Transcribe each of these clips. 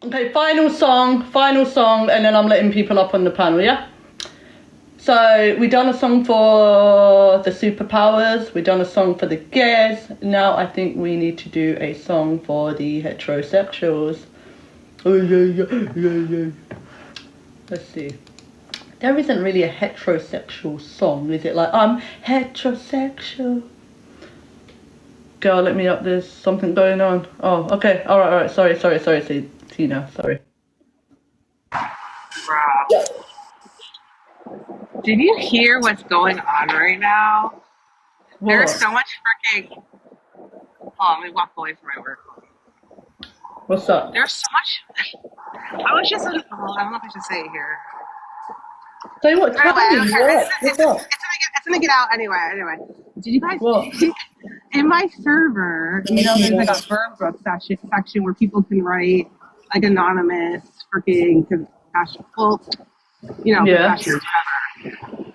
Okay, final song, and then I'm letting people up on the panel, yeah? So we done a song for the superpowers, we done a song for the gays. Now I think we need to do a song for the heterosexuals. Oh yeah, yeah, yeah, yeah. Let's see. There isn't really a heterosexual song, is it? Like, I'm heterosexual. Girl, let me up. There's something going on. Oh, okay. All right. Sorry, Tina. Sorry. Bro, did you hear what's going on right now? There's What? so much freaking. Oh, let me walk away from my work. What's up? There's so much. I was just. Oh, I don't know if I should say it here. Tell you what, Anyway, tell I me don't care. what? What's up? It's gonna get out anyway. Anyway, did you guys What? see in my server? You know, there's like a burn book section where people can write like anonymous freaking confession. Well, Yeah. confessions.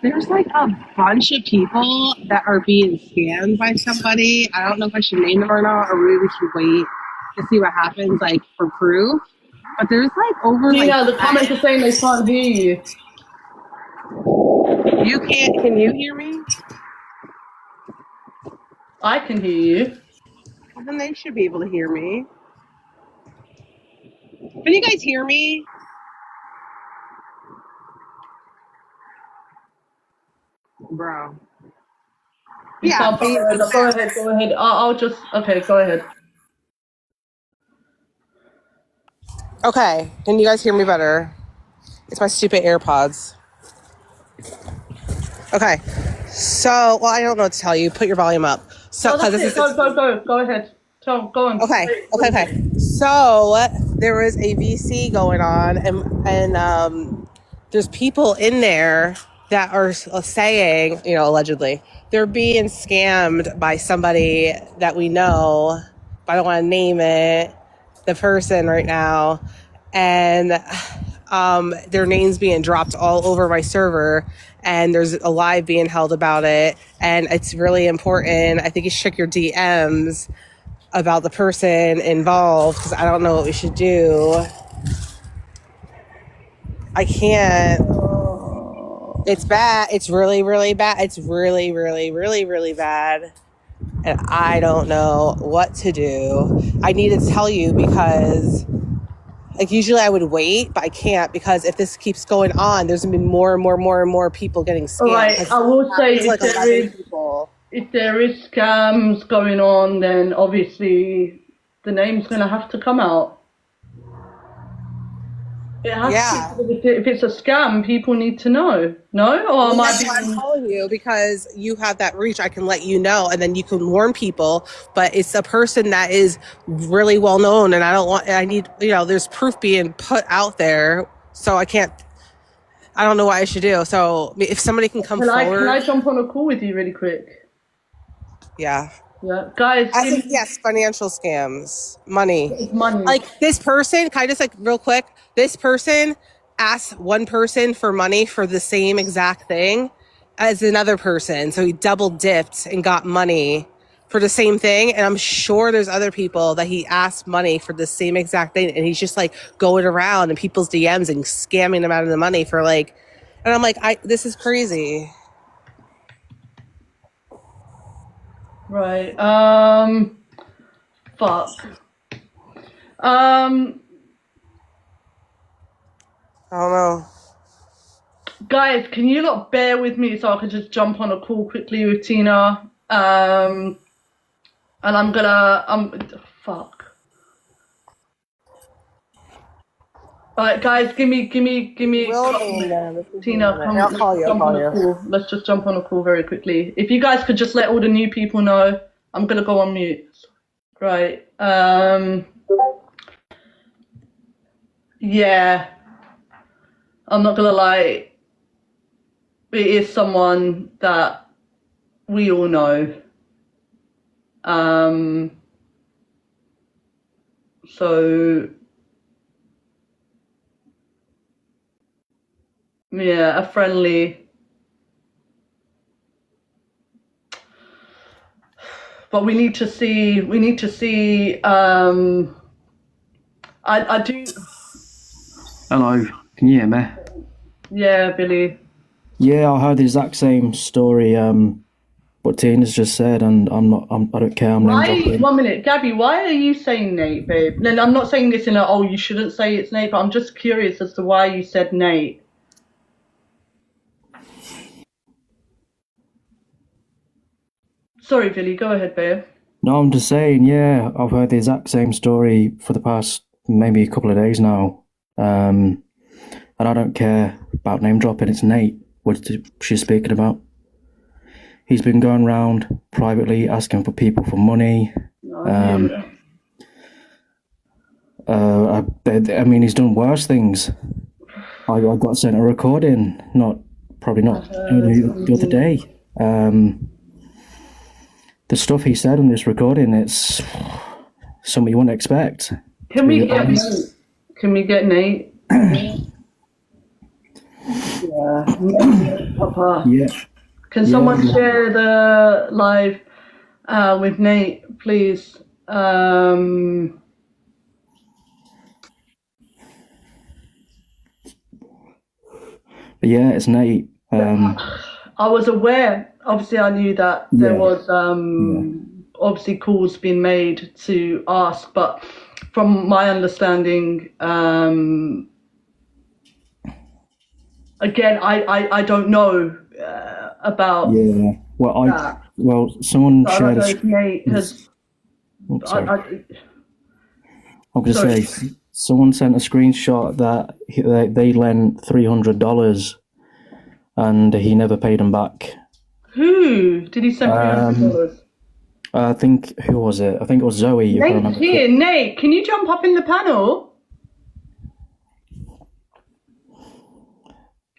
There's like a bunch of people that are being scammed by somebody. I don't know if I should name them or not, or maybe we should wait to see what happens, like for proof. But there's like over like Tina, the comments are saying they can't hear you. you can't. Can you hear me? I can hear you. Well, then they should be able to hear me. Can you guys hear me, bro? You Yeah. sound See, paranoid. Go ahead. Go ahead. I'll just. Okay, go ahead. okay. Can you guys hear me better? It's my stupid AirPods. Okay. So, well, I don't know what to tell you. Put your volume up. So, No, because that's this it. is it's Go ahead. Go on. okay, okay. So there is a VC going on, and there's people in there that are saying, allegedly, they're being scammed by somebody that we know, but I don't want to name the person right now, and their names being dropped all over my server. And there's a live being held about it, and it's really important. I think you should check your DMs about the person involved because I don't know what we should do. I can't. It's bad. It's really, really bad. It's really, really, really, really bad. And I don't know what to do. I need to tell you because, like, usually I would wait, but I can't because if this keeps going on, there's gonna be more and more people getting All scammed. right. I will say It's like 11 people. if there is scams going on, then obviously the name's gonna have to come out. It has Yeah. to. If it's a scam, people need to know. No, or Well, am I that's why I'm being? calling you because you have that reach. I can let you know, and then you can warn people. But it's a person that is really well known, and I don't want. I need, there's proof being put out there, so I can't. I don't know what I should do. So if somebody can come Can forward, I jump on a call with you really quick? yeah. Yeah, guys, I give think me yes, financial scams, money. money. Like this person, kind of just like real quick. This person asked one person for money for the same exact thing as another person, so he double dipped and got money for the same thing. And I'm sure there's other people that he asked money for the same exact thing, and he's just like going around in people's DMs and scamming them out of the money for like. And I'm like, this is crazy. Right. Fuck. Um, I don't know. guys, can you not bear with me so I can just jump on a call quickly with Tina? And fuck. All right, guys, give me. Will name them. Tina, I'll come. Let's call you. I'll jump on call a you. call. Let's just jump on a call very quickly. If you guys could just let all the new people know, I'm gonna go on mute. Right. Yeah. I'm not gonna lie. It is someone that we all know. So yeah, a friendly. But we need to see. I do. Hello, can you hear me? Yeah, Billy. Yeah, I heard the exact same story. What Tina's just said, and I don't care. I'm name Why? dropping. 1 minute, Gabby. Why are you saying Nate, babe? And I'm not saying this in a you shouldn't say it's Nate, but I'm just curious as to why you said Nate. Sorry, Billy. Go ahead, babe. No, I'm just saying. Yeah, I've heard the exact same story for the past maybe a couple of days now. And I don't care about name dropping. It's Nate. What she's speaking about. He's been going around privately asking for people for money. I mean, he's done worse things. I got sent a recording, probably not the other day. The stuff he said on this recording, it's something you wouldn't expect. Can we get Nate? Can we get Nate? Yeah. Papa. Yeah. Can someone share the live with Nate, please? But yeah, it's Nate. I was aware. Obviously, I knew that there was obviously calls being made to ask, but from my understanding, again, I don't know about. Yeah. Well, someone I shared don't know if Nate has. I'm going to say, someone sent a screenshot that they lent $300 and he never paid them back. Who did he send $300? I think, who was it? I think it was Zoe. Nate's here. Nate, can you jump up in the panel?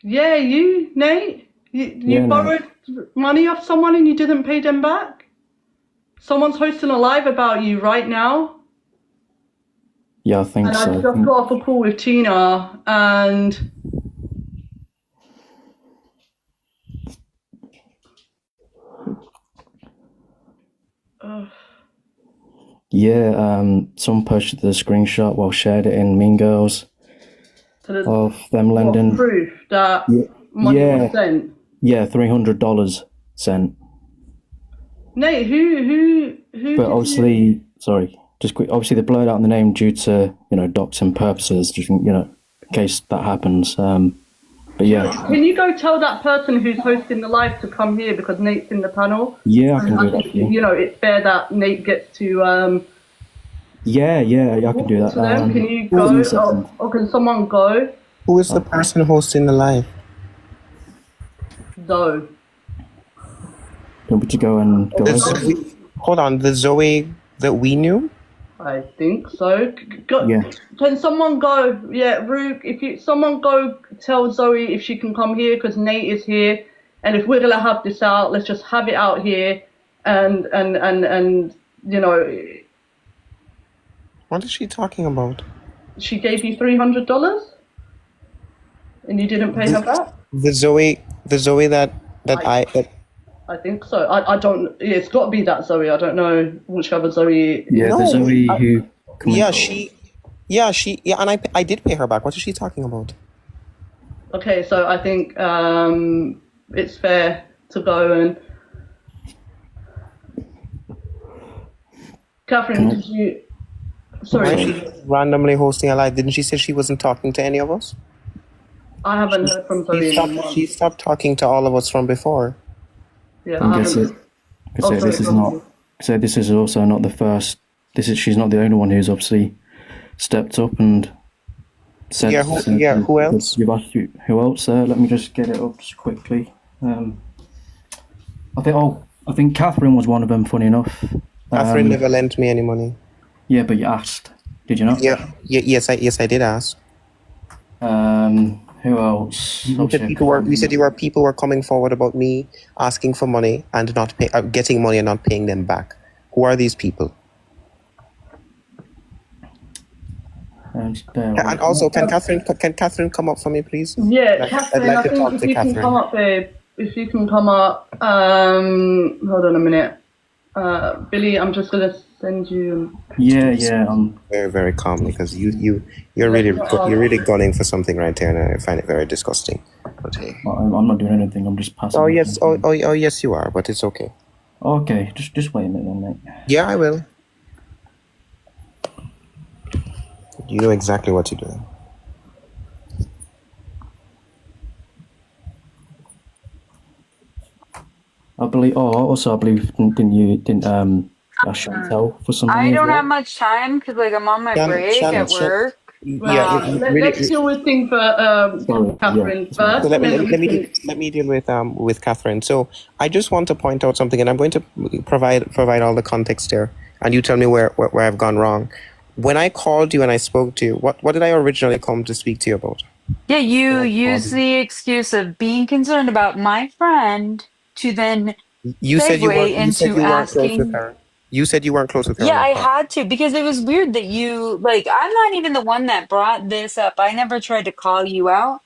Yeah, you, Nate? You borrowed money off someone and you didn't pay them back? Someone's hosting a live about you right now. Yeah, I think so. And I just got off a call with Tina and... someone posted the screenshot shared it in Mean Girls of them lending. Proof that money was sent? Yeah, $300 sent. Nate, who? But obviously, sorry, just quick. Obviously, they blurred out the name due to doxing purposes, just in case that happens. But yeah. Can you go tell that person who's hosting the live to come here because Nate's in the panel? Yeah, I can do that for you. It's fair that Nate gets to. Yeah, I can do that. Can you go, or can someone go? Who is the person hosting the live? Zoe. Want me to go and go over? Hold on, the Zoe that we knew? I think so. Yeah. Can someone go? Yeah, Rook. Someone go tell Zoe if she can come here because Nate is here, and if we're gonna have this out, let's just have it out here, and What is she talking about? She gave you $300, and you didn't pay her back. The Zoe that I think so. I don't. It's got to be that Zoe. I don't know which other Zoe. Yeah, the Zoe who. and I did pay her back. What is she talking about? Okay, so I think it's fair to go and. Catherine, did you? Sorry. Why is she randomly hosting a live? Didn't she say she wasn't talking to any of us? I haven't heard from Zoe. She stopped talking to all of us from before. Yeah, I guess this is not. So this is also not the first. She's not the only one who's obviously stepped up and said. Who else? You've asked who else? Let me just get it up just quickly. I think Catherine was one of them. Funny enough. Catherine never lent me any money. Yeah, but you asked. Did you not? Yes, I did ask. Who else? You said people were coming forward about me asking for money and not getting money and not paying them back. Who are these people? And also, can Catherine come up for me, please? Yeah, Catherine. I'd like to talk if to you Catherine. can come up, babe. If you can come up. Hold on a minute. Billy, I'm just gonna send you. Yeah. Very, very calmly, because you're really gunning for something right there, and I find it very disgusting. But hey. I'm not doing anything. I'm just passing. Oh yes, oh yes, you are, but it's okay. Okay, just wait a minute, then, mate. Yeah, I will. You know exactly what to do. I believe. Oh, also, I believe didn't ask Chantel for something. I as don't well? have much time because like I'm on my break at work. Let's deal with thing for Catherine first. So let and then we can- me deal with Catherine. So I just want to point out something, and I'm going to provide all the context there, and you tell me where I've gone wrong. When I called you and I spoke to you, what did I originally come to speak to you about? Yeah, you use the excuse of being concerned about my friend to then You said you segue into weren't close with asking. her. You said you weren't close with her. Yeah, on I the phone. had to because it was weird that you like I'm not even the one that brought this up. I never tried to call you out.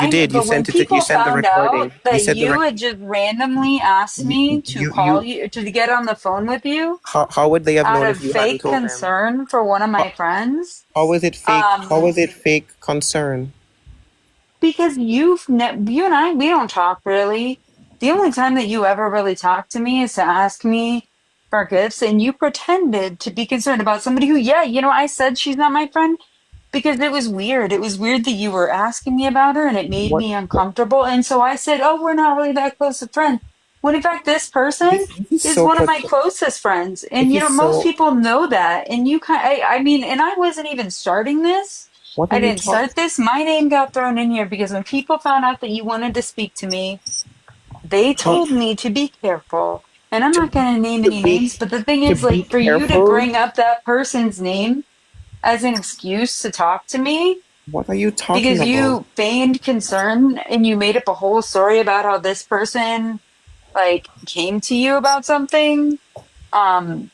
You did. You But when sent it. You people sent the found recording. out You that said you had just randomly asked me to call you to get on the phone with you How would they have out known of if you hadn't fake told them? concern for one of my friends, How was it fake? How was it fake concern? because you and I we don't talk really. The only time that you ever really talk to me is to ask me for gifts, and you pretended to be concerned about somebody who, yeah, I said she's not my friend because it was weird. It was weird that you were asking me about her, and it made What? me uncomfortable. And so I said, "Oh, we're not really that close of friends." When in fact, this person This is is so one of my pathetic. closest friends, and It is most so. people know that. And you kind, I mean, and I wasn't even starting this. What are I you didn't talking? start this. My name got thrown in here because when people found out that you wanted to speak to me, they told me to be careful. And I'm not going to name To any be names, but the thing to is, be like, for you to careful. bring up that person's name as an excuse to talk to me What are you talking because about? you feigned concern and you made up a whole story about how this person like came to you about something. Um,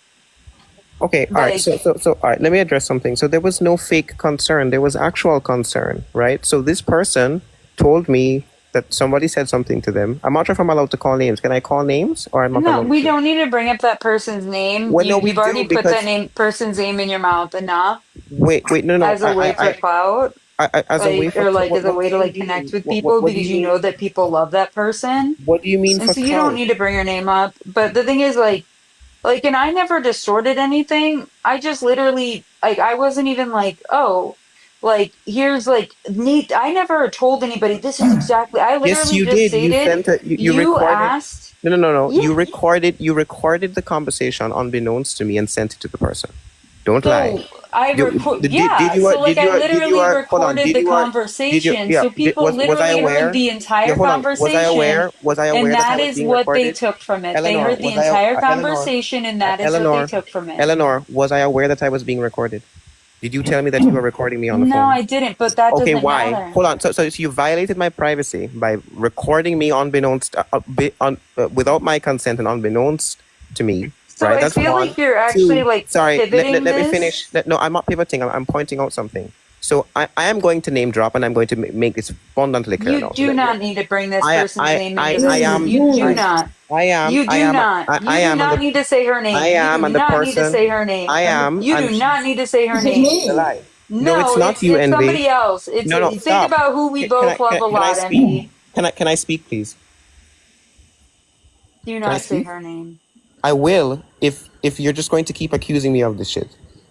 Okay, all right. like So, all right. Let me address something. So there was no fake concern. There was actual concern, right? So this person told me that somebody said something to them. I'm not sure if I'm allowed to call names. Can I call names, or I'm not no, allowed we to? don't need to bring up that person's name. Well, no, we You've already do, put that because name person's name in your mouth enough wait, no. as a way for clout. As a way Like for or like as a what way do to you like connect mean? with people What do because you you mean? know that people love that person. What do you mean And for so you don't clout? need to bring your name up. But the thing is like and I never distorted anything. I just literally like I wasn't even like, oh, like here's like neat. I never told anybody this is exactly I Yes, literally you just did. You stated sent it. You you recorded. asked. No. Yeah. You recorded the conversation unbeknownst to me and sent it to the person. Don't lie. So I record, Did yeah. you So like I did you literally hold on? recorded the Did you conversation, so people was I literally heard aware? the Yeah, entire hold on. conversation, Was I and aware that I that was is being what they recorded? took from it. They Eleanor, heard the entire conversation, and that is what they took from it. Eleanor, was I aware that I was being recorded? Did you tell me that you were recording me on the No, phone? I didn't, but that Okay, doesn't why? matter. Hold on. So you violated my privacy by recording me unbeknownst, without my consent and unbeknownst to me. So Right? I That's feel one. like you're actually Two. like Sorry. pivoting Let me this. finish. No, I'm not pivoting. I'm pointing out something. So I am going to name drop, and I'm going to make this abundantly clear You now. do not need to bring this person's name into I this. am. You do not. I am. You do not. I You do am. not need to say her name. I You am, do and the not need to person. say her name. I am. You and do not need to say her This is name. It's a me. lie. No, it's not you, it's Envy. somebody else. It's No, think stop. about who we both love a can I lot, speak? Envy. Can I speak, please? Do I not say speak? her name. I will if you're just going to keep accusing me of this shit,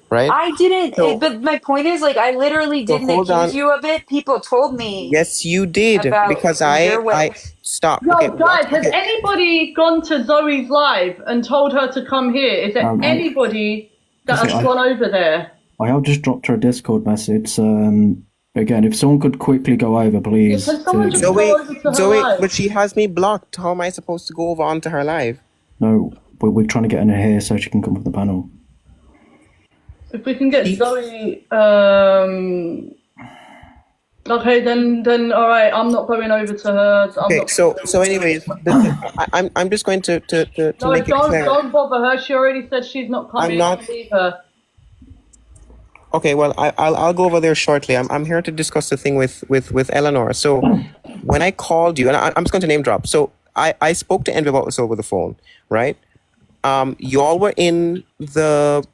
right? I didn't, So but my point is, like, I literally didn't hold on. accuse you of it. People told me Yes, you did, about because your I ways. stop. Yo, Okay, guys, has okay. anybody gone to Zoe's live and told her to come here? Is there anybody that has gone over there? I have just dropped her a Discord message. Again, if someone could quickly go over, please. Can someone just go over to her Zoe, live? but she has me blocked. How am I supposed to go over onto her live? No, we're trying to get her here so she can come up the panel. If we can get Zoe, okay, then all right. I'm not going over to her. Okay, so anyways, I'm just going to No, make it clear. don't bother her. She already said she's not coming. I'm not. Leave her. Okay, well, I'll go over there shortly. I'm here to discuss the thing with Eleanor. So when I called you, and I'm just going to name drop. So I spoke to Envy about this over the phone, right? y'all were in the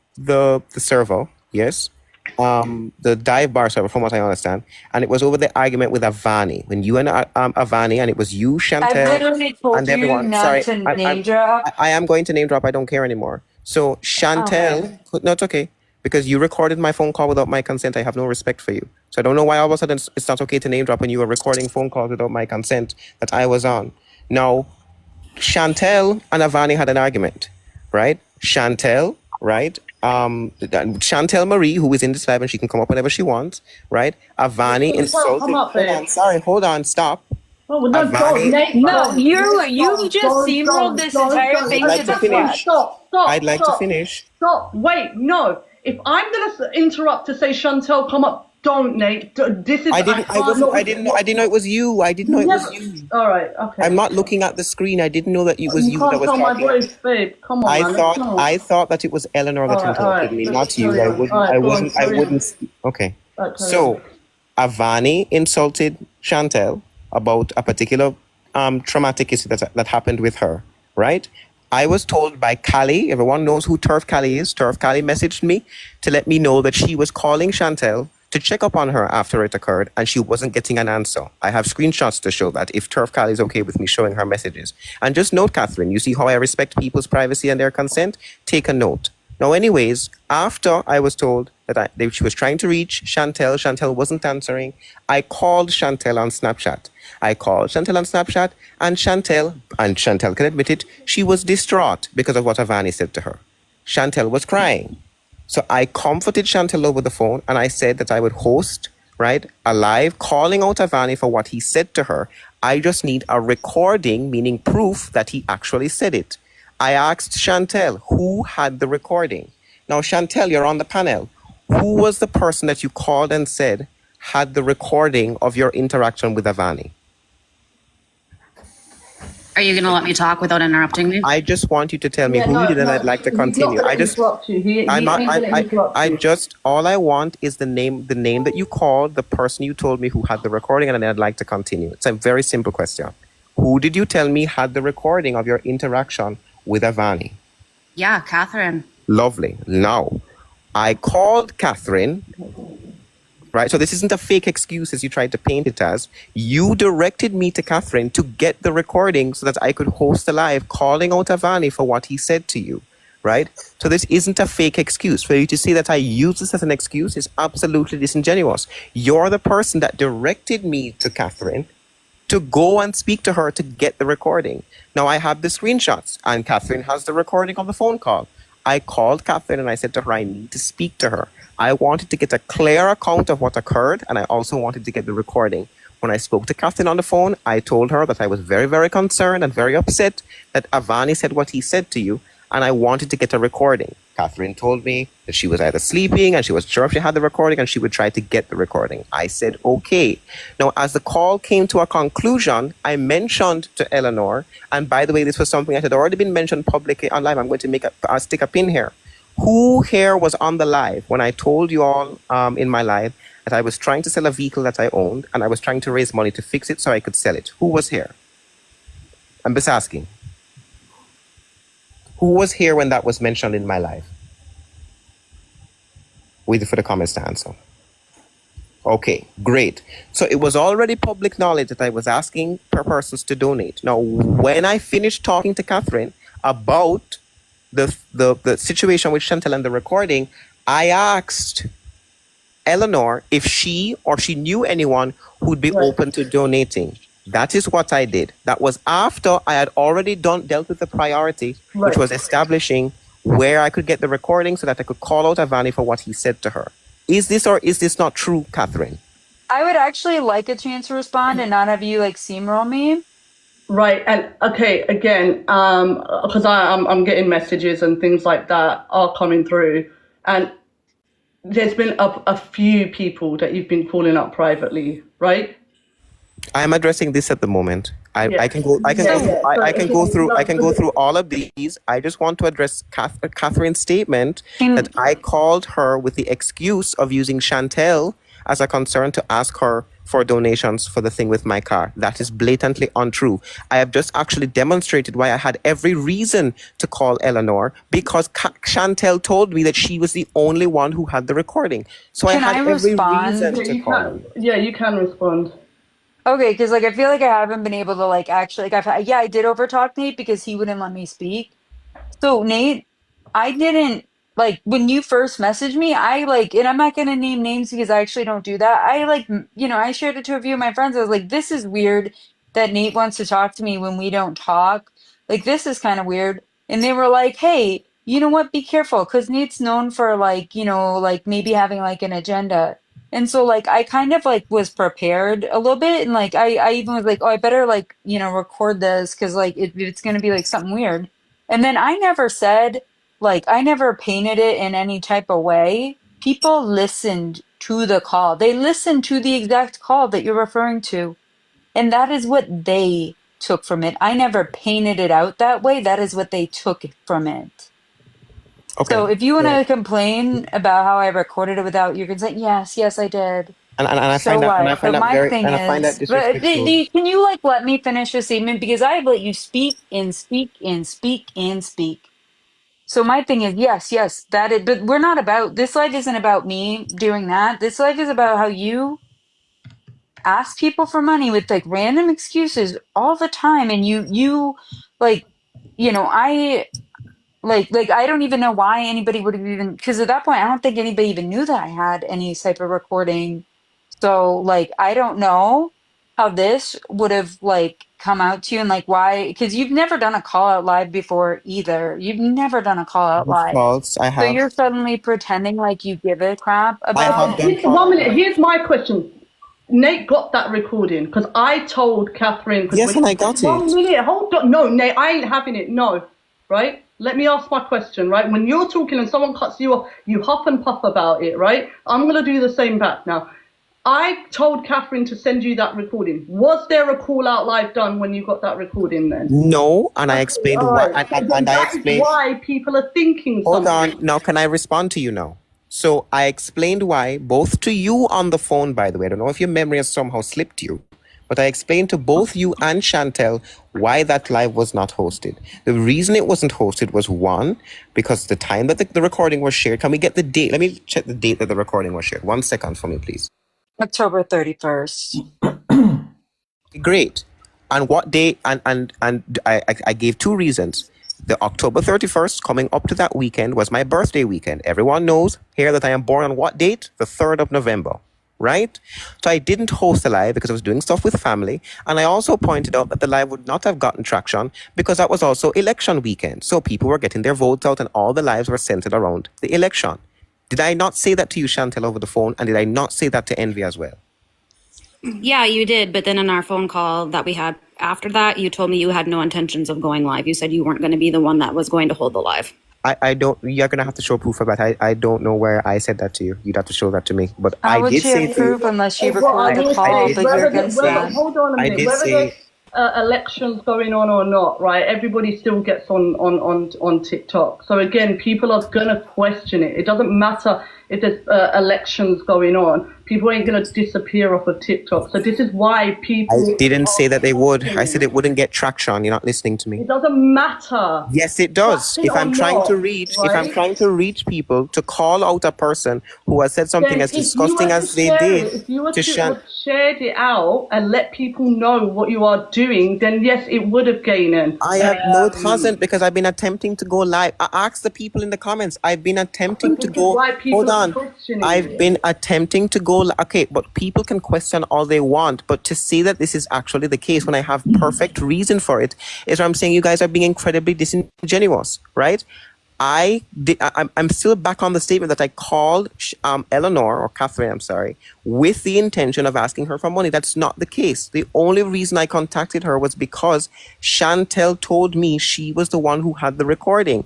server, yes, the dive bar server, from what I understand, and it was over the argument with Avani. When you and Avani, and it was you, I've Chantel, literally told and you everyone. not Sorry, to name drop. I am going to name drop. I don't care anymore. So Chantel, Okay. no, it's okay because you recorded my phone call without my consent. I have no respect for you. So I don't know why all of a sudden it's not okay to name drop when you were recording phone calls without my consent that I was on. Now, Chantel and Avani had an argument, right? Chantel, right? Chantel Marie, who is in this live and she can come up whenever she wants, right? Avani Chantel, come insulted. up, Hold babe. on, sorry, hold on, stop. Oh, well, no, don't, Avani, Nate. No, Don't, you just steamrolled this entire I'd thing like to to the finish. fuck. I'd like to finish. Stop. Wait, no. If I'm gonna interrupt to say Chantel, come up. Don't, Nate. This is. I didn't know it was you. I didn't know it was you. All right. Okay. I'm not looking at the screen. I didn't know that it was You you that can't was tell my talking. voice, babe. Come on, man. Let's go. I thought that it was Eleanor that All interrupted right. me, Let's not you. carry on. All right, go on, I carry on. wouldn't. Okay. All right, carry So, Avani insulted Chantel about a particular traumatic issue that happened with her, right? I was told by Callie, everyone knows who Turf Callie is. Turf Callie messaged me to let me know that she was calling Chantel to check up on her after it occurred and she wasn't getting an answer. I have screenshots to show that if Turf Callie is okay with me showing her messages. And just note, Catherine, you see how I respect people's privacy and their consent? Take a note. Now, anyways, after I was told that she was trying to reach Chantel wasn't answering, I called Chantel on Snapchat. And Chantel can admit it, she was distraught because of what Avani said to her. Chantel was crying. So I comforted Chantel over the phone and I said that I would host, right, a live calling out Avani for what he said to her. I just need a recording, meaning proof that he actually said it. I asked Chantel who had the recording. Now, Chantel, you're on the panel. Who was the person that you called and said had the recording of your interaction with Avani? Are you going to let me talk without interrupting me? I just want you to tell me who you did, and I'd like to continue. All I want is the name that you called, the person you told me who had the recording, and then I'd like to continue. It's a very simple question. Who did you tell me had the recording of your interaction with Avani? Yeah, Catherine. Lovely. Now, I called Catherine, right? So this isn't a fake excuse as you tried to paint it as. You directed me to Catherine to get the recording so that I could host a live calling out Avani for what he said to you, right? So this isn't a fake excuse. For you to say that I use this as an excuse is absolutely disingenuous. You're the person that directed me to Catherine to go and speak to her to get the recording. Now I have the screenshots and Catherine has the recording of the phone call. I called Catherine and I said to her, I need to speak to her. I wanted to get a clear account of what occurred and I also wanted to get the recording. When I spoke to Catherine on the phone, I told her that I was very, very concerned and very upset that Avani said what he said to you and I wanted to get a recording. Catherine told me that she was either sleeping and she was sure if she had the recording and she would try to get the recording. I said, okay. Now, as the call came to a conclusion, I mentioned to Eleanor, and by the way, this was something that had already been mentioned publicly on live. I'm going to stick a pin here. Who here was on the live when I told you all in my live that I was trying to sell a vehicle that I owned and I was trying to raise money to fix it so I could sell it? Who was here? I'm just asking. Who was here when that was mentioned in my life? Waiting for the comments to answer. Okay, great. So it was already public knowledge that I was asking per persons to donate. Now, when I finished talking to Catherine about the situation with Chantel and the recording, I asked Eleanor if she knew anyone who'd be open to donating. That is what I did. That was after I had already dealt with the priority, which was establishing where I could get the recording so that I could call out Avani for what he said to her. Is this or is this not true, Catherine? I would actually like a chance to respond and not have you like steamroll me. Right, and okay, again, because I'm getting messages and things like that are coming through, and there's been a few people that you've been calling up privately, right? I'm addressing this at the moment. I can go through all of these. I just want to address Catherine's statement that I called her with the excuse of using Chantel as a concern to ask her for donations for the thing with my car. That is blatantly untrue. I have just actually demonstrated why I had every reason to call Eleanor, because Chantel told me that she was the only one who had the recording. So Can I had I every respond? reason Yeah, to you call can. you. Yeah, you can respond. Okay, because like I feel like I haven't been able to like actually like I did overtalk Nate because he wouldn't let me speak. So Nate, I didn't like when you first messaged me. I like, and I'm not gonna name names because I actually don't do that. I like, I shared it to a few of my friends. I was like, this is weird that Nate wants to talk to me when we don't talk. Like, this is kind of weird. And they were like, hey, you know what? Be careful, because Nate's known for like, like maybe having like an agenda. And so like I kind of like was prepared a little bit, and like I even was like, oh, I better like record this because like it's gonna be like something weird. And then I never said, like, I never painted it in any type of way. People listened to the call. They listened to the exact call that you're referring to. And that is what they took from it. I never painted it out that way. That is what they took from it. Okay. So if you want So, to complain about how I recorded it without your consent, yes, I did. and I So find that what? But my thing is, but disrespectful. can you like let me finish the statement? Because I've let you speak and speak and speak and speak. So my thing is, yes, that is, but we're not about, this life isn't about me doing that. This life is about how you ask people for money with like random excuses all the time. And you like, I like, I don't even know why anybody would have even, because at that point, I don't think anybody even knew that I had any type of recording. So like, I don't know how this would have like come out to you and like why, because you've never done a call out live before either. You've never done a call out live. False. So you're suddenly pretending like you give a crap I about have it. done Here's, call 1 out minute. live. Here's my question. Nate got that recording because I told Catherine. Yes, and I got it. 1 minute. Hold on. No, Nate, I ain't having it. No. Right? Let me ask my question, right? When you're talking and someone cuts you off, you huff and puff about it, right? I'm going to do the same back now. I told Catherine to send you that recording. Was there a call out live done when you got that recording then? No, and I explained All why. right. And I That is explained. why people are thinking Hold something. on. Now, can I respond to you now? So I explained why, both to you on the phone, by the way. I don't know if your memory has somehow slipped you, but I explained to both you and Chantel why that live was not hosted. The reason it wasn't hosted was, one, because the time that the recording was shared. Can we get the date? Let me check the date that the recording was shared. 1 second for me, please. October 31st. Great. And what day? And I gave two reasons. The October 31st, coming up to that weekend, was my birthday weekend. Everyone knows here that I am born on what date? The 3rd of November, right? So I didn't host a live because I was doing stuff with family. And I also pointed out that the live would not have gotten traction because that was also election weekend. So people were getting their votes out and all the lives were centered around the election. Did I not say that to you, Chantel, over the phone? And did I not say that to Envy as well? Yeah, you did. But then in our phone call that we had after that, you told me you had no intentions of going live. You said you weren't going to be the one that was going to hold the live. I don't, you're going to have to show proof of that. I don't know where I said that to you. You'd have to show that to me. But How I would did she say have to you, proof unless she Well, I recorded the will call? say, But you're against that. hold on a I minute. did Whether say, there's elections going on or not, right? Everybody still gets on TikTok. So again, people are gonna question it. It doesn't matter if there's elections going on. People ain't gonna disappear off of TikTok. So this is why people. I didn't say that they would. I questioning said it wouldn't get traction. You're not listening to me. it doesn't matter. Yes, it does. Traction If I'm or trying to not, reach, right? people to call out a person who has said something Then as if you disgusting were to as they share did it, if you were to to Shan, have shared it out and let people know what you are doing, then yes, it would have gained. I have no, it hasn't, because I've been attempting to go live. I asked the people in the comments. I've been attempting But to this is go. why people Hold are on. questioning I've it. been attempting to go. Okay, but people can question all they want. But to say that this is actually the case when I have perfect reason for it is where I'm saying you guys are being incredibly disingenuous, right? I'm still back on the statement that I called Eleanor, or Catherine, I'm sorry, with the intention of asking her for money. That's not the case. The only reason I contacted her was because Chantel told me she was the one who had the recording.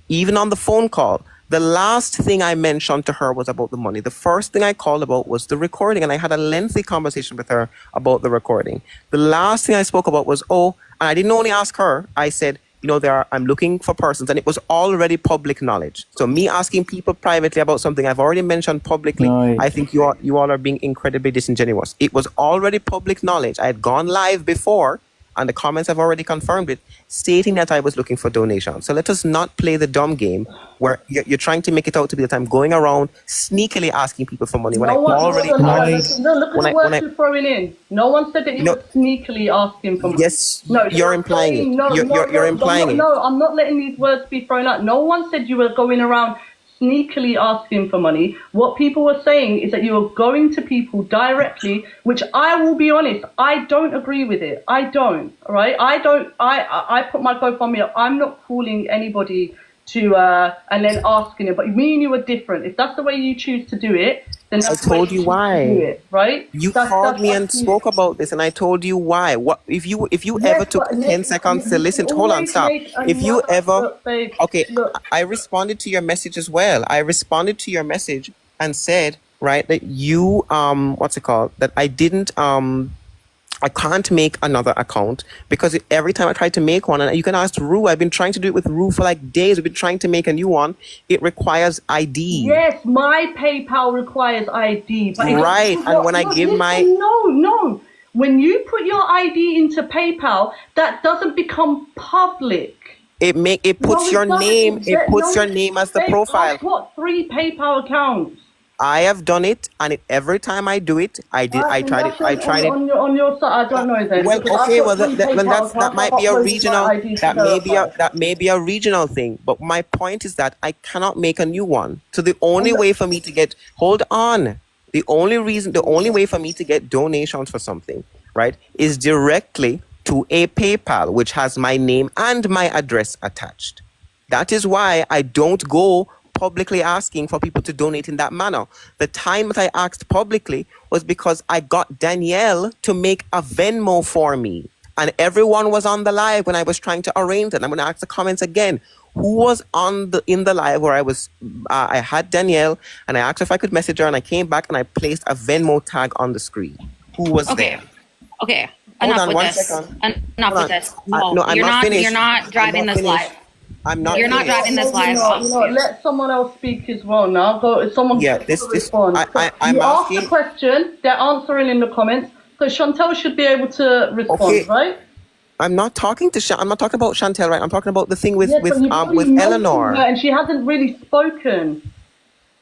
Even on the phone call, the last thing I mentioned to her was about the money. The first thing I called about was the recording, and I had a lengthy conversation with her about the recording. The last thing I spoke about was, and I didn't only ask her, I said, I'm looking for persons, and it was already public knowledge. So me asking people privately about something I've already mentioned publicly, No. I think you all are being incredibly disingenuous. It was already public knowledge. I had gone live before, and the comments have already confirmed it, stating that I was looking for donations. So let us not play the dumb game where you're trying to make it out to be that I'm going around sneakily asking people for money when I already Look tried. at the words you're throwing in. No one said that you No. were sneakily asking for money. Yes, No, you're implying it. You're implying it. No, I'm not letting these words be thrown out. No one said you were going around sneakily asking for money. What people were saying is that you were going to people directly, which I will be honest, I don't agree with it. I don't, all right? I put my GoFundMe up. I'm not calling anybody to and then asking it. But me and you are different. If that's the way you choose to do it, then I that's the way told you choose to why. do it, right? You That's called me and up to you. spoke about this, and I told you why. What if you Yes, ever took but Nick, 10 seconds to you listen? Hold on, always stop. make If you another- ever, Look, babe, okay, look. I responded to your message as well. I responded to your message and said, right, that you what's it called? That I can't make another account because every time I try to make one, and you can ask Rue, I've been trying to do it with Rue for like days. We've been trying to make a new one. It requires ID. Yes, my PayPal requires ID. But Right, and when I give my- No. When you put your ID into PayPal, that doesn't become public. It puts No, your doesn't. name. It puts No, your name as the babe, profile. I've got 3 PayPal accounts. I have done it, and every time I do it, I tried it. On your side, I don't know then. Well, because I've okay, got well, 3 that PayPal might be a accounts, regional. I've uploaded my ID to That may verify. be a regional thing. But my point is that I cannot make a new one. So the only way for me to get the only way for me to get donations for something, right, is directly to a PayPal, which has my name and my address attached. That is why I don't go publicly asking for people to donate in that manner. The time that I asked publicly was because I got Danielle to make a Venmo for me. And everyone was on the live when I was trying to arrange it. I'm going to ask the comments again. Who was in the live where I had Danielle and I asked her if I could message her, and I came back and I placed a Venmo tag on the screen. Who was there? Okay. Hold Enough on with 1 this. second. Enough Hold with on. this. No, I'm you're not finished. You're not driving I'm not this finished. live. I'm not You're not finished. driving this live. Let someone else speak as well now. If someone Yeah, gets this- to this- respond. I'm you ask asking- the question, they're answering in the comments. So Chantel should be able to respond, Okay. right? I'm not talking to I'm not talking about Chantel, right? I'm talking about the thing with Yes, but you've already mentioned Eleanor. her and she hasn't really spoken.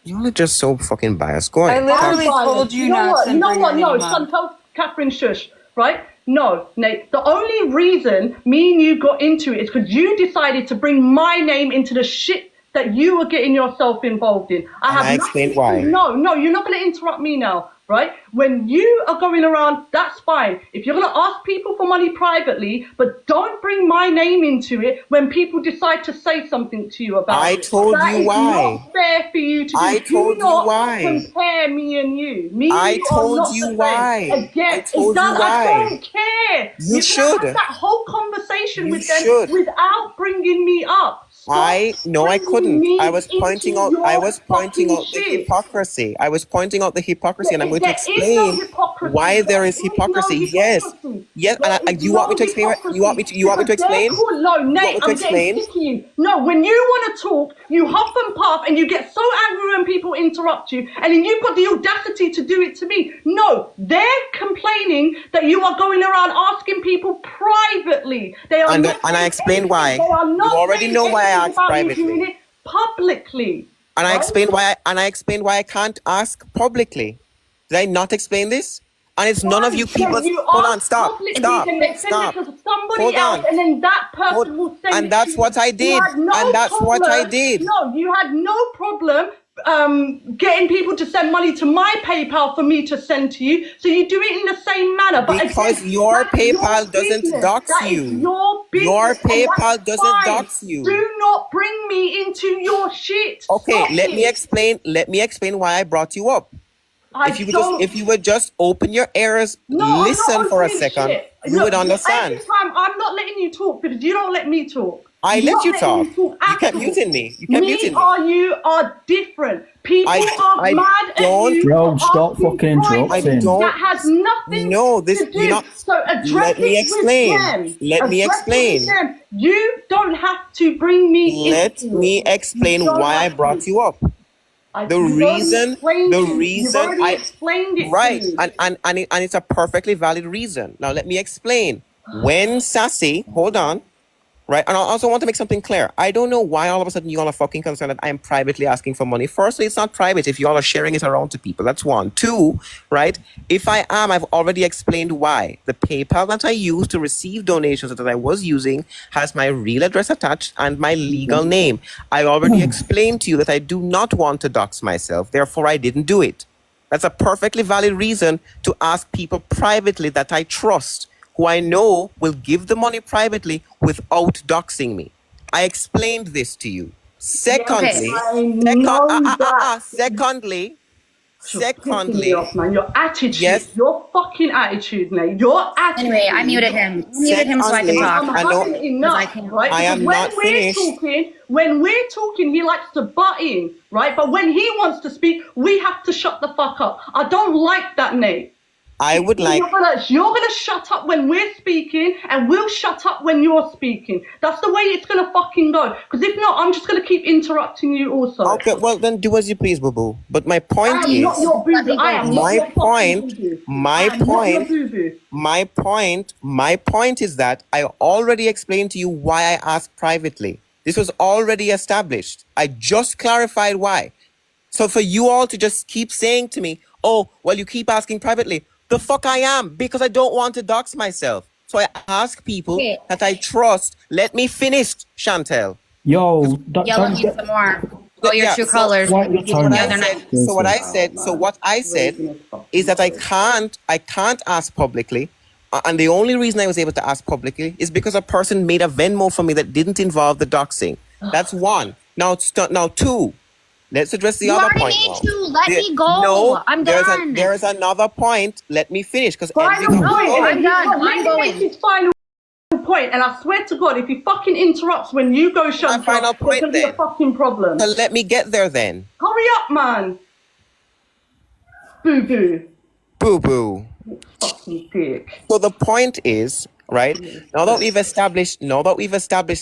You're just so fucking biased. Go I ahead. literally Fine. told you know not what? to You know bring what? her No, name up. Chantel, Catherine, shush, right? No, Nate. The only reason me and you got into it is because you decided to bring my name into the shit that you were getting yourself involved in. I explained why. No, you're not going to interrupt me now, right? When you are going around, that's fine. If you're going to ask people for money privately, but don't bring my name into it when people decide to say something to you about I it. told That you is why. not fair for you to do. I Do told you not why. compare me and you. Me and I you are told not you the same. why. Again, I told you I why. don't care. You can should. have that whole conversation You with them should. without bringing me up. Stop I bringing couldn't. me I was pointing out into your fucking the shit. hypocrisy. I was pointing out the hypocrisy, and I'm going to There is no explain hypocrisy. why there is There is no hypocrisy. Yes. hypocrisy. Yes, There and is you want me no to explain? You want me to hypocrisy. explain? Because they're cool. No, You want Nate, me to I'm explain? getting sick of you. No, when you want to talk, you huff and puff and you get so angry when people interrupt you, and then you've got the audacity to do it to me. No, they're complaining that you are going around asking people privately. They are And not I saying explained why. anything. They are not You already saying know why I anything asked about you privately. doing it publicly. And I right? explained why I can't ask publicly. Did I not explain this? And it's none of you people. You Hold on, ask stop, publicly, stop, and they send stop. it to somebody Hold else, on. and then that person Hold- will send and it that's to what you. I You did. had no And that's what I problem- did. No, you had no problem getting people to send money to my PayPal for me to send to you. So you do it in the same manner. But Because again, your that's PayPal your doesn't business. dox That is you. your business. Your and PayPal that's doesn't fine. dox you. Do not bring me into your shit. Okay, Stop let me it. explain. Let me explain why I brought you up. I don't- If you would just open your ears, No, I'm listen not for a opening second, shit. you Look, would understand. Every time I'm not letting you talk because you don't let me talk. I let you talk. You kept muting me. You kept muting me. You are different. People are mad at you. Bro, stop fucking interrupting. That has nothing to do. You're not. So address Let me explain. With them. Let me Address explain. it with them. You don't have to bring me Let into me it. explain You don't why I have brought to. you up. You've already explained it Right, to me. and it's a perfectly valid reason. Now let me explain. When Sassy, hold on, right, and I also want to make something clear. I don't know why all of a sudden you all are fucking concerned that I'm privately asking for money. Firstly, it's not private if you all are sharing it around to people. That's one. Two, right, if I am, I've already explained why. The PayPal that I use to receive donations that I was using has my real address attached and my legal name. I already explained to you that I do not want to dox myself, therefore I didn't do it. That's a perfectly valid reason to ask people privately that I trust, who I know will give the money privately without doxing me. I explained this to you. Secondly, secondly, Off, man. Your attitude, yes. your fucking attitude, mate. Your attitude. Anyway, I muted him. I muted him so I can Secondly, talk. I'm I know- having enough, I can't. right? I am Because not finished. When we're talking, he likes to butt in, right? But when he wants to speak, we have to shut the fuck up. I don't like that, Nate. I would like. You're gonna shut up when we're speaking, and we'll shut up when you're speaking. That's the way it's gonna fucking go. Because if not, I'm just gonna keep interrupting you also. Okay, well then do as you please, boo boo. But my point I am is, not your boo-boo. I am not my your fucking point, boo-boo. my I am not your point, boo-boo. my point is that I already explained to you why I asked privately. This was already established. I just clarified why. So for you all to just keep saying to me, oh, well, you keep asking privately. The fuck I am, because I don't want to dox myself. So I ask people that I trust. Let me finish, Chantel. Yo, Yell at me some more. Oh, your Yeah, true so- colors. Why you The turn other it? night. So what I said is that I can't ask publicly. And the only reason I was able to ask publicly is because a person made a Venmo for me that didn't involve the doxing. That's one. Now two. Let's address the You other already point. made now. two. Let me go. No, I'm there's done. there's another point. Let me finish because Final point. I'm done. I'm Let him going. make his final point, and I swear to God, if he fucking interrupts when you go, Chantal, final there's point gonna be a then. fucking problem. So let me get there then. Hurry up, man. Boo-boo. Boo boo. Fucking dick. So the point is, right? Now that we've established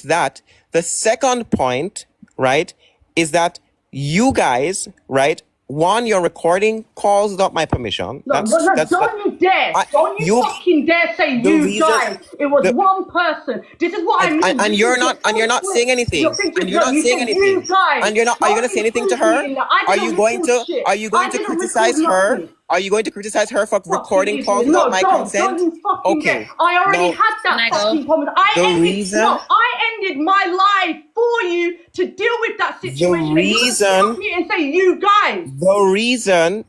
that, the second point, right, is that you guys, right, one, you're recording calls without my permission. No, don't you dare. Don't you fucking dare say the you reason- guys. It was the- one person. This is what I mean. And you're not saying anything. And you're not saying anything. And you're not. Are you going to say anything to her? Are you going to criticize her? Are you going to criticize her for recording calls without my consent? Don't you fucking Okay. dare. I already No. had Can I that go? fucking comment. I ended my life for you to deal with that situation. And you stop me and say you guys. The reason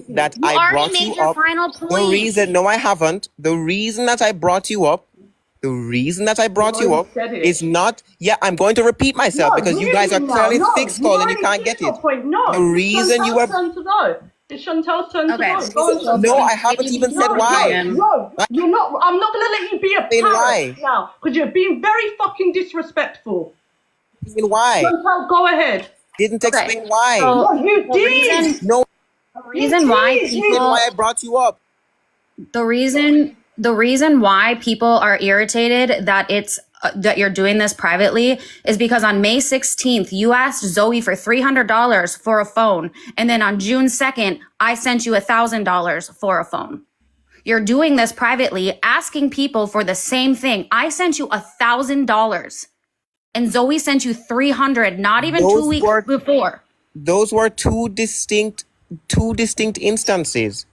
that You I already brought made you your up. final point. No, I haven't. The reason that I brought you up. Said it. Is not. Yeah, I'm going to repeat myself because you guys are clearly thick skull and you can't get it. No, The reason you were. turn to go. It's Chantal's turn Okay. to go. Go on, No, Chantal. I haven't even said No, why. No, you're not. I'm not gonna let you be a Explain why. parrot now because you're being very fucking disrespectful. Explain why. Chantal, go ahead. Didn't explain why. So- No, you The did. reason- No, The reason why explain people why I brought you up. the reason why people are irritated that it's that you're doing this privately is because on May 16th you asked Zoe for $300 for a phone, and then on June 2nd I sent you $1,000 for a phone. You're doing this privately, asking people for the same thing. I sent you $1,000 and Zoe sent you 300 not even Those 2 weeks were- before. Those were two distinct instances.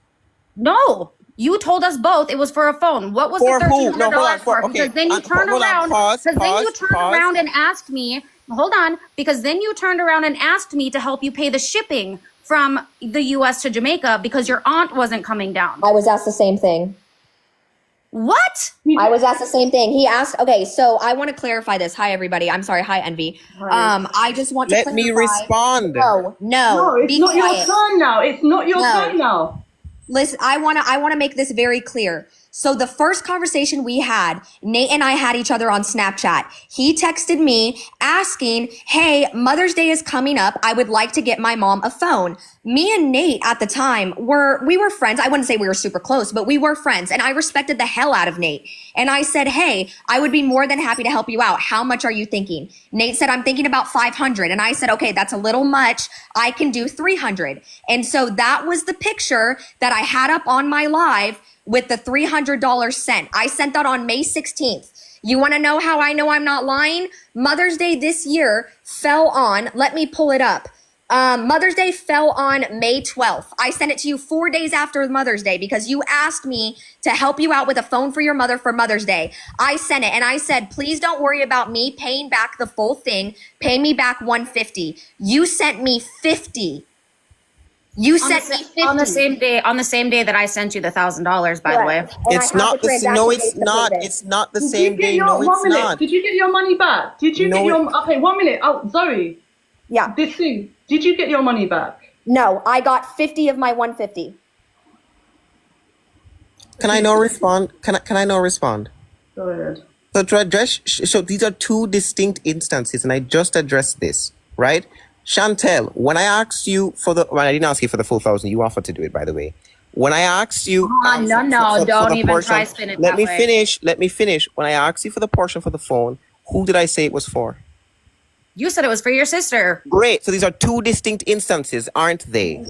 No, you told us both it was for a phone. What was For the who? $1,300 No, hold on, for? okay. Because then you turned Hold on, around. pause, Because then you pause, turned pause. around and asked me. Hold on. Because then you turned around and asked me to help you pay the shipping from the U.S. to Jamaica because your aunt wasn't coming down. I was asked the same thing. What? I was asked the same thing. He asked, okay, so I want to clarify this. Hi, everybody. I'm sorry. Hi, Envy. I just want to Let clarify. me respond. No, No, it's be not your quiet. turn now. It's not your No. turn now. Listen, I want to make this very clear. So the first conversation we had, Nate and I had each other on Snapchat. He texted me asking, hey, Mother's Day is coming up. I would like to get my mom a phone. Me and Nate at the time we were friends. I wouldn't say we were super close, but we were friends. And I respected the hell out of Nate. And I said, hey, I would be more than happy to help you out. How much are you thinking? Nate said, I'm thinking about 500. And I said, okay, that's a little much. I can do 300. And so that was the picture that I had up on my live with the $300 sent. I sent that on May 16th. You want to know how I know I'm not lying? Mother's Day this year fell on, let me pull it up. Mother's Day fell on May 12th. I sent it to you 4 days after Mother's Day because you asked me to help you out with a phone for your mother for Mother's Day. I sent it and I said, please don't worry about me paying back the full thing. Pay me back $150. You sent me $50. You sent me 50 on the same day that I sent you the $1,000. By the way, It's not the same. No, it's not. It's not the same day. No, it's not. Did you get your money back? Did you get your? Okay, 1 minute. Oh, Zoe. Yeah. This thing. Did you get your money back? No, I got 50 of my 150. Can I now respond? Can I now respond? Go ahead. So to address, so these are two distinct instances, and I just addressed this, right? Chantel, when I asked you for well, I didn't ask you for the full 1,000. You offered to do it, by the way. When I asked you, don't even try spin it Let that me way. finish. Let me finish. When I asked you for the portion for the phone, who did I say it was for? You said it was for your sister. Great. So these are two distinct instances, aren't they?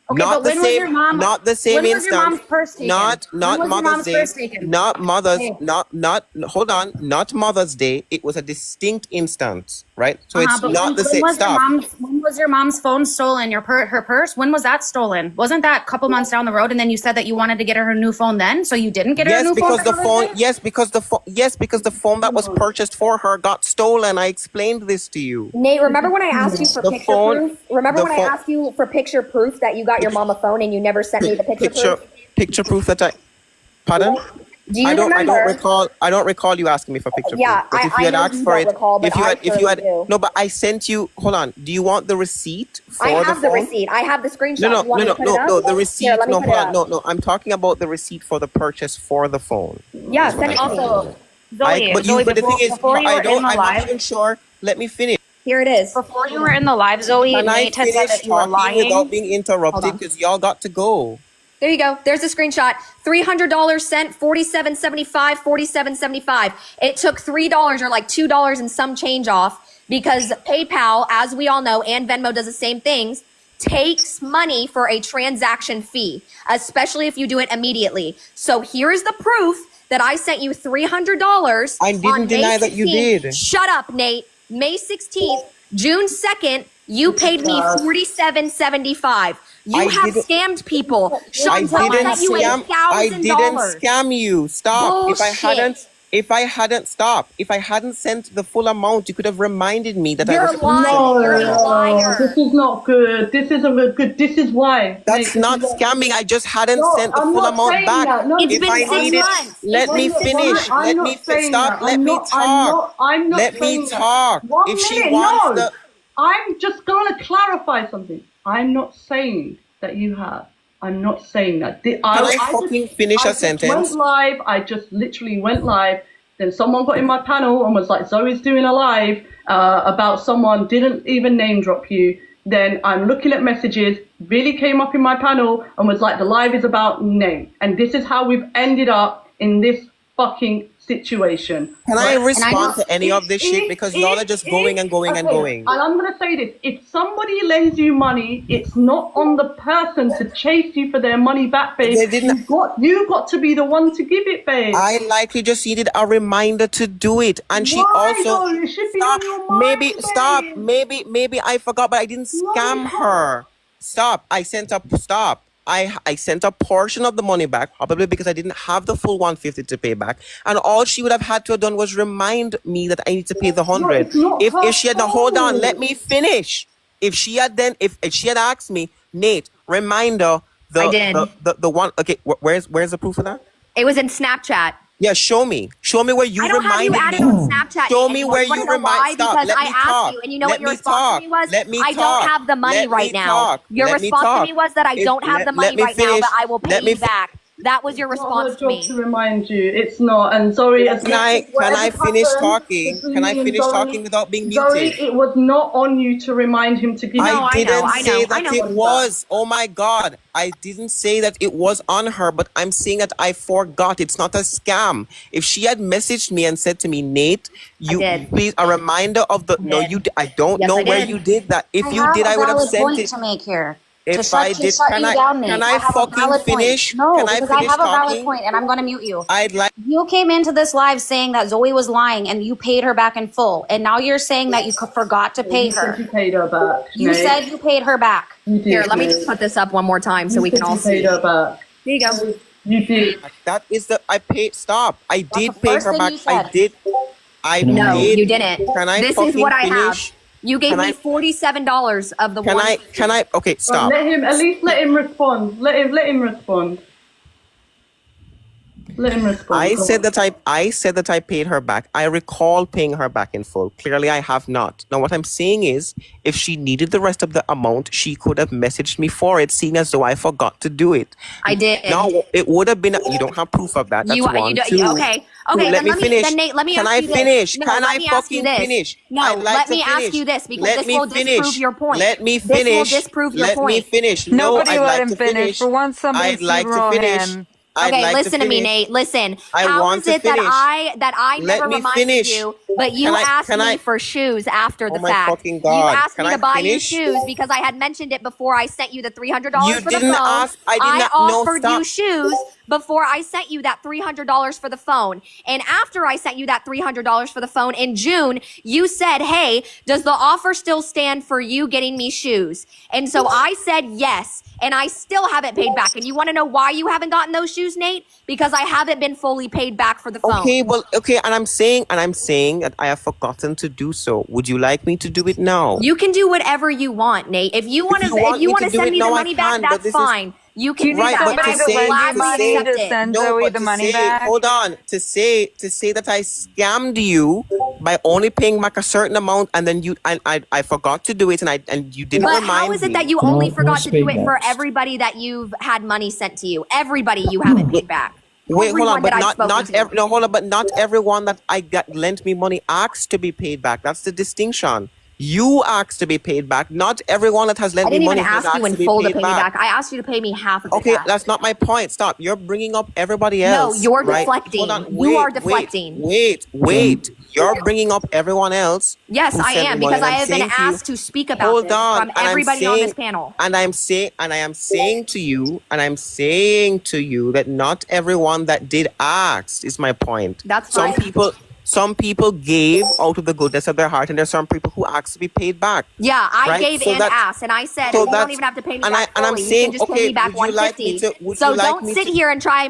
Okay, Not but the when was same. your mom? Not the same when was instance. your mom's purse taken? Not When was your Mother's mom's Day. purse taken? Not Mother's. Hey. Not. Hold on. Not Mother's Day. It was a distinct instance, right? So it's But not the same. Stop. When was your mom's phone stolen? Her purse? When was that stolen? Wasn't that a couple months down the road? And then you said that you wanted to get her a new phone then, so you didn't get her a new phone. Yes, because the phone that was purchased for her got stolen. I explained this to you. Nate, remember when I asked you for The picture phone- proof? Remember the when I phone- asked you for picture proof that you got your mom a phone and you never sent me the picture proof? Picture proof that I. Pardon? Do you I don't remember? I don't recall you asking me for picture Yeah, proof. But if I you had know asked you for don't it, recall, but if you I had surely do. no, but I sent you. Hold on. Do you want the receipt for I have the phone? receipt. I have the screenshot. No, You want me to put it up? the receipt. Here, let me No, put hold it on. up. No. I'm talking about the receipt for the purchase for the phone. Yeah, send it to me. Also, Zoe, But the thing is, before you were I'm in the not live, even sure. Let me finish. Here it is. before you were in the live, Zoe, Can I Nate had said finish that you were talking lying. without being interrupted? Hold on. Because y'all got to go. There you go. There's a screenshot. $300 sent, $47.75, $47.75. It took $3 or like $2 and some change off because PayPal, as we all know, and Venmo does the same things, takes money for a transaction fee, especially if you do it immediately. So here's the proof that I sent you $300. I didn't on deny May that you 16th. did. Shut up, Nate. May 16th, June 2nd, you paid me $47.75. You I have didn't- scammed people. I Sean didn't sent you scam. I didn't $1,000. scam you. Stop. If I Bullshit. hadn't sent the full amount, you could have reminded me that I You're was supposed to. lying. You're a liar. This is not good. This isn't good. This is why. That's Mate, not this is- scamming. I just hadn't No, sent the I'm full not amount saying back. that. No, It's If been I 6 needed, months. let me finish. I'm not saying Stop. that. Let me talk. I'm not Let me saying that. talk. 1 If she minute, wants no. the. I'm just gonna clarify something. I'm not saying that you have. I'm not saying that. Can I fucking finish a just sentence? went live. I just literally went live. Then someone got in my panel and was like, Zoe's doing a live about someone, didn't even name drop you. Then I'm looking at messages, Billy came up in my panel and was like, the live is about name. And this is how we've ended up in this fucking situation. Can I Right? respond to any of this shit? Because y'all are just going and going and Okay, going. And I'm going to say this. If somebody lends you money, it's not on the person to chase you for their money back, babe. They didn't- You got to be the one to give it, babe. I likely just needed a reminder to do it, and she Why also though? It should be on your mind, babe. maybe I forgot, but I didn't scam No. her. I sent a portion of the money back, probably because I didn't have the full 150 to pay back, and all she would have had to have done was remind me that I need to pay the 100. it's not her If she had hold on, fault. let me finish. If she had asked me, Nate, reminder I did. the one. Okay, where's the proof of that? It was in Snapchat. Yeah, show me where you I don't have you reminded added me. on Snapchat. Show and me you where wanna you know why? remind. Stop. Because Let I me asked talk. you, and you know Let what your me response talk. to me was? Let me I talk. don't have the money Let me right now. talk. Your Let me response to talk. me was that I don't have the money Let me right now, finish. but I will pay Let me you back. That was your It's not her response to job me. to remind you. It's not. And Zoe, as Can I whatever finish happened talking? between Can I me and finish Zoe, talking without being Zoe, muted? it was not on you to remind him to give No, you. I I know, didn't I say know, I that know. it was. Oh my God. I didn't say that it was on her, but I'm saying that I forgot. It's not a scam. If she had messaged me and said to me, Nate, you did. please, a reminder of the, no, you, I don't Yes, know I where did. you did that. If I you have did, a I would have valid sent point it. to make here. If I did, Shut can you I, down, Nate. can I have a fucking valid finish? point. No, Can I because I finish have a valid talking? point and I'm going to mute you. I'd like, You came into this live saying that Zoe was lying and you paid her back in full. And now you're saying that you forgot to pay You said you her. paid her back. You Nate. said you paid her back. You did, Here, let me Nate. just put this up one more time so You we can said all you paid see. her back. There you go. You did. that is the, I paid, stop. I did the pay first her thing back. you I said. did. I Can I- No, paid. you didn't. Can I This is fucking what I have. finish? You gave Can me I- $47 of the Can one. I, okay, But stop. let him at least let him respond. Let him respond. Let him respond. I Come said on. that I said that I paid her back. I recall paying her back in full. Clearly, I have not. Now, what I'm saying is, if she needed the rest of the amount, she could have messaged me for it, seeing as though I forgot to do it. I did. Now, it would have been. You don't have proof of that. That's You one. do, Two. okay. Two, Okay, let me then finish. Then Nate, let me Can ask I you this. finish? No, Can let I me ask you fucking this. finish? No, I'd like let to me ask finish. you this because Let this me will finish. disprove your point. Let me This will finish. disprove your Let me point. finish. No, Nobody I'd let like him to finish. For once, somebody I'd like to steamroll finish. him. I'd Okay, like listen to me, finish. Nate. Listen. I How want is to it that finish. I Let never me reminded finish. you, but you Can I- asked can me I- for shoes after Oh the my fact? fucking You God. asked Can me I to buy you finish? shoes because I had mentioned it before I sent you the $300 You for the didn't phone. ask. I did not. No, offered stop. you shoes before I sent you that $300 for the phone. And after I sent you that $300 for the phone in June, you said, "Hey, does the offer still stand for you getting me shoes?" And so I said yes, and I still haven't paid back. And you want to know why you haven't gotten those shoes, Nate? Because I haven't been fully paid back for the phone. Okay, well, okay, and I'm saying that I have forgotten to do so. Would you like me to do it now? You can do whatever you want, Nate. If you want to, you want if you me want to to do send it me the now, I money back, can, but that's this is- fine. You can Do you do need that. somebody and to I will lend you gladly money accept to it. send No, Zoe but the to money say, back? hold on, to say that I scammed you by only paying back a certain amount, and then I forgot to do it, and you didn't But remind how is it me. that you Can only I- can I forgot to do speak it for next? everybody that you've had money sent to you? Everybody you haven't paid back. Wait, hold on, Everyone but that I've spoken not to. every, no, hold on, but not everyone that I got lent me money asked to be paid back. That's the distinction. You asked to be paid back. Not everyone that has lent I me didn't money even has ask you asked in to be full to paid pay me back. I asked you to pay me half of it Okay, back. that's not my point. Stop. You're bringing up everybody No, else. you're right? deflecting. Hold on. You are Wait, deflecting. Wait. You're bringing up everyone else. Yes, who I sent me am, money, because and I I'm have been saying to you- asked to speak about Hold this on. from and I'm everybody on this saying- panel. And I am saying to you that not everyone that did ask is my point. That's some fine. some people gave out of the goodness of their heart, and there's some people who asked to be paid back. Yeah, I Right? gave So and that's- asked, and I said so you don't that's- even have to pay me and back I'm fully. You saying, can just pay okay, me back would you like me $150. to- would So you like don't me sit to- here and try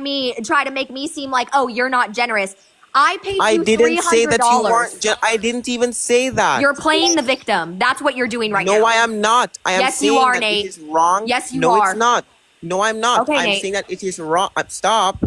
to make me seem like, oh, you're not generous. I paid I you didn't say that you $300. weren't. I didn't even say that. You're playing the victim. That's what you're doing right now. No, I am not. I am Yes, saying you are, that Nate. it is wrong. Yes, you no, are. it's not. No, I'm not. Okay, I'm Nate. saying that it is wrong. Stop.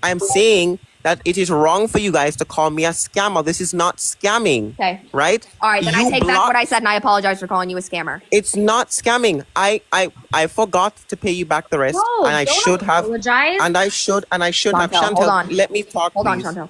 I'm saying that it is wrong for you guys to call me a scammer. This is not scamming. Okay. Right? All right, then I You take back blocked- what I said, and I apologize for calling you a scammer. It's not scamming. I forgot to pay you back the rest, No, and I don't should have. apologize. And I should have. Chantel, Chantel, hold on. let me talk. Hold on, please. Chantel.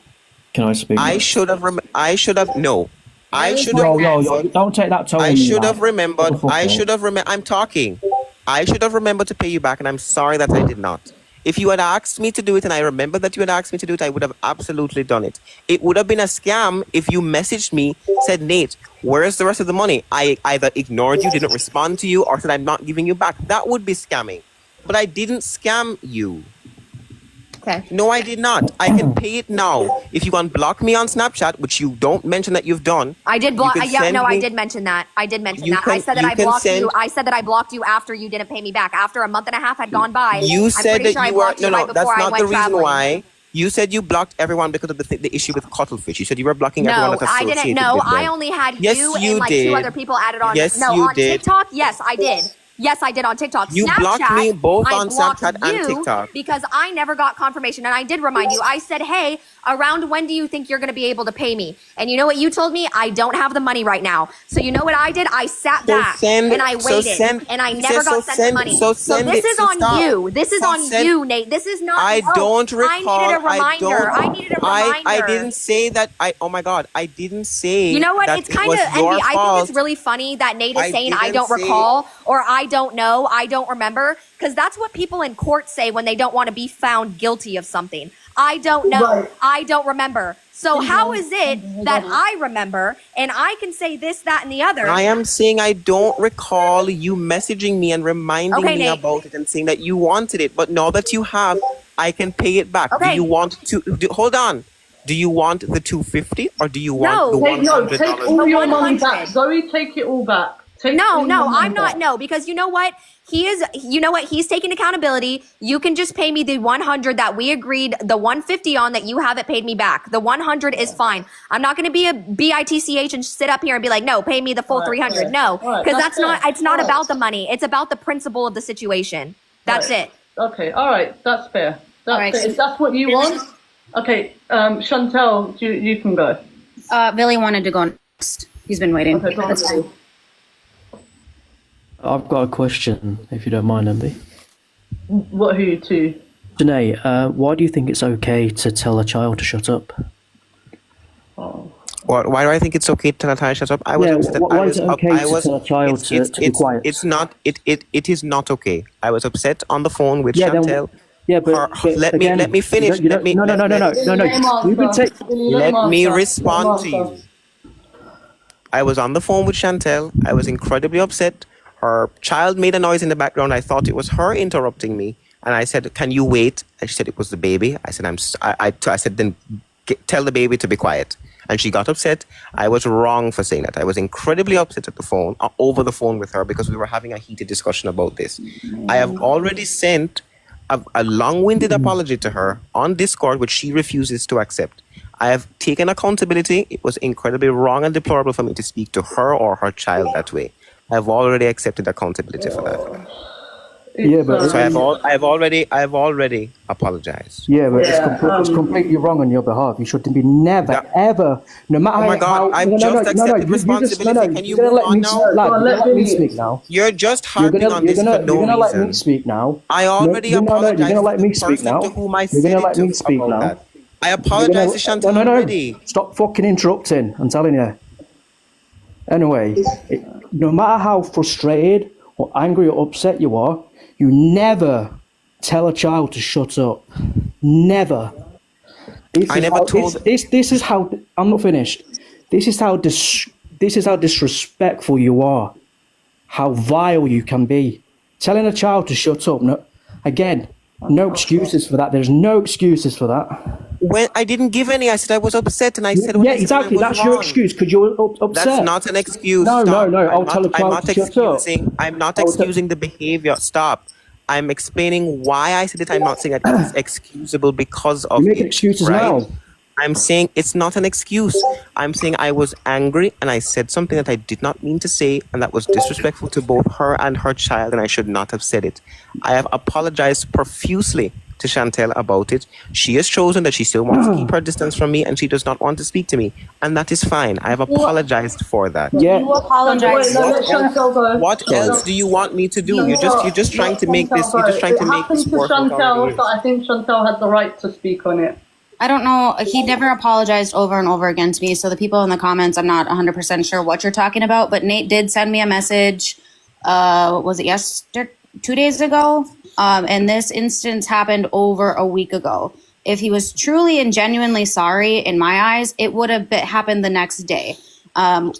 Can I speak? I next? should have. I should have. No. I should have. Yo, don't take that tone. I on me, should man. have remembered. What the fuck, I yo? should have remembered. I'm talking. I should have remembered to pay you back, and I'm sorry that I did not. If you had asked me to do it, and I remember that you had asked me to do it, I would have absolutely done it. It would have been a scam if you messaged me, said, Nate, where's the rest of the money? I either ignored you, didn't respond to you, or said, I'm not giving you back. That would be scamming. But I didn't scam you. Okay. No, I did not. I can pay it now. If you unblock me on Snapchat, which you don't mention that you've done. I did block. you can Yeah, send no, I me- did mention that. I did mention You that. I can- said that you I can blocked you. send- I said that I blocked you after you didn't pay me back. After a month and a half had gone by. You I'm said pretty that sure I you were blocked you no, right that's before I not went the reason traveling. why. You said you blocked everyone because of the issue with cuttlefish. You said you were blocking everyone No, that's I associated didn't. No, with them. I only had Yes, you you and like did. two other people added on. Yes, no, you on did. TikTok, yes, I did. Yes, I did on TikTok. You Snapchat, blocked me both I on blocked Snapchat and you TikTok. because I never got confirmation. And I did remind you. I said, hey, around when do you think you're going to be able to pay me? And you know what you told me? I don't have the money right now. So you know what I did? I sat back and I waited and I never got sent the money. So this is on you. This is on you, Nate. This is not. I don't recall. I needed a reminder. I needed a reminder. I didn't say that. Oh my God. I didn't say. You know what? That It's kind it of was envy. your I think fault. it's really funny that Nate is I saying I didn't don't say- recall or I don't know, I don't remember, because that's what people in court say when they don't want to be found guilty of something. I don't know. Right. I don't remember. So how is it that I remember and I can say this, that, and the other? I am saying I don't recall you messaging me and reminding Okay, me Nate. about it and saying that you wanted it. But now that you have, I can pay it back. Okay. Do you want to? Hold on. Do you want the $250 or do you want No. the Take, no, $100? take all your money 100. back. Zoe, take it all back. Take No, all no, your money I'm not. back. No, because you know what? You know what? He's taking accountability. You can just pay me the 100 that we agreed, the 150 on that you haven't paid me back. The 100 is fine. I'm not going to be a bitch and sit up here and be like, no, pay me the full All right, 300. okay. No, All right, because that's that's not, fair. it's not All right. about the money. It's about the principle of the situation. That's Right. it. Okay, all right, that's fair. That's All right, fair. so- If that's what you want, okay. Chantel, you can go. Billy wanted to go next. He's been waiting. Okay, go on. That's fine. I've got a question, if you don't mind, Emily. What? Who you to? Janae, why do you think it's okay to tell a child to shut up? Oh. Why do I think it's okay to tell a child to shut up? I was Yeah, upset. why I is was it up- okay I to was- tell a child it's- to be quiet? It's not. It is not okay. I was upset on the phone with Yeah, then- Chantel. Yeah, but let again, me finish. you don't- Let me- no. Let him You can answer. take. Billy, Let him me answer. respond Let to him you. answer. I was on the phone with Chantel. I was incredibly upset. Her child made a noise in the background. I thought it was her interrupting me, and I said, "Can you wait?" And she said it was the baby. I said, I said, then tell the baby to be quiet. And she got upset. I was wrong for saying that. I was incredibly upset at the phone, over the phone with her, because we were having a heated discussion about this. I have already sent a long-winded apology to her on Discord, which she refuses to accept. I have taken accountability. It was incredibly wrong and deplorable for me to speak to her or her child that way. I've already accepted accountability for that. Yeah, but- So I've already apologized. Yeah, but Yeah, it's completely wrong on your behalf. You should be never, Yeah. ever, no matter Oh my God, I've just accepted responsibility. Can you you're gonna move let on me, now? lad, Go on, you're let gonna let me Billy- speak now. You're just You're harping on this for you're no gonna let me reason. speak now. I already You're apologized gonna let to me the speak person now. to whom I You're said gonna it let to me speak about now. that. I You're apologized to Chantel already. Stop fucking interrupting. I'm telling you. Anyway, no matter how frustrated or angry or upset you are, you never tell a child to shut up. Never. I never told- This is how. I'm not finished. This is how disrespectful you are. How vile you can be. Telling a child to shut up. No, again, no excuses for that. There's no excuses for that. When I didn't give any, I said I was upset, and I said, Yeah, exactly. That's your excuse because you're upset. That's not an excuse. No, Stop. no. I'll tell a I'm child not to shut up. excusing. I'm not I will tell- excusing the behavior. Stop. I'm explaining why I said it. I'm not saying that it's excusable because of You make it, excuses right? now. I'm saying it's not an excuse. I'm saying I was angry and I said something that I did not mean to say, and that was disrespectful to both her and her child, and I should not have said it. I have apologized profusely to Chantel about it. She has chosen that she still wants to keep her distance from me, and she does not want to speak to me, and that is fine. I have apologized for that. Yeah. You apologize. Wait, no, let Chantel go. What else do you want me to do? You're just trying to make this. You're just trying to make this work. It with happened to all Chantel, it is. so I think Chantel had the right to speak on it. I don't know. He never apologized over and over again to me. So the people in the comments, I'm not 100% sure what you're talking about. But Nate did send me a message. Was it yesterday? 2 days ago? And this instance happened over a week ago. If he was truly and genuinely sorry, in my eyes, it would have happened the next day.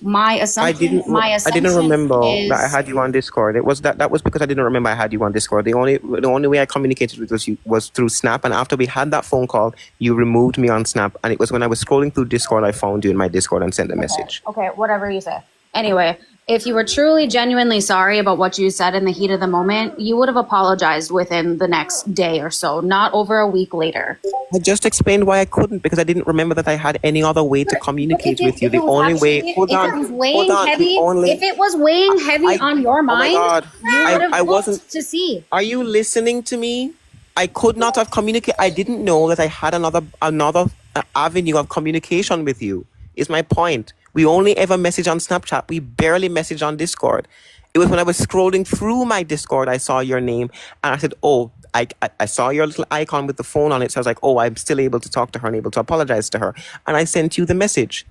My assumption. I didn't remember that I had you on Discord. It was that was because I didn't remember I had you on Discord. The only way I communicated with you was through Snap, and after we had that phone call, you removed me on Snap, and it was when I was scrolling through Discord I found you in my Discord and sent a message. Okay, whatever you say. Anyway, If you were truly genuinely sorry about what you said in the heat of the moment, you would have apologized within the next day or so, not over a week later. I just explained why I couldn't because I didn't remember that I had any other way to communicate with you. The only way. Hold on. If it was weighing heavy on your mind, God. you would have I wasn't. looked to see. Are you listening to me? I could not have communicated. I didn't know that I had another avenue of communication with you. Is my point. We only ever message on Snapchat. We barely message on Discord. It was when I was scrolling through my Discord, I saw your name and I said, oh, I saw your little icon with the phone on it. So I was like, oh, I'm still able to talk to her and able to apologize to her. And I sent you the message.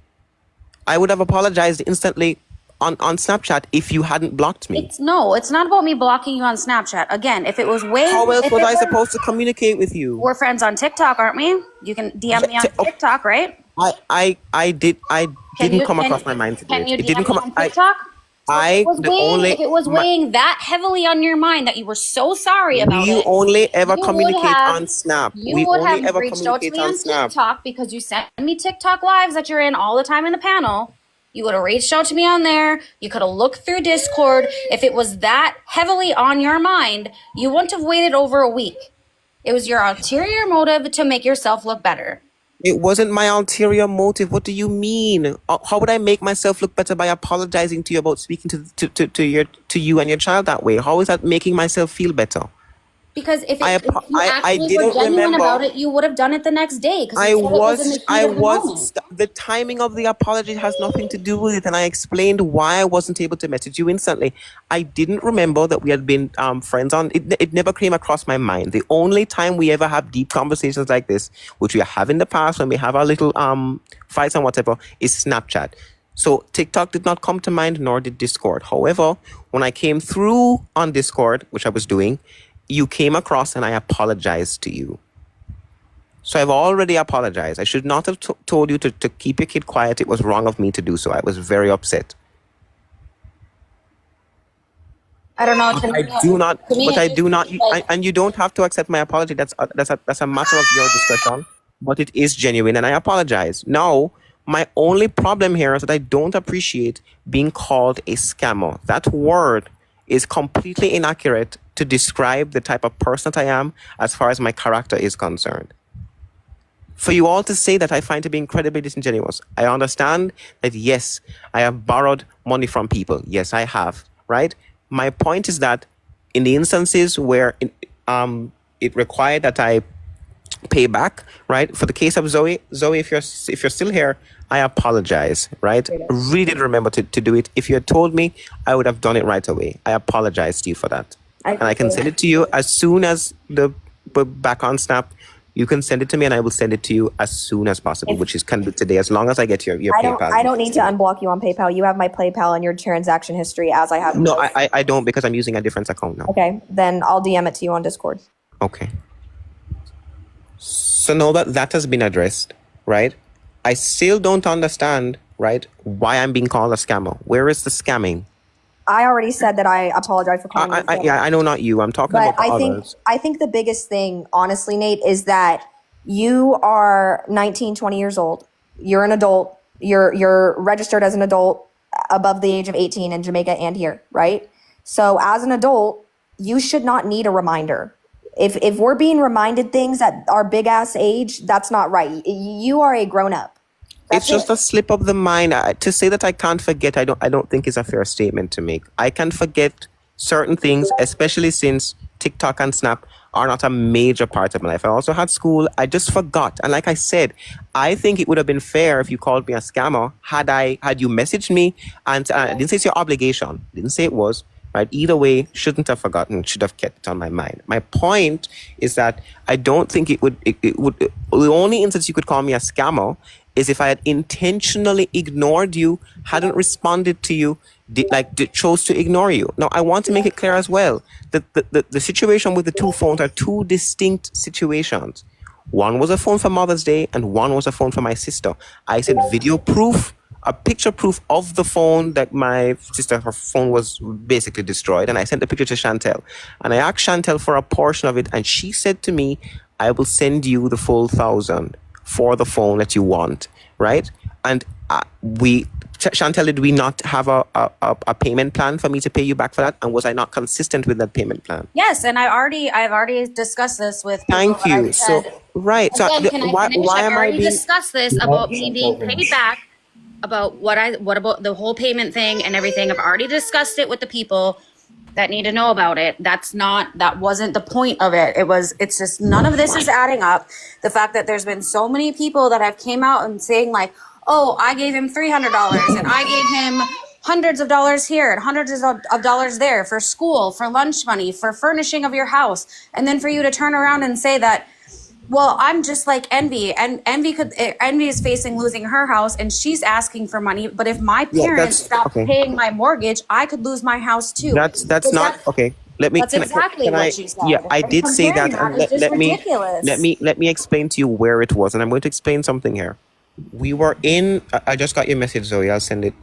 I would have apologized instantly on Snapchat if you hadn't blocked me. It's not about me blocking you on Snapchat. Again, if it was weighing... How else was I supposed to communicate with you? We're friends on TikTok, aren't we? You can DM me on TikTok, right? I didn't come across my mind today. Can you It didn't DM me come. on TikTok? If it was my- weighing that heavily on your mind that you were so sorry about We it, only ever you would communicate have- on Snap. you We would only have ever reached out to communicate me on on Snap. TikTok because you sent me TikTok lives that you're in all the time in the panel. You would have reached out to me on there. You could have looked through Discord. If it was that heavily on your mind, you wouldn't have waited over a week. It was your ulterior motive to make yourself look better. It wasn't my ulterior motive. What do you mean? How would I make myself look better by apologizing to you about speaking to you and your child that way? How is that making myself feel better? Because if you I actually didn't were genuine remember. about it, you would have done it the next day. The timing of the apology has nothing to do with it, and I explained why I wasn't able to message you instantly. I didn't remember that we had been friends on. It never came across my mind. The only time we ever have deep conversations like this, which we have in the past when we have our little fights and whatever, is Snapchat. So TikTok did not come to mind, nor did Discord. However, when I came through on Discord, which I was doing, you came across and I apologized to you. So I've already apologized. I should not have told you to keep your kid quiet. It was wrong of me to do so. I was very upset. I don't know. And you don't have to accept my apology. That's a matter of your discretion. But it is genuine, and I apologize. Now, my only problem here is that I don't appreciate being called a scammer. That word is completely inaccurate to describe the type of person that I am as far as my character is concerned. For you all to say that, I find to be incredibly disingenuous. I understand that, yes, I have borrowed money from people. Yes, I have, right? My point is that in the instances where it required that I pay back, right? For the case of Zoe, if you're still here, I apologize, right? I really did remember to do it. If you had told me, I would have done it right away. I apologize to you for that. And I can send it to you as soon as we're back on Snap. You can send it to me and I will send it to you as soon as possible, which can be today, as long as I get your PayPal. I don't need to unblock you on PayPal. You have my PayPal and your transaction history as I have. No, I don't, because I'm using a different account now. Okay, then I'll DM it to you on Discord. Okay. So now that has been addressed, right? I still don't understand, right, why I'm being called a scammer. Where is the scamming? I already said that I apologize for calling you. I know, not you. I'm talking But about the others. I think the biggest thing, honestly, Nate, is that you are 19, 20 years old. You're an adult. You're registered as an adult above the age of 18 in Jamaica and here, right? So as an adult, you should not need a reminder. If we're being reminded things at our big ass age, that's not right. You are a grown up. It's just a slip of the mind. To say that I can't forget, I don't think is a fair statement to make. I can forget certain things, especially since TikTok and Snap are not a major part of my life. I also had school. I just forgot. And like I said, I think it would have been fair if you called me a scammer had you messaged me, and I didn't say it's your obligation. Didn't say it was. Right? Either way, shouldn't have forgotten, should have kept it on my mind. My point is that I don't think it would, the only instance you could call me a scammer is if I had intentionally ignored you, hadn't responded to you, chose to ignore you. Now, I want to make it clear as well that the situation with the two phones are two distinct situations. One was a phone for Mother's Day and one was a phone for my sister. I said video proof, a picture proof of the phone that my sister, her phone was basically destroyed. And I sent the picture to Chantel. And I asked Chantel for a portion of it. And she said to me, I will send you the full 1,000 for the phone that you want, right? And Chantel, did we not have a payment plan for me to pay you back for that? And was I not consistent with that payment plan? Yes, and I've already discussed this with people. Thank that you. I've said, So, right. So, again, can I why finish? I've am I already being... discussed this about me being paid back, about what about the whole payment thing and everything. I've already discussed it with the people that need to know about it. That wasn't the point of it. It's just none of this is adding up. The fact that there's been so many people that have came out and saying like, oh, I gave him $300 and I gave him hundreds of dollars here and hundreds of dollars there for school, for lunch money, for furnishing of your house. And then for you to turn around and say that, well, I'm just like Envy, and Envy is facing losing her house and she's asking for money. But if my parents stopped paying my mortgage, I could lose my house too. That's not okay. Let me. That's exactly what she said. Yeah, I did say that. And Ridiculous. let me explain to you where it was, and I'm going to explain something here. We were in. I just got your message, Zoe. I'll send it.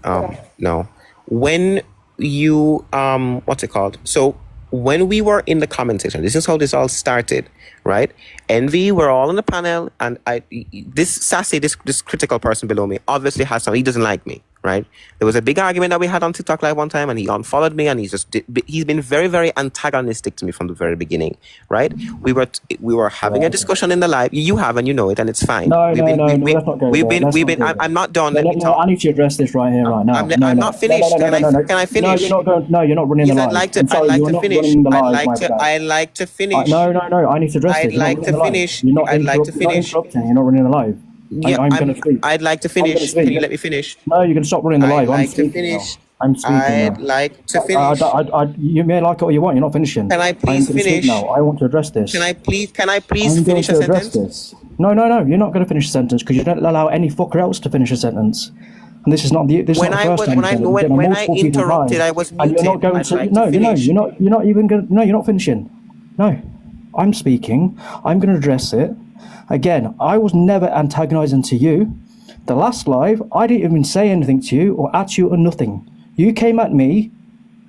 No, when you what's it called? So when we were in the comment section, this is how this all started, right? Envy, we're all on the panel, and this critical person below me obviously has some. He doesn't like me, right? There was a big argument that we had on TikTok Live one time, and he unfollowed me, and he's been very, very antagonistic to me from the very beginning, right? We were having a discussion in the live. You have, and you know it, and it's fine. No, I'm not done. Let me talk. I need to address this right here, right now. I'm not finished. Can I finish? No, you're not running the live. I'd like to finish. No, I need to address this. I'd like to finish. You're not running the live. Yeah, I'm going to speak. I'd like to finish. Can you let me finish? No, you can stop running the live. I'd like to finish. I'm speaking I'd now. like to finish. You may like it or you want. You're not finishing. Can I please finish? Now. I want to address this. Can I please finish a sentence? This. No. You're not going to finish a sentence because you don't allow any fucker else to finish a sentence. And this is not the first time. When I interrupted, I was muted. And you're not going to. You're not even going. No, you're not finishing. No, I'm speaking. I'm going to address it. Again, I was never antagonizing to you. The last live, I didn't even say anything to you or at you or nothing. You came at me.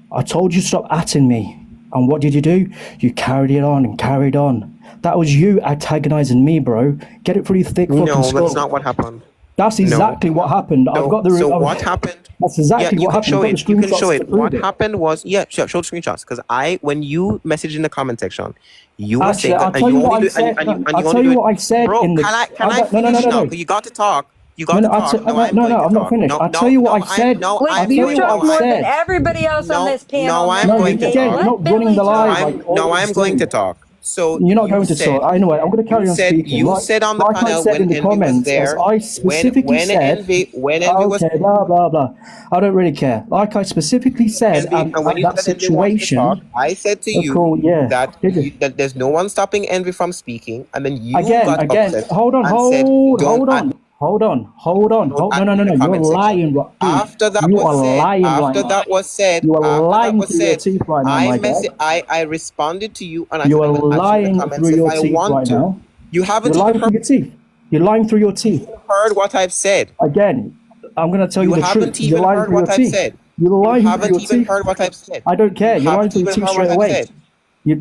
I told you to stop atting me. And what did you do? You carried it on and carried on. That was you antagonizing me, bro. Get it through your thick fucking skull. No, that's not what happened. That's exactly what happened. I've got the. What happened? That's exactly what happened. You can show it. What happened was, show the screenshots. Because when you messaged in the comment section, you were saying that, I'll tell you what I said. Bro, can I finish now? You got to talk. You got to talk. I'm not finished. I'll tell you what I said. You talk more than everybody else on this panel. No, I'm going to talk. You're not running the live. No, I'm going to talk. So you're not going to talk. Anyway, I'm going to carry on speaking. You said on the panel when Envy was there. I specifically said. When Envy was okay, blah blah blah. I don't really care. Like I specifically said, and when that situation, I said to you that there's no one stopping Envy from speaking, and then you got upset. Hold on. No. You're lying. After that was said, you are lying through your teeth right now. I responded to you, and you are lying through your teeth right now. You haven't lying through your teeth. You're lying through your teeth. Heard what I've said. Again, I'm going to tell you the truth. You're lying through your teeth. You're lying through your teeth. You haven't even heard what I've said. I don't care. You're lying through your teeth straight away. I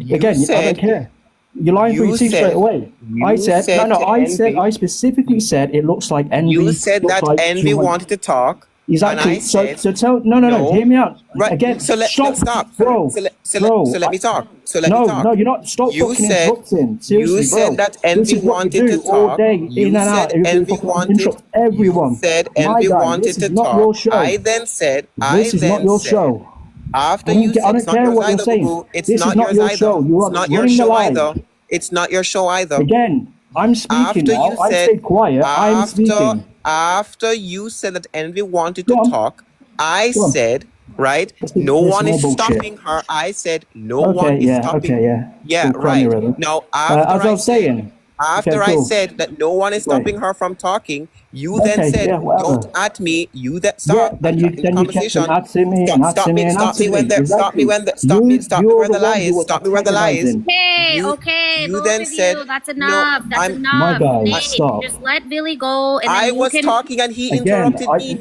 don't care. You're lying through your teeth straight away. I specifically said it looks like Envy. You said that Envy wanted to talk. Exactly. So tell hear me out. Right. Again, so stop. Bro. So let me talk. No, you're not. Stop fucking interrupting. Seriously, you said that Envy wanted to talk. All day, in and out. Envy wanted to interrupt everyone. You said Envy wanted to talk. I then said. This is not your show. After you said, I don't care what you're saying. It's not yours either. It's not your show either. It's not your show either. Again, I'm speaking now. I stayed quiet. I'm speaking. After you said that Envy wanted to talk, I said, right, no one is stopping her. I said, no one is stopping her. Yeah, right. Now, after I said that no one is stopping her from talking, you then said, don't at me. You that stop. Then you kept at me. Stop me where the lie is. Stop me where the lie is. Okay. You then said, that's enough. That's enough. My guy, Nate, stop. just let Billy go. And I was talking and he interrupted me.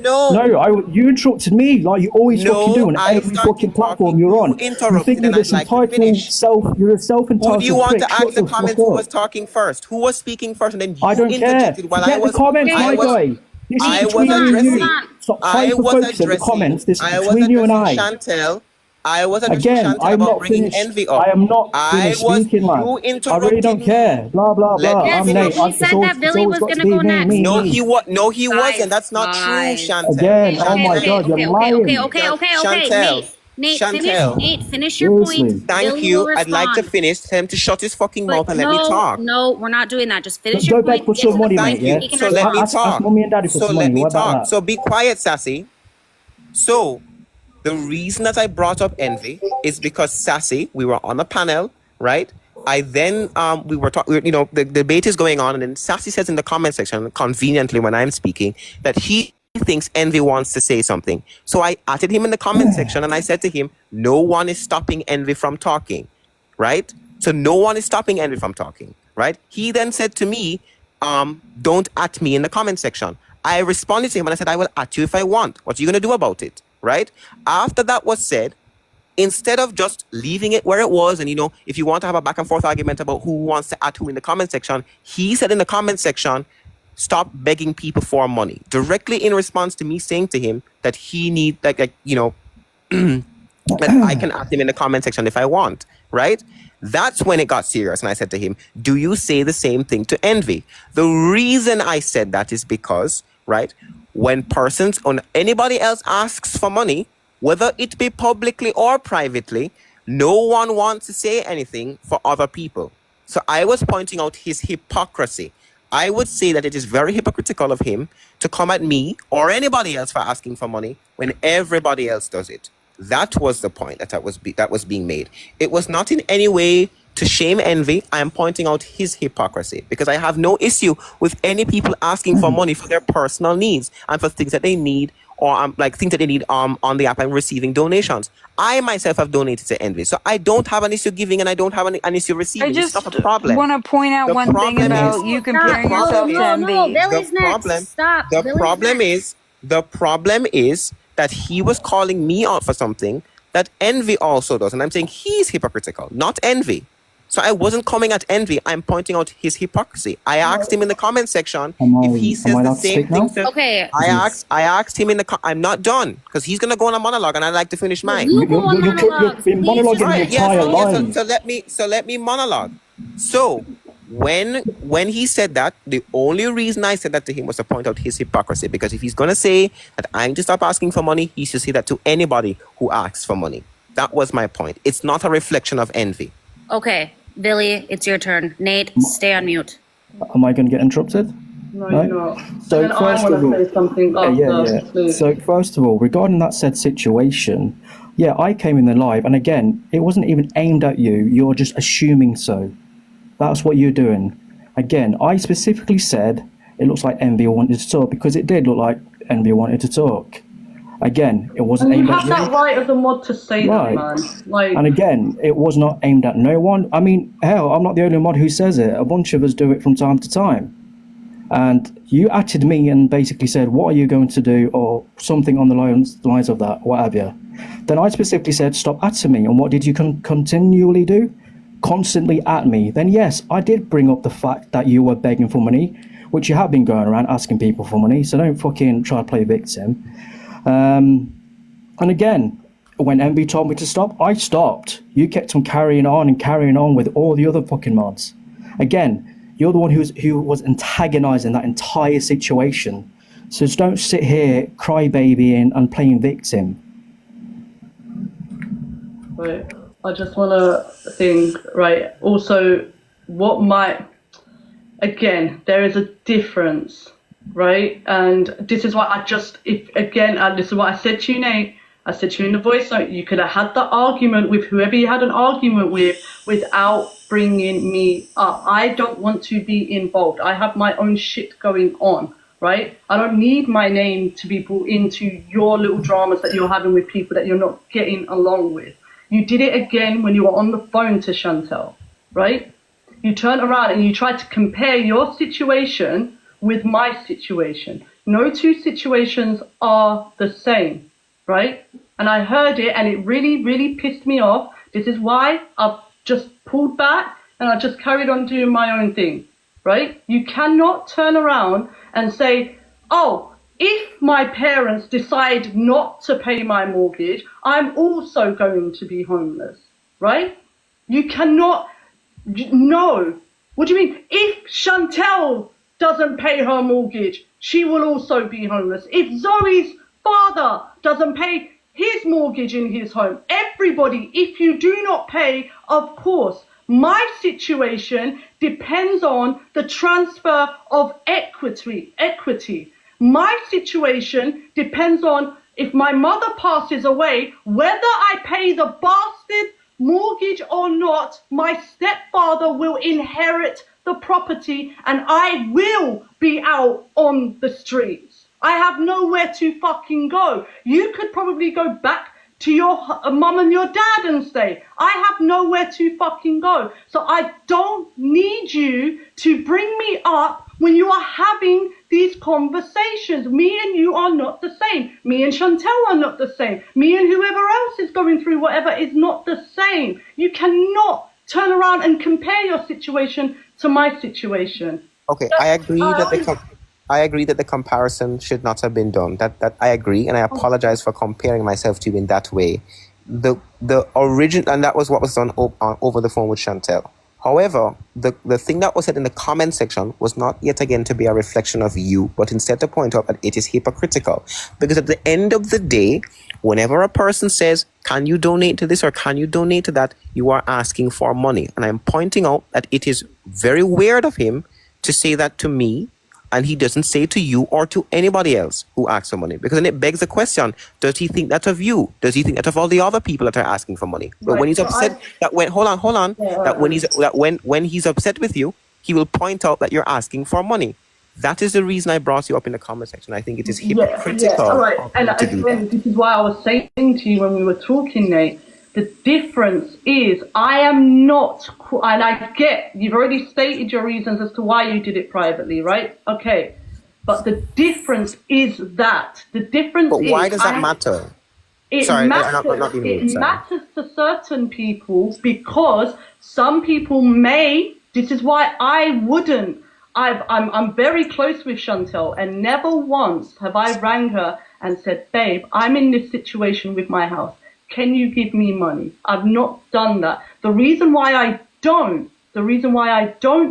You interrupted me like you always fucking do on every fucking platform you're on. You think you're this entitled you're a self-entitled. Who do you want to ask the comments who was talking first? Who was speaking first? And then you interjected while I was. Get the comments, my guy. This I is was between you and addressing. you. Stop I trying to was focus on the addressing. comments. This is I was between you and addressing I. Chantel. I was addressing Again, Chantel I'm about not bringing finished. Envy up. I am not I finished was. speaking, man. You I really don't interrupted care. me. Blah blah Let blah. me Yes, I'm but Nate. finish. he It's said always, that it's Billy always was got to gonna be go me, next. me, No, me. he Guys, wasn't. That's not true, guys. Chantel. Again, oh Okay, my okay, God, you're okay, okay, okay, lying. okay, okay, okay. Chantel. Chantel. Nate, finish your point. Seriously. Thank Billy will you. I'd like to respond. finish. Tell him to shut his fucking But mouth and let me talk. no, we're not doing that. Just finish your Go beg point. for some money, mate, Thank yeah? you. He can So So let me respond. ask talk. mommy and daddy for So some let money. me What about talk. that? So be quiet, Sassy. So the reason that I brought up Envy is because Sassy, we were on a panel, right? I then we were talking, you know, the debate is going on, and then Sassy says in the comment section, conveniently when I'm speaking, that he thinks Envy wants to say something. So I added him in the comment section, and I said to him, no one is stopping Envy from talking, right? So no one is stopping Envy from talking, right? He then said to me, don't at me in the comment section. I responded to him and I said, I will at you if I want. What are you going to do about it, right? After that was said, instead of just leaving it where it was, and you know, if you want to have a back and forth argument about who wants to at who in the comment section, he said in the comment section, stop begging people for money, directly in response to me saying to him that he need like you know that I can at him in the comment section if I want, right? That's when it got serious, and I said to him, do you say the same thing to Envy? The reason I said that is because, right, when persons or anybody else asks for money, whether it be publicly or privately, no one wants to say anything for other people. So I was pointing out his hypocrisy. I would say that it is very hypocritical of him to come at me or anybody else for asking for money when everybody else does it. That was the point that was being made. It was not in any way to shame Envy. I am pointing out his hypocrisy because I have no issue with any people asking for money for their personal needs and for things that they need, or like things that they need on the app and receiving donations. I myself have donated to Envy, so I don't have an issue giving and I don't have an issue receiving. I It's just not a problem. want to point out The one thing problem about is- you Stop. comparing No, yourself to no, no. Envy. Billy's next. Stop. The Billy's problem next. the problem is that he was calling me out for something that Envy also does, and I'm saying he's hypocritical, not Envy. So I wasn't coming at Envy. I'm pointing out his hypocrisy. I asked him in the comment section if he says am I the allowed to same speak now? thing. Okay. I asked him in the. I'm not done because he's gonna go on a monologue, and I'd like to finish mine. You go on You're monologues. been Please just monologuing the Right. let Yes. entire go. Yes. line. So let me monologue. So when he said that, the only reason I said that to him was to point out his hypocrisy. Because if he's gonna say that I'm to stop asking for money, he should say that to anybody who asks for money. That was my point. It's not a reflection of envy. Okay, Billy, it's your turn. Nate, stay on mute. Am I going to get interrupted? No, Right. you're not. So And then I first want of to all- say something after. Yeah. Please. So first of all, regarding that said situation, yeah, I came in the live, and again, it wasn't even aimed at you. You're just assuming so. That's what you're doing. Again, I specifically said it looks like Envy wanted to talk because it did look like Envy wanted to talk. Again, it wasn't And you aimed at have you. that right as a mod to say Right. that, man. Like, And again, it was not aimed at no one. I mean, hell, I'm not the only mod who says it. A bunch of us do it from time to time. And you atted me and basically said, what are you going to do? Or something on the lines of that, what have you. Then I specifically said, stop atting me. And what did you continually do? Constantly at me. Then yes, I did bring up the fact that you were begging for money, which you have been going around asking people for money. So don't fucking try to play victim. And again, when MB told me to stop, I stopped. You kept on carrying on with all the other fucking mods. Again, you're the one who was antagonizing that entire situation. So just don't sit here crybabying and playing victim. right. I just want to think, right, also, again, there is a difference, right? And this is why this is what I said to you, Nate. I said to you in the voice note, you could have had the argument with whoever you had an argument with without bringing me up. I don't want to be involved. I have my own shit going on, right? I don't need my name to be brought into your little dramas that you're having with people that you're not getting along with. You did it again when you were on the phone to Chantel, right? You turned around and you tried to compare your situation with my situation. No two situations are the same, right? And I heard it and it really, really pissed me off. This is why I've just pulled back and I just carried on doing my own thing, right? You cannot turn around and say, oh, if my parents decide not to pay my mortgage, I'm also going to be homeless, right? You cannot, no. What do you mean? If Chantel doesn't pay her mortgage, she will also be homeless. If Zoe's father doesn't pay his mortgage in his home, everybody, if you do not pay, of course, my situation depends on the transfer of equity. My situation depends on if my mother passes away, whether I pay the bastard mortgage or not, my stepfather will inherit the property and I will be out on the streets. I have nowhere to fucking go. You could probably go back to your mum and your dad and stay. I have nowhere to fucking go. So I don't need you to bring me up when you are having these conversations. Me and you are not the same. Me and Chantel are not the same. Me and whoever else is going through whatever is not the same. You cannot turn around and compare your situation to my situation. Okay, I agree that the comparison should not have been done. That I agree, and I apologize for comparing myself to you in that way. The origin, and that was what was done over the phone with Chantel. However, the thing that was said in the comment section was not yet again to be a reflection of you, but instead to point out that it is hypocritical. Because at the end of the day, whenever a person says, can you donate to this or can you donate to that, you are asking for money. And I'm pointing out that it is very weird of him to say that to me, and he doesn't say to you or to anybody else who asks for money. Because then it begs the question, does he think that of you? Does he think that of all the other people that are asking for money? But when he's upset, when he's upset with you, he will point out that you're asking for money. That is the reason I brought you up in the comment section. I think it is hypocritical. All right. And again, this is why I was saying to you when we were talking, Nate, the difference is I am not, and I get, you've already stated your reasons as to why you did it privately, right? Okay. But the difference is that. The difference But is... why does that matter? It matters to certain people because some people may, this is why I wouldn't, I'm very close with Chantel and never once have I rang her and said, babe, I'm in this situation with my house. Can you give me money? I've not done that. The reason why I don't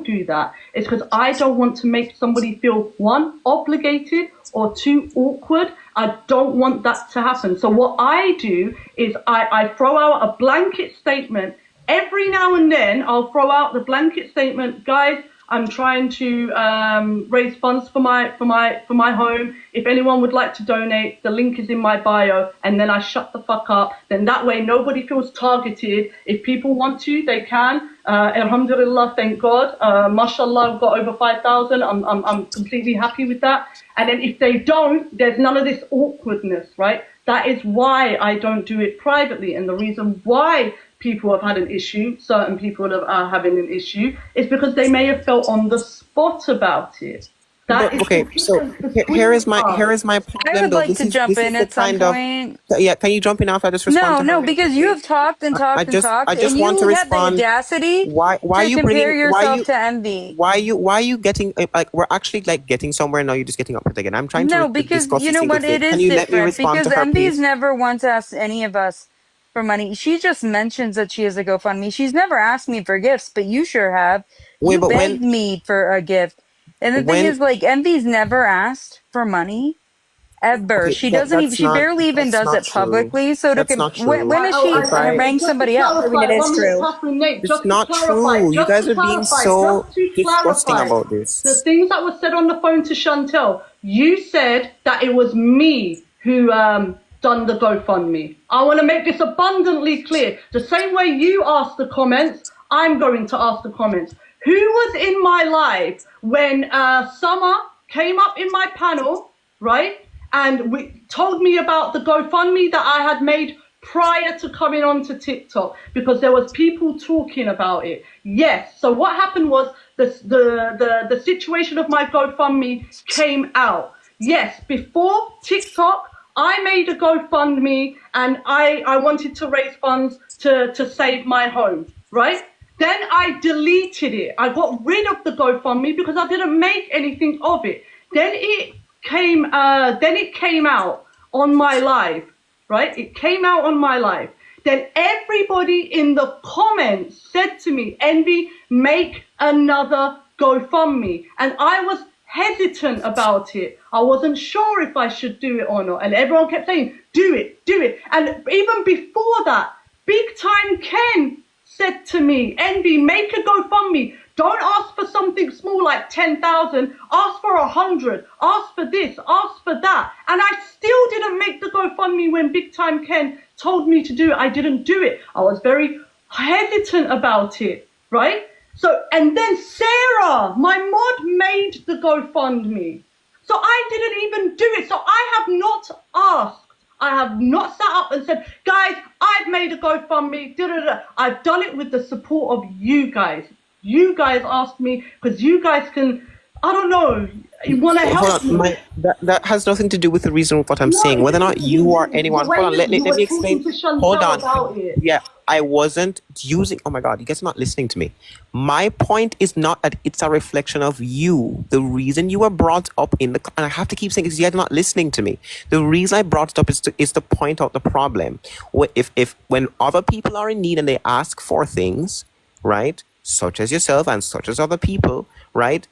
do that is because I don't want to make somebody feel, one, obligated, or two, awkward. I don't want that to happen. So what I do is I throw out a blanket statement. Every now and then I'll throw out the blanket statement, guys, I'm trying to raise funds for my home. If anyone would like to donate, the link is in my bio, and then I shut the fuck up. Then that way nobody feels targeted. If people want to, they can. Alhamdulillah, thank God. Mashallah, I've got over 5,000. I'm completely happy with that. And then if they don't, there's none of this awkwardness, right? That is why I don't do it privately, and the reason why people have had an issue, certain people are having an issue, is because they may have felt on the spot about it. Okay, so here is my problem. I would like to jump in at some point. Yeah, can you jump in after I just respond? No, because you have talked and talked and talked, I just and want you to had the respond. audacity Why to you compare bringing yourself to Envy. Why are you getting like we're actually like getting somewhere now? You're just getting up it again. I'm trying to because discuss you this know what, single it thing. is Can you let me different respond because to her, Envy's please? never once asked any of us for money. She just mentions that she has a GoFundMe. She's never asked me for gifts, but you sure have. Wait, You but begged me for a gift. And the thing is, like, Envy's never asked for money ever. Okay, She doesn't even. She barely even does it publicly. So that's not true. when is she gonna bring somebody else? I mean, it is true. It's not true. You guys are being so disgusting about this. The things that were said on the phone to Chantel, you said that it was me who done the GoFundMe. I want to make this abundantly clear. The same way you asked the comments, I'm going to ask the comments. Who was in my life when Summer came up in my panel, right? And told me about the GoFundMe that I had made prior to coming onto TikTok because there was people talking about it. Yes. So what happened was the situation of my GoFundMe came out. Yes. Before TikTok, I made a GoFundMe and I wanted to raise funds to save my home, right? Then I deleted it. I got rid of the GoFundMe because I didn't make anything of it. Then it then it came out on my live, right? It came out on my live. Then everybody in the comments said to me, Envy, make another GoFundMe. And I was hesitant about it. I wasn't sure if I should do it or not. And everyone kept saying, do it, do it. And even before that, Big Time Ken said to me, Envy, make a GoFundMe. Don't ask for something small like 10,000. Ask for 100. Ask for this. Ask for that. And I still didn't make the GoFundMe when Big Time Ken told me to do it. I didn't do it. I was very hesitant about it, right? So, and then Sarah, my mod, made the GoFundMe. So I didn't even do it. So I have not asked. I have not sat up and said, guys, I've made a GoFundMe. Da, da, da. I've done it with the support of you guys. You guys asked me because you guys can, I don't know, you want to help me. That has nothing to do with the reason of what I'm saying. Whether or not you or anyone. Hold on, let me explain. Hold on. Yeah, I wasn't using. Oh my God, you guys are not listening to me. My point is not that it's a reflection of you. The reason you were brought up in the, and I have to keep saying is you're not listening to me. The reason I brought it up is to point out the problem. If when other people are in need and they ask for things, right? Such as yourself and such as other people, right?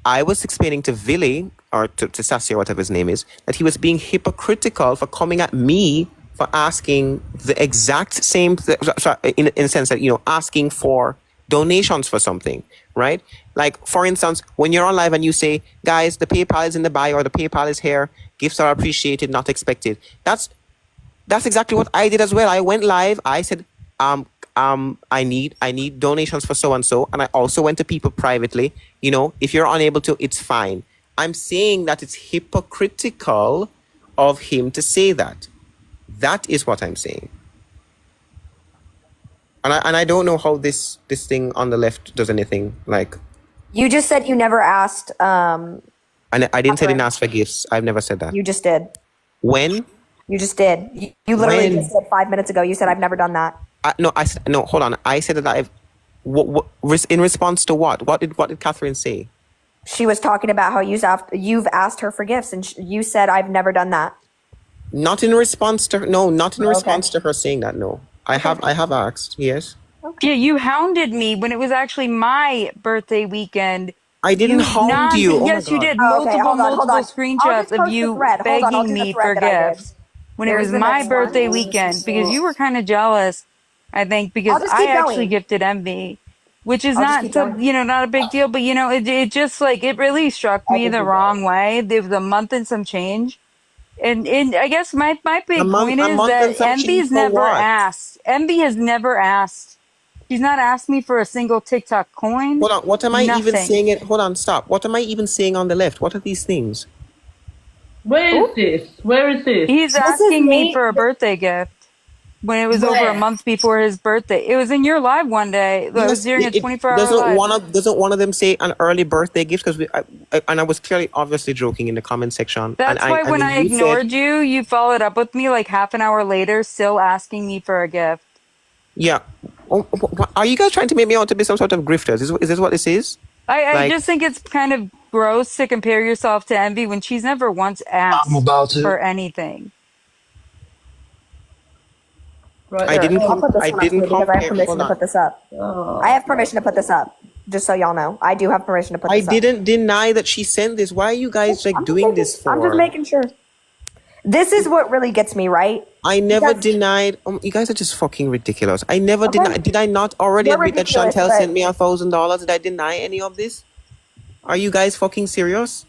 I was explaining to Vili, or to Sassy, or whatever his name is, that he was being hypocritical for coming at me for asking the exact same, in a sense that, asking for donations for something, right? Like, for instance, when you're on live and you say, guys, the PayPal is in the bio or the PayPal is here, gifts are appreciated, not expected. That's exactly what I did as well. I went live, I said, I need donations for so and so, and I also went to people privately. If you're unable to, it's fine. I'm saying that it's hypocritical of him to say that. That is what I'm saying. And I don't know how this thing on the left does anything like. You just said you never asked. And I didn't say I didn't ask for gifts. I've never said that. You just did. When? You just did. You literally just said 5 minutes ago. You said I've never done that. No, hold on. I said that I've. In response to what? What did Catherine say? She was talking about how you've asked her for gifts, and you said I've never done that. Not in response to response to her saying that. No, I have asked. Yes. Yeah, you hounded me when it was actually my birthday weekend. I didn't hound you. Oh yes, you did. Oh, okay. Multiple screenshots of you begging me for gifts when it was my birthday weekend because you were kind of jealous. I think because I actually gifted Envy, which is not a big deal, but it just it really struck me the wrong way. There was a month and some change, and I guess my big point is that Envy's never asked. Envy has never asked. She's not asked me for a single TikTok coin. Hold on, what am I even saying? Hold on, stop. What am I even saying on the left? What are these things? Where is this? He's asking me for a birthday gift. When it was over a month before his birthday. It was in your live one day. It was during a 24-hour live. Doesn't one of them say an early birthday gift? Because I was clearly, obviously joking in the comment section. That's why when I ignored you, you followed up with me like half an hour later, still asking me for a gift. Yeah. Are you guys trying to make me out to be some sort of grifters? Is this what this is? I just think it's kind of gross to compare yourself to Envy when she's never once asked for anything. Right I didn't compare. I have permission to put this up. I have permission to put this up. Just so y'all know, I do have permission to put this up. I didn't deny that she sent this. Why are you guys doing this for? I'm just making sure. This is what really gets me, right? I never denied. You guys are just fucking ridiculous. I never denied. Did I not already admit that Chantel sent me $1,000? Did I deny any of this? Are you guys fucking serious?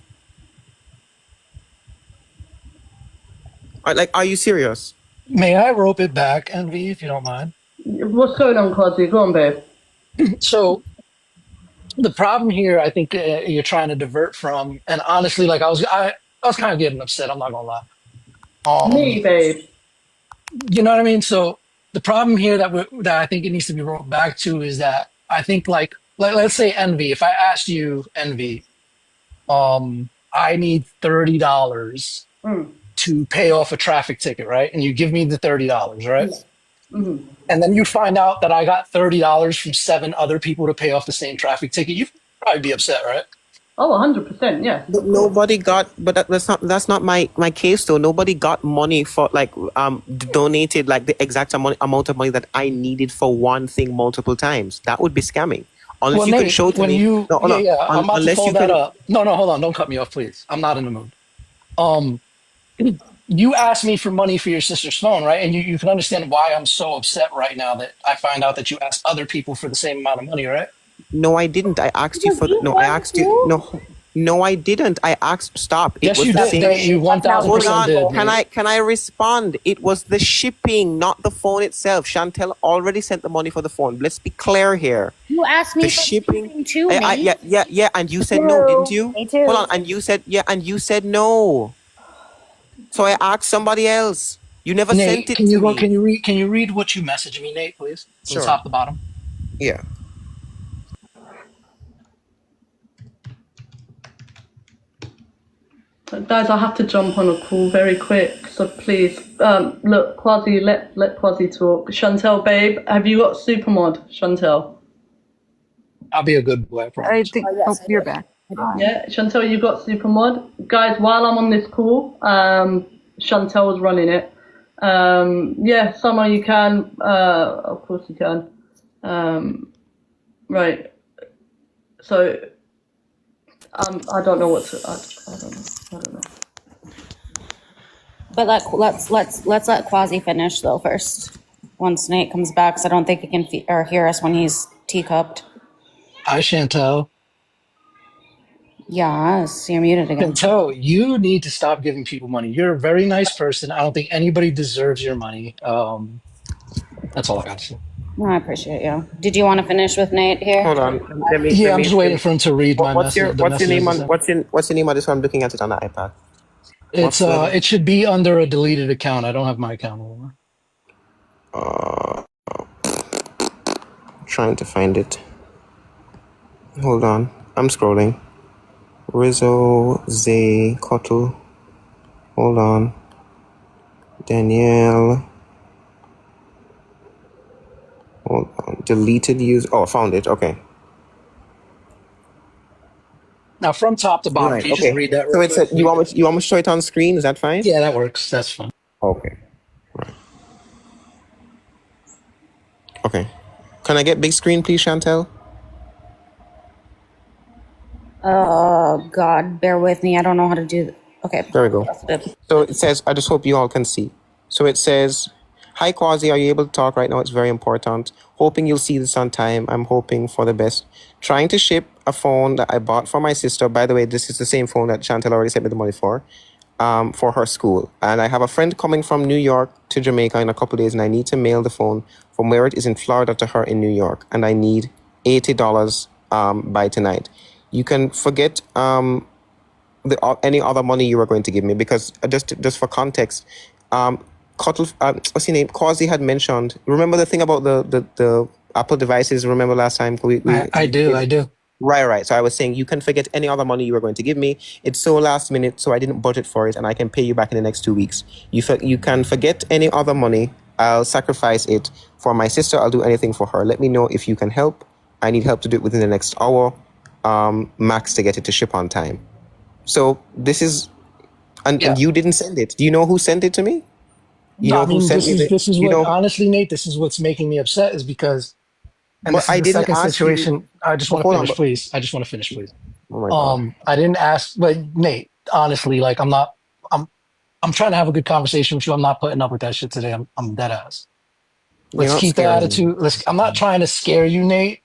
Are you serious? May I rope it back, Envy, if you don't mind? What's going on, Quasi? Go on, babe. So the problem here, I think you're trying to divert from, and honestly, I was kind of getting upset. I'm not gonna lie. Me, babe. You know what I mean? So the problem here that I think it needs to be roped back to is that I think let's say Envy. If I asked you, Envy, I need $30 to pay off a traffic ticket, right? And you give me the $30, right? Mm-hmm. And then you find out that I got $30 from 7 other people to pay off the same traffic ticket. You'd probably be upset, right? Oh, 100%, yeah. But nobody got, but that's not my case though. Nobody got money for like donated like the exact amount of money that I needed for one thing multiple times. That would be scamming. Unless Well, you can Nate, show to when me. you, No, hold yeah, on. yeah, I'm about to Unless pull you that can. up. No, hold on, don't cut me off, please. I'm not in the mood. Um, you asked me for money for your sister's phone, right? And you can understand why I'm so upset right now that I find out that you asked other people for the same amount of money, right? No, I didn't. I asked you Because for the. you No, I want asked you. to. No, no, I didn't. I asked. Stop. It Yes, was you the did. same. Nate, you That's not 1000% Hold did, on. reasonable. Nate. Can I respond? It was the shipping, not the phone itself. Chantel already sent the money for the phone. Let's be clear here. You asked The me for shipping. shipping too, Nate. Yeah. And you said no, didn't Too. you? Me Hold too. on. And you said yeah, and you said no. So I asked somebody else. You never sent Nate, it to me. can you read what you messaged me, Nate, please? From Sure. top to bottom. Yeah. Guys, I have to jump on a call very quick, so please, look, Quasi, let Quasi talk. Chantel, babe, have you got Supermod, Chantel? I'll be a good boy, I I promise. think. Oh, yes, Oh, I you're do. back. Yeah, Chantel, you got Supermod. Guys, while I'm on this call, Chantel's running it. Yeah, Summer, you can, of course you can. Right, so, I don't know what to, I don't know. But let's let Quasi finish though first. Once Nate comes back, because I don't think he can or hear us when he's teacupped. Hi, Chantel. Yes, you're muted again. Chantel, you need to stop giving people money. You're a very nice person. I don't think anybody deserves your money. That's all I got to say. No, I appreciate you. Did you want to finish with Nate here? Hold on. Yeah, I'm just waiting for him to read my What's your message. The name messages. on what's your name on this one? I'm looking at it on the iPad. It's it should be under a deleted account. I don't have my account anymore. Trying to find it. Hold on. I'm scrolling. Rizzo, Zay, Cottle. Hold on. Danielle. Hold on. Deleted use. Oh, I found it. Okay. Now, from top to bottom, Right. can you just Okay. read that So real it's quick? you want me to show it on screen? Is that fine? Yeah, that works. That's fine. Okay. Right. Okay. Can I get big screen, please, Chantel? Oh God, bear with me. I don't know how to do. Okay. There we go. So it says, I just hope you all can see. So it says, hi, Quasi, are you able to talk right now? It's very important. Hoping you'll see this on time. I'm hoping for the best. Trying to ship a phone that I bought for my sister. By the way, this is the same phone that Chantel already sent me the money for her school. And I have a friend coming from New York to Jamaica in a couple of days, and I need to mail the phone from where it is in Florida to her in New York. And I need $80 by tonight. You can forget any other money you were going to give me, because just for context, Cottle, what's his name? Quasi had mentioned. Remember the thing about the Apple devices? Remember last time I do. Right. So I was saying you can forget any other money you were going to give me. It's so last minute, so I didn't budget for it, and I can pay you back in the next 2 weeks. You can forget any other money. I'll sacrifice it for my sister. I'll do anything for her. Let me know if you can help. I need help to do it within the next hour, max, to get it to ship on time. So this is, and you didn't send it. Do you know who sent it to me? You know who sent me this is what, honestly, Nate, this is what's making me upset, is because, and But this is I the didn't second ask situation. you. I just want to finish, please. I just want to finish, please. Oh my God. I didn't ask, but Nate, honestly, like I'm trying to have a good conversation with you. I'm not putting up with that shit today. I'm dead ass. Let's keep the attitude. I'm not trying to scare you, Nate.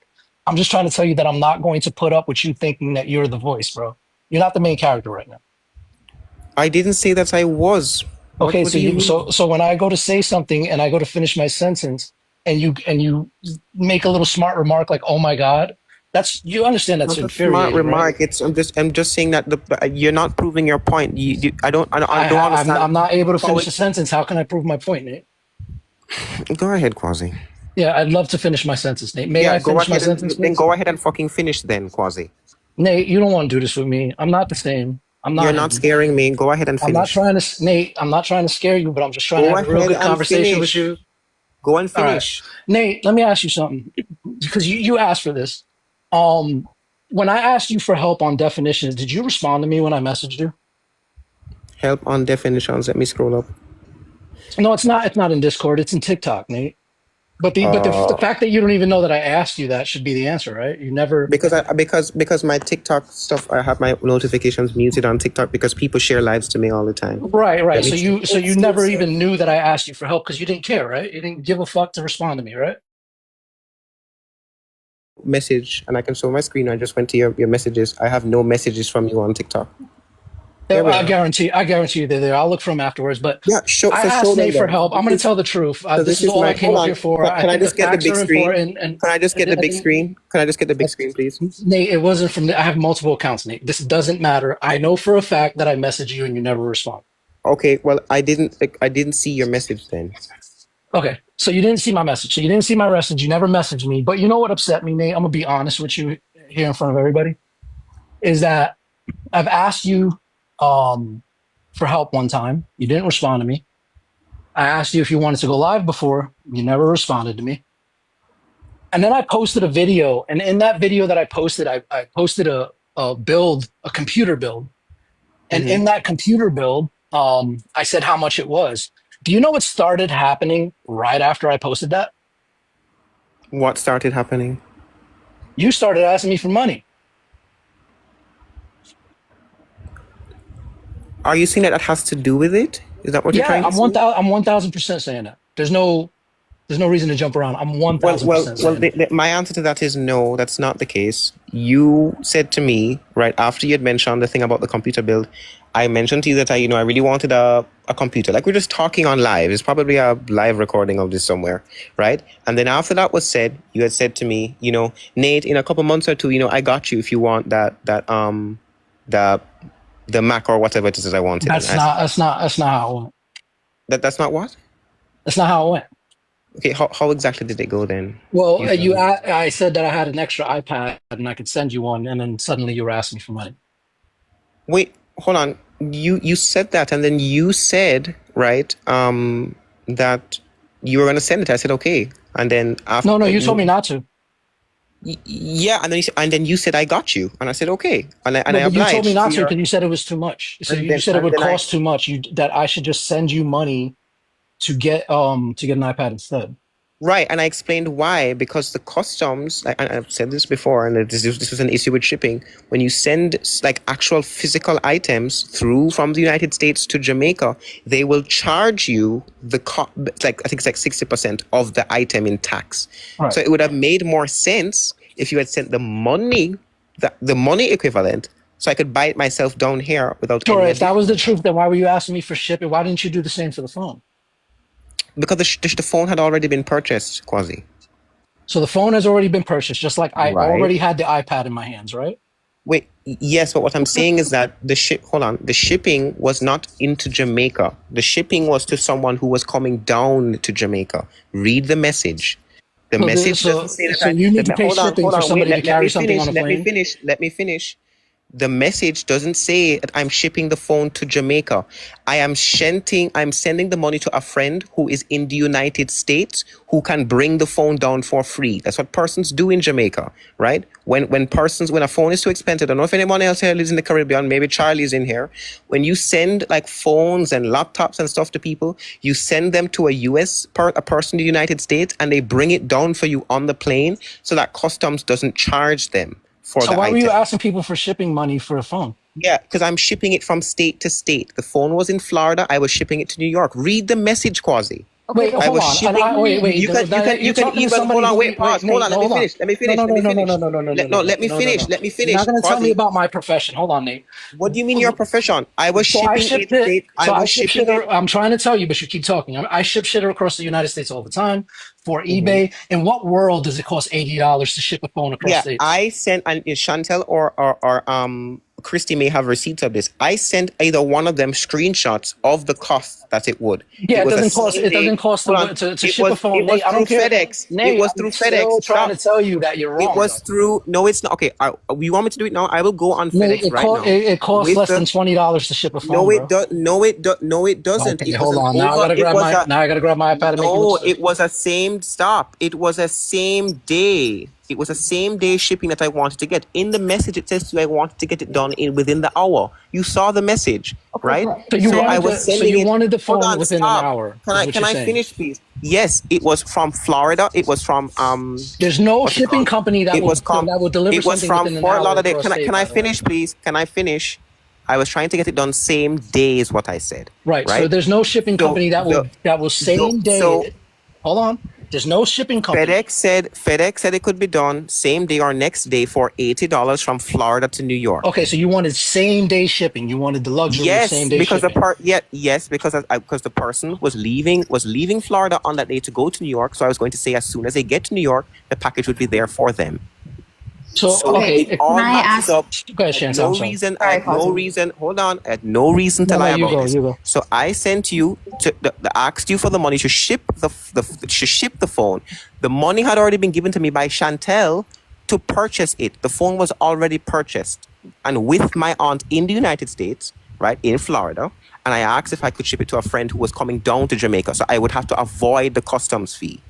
I'm just trying to tell you that I'm not going to put up with you thinking that you're the voice, bro. You're not the main character right now. I didn't say that I was. Okay, so when I go to say something and I go to finish my sentence, and you make a little smart remark like, "Oh my God," you understand that's infuriating. Smart remark. Right? I'm just saying that you're not proving your point. I don't understand. I'm not able to finish a sentence. How can I prove my point, Nate? Go ahead, Quasi. Yeah, I'd love to finish my sentence, Nate. May I finish my sentence, please? Then go ahead and fucking finish then, Quasi. Nate, you don't want to do this with me. I'm not the same. You're not scaring me. Go ahead and finish. Nate, I'm not trying to scare you, but I'm just trying to have a real good conversation with you. Go and finish. Right. Nate, let me ask you something, because you asked for this. when I asked you for help on definitions, did you respond to me when I messaged you? Help on definitions. Let me scroll up. No, it's not. It's not in Discord. It's in TikTok, Nate. But the fact that you don't even know that I asked you that should be the answer, right? You never. Because my TikTok stuff, I have my notifications muted on TikTok because people share lives to me all the time. Right. Let me So you never even knew that I asked you for help because you didn't care, right? You didn't give a fuck to respond to me, right? message, and I can show my screen. I just went to your messages. I have no messages from you on TikTok. There we I are. guarantee you they're there. I'll look for them afterwards. But Yeah, I asked Nate for help. I'm going to tell the truth. So This is all I came hold up on. here for. Can I think just the get the facts big are screen? important, and Can I just get the big and- screen? Can I just get the big screen, please? Nate, it wasn't from. I have multiple accounts, Nate. This doesn't matter. I know for a fact that I messaged you and you never respond. Okay, well, I didn't see your message then. Okay, so you didn't see my message. So you didn't see my message. You never messaged me. But you know what upset me, Nate? I'm gonna be honest with you here in front of everybody. Is that I've asked you for help one time. You didn't respond to me. I asked you if you wanted to go live before. You never responded to me. And then I posted a video, and in that video that I posted posted a build, a computer build. And in that computer build, I said how much it was. Do you know what started happening right after I posted that? What started happening? You started asking me for money. Are you saying that has to do with it? Is that what you're trying to I'm say? 1000% saying that. There's no reason to jump around. I'm 1000% saying that. My answer to that is no, that's not the case. You said to me right after you had mentioned the thing about the computer build, I mentioned to you that I really wanted a computer. Like, we're just talking on live. It's probably a live recording of this somewhere, right? And then after that was said, you had said to me, Nate, in a couple months or two, I got you if you want the Mac or whatever it is that I wanted. That's not how it went. That's not what? That's not how it went. Okay, how exactly did it go then? Well, I said that I had an extra iPad and I could send you one, and then suddenly you were asking me for money. Wait, hold on. You said that, and then you said, right, that you were going to send it. I said, okay. And then after... No, you told me not to. Yeah, and then you said, I got you. And I said, okay. And I obliged. You told me not to because you said it was too much. So you said it would cost too much. That I should just send you money to get an iPad instead. Right, and I explained why, because the customs, and I've said this before, and this was an issue with shipping. When you send like actual physical items through from the United States to Jamaica, they will charge you I think it's like 60% of the item in tax. Right. So it would have made more sense if you had sent the money equivalent, so I could buy it myself down here without. Sure, if that was the truth, then why were you asking me for shipping? Why didn't you do the same for the phone? Because the phone had already been purchased, Quasi. So the phone has already been purchased, just like I Right. already had the iPad in my hands, right? Wait, yes, but what I'm saying is that the shipping was not into Jamaica. The shipping was to someone who was coming down to Jamaica. Read the message. The message doesn't say that. So you need to pay shipping for somebody to carry something on a plane? Let me finish. The message doesn't say that I'm shipping the phone to Jamaica. I'm sending the money to a friend who is in the United States who can bring the phone down for free. That's what persons do in Jamaica, right? When a phone is too expensive, I don't know if anyone else here lives in the Caribbean, maybe Charlie's in here. When you send like phones and laptops and stuff to people, you send them to a person in the United States, and they bring it down for you on the plane so that customs doesn't charge them. So why were you asking people for shipping money for a phone? Yeah, because I'm shipping it from state to state. The phone was in Florida. I was shipping it to New York. Read the message, Quasi. Wait, hold on. Wait. You can even hold on. Wait, pause. Hold on. Let me finish. No. Let me finish. You're not going to tell me about my profession. Hold on, Nate. What do you mean your profession? I was shipping it. I'm trying to tell you, but you keep talking. I ship shit across the United States all the time for eBay. In what world does it cost $80 to ship a phone across states? I sent, and Chantel or Christy may have receipts of this. I sent either one of them screenshots of the cost that it would. Yeah, it doesn't cost to ship a phone. It was through FedEx. Nate, it was through FedEx. I'm still trying to tell you that you're wrong. It was through. No, it's not. Okay, you want me to do it now? I will go on FedEx now. It costs less than $20 to ship a phone. No, it doesn't. Okay, hold on. Now I gotta grab my iPad. No, it was a same stop. It was a same day. It was a same day shipping that I wanted to get. In the message, it says to you, I wanted to get it done within the hour. You saw the message, right? So you wanted the Hold phone on, within stop. an hour. Can I finish, please? Yes, it was from Florida. It was from There's no what's it shipping called? company that will deliver It was something from within an Fort hour. Lauderdale. across state, Can I by the way. finish, please? Can I finish? I was trying to get it done same day is what I said. Right. So Right. there's no shipping So company that will same day. so Hold on. There's no shipping company. FedEx said it could be done same day or next day for $80 from Florida to New York. Okay, so you wanted same day shipping. You wanted the luxury of Yes, same day because shipping. because the person was leaving Florida on that day to go to New York. So I was going to say as soon as they get to New York, the package would be there for them. So it okay, all Can I matches ask- up. go ahead, Chance. I'm sorry. I had no reason. Hold on, I had no reason to No, lie you about go, this. you go. So I sent you asked you for the money to ship the phone. The money had already been given to me by Chantel to purchase it. The phone was already purchased, and with my aunt in the United States, right in Florida. And I asked if I could ship it to a friend who was coming down to Jamaica, so I would have to avoid the customs fee.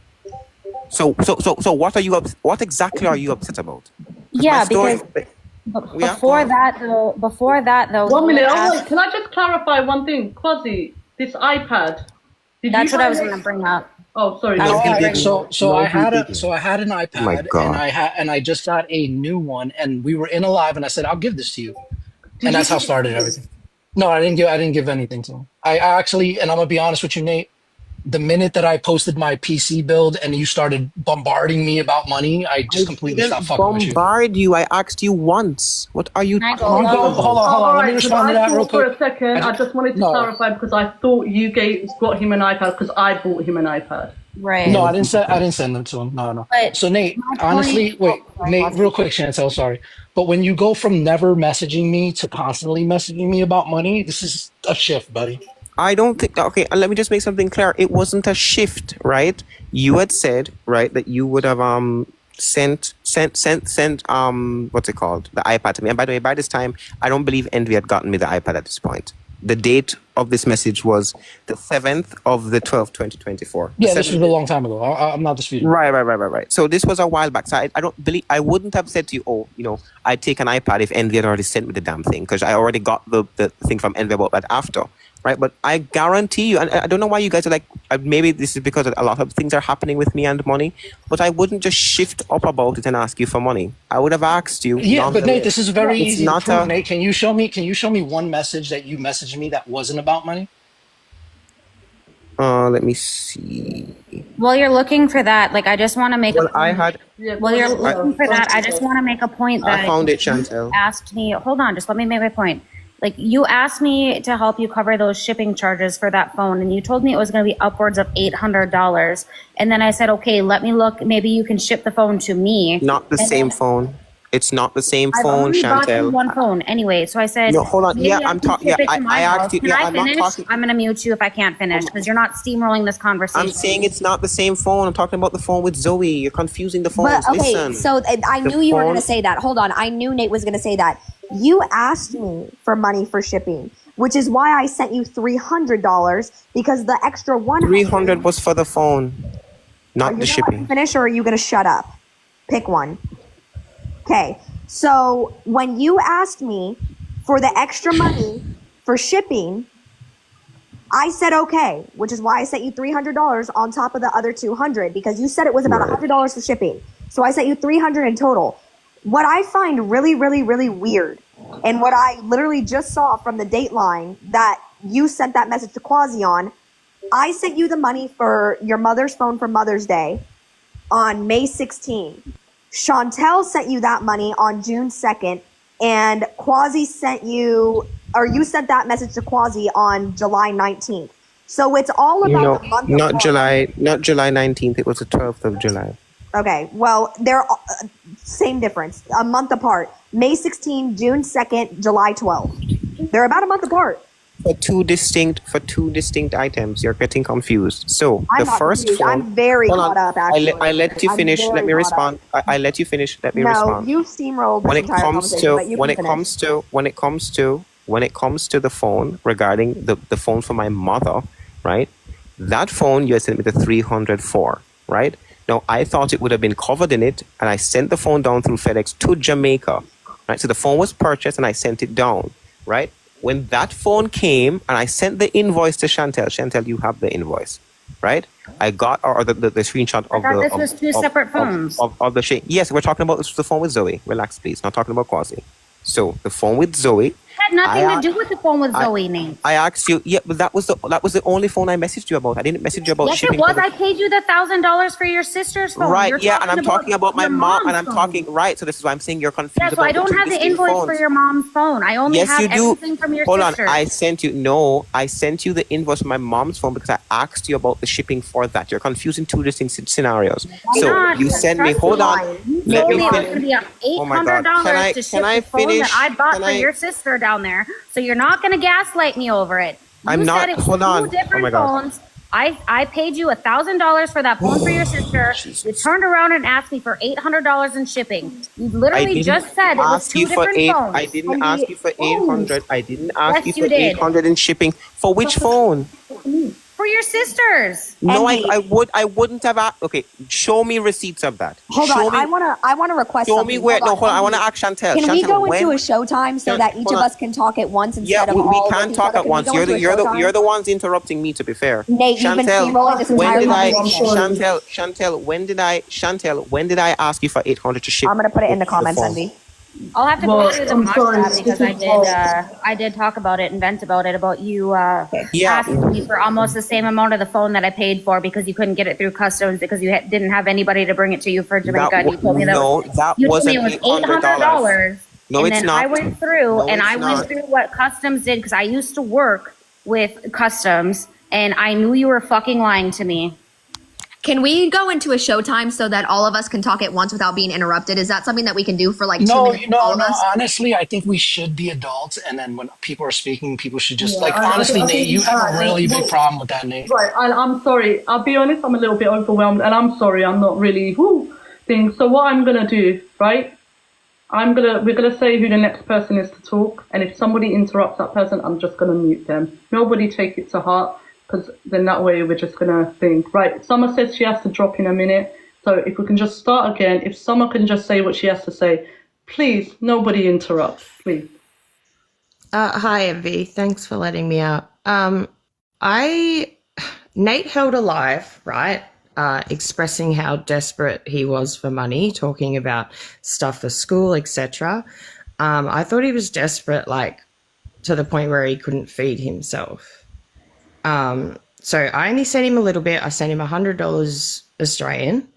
So what exactly are you upset about? Yeah, My story- because Yeah, before go that though, 1 minute. you Oh, asked- wait, can I just clarify one thing? Quasi, this iPad. that's what I was going to bring up. Oh, sorry. I was no. gonna Okay, bring- so I had an iPad, my God. and I just got a new one, and we were in a live, and I said I'll give this to you, and that's how started everything. No, I didn't give anything to him. I actually, and I'm gonna be honest with you, Nate. The minute that I posted my PC build and you started bombarding me about money, I just completely stopped fucking with you. bombard you. I asked you once. What are you? Can I go? Hold on, hold on. Let me Alright, respond to I that real thought for quick. a second, I just wanted to No. clarify because I thought you got him an iPad because I bought him an iPad. Right. No, I didn't send them to him. No. But So Nate, my honestly, point- wait, Nate, real quick, Chantel, sorry. But when you go from never messaging me to constantly messaging me about money, this is a shift, buddy. I don't think. Okay, let me just make something clear. It wasn't a shift, right? You had said, right, that you would have sent what's it called, the iPad to me. And by the way, by this time, I don't believe Envy had gotten me the iPad at this point. The date of this message was the 7th of the 12th, 2024. Yeah, this was a long time ago. I'm not disputing. Right. So this was a while back. So I don't believe, I wouldn't have said to you, oh, I'd take an iPad if Envy had already sent me the damn thing, because I already got the thing from Envy about that after. Right, but I guarantee you, and I don't know why you guys are like, maybe this is because a lot of things are happening with me and money, but I wouldn't just shift up about it and ask you for money. I would have asked you. Yeah, but Nate, this is very It's easy to not prove. a- Nate, can you show me one message that you messaged me that wasn't about money? Let me see. While you're looking for that, like I just want to make Well, a I had. Yeah, While you're but- looking for that, I just want to make a point that I found it, Chantel. asked me, hold on, just let me make my point. Like you asked me to help you cover those shipping charges for that phone, and you told me it was going to be upwards of $800. And then I said, okay, let me look. Maybe you can ship the phone to me. Not the And same then phone. It's not the same I've phone, only bought you Chantel. one phone anyway. So I said, No, hold on. maybe Yeah, I I'm can talking. ship Yeah, it to my I house. asked you. Can Yeah, I I'm not finish? talking. I'm going to mute you if I can't finish because you're not steamrolling this conversation. I'm saying it's not the same phone. I'm talking about the phone with Zoe. You're confusing the phones. But okay, Listen. so I The knew you were phone- going to say that. Hold on. I knew Nate was going to say that. You asked me for money for shipping, which is why I sent you $300 because the extra 100 $300 was for the phone, not the Are you going to let me shipping. finish or are you going to shut up? Pick one. Okay. So when you asked me for the extra money for shipping, I said okay, which is why I sent you $300 on top of the other 200 because you said it was about Right. $100 for shipping. So I sent you 300 in total. What I find really, really, really weird, and what I literally just saw from the Dateline that you sent that message to Quasi on, I sent you the money for your mother's phone for Mother's Day on May 16th. Chantel sent you that money on June 2nd, and Quasi sent you, or you sent that message to Quasi on July 19th. So it's all about No, the month. not apart. July 19th. It was the 12th of July. Okay, well, they're same difference, a month apart. May 16th, June 2nd, July 12th. They're about a month apart. For two distinct items. You're getting confused. So I'm the not first confused. phone. I'm very Hold caught on. up, actually. I let you I'm finish. very Let me caught respond. I let you finish. Let me No, respond. you steamrolled this When it entire comes conversation, to but you can finish. when it comes to the phone regarding the phone for my mother, right? That phone you had sent me the 300 for, right? Now, I thought it would have been covered in it, and I sent the phone down through FedEx to Jamaica, right? So the phone was purchased, and I sent it down, right? When that phone came, and I sent the invoice to Chantel, you have the invoice, right? I got or the screenshot of I the. thought this was two separate phones. Of the shade. Yes, we're talking about the phone with Zoe. Relax, please. Not talking about Quasi. So the phone with Zoe. Had nothing to do with the phone with Zoe, Nate. I asked you, yeah, but that was the only phone I messaged you about. I didn't message you about Yes, shipping. it was. I paid you the $1,000 for your sister's phone. Right, You're yeah, and I'm talking about my your mom, and mom's I'm phone. talking, right, so this is why I'm saying you're confused Yeah, so about I don't the two have the distinct invoice phones. for your mom's phone. I only Yes, have you do. everything from your Hold sister's. on, I sent you the invoice for my mom's phone because I asked you about the shipping for that. You're confusing two distinct scenarios. So not, you sent me, trust hold me. on, You let told me me it was finish. going to be Oh my God. $800 to ship Can I the phone finish? that I bought Can for I- your sister down there. So you're not going to gaslight me over it. I'm You not- said it was hold on. two different Oh my God. phones. I paid you $1,000 for that phone for your sister. Jesus. You turned around and asked me for $800 in shipping. You literally just said it was two different phones. I didn't ask you for 800. I didn't ask Yes, you you for did. 800 in shipping. For which phone? For your sisters. No, Envy. I wouldn't have asked. Okay, show me receipts of that. Hold show on, Me, I wanna request show something. me where. No, hold on. I want to Envy. ask Chantel. Can we Chantel, go when, into a showtime so that each hold of on. us can talk at once Yeah, instead of we all can't with each talk other? at Can we once. go You're into the a you're the showtime? you're the ones interrupting me. To be fair, Nate, you've been steamrolling this when entire did I conversation. Chantel, when did I ask you for 800 to ship? I'm gonna put it in the comments, phone? Envy. I'll have to Well, go through the I'm watch sorry, that because this is I did talk about it and vent about it about you Yeah. asking me for almost the same amount of the phone that I paid for because you couldn't get it through customs because you didn't have anybody to bring it to you for Jamaica. And you told me that that you told me wasn't it was $800. No, and it's then not. I went through No, and it's I not. went through what customs did because I used to work with customs and I knew you were fucking lying to me. Can we go into a showtime so that all of us can talk at once without being interrupted? Is that something that we can do for like 2 No, minutes? All of us? honestly, I think we should be adults, and then when people are speaking, people should just Yeah, honestly, I Nate, think- you have a really Right. big problem with that, Nate. Right, I'm sorry. I'll be honest, I'm a little bit overwhelmed, and I'm sorry, I'm not really thing. So what I'm gonna do, right? We're gonna say who the next person is to talk, and if somebody interrupts that person, I'm just gonna mute them. Nobody take it to heart, because then that way we're just gonna think. Right, Summer says she has to drop in a minute, so if we can just start again, if Summer can just say what she has to say, please, nobody interrupt, please. Hi, Envy. Thanks for letting me out. Nate held alive, right? Expressing how desperate he was for money, talking about stuff for school, etc. I thought he was desperate, like to the point where he couldn't feed himself. So I only sent him a little bit. I sent him $100 Australian.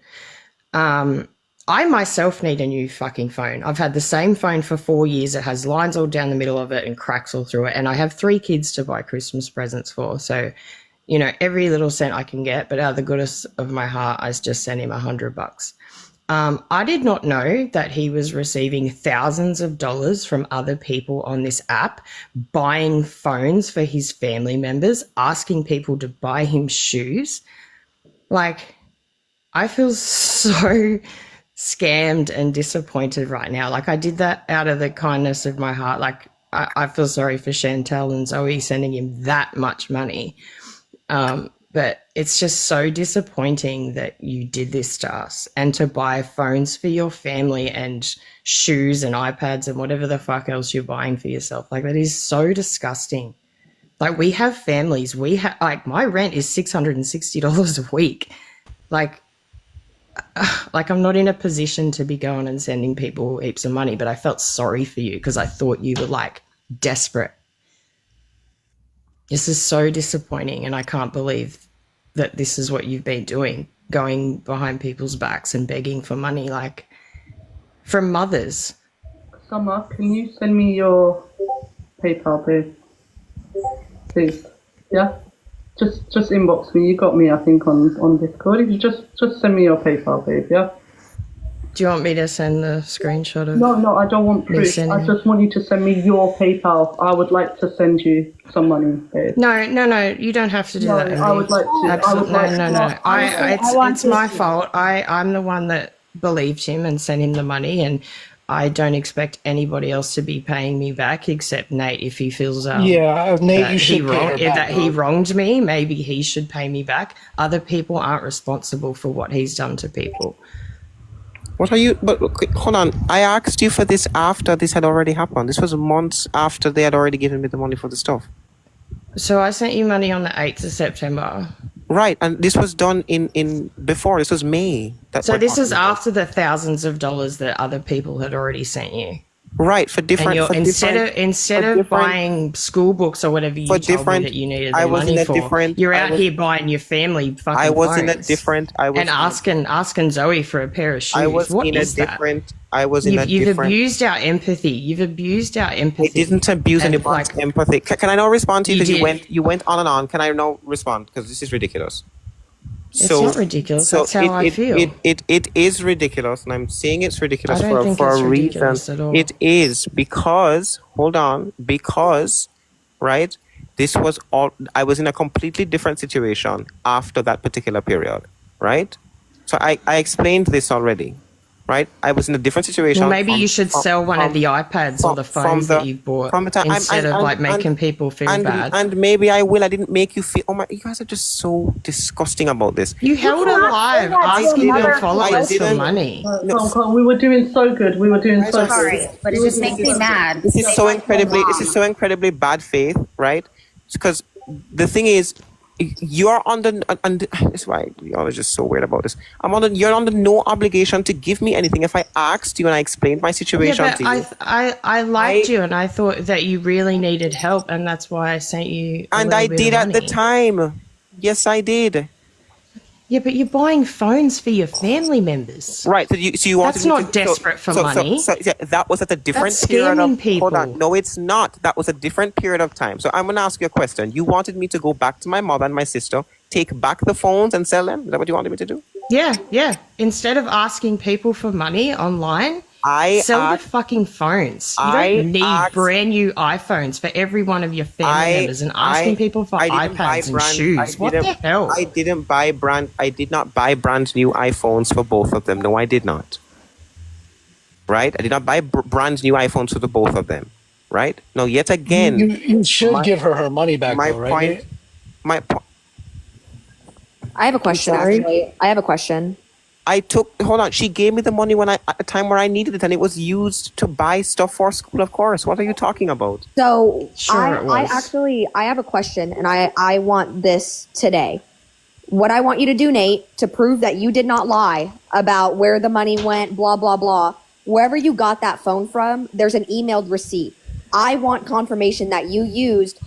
I myself need a new fucking phone. I've had the same phone for 4 years. It has lines all down the middle of it and cracks all through it. And I have 3 kids to buy Christmas presents for. So, you know, every little cent I can get, but out of the goodness of my heart, I just sent him $100. I did not know that he was receiving thousands of dollars from other people on this app, buying phones for his family members, asking people to buy him shoes. Like, I feel so scammed and disappointed right now. Like, I did that out of the kindness of my heart. Like, I feel sorry for Chantel and Zoe sending him that much money. But it's just so disappointing that you did this to us, and to buy phones for your family and shoes and iPads and whatever the fuck else you're buying for yourself. Like, that is so disgusting. Like, we have families. Like, my rent is $660 a week. Like, I'm not in a position to be going and sending people heaps of money, but I felt sorry for you because I thought you were like desperate. This is so disappointing, and I can't believe that this is what you've been doing, going behind people's backs and begging for money, like from mothers. Summer, can you send me your PayPal, babe? Please. Yeah? Just inbox me. You got me, I think, on Discord. If you just send me your PayPal, babe, yeah? Do you want me to send the screenshot of? No, I don't want proof. Listen. I just want you to send me your PayPal. I would like to send you some money, babe. No, you don't have to do No, that. I would like to. Absolutely, no. I want It's my to- fault. I'm the one that believed him and sent him the money, and I don't expect anybody else to be paying me back except Nate. If he feels Yeah, Nate, that you he should pay her back. that he wronged me, maybe he should pay me back. Other people aren't responsible for what he's done to people. What are you? But okay, hold on. I asked you for this after this had already happened. This was months after they had already given me the money for the stuff. So I sent you money on the 8th of September. Right, and this was done in before. This was May. So this is after the thousands of dollars that other people had already sent you. Right, for different. And for instead for of different- buying school books or whatever you for told me different- that you needed I the was in money a for, different- you're I out was- here buying your family fucking I was in a phones different. I was and asking Zoe for a pair of shoes. I was What in a is that? different. I was in a You've different. abused our empathy. You've abused our I empathy. didn't abuse And, anybody's like, empathy. Can I now respond to you You because did. you went on and on? Can I now respond because this is ridiculous? It's not ridiculous. That's how I feel. It is ridiculous, and I'm saying it's ridiculous I don't for think for it's a reason. ridiculous at all. It is because hold on, because right, this was all. I was in a completely different situation after that particular period, right? So I explained this already, right? I was in a different situation. Well, maybe from- you should from- sell one from- of the iPads or the from phones that the- you've bought from the time- instead of like making people feel bad. And maybe I will. I didn't make you feel. Oh my! You guys are just so disgusting about this. You held a live asking your followers for money. Come, we were doing so good. We were doing so good. Sorry, but it just makes me mad. This is so incredibly. This is so incredibly bad faith, right? Because the thing is, you're under, and that's why y'all are just so weird about this. You're under no obligation to give me anything. If I asked you and I explained my situation Yeah, to but you, I liked you and I thought that you really needed help, and that's why I sent you. and I did at the time. Yes, I did. Yeah, but you're buying phones for your family members. Right. So you wanted That's me not to, desperate for money. So yeah, that was at a different That's period of. scamming people. Hold on. No, it's not. That was a different period of time. So I'm gonna ask you a question. You wanted me to go back to my mother and my sister, take back the phones and sell them. Is that what you wanted me to do? Yeah. Instead of asking people for money online, sell the fucking phones. You don't need brand new iPhones for every one of your family members and asking people for iPads and shoes. What the hell? I did not buy brand new iPhones for both of them. No, I did not. Right? I did not buy brand new iPhones for the both of them. Right? No, yet again. You should give her money back, My though, right? point. My point. I have a question, Sorry? actually. I have a question. Hold on. She gave me the money at a time where I needed it, and it was used to buy stuff for school, of course. What are you talking about? So Sure it was. I have a question, and I want this today. What I want you to do, Nate, to prove that you did not lie about where the money went, blah, blah, blah. Wherever you got that phone from, there's an emailed receipt. I want confirmation that you used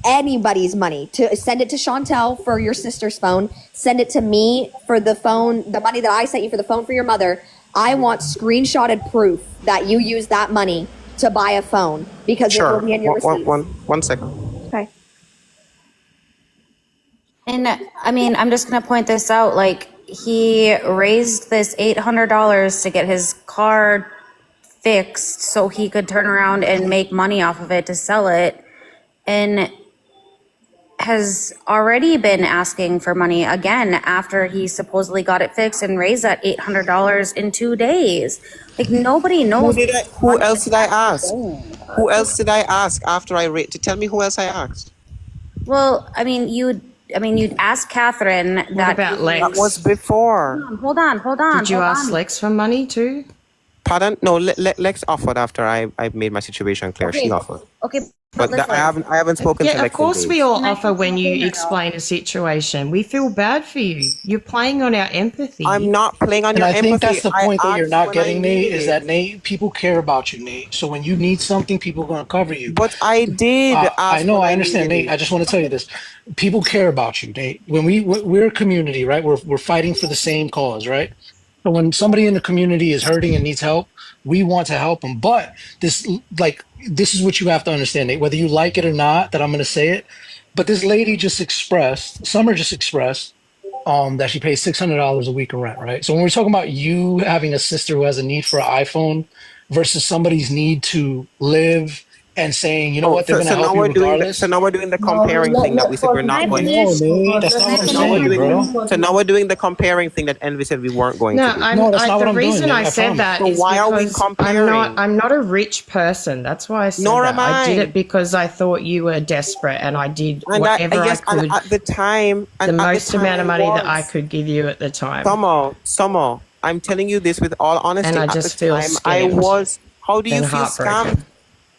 anybody's money to send it to Chantel for your sister's phone, send it to me for the phone, the money that I sent you for the phone for your mother. I want screenshotted proof that you used that money to buy a phone because it will be in your receipt. One second. Okay. And I mean, I'm just going to point this out. Like, he raised this $800 to get his car fixed so he could turn around and make money off of it to sell it. And has already been asking for money again after he supposedly got it fixed and raised that $800 in 2 days. Like, nobody knows. Who else did I ask? Who else did I ask after to tell me who else I asked? Well, I mean, you'd ask Catherine that. What about Lex? That was before. Hold on. Did you ask Lex for money too? Pardon? No, Lex offered after I made my situation clear. She offered. Okay. But I haven't spoken to Yeah, Lex. of course in we days. all offer when you explain a situation. We feel bad for you. You're playing on our empathy. I'm not playing on And your I think empathy. that's the I point that you're asked not when I getting, Nate, needed is it. that Nate, people care about you, Nate. So when you need something, people are going to cover you. But I did. I ask know, when I understand, needed Nate. it. I just want to tell you this: people care about you, Nate. When we're a community, right? We're fighting for the same cause, right? So when somebody in the community is hurting and needs help, we want to help them. But this is what you have to understand, Nate. Whether you like it or not, that I'm going to say it. But this lady Summer just expressed that she pays $600 a week in rent, right? So when we're talking about you having a sister who has a need for an iPhone versus somebody's need to live and saying, you know what, they're so going to help now you we're doing regardless. so now we're doing the comparing thing that we said we're not going to. No, Nate, that's not what I'm saying, bro. So now we're doing the comparing thing that Envy said we weren't going No, to do. No, that's not what the I'm doing, reason Nate, I I said promise. that So is why are we because comparing? I'm not a rich person. That's why I said Nor that. am I did I. it because I thought you were desperate, and I did And whatever yes, I could. and at the time, The most amount of money that I could give you at the time. Summer, I'm telling you this with all honesty. And I at just the feel time, I scammed was. How do you and feel heartbroken. scammed?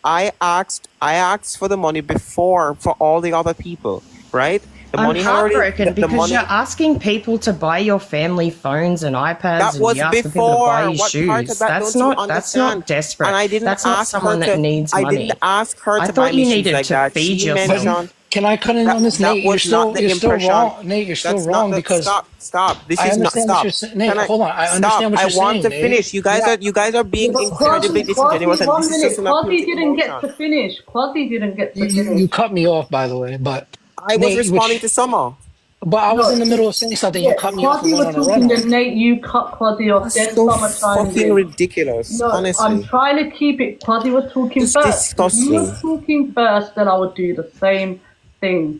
I asked for the money before for all the other people, right? The I'm money had already. heartbroken The because money. you're asking people to buy your family phones and iPads, That and was you ask for people to buy before. you What part shoes. of that That's don't you not understand? desperate. And I didn't That's not ask someone her that to. needs I money. didn't ask her I to buy thought me you shoes needed like to that. feed She yourself. mentioned Can I cut in on this, that Nate? was not the You're still impression. wrong, Nate. You're still That's wrong not the because stop. This I is not understand what stop. you're saying. Nate, Can I hold on. I stop? understand what I you're want saying, to finish. You guys are being incredibly disingenuous, and this is just an appeal Quasi to didn't get emotion. to finish. Quasi didn't get to You finish. cut me off, by the way, but I was Nate, responding to Summer. but I was No, in the middle of saying something. You yeah, cut me off and Quasi went was on a run talking, then on. Nate, you cut Quasi off, That's then so Summer chimed fucking in. ridiculous. No, I'm Honestly, trying to keep it. Quasi was talking just first. If you disgusting. were talking first, then I would do the same thing.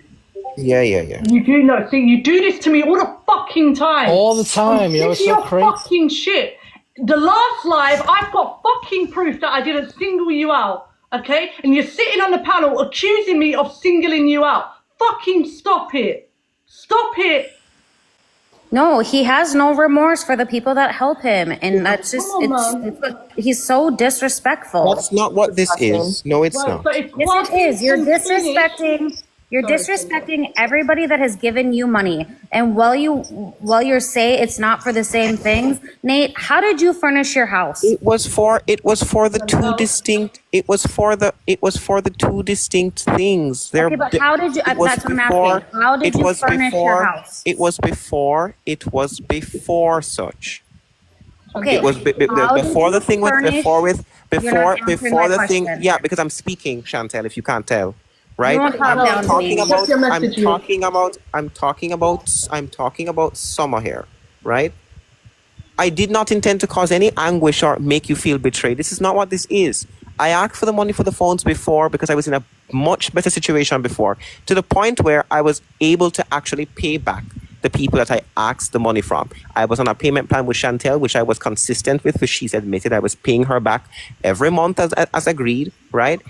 Yeah. You do know. See, you do this to me all the fucking time. All the time, I'm yo. sick It's of so your crazy. fucking shit. The last live, I've got fucking proof that I didn't single you out. Okay? And you're sitting on the panel accusing me of singling you out. Fucking stop it. Stop it. No, he has no remorse for the people that help him, and that's just Come on, he's so disrespectful. That's not what this is. No, it's Right, not. so if Yes, it Quasi is. You're can finish- disrespecting. You're Sorry, disrespecting everybody that has given you money. And while you say it's not for the same things, Nate, how did you furnish your house? It was for the two distinct. It was for the two distinct things. Okay, but how did you? It was That's what I'm before. asking. How did It you was furnish your before. house? It was before. It was before such. Okay, It was how did before the you thing with furnish- before with You're not before answering before my the thing. question. Yeah, because I'm speaking, Chantel. If you can't tell, right? You won't talk I'm down to talking me. about. Check your I'm messages. talking about Summer here, right? I did not intend to cause any anguish or make you feel betrayed. This is not what this is. I asked for the money for the phones before because I was in a much better situation before, to the point where I was able to actually pay back the people that I asked the money from. I was on a payment plan with Chantel, which I was consistent with, which she's admitted I was paying her back every month as agreed, right?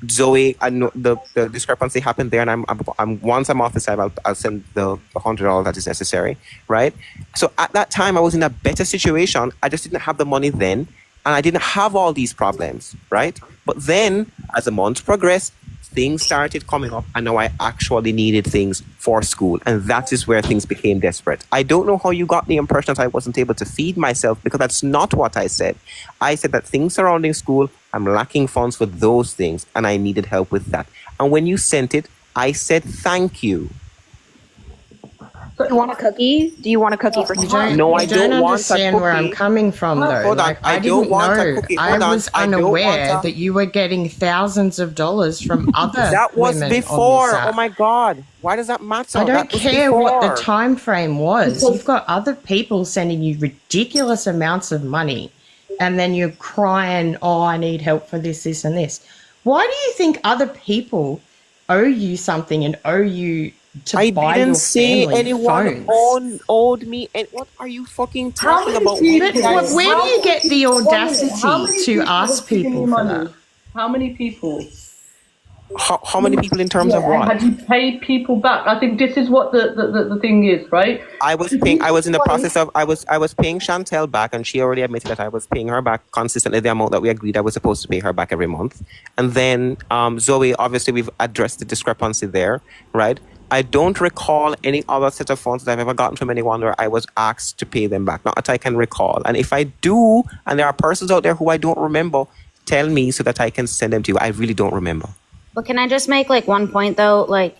Zoe, I know the discrepancy happened there, and I'm once I'm off the side, I'll send the $100 that is necessary, right? So at that time, I was in a better situation. I just didn't have the money then, and I didn't have all these problems, right? But then, as the months progressed, things started coming up, and now I actually needed things for school, and that is where things became desperate. I don't know how you got the impression that I wasn't able to feed myself, because that's not what I said. I said that things surrounding school, I'm lacking funds for those things, and I needed help with that. And when you sent it, I said thank you. You want a cookie? Do you want a cookie for tea? No, I You don't don't want a understand where I'm cookie. coming from, though. Hold on, Like, I didn't don't want a know. cookie. I Hold on, was I don't unaware want a- that you were getting thousands of dollars from other That was women before. On this app. Oh my God. Why does that matter? I don't That was care what the before. time frame was. You've got other people sending you ridiculous amounts of money, and then you're crying, "Oh, I need help for this, this, and this." Why do you think other people owe you something and owe you to I buy didn't your say family anyone phones? owed me. And what are you fucking How talking many about? people- But where do you get the audacity How many to people ask have given people you for money? that? How many people? How many people in terms of what? Have you paid people back? I think this is what the thing is, right? I was paying. I was in the process of. I was paying Chantel back, and she already admitted that I was paying her back consistently the amount that we agreed I was supposed to pay her back every month. And then Zoe, obviously, we've addressed the discrepancy there, right? I don't recall any other set of funds that I've ever gotten from anyone where I was asked to pay them back. Not that I can recall. And if I do, and there are persons out there who I don't remember, tell me so that I can send them to you. I really don't remember. But can I just make like one point though? Like,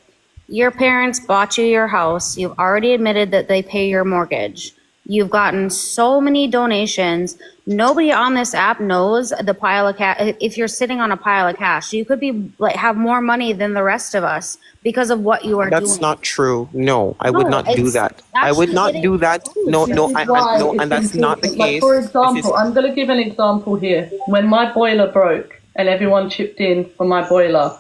your parents bought you your house. You've already admitted that they pay your mortgage. You've gotten so many donations. Nobody on this app knows the pile of cash. If you're sitting on a pile of cash, you could be like have more money than the rest of us because of what you are doing. That's not true. No, I would No, not do it's that. I would actually not getting do that. No, and that's not the Like, case. for This is- example, I'm going to give an example here. When my boiler broke and everyone chipped in for my boiler.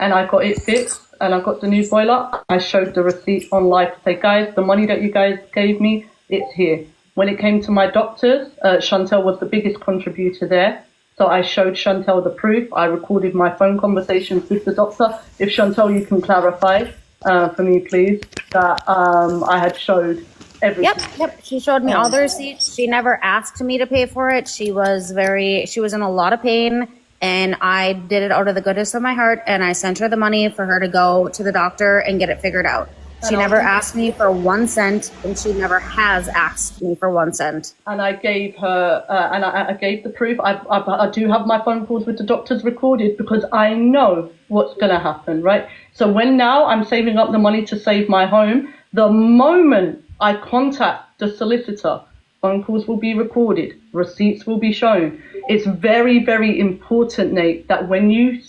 And I got it fixed, and I got the new boiler. I showed the receipt on live to say, guys, the money that you guys gave me, it's here. When it came to my doctors, Chantel was the biggest contributor there. So I showed Chantel the proof. I recorded my phone conversations with the doctor. If Chantel, you can clarify for me, please, that I had showed everything. Yep. She showed me all the receipts. She never asked me to pay for it. She was in a lot of pain. And I did it out of the goodness of my heart, and I sent her the money for her to go to the doctor and get it figured out. She never asked me for 1 cent, and she never has asked me for 1 cent. And I gave her, and I gave the proof. I do have my phone calls with the doctors recorded because I know what's going to happen, right? So when now I'm saving up the money to save my home, the moment I contact the solicitor, phone calls will be recorded, receipts will be shown. It's very, very important, Nate, that when you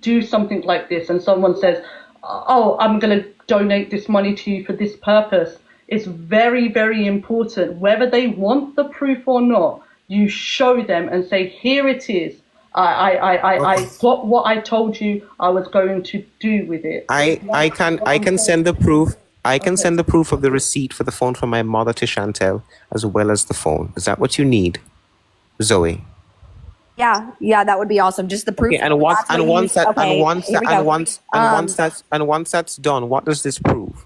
do something like this and someone says, oh, I'm going to donate this money to you for this purpose, it's very, very important, whether they want the proof or not, you show them and say, here it is. I got what I told you I was going to do with it. I can send the proof. I can send the proof of the receipt for the phone from my mother to Chantel, as well as the phone. Is that what you need, Zoe? Yeah, that would be awesome. Just the proof. Okay, and once that's done, what does this prove?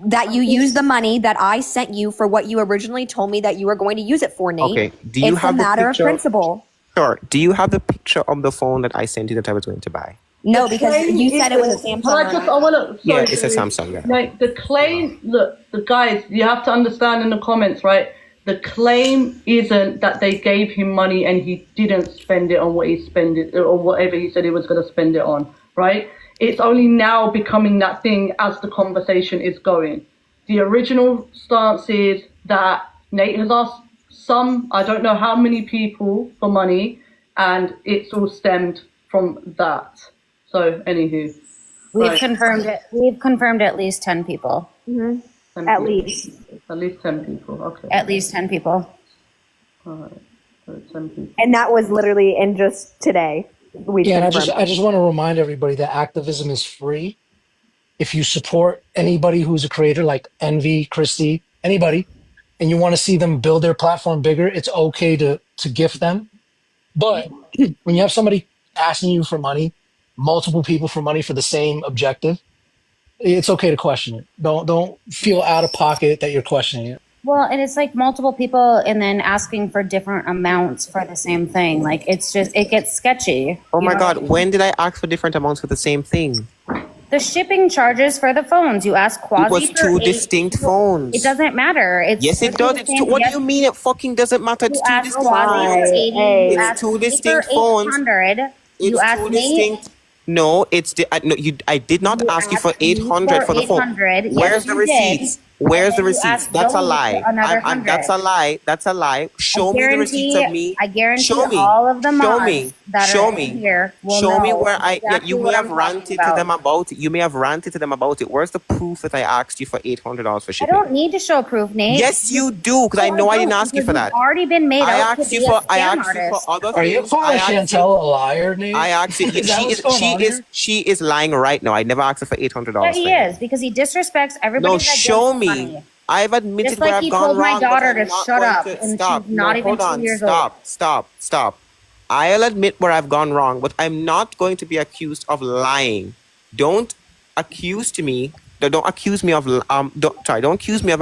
That you use the money that I sent you for what you originally told me that you were going to use it for, Nate. Okay. Do you have a matter the picture? of principle. Sure. Do you have the picture of the phone that I sent you that I was going to buy? No, because you said it was a Samsung. Yeah, it's a Samsung. Yeah. Like the claim, look, the guys, you have to understand in the comments, right? The claim isn't that they gave him money and he didn't spend it on what he spent it or whatever he said he was going to spend it on, right? It's only now becoming that thing as the conversation is going. The original stance is that Nate has asked I don't know how many people for money, and it's all stemmed from that. So, anywho. We've confirmed it. We've confirmed at least 10 people. Mm-hmm. At least 10 people, okay. At least 10 people. All right, so 10 people. And that was literally in just today. And I just want to remind everybody that activism is free. If you support anybody who's a creator like Envy, Christy, anybody, and you want to see them build their platform bigger, it's okay to gift them. But when you have somebody asking you for money, multiple people for money for the same objective, it's okay to question it. Don't feel out of pocket that you're questioning it. Well, and it's like multiple people and then asking for different amounts for the same thing. Like it gets sketchy. Oh my God, when did I ask for different amounts for the same thing? The shipping charges for the phones. You asked Quasi. It was two distinct phones. It doesn't matter. Yes, it does. What do you mean it fucking doesn't matter? It's two distinct phones. It's two distinct phones. It's two distinct. No, I did not ask you for 800 for the phone. Where's the receipts? Where's the receipts? That's a lie. That's a lie. That's a lie. Show me the receipts of me. I guarantee all of the mods that are here will show me know where exactly you may have ranted to them about it. You may have ranted to them about it. Where's the proof that I asked you for $800 for shipping? I don't need to show proof, Nate. Yes, you do, because I know I didn't ask you for that. You've already been made out to be a scam I asked you for other things. Are you calling Chantel a liar, Nate? I asked you. She is lying right now. I never asked her for $800. Yeah, he is, because he disrespects everybody. No, show me. I've admitted just like where I've he gone told wrong. my daughter to shut up, and she's not even 2 years old. Stop. I'll admit where I've gone wrong, but I'm not going to be accused of lying. Don't accuse me of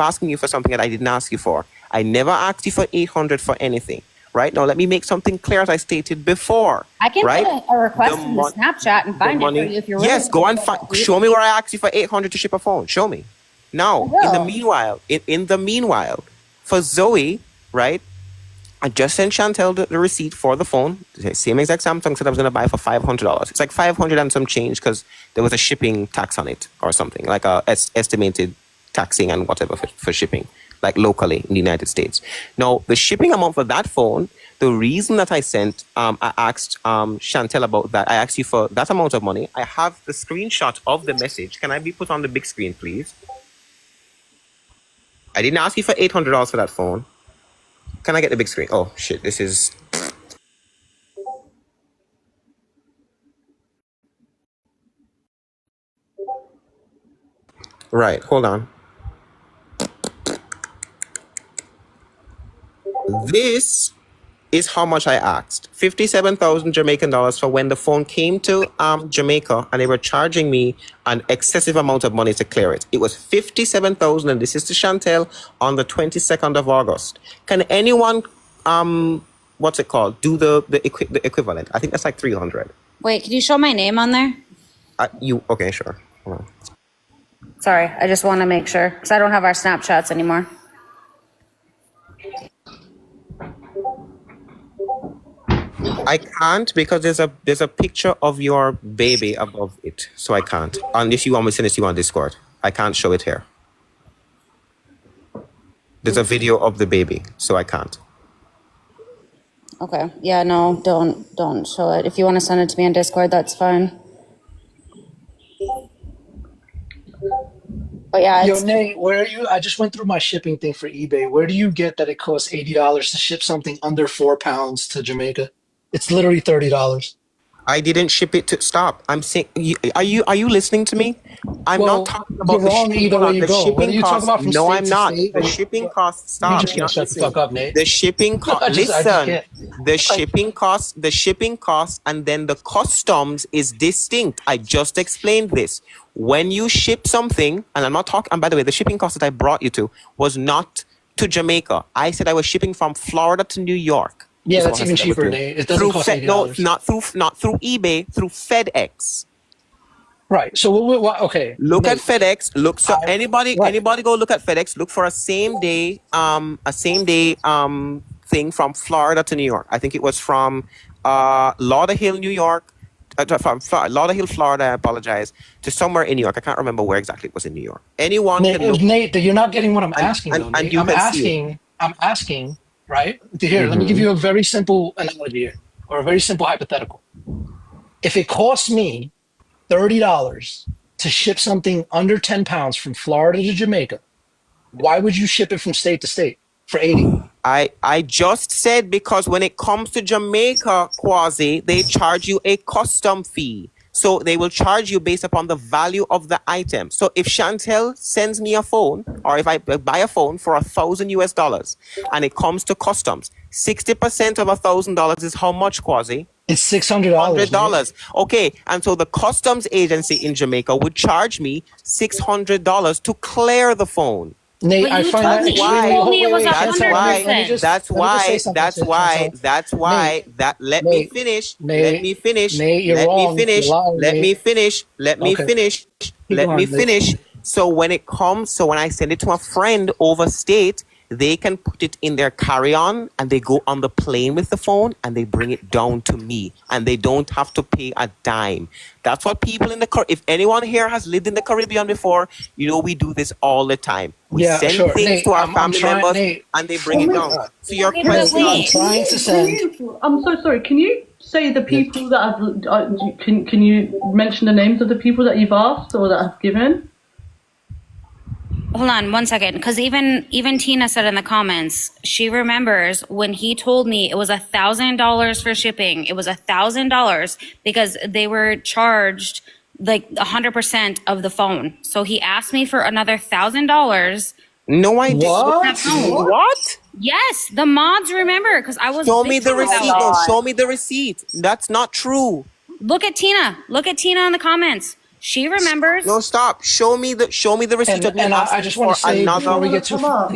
asking you for something that I didn't ask you for. I never asked you for 800 for anything. Right now, let me make something clear, as I stated before. I can put a request in the Snapchat and find it for you if you're Yes, go and show me where I asked you for 800 to ship a phone. Show me. Now, in the meanwhile, for Zoe, right? I just sent Chantel the receipt for the phone. The same exact Samsung said I was going to buy for $500. It's like 500 and some change because there was a shipping tax on it or something, like a estimated taxing and whatever for shipping, like locally in the United States. Now, the shipping amount for that phone, the reason that I asked Chantel about that, I asked you for that amount of money. I have the screenshot of the message. Can I be put on the big screen, please? I didn't ask you for $800 for that phone. Can I get the big screen? Oh, shit, this is... Right, hold on. This is how much I asked. 57,000 Jamaican dollars for when the phone came to Jamaica and they were charging me an excessive amount of money to clear it. It was 57,000 and this is to Chantel on the 22nd of August. Can anyone, what's it called? Do the equivalent. I think that's like 300. Wait, can you show my name on there? Okay, sure. Hold on. Sorry, I just want to make sure because I don't have our Snapchats anymore. I can't because there's a picture of your baby above it, so I can't. Unless you want me to send it to you on Discord, I can't show it here. There's a video of the baby, so I can't. Okay. Yeah. No. Don't show it. If you want to send it to me on Discord, that's fine. But yeah. Yo, Nate, where are you? I just went through my shipping thing for eBay. Where do you get that it costs $80 to ship something under 4 pounds to Jamaica? It's literally $30. I didn't ship it to stop. I'm saying, are you listening to me? I'm not talking about you're wrong either way you go. What are you talking about from No, state I'm to not. state? The shipping costs. Stop. You just can't shut the fuck up, Nate. The shipping cost. I just Listen. can't. The shipping costs, and then the customs is distinct. I just explained this. When you ship something, and I'm not talking. And by the way, the shipping cost that I brought you to was not to Jamaica. I said I was shipping from Florida to New York. Yeah, that's even cheaper, Nate. It doesn't cost $80. No, not through eBay, through FedEx. Right. So okay. Look at FedEx. Anybody go look at FedEx. Look for a same day thing from Florida to New York. I think it was from Lauderhill, New York. From Lauderhill, Florida. I apologize, to somewhere in New York. I can't remember where exactly it was in New York. Anyone Nate, can look. Nate, you're not getting what I'm asking. And you I'm can see asking. Right? Here, let me give you a very simple analogy here, or a very simple hypothetical. If it costs me $30 to ship something under 10 pounds from Florida to Jamaica, why would you ship it from state to state for 80? I just said because when it comes to Jamaica, Quasi, they charge you a custom fee. So they will charge you based upon the value of the item. So if Chantel sends me a phone, or if I buy a phone for $1,000 and it comes to customs, 60% of $1,000 is how much, Quasi? It's $600. $100. Okay, and so the customs agency in Jamaica would charge me $600 to clear the phone. Nate, I find that extremely. Let me finish. So when I send it to a friend overstate, they can put it in their carry-on and they go on the plane with the phone and they bring it down to me and they don't have to pay a dime. That's what people in if anyone here has lived in the Caribbean before, we do this all the time. We send things Nate, to our family members and they bring it down. So your question, I'm trying to send. I'm so sorry. Can you say the people that have? Can you mention the names of the people that you've asked or that have given? Hold on 1 second, because even Tina said in the comments, she remembers when he told me it was $1,000 for shipping. It was $1,000 because they were charged like 100% of the phone. So he asked me for another $1,000. No, I didn't. What? Yes, the mods remember because I was. Show me the receipt. Show me the receipt. That's not true. Look at Tina. Look at Tina in the comments. She remembers. No, stop. Show me the receipt. And I just want to say before we get too far.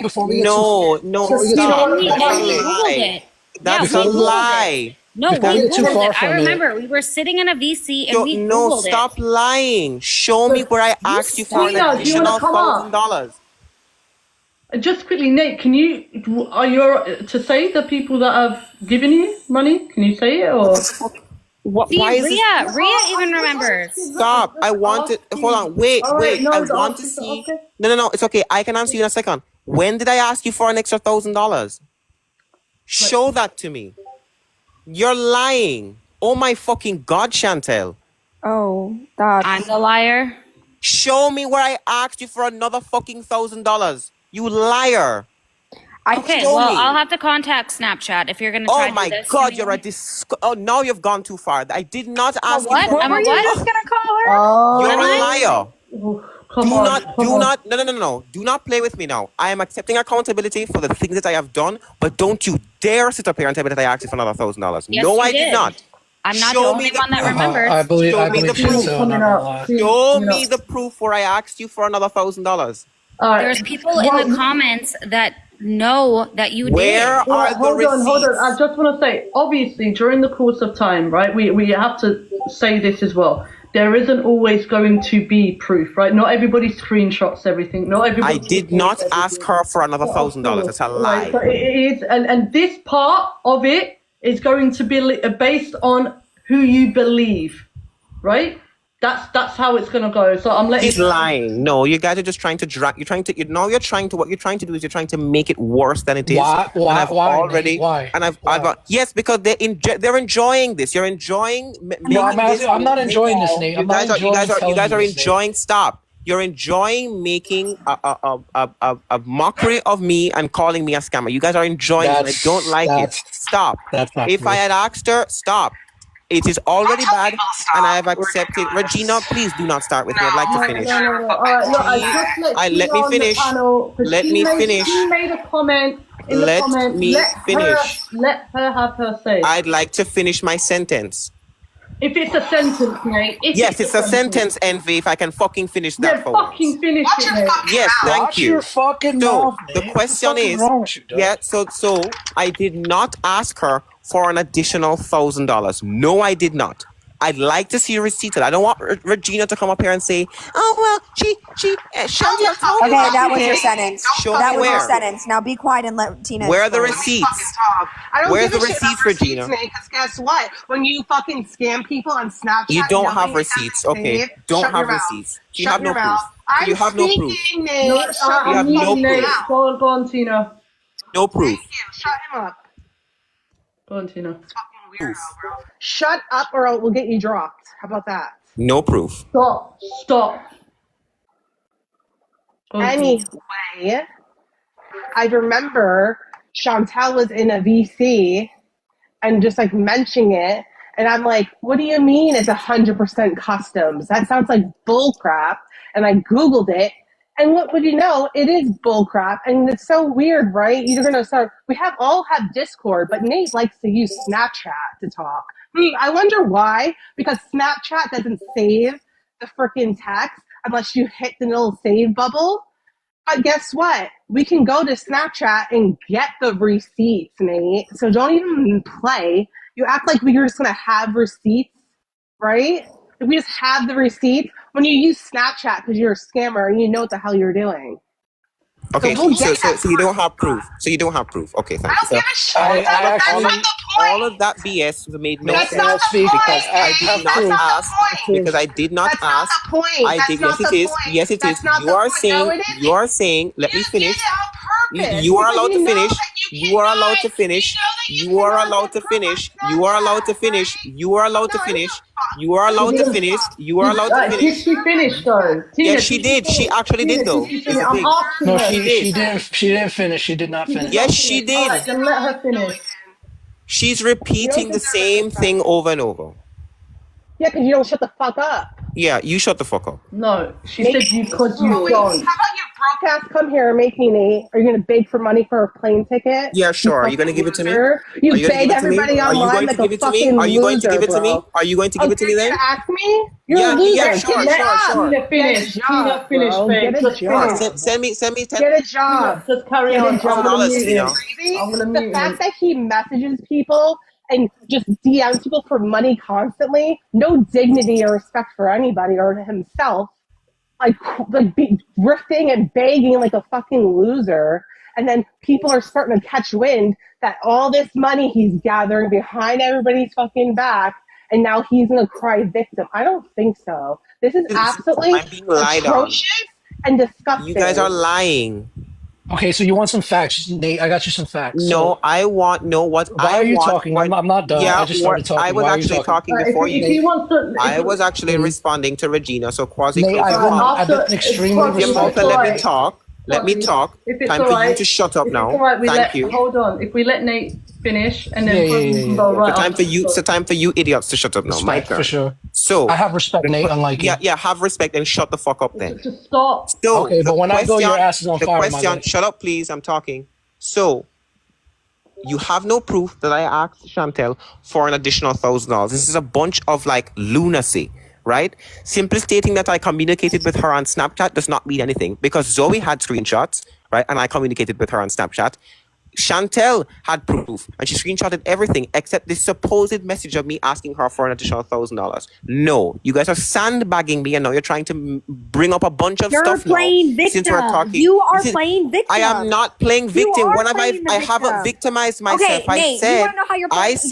That's a lie. No, we Googled it. I remember we were sitting in a VC and we Googled it. No, stop lying. Show me where I asked you for an additional $1,000. Just quickly, Nate, are you to say the people that have given you money? Can you say it or? See, Rhea even remembers. Stop. I want it. Hold on. Wait. No, I want to see. Okay. No. It's okay. I can answer you in a second. When did I ask you for an extra $1,000? Show that to me. You're lying. Oh my fucking God, Chantel. Oh, that. I'm the liar. Show me where I asked you for another fucking $1,000. You liar. I'll have to contact Snapchat if you're going to try to do this. Oh my God, you're a Oh, now you've gone too far. I did not ask you for... What were you just going to call her? You're a liar. Come Do on, not, come do on. not, no. Do not play with me now. I am accepting accountability for the things that I have done, but don't you dare sit up here and tell me that I asked you for another $1,000. Yes, No, you I did did. not. I'm not Show the me only the one that proof. remembers. I believe Show me the she is proof. so, not gonna lie. Show me the proof where I asked you for another $1,000. All right. There's people in the comments that know that you Where did. are the Hold on. receipts? I just want to say, obviously, during the course of time, right, we have to say this as well. There isn't always going to be proof, right? Not everybody screenshots everything. Not everybody. I did not ask her for another $1,000. That's a lie. Right, so it is, and this part of it is going to be based on who you believe, right? That's how it's gonna go. So I'm letting. He's lying. No, you guys are just trying to drag. What you're trying to do is you're trying to make it worse than it is. Why? And I've Why? already. Nate? Why? And I've yes, because they're enjoying this. You're enjoying. No, I'm not enjoying this, Nate. You guys are enjoying. Stop. You're enjoying making a mockery of me and calling me a scammer. You guys are enjoying it. I don't like it. Stop. That's not If true. I had asked her, stop. It is already bad, and I have accepted. Regina, please do not start with me. I'd like to finish. No. All right, look, I just Let me finish. Let me finish. She made a comment in the Let comments. me finish. Let her have her say. I'd like to finish my sentence. If it's a sentence, mate. Yes, it's a sentence, Envy. If I can fucking finish that Yeah, for once. fucking finish it, mate. Yes, thank Watch you. your fucking So mouth, the Nate. question What the fuck is, wrong with you, dog? yeah. So I did not ask her for an additional $1,000. No, I did not. I'd like to see a receipt. I don't want Regina to come up here and say, "Oh well, she Chantal told me." Okay, that was your sentence. Show That me was your where. sentence. Now be quiet and let Tina. Where are the explain. receipts? I don't Where's give the a shit about receipts, Regina? Because guess what? When you fucking scam people on Snapchat, You don't knowing have it's receipts. not Okay, safe, don't shut have your mouth. receipts. You Shut have no your proof. mouth. You I'm have no proof. speaking, Nate. No, Shut You have your no fucking proof. mouth. Go on, Tina. No proof. Thank you. Shut him up. Go on, Tina. Fucking weirdo, bro. Shut up or we'll get you dropped. How about that? No proof. Stop. Go on, Tina. Anyway, I remember Chantal was in a VC and just like mentioning it. And I'm like, what do you mean it's 100% customs? That sounds like bull crap. And I Googled it. And what would you know? It is bull crap. And it's so weird, right? You're going to start, we all have Discord, but Nate likes to use Snapchat to talk. I wonder why. Because Snapchat doesn't save the freaking text unless you hit the little save bubble. But guess what? We can go to Snapchat and get the receipts, Nate. So don't even play. You act like we're just going to have receipts, right? If we just have the receipts, when you use Snapchat because you're a scammer and you know what the hell you're doing. Okay, So we'll so get that you don't have proof. So you don't have proof. Okay, I thank don't you. So give a shit. I That's actually- not the point. all of that BS made no That's sense not the speak point. because I Nate. have That's proof. not the point. because I did not That's ask. not the point. I That's did. not Yes, it the is. point. Yes, it That's is. not You the are point. saying. No, it isn't. You are saying. Let me You finish. did it on purpose. You are because allowed to you know finish. that You are allowed to cannot- finish. you know that You are cannot allowed to get finish. proof on You are allowed to Snapchat, finish. right? You are allowed to No, finish. it's not. You are allowed to finish. You are allowed to Did finish. she finish though? Tina, Yes, she did. She actually did though. Did she It's finish? a I'm thing. asking No, her. she didn't finish. She did not finish. Yes, she did. All right, then let her finish. She's repeating the same thing over and over. Yeah, because you don't shut the fuck up. Yeah, you shut the fuck up. No, she said you because you Wait, don't. how about you broke ass come here and make me, Nate? Are you gonna beg for money for a plane ticket? Yeah, sure. Are you gonna give it to me? Loser. You Are you gonna beg give it to me? everybody Are you online going like to give a it to me? fucking Are you going to give it to me? loser, Are you going to give it to me you're then? gonna ask me? You're Yeah, a loser. yeah, Get sure, a sure, job. sure. Tina, finish. Get a Tina, job, finish, bro. babe. Get a Just job. finish. Send me 10. Get a job. Just carry Get a on. job. I'm gonna $1,000, mute Tina. him. Crazy? I'm gonna The mute fact him. that he messages people and just DMs people for money constantly, no dignity or respect for anybody or himself, like grifting and begging like a fucking loser. And then people are starting to catch wind that all this money he's gathering behind everybody's fucking back, and now he's gonna cry victim. I don't think so. This is absolutely I'm being lied on. atrocious and disgusting. You guys are lying. Okay, so you want some facts, Nate? I got you some facts. No, I want what. Why are you talking? I'm not done. Yeah, I just started talking. I was Why are you actually talking before If he you. wants to, I was actually responding to Regina, so Quasi. Nate, I've been extremely Quasi, You're supposed to respectful. let me talk. Let me talk. If it's Time for alright, you to shut up if now. it's alright, Thank you. Hold on. If we let Nate finish, and then Yeah. go right It's time after. for you. It's time for you idiots to shut up now. My Respect, turn. for sure. So I have respect, Nate, unlike you. yeah, have respect and shut the fuck up then. Just stop. So Okay, the but when I go, your ass is on the fire, my question. guy. Shut up, please. I'm talking. So you have no proof that I asked Chantel for an additional $1,000. This is a bunch of like lunacy, right? Simply stating that I communicated with her on Snapchat does not mean anything because Zoe had screenshots, right? And I communicated with her on Snapchat. Chantel had proof and she screenshotted everything except this supposed message of me asking her for an additional $1,000. No, you guys are sandbagging me and now you're trying to bring up a bunch of You're stuff playing now, since we're victim. talking. You are This is- playing victim. I am not playing You victim. are When have playing the I haven't victim. victimized myself. Okay, I Nate, you said wanna know how you're playing? I'd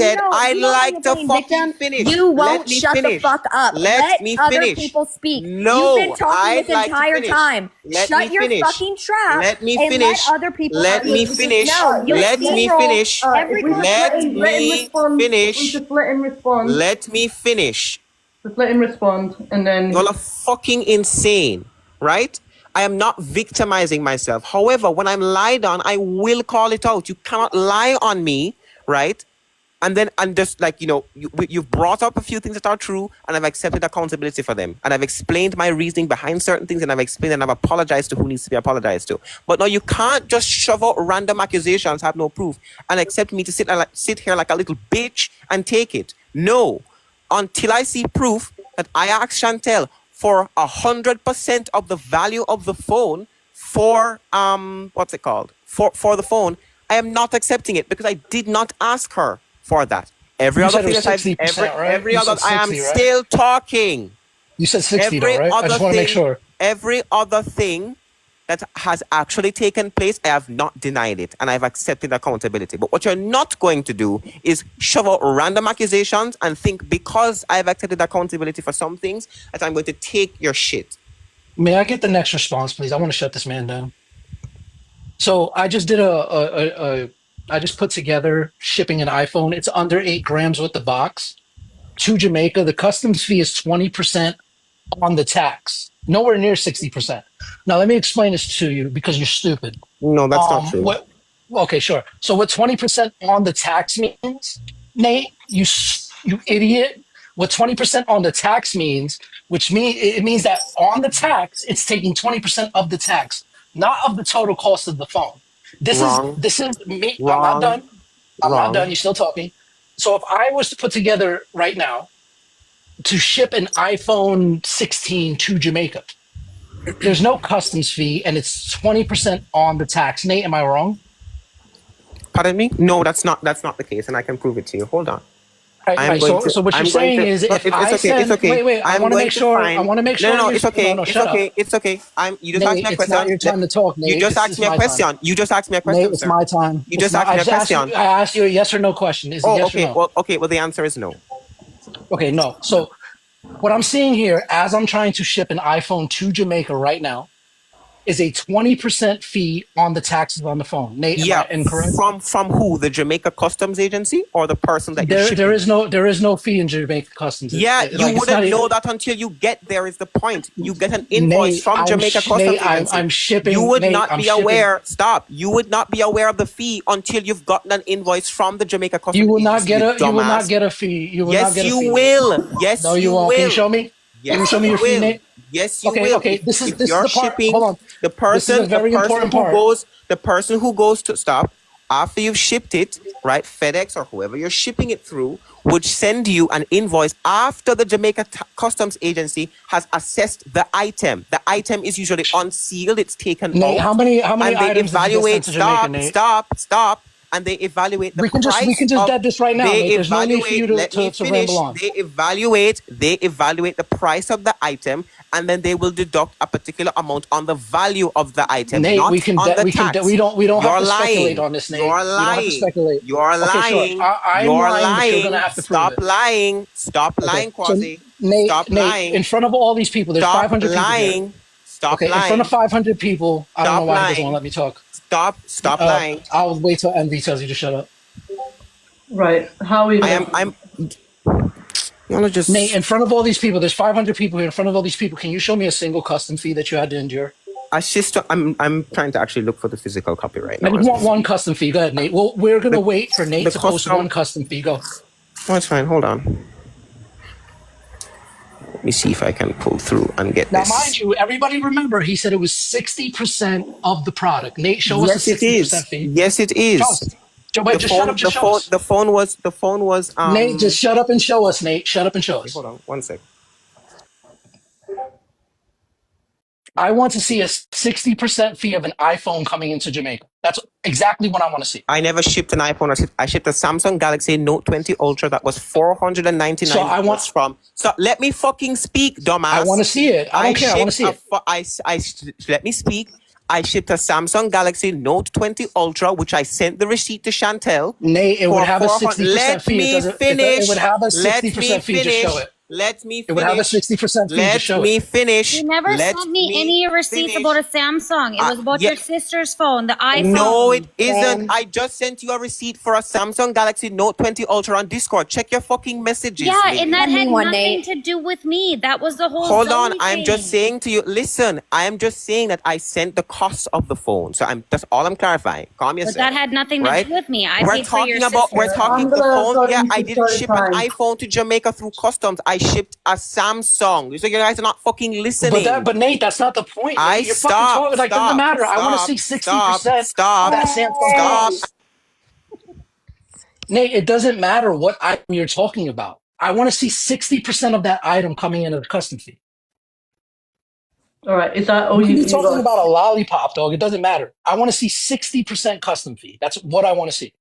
you know how like you're to playing fucking victim? finish. You Let won't me shut finish. the fuck up. Let me other finish. people speak. No, You've been talking I'd this like to entire finish. time. Let Shut me your finish. fucking trap. Let me and finish. Let other people. Let me finish. No, you Let me steamroll finish. every If we just Let let him me respond, finish. we just let him respond. Let me finish. Just let him respond, and then Y'all are fucking insane, right? I am not victimizing myself. However, when I'm lied on, I will call it out. You cannot lie on me, right? And just like, you've brought up a few things that are true and I've accepted accountability for them. And I've explained my reasoning behind certain things and I've explained and I've apologized to who needs to be apologized to. But now you can't just shove out random accusations, have no proof, and expect me to sit here like a little bitch and take it. No. Until I see proof that I asked Chantel for 100% of the value of the phone for for the phone, I am not accepting it because I did not ask her for that. Every You other said it thing was that 60%, right? every You other, said I am 60, right? still talking. You said 60, though, Every right? I other just want to make thing- sure. Every other thing that has actually taken place, I have not denied it and I've accepted accountability. But what you're not going to do is shove out random accusations and think because I've accepted accountability for some things that I'm going to take your shit. May I get the next response, please? I want to shut this man down. So I just did I just put together shipping an iPhone. It's under 8 grams with the box to Jamaica. The customs fee is 20% on the tax, nowhere near 60%. Now, let me explain this to you because you're stupid. No, that's not true. Okay, sure. So what 20% on the tax means, Nate, you idiot, what 20% on the tax means, it means that on the tax, it's taking 20% of the tax, not of the total cost of the phone. This is me. Wrong. I'm not done. I'm Wrong. not done. You're still talking. So if I was to put together right now to ship an iPhone 16 to Jamaica, there's no customs fee and it's 20% on the tax. Nate, am I wrong? Pardon me? No, that's not the case, and I can prove it to you. Hold on. Right. So what you're saying is, if it's okay. Wait. I want to make sure. No, it's okay. No, it's shut okay. up. It's okay. You just Nate, asked me a it's question. not your time to talk, Nate. You just asked me a question. You just asked me a question, Nate, it's sir. my time. You just asked me a question. I asked you a yes or no question. Is it yes okay. or no? Well, the answer is no. Okay, no. So what I'm seeing here, as I'm trying to ship an iPhone to Jamaica right now, is a 20% fee on the taxes on the phone. Nate, am I incorrect? From who? The Jamaica Customs Agency or the person that you're shipping? There is no fee in Jamaica Customs. You wouldn't know that until you get there. Is the point? You get an invoice from Jamaica Customs Agency. I'm shipping. You would not be aware. Stop. You would not be aware of the fee until you've gotten an invoice from the Jamaica Customs Agency. You will not get a fee. Yes, you will. Yes, no, you won't. Can you show me? Can you show me your fee, Nate? Yes, you will. Okay. This is the part. Shipping, Hold on. The person who goes to stop after you've shipped it, right? FedEx or whoever you're shipping it through would send you an invoice after the Jamaica Customs Agency has assessed the item. The item is usually unsealed. It's taken Nate, out. how many and they items evaluate. did you get sent to Jamaica, Nate? Stop. And they evaluate the we can price. We can just dead this right now. Nate. There's no need for you to ramble on. They evaluate the price of the item, and then they will deduct a particular amount on the value of the item. Nate, not we don't tax. We don't have to speculate on this, Nate. You're lying. You're lying. You're lying. Stop lying. Stop lying, Quasi. Nate, Stop lying. In front of all these people, there's 500 people here. Stop lying. In front of 500 people, I don't know why he doesn't want to let me talk. Stop lying. I'll wait till Envy tells you to shut up. Right. How are we? You wanna just Nate, in front of all these people, there's 500 people here. In front of all these people, can you show me a single custom fee that you had to endure? a sister. I'm trying to actually look for the physical copy right I now. just want one custom fee. Go ahead, Nate. Well, we're gonna wait for Nate to post custom- one custom fee. Go. Oh, it's fine. Hold on. Let me see if I can pull through and get Now, this. mind you, everybody remember he said it was 60% of the product. Nate, show us Yes, a it 60% is. fee. Yes, it is. Show us. Wait, just shut up. Just show us. The phone was. Nate, just shut up and show us. Nate, shut up and show us. Hold on, 1 sec. I want to see a 60% fee of an iPhone coming into Jamaica. That's exactly what I want to see. I never shipped an iPhone. I shipped a Samsung Galaxy Note 20 Ultra that was $499. So I want from. So let me fucking speak, dumbass. I want to see it. I don't care. I want to see it. Let me speak. I shipped a Samsung Galaxy Note 20 Ultra, which I sent the receipt to Chantel. Nate, it would have a 60% Let fee. me finish. It would have a 60% fee. Just show it. Let me finish. It would have a 60% fee. Let Just show me it. finish. You never Let sent me any receipts about a Samsung. It was about your sister's phone, the iPhone. No, it isn't. I just sent you a receipt for a Samsung Galaxy Note 20 Ultra on Discord. Check your fucking messages. Yeah, lady. and that had One, nothing Nate. to do with me. That was the whole. Hold Zoe on, I'm thing. just saying to you. Listen, I am just saying that I sent the cost of the phone. So that's all I'm clarifying. Calm yourself. But that had nothing to right? do with me. I We're paid for your talking about. We're sister. talking I'm the gonna phone. start Yeah, I into didn't story ship time. an iPhone to Jamaica through customs. I shipped a Samsung. So you guys are not fucking listening. But Nate, that's not the point. You're fucking talking like doesn't matter. I want to see 60% of that Samsung. Stop. Nate, it doesn't matter what item you're talking about. I want to see 60% of that item coming into the custom fee. All right, is that all We you can be talking got? about a lollipop, dog. It doesn't matter. I want to see 60% custom fee. That's what I want to see.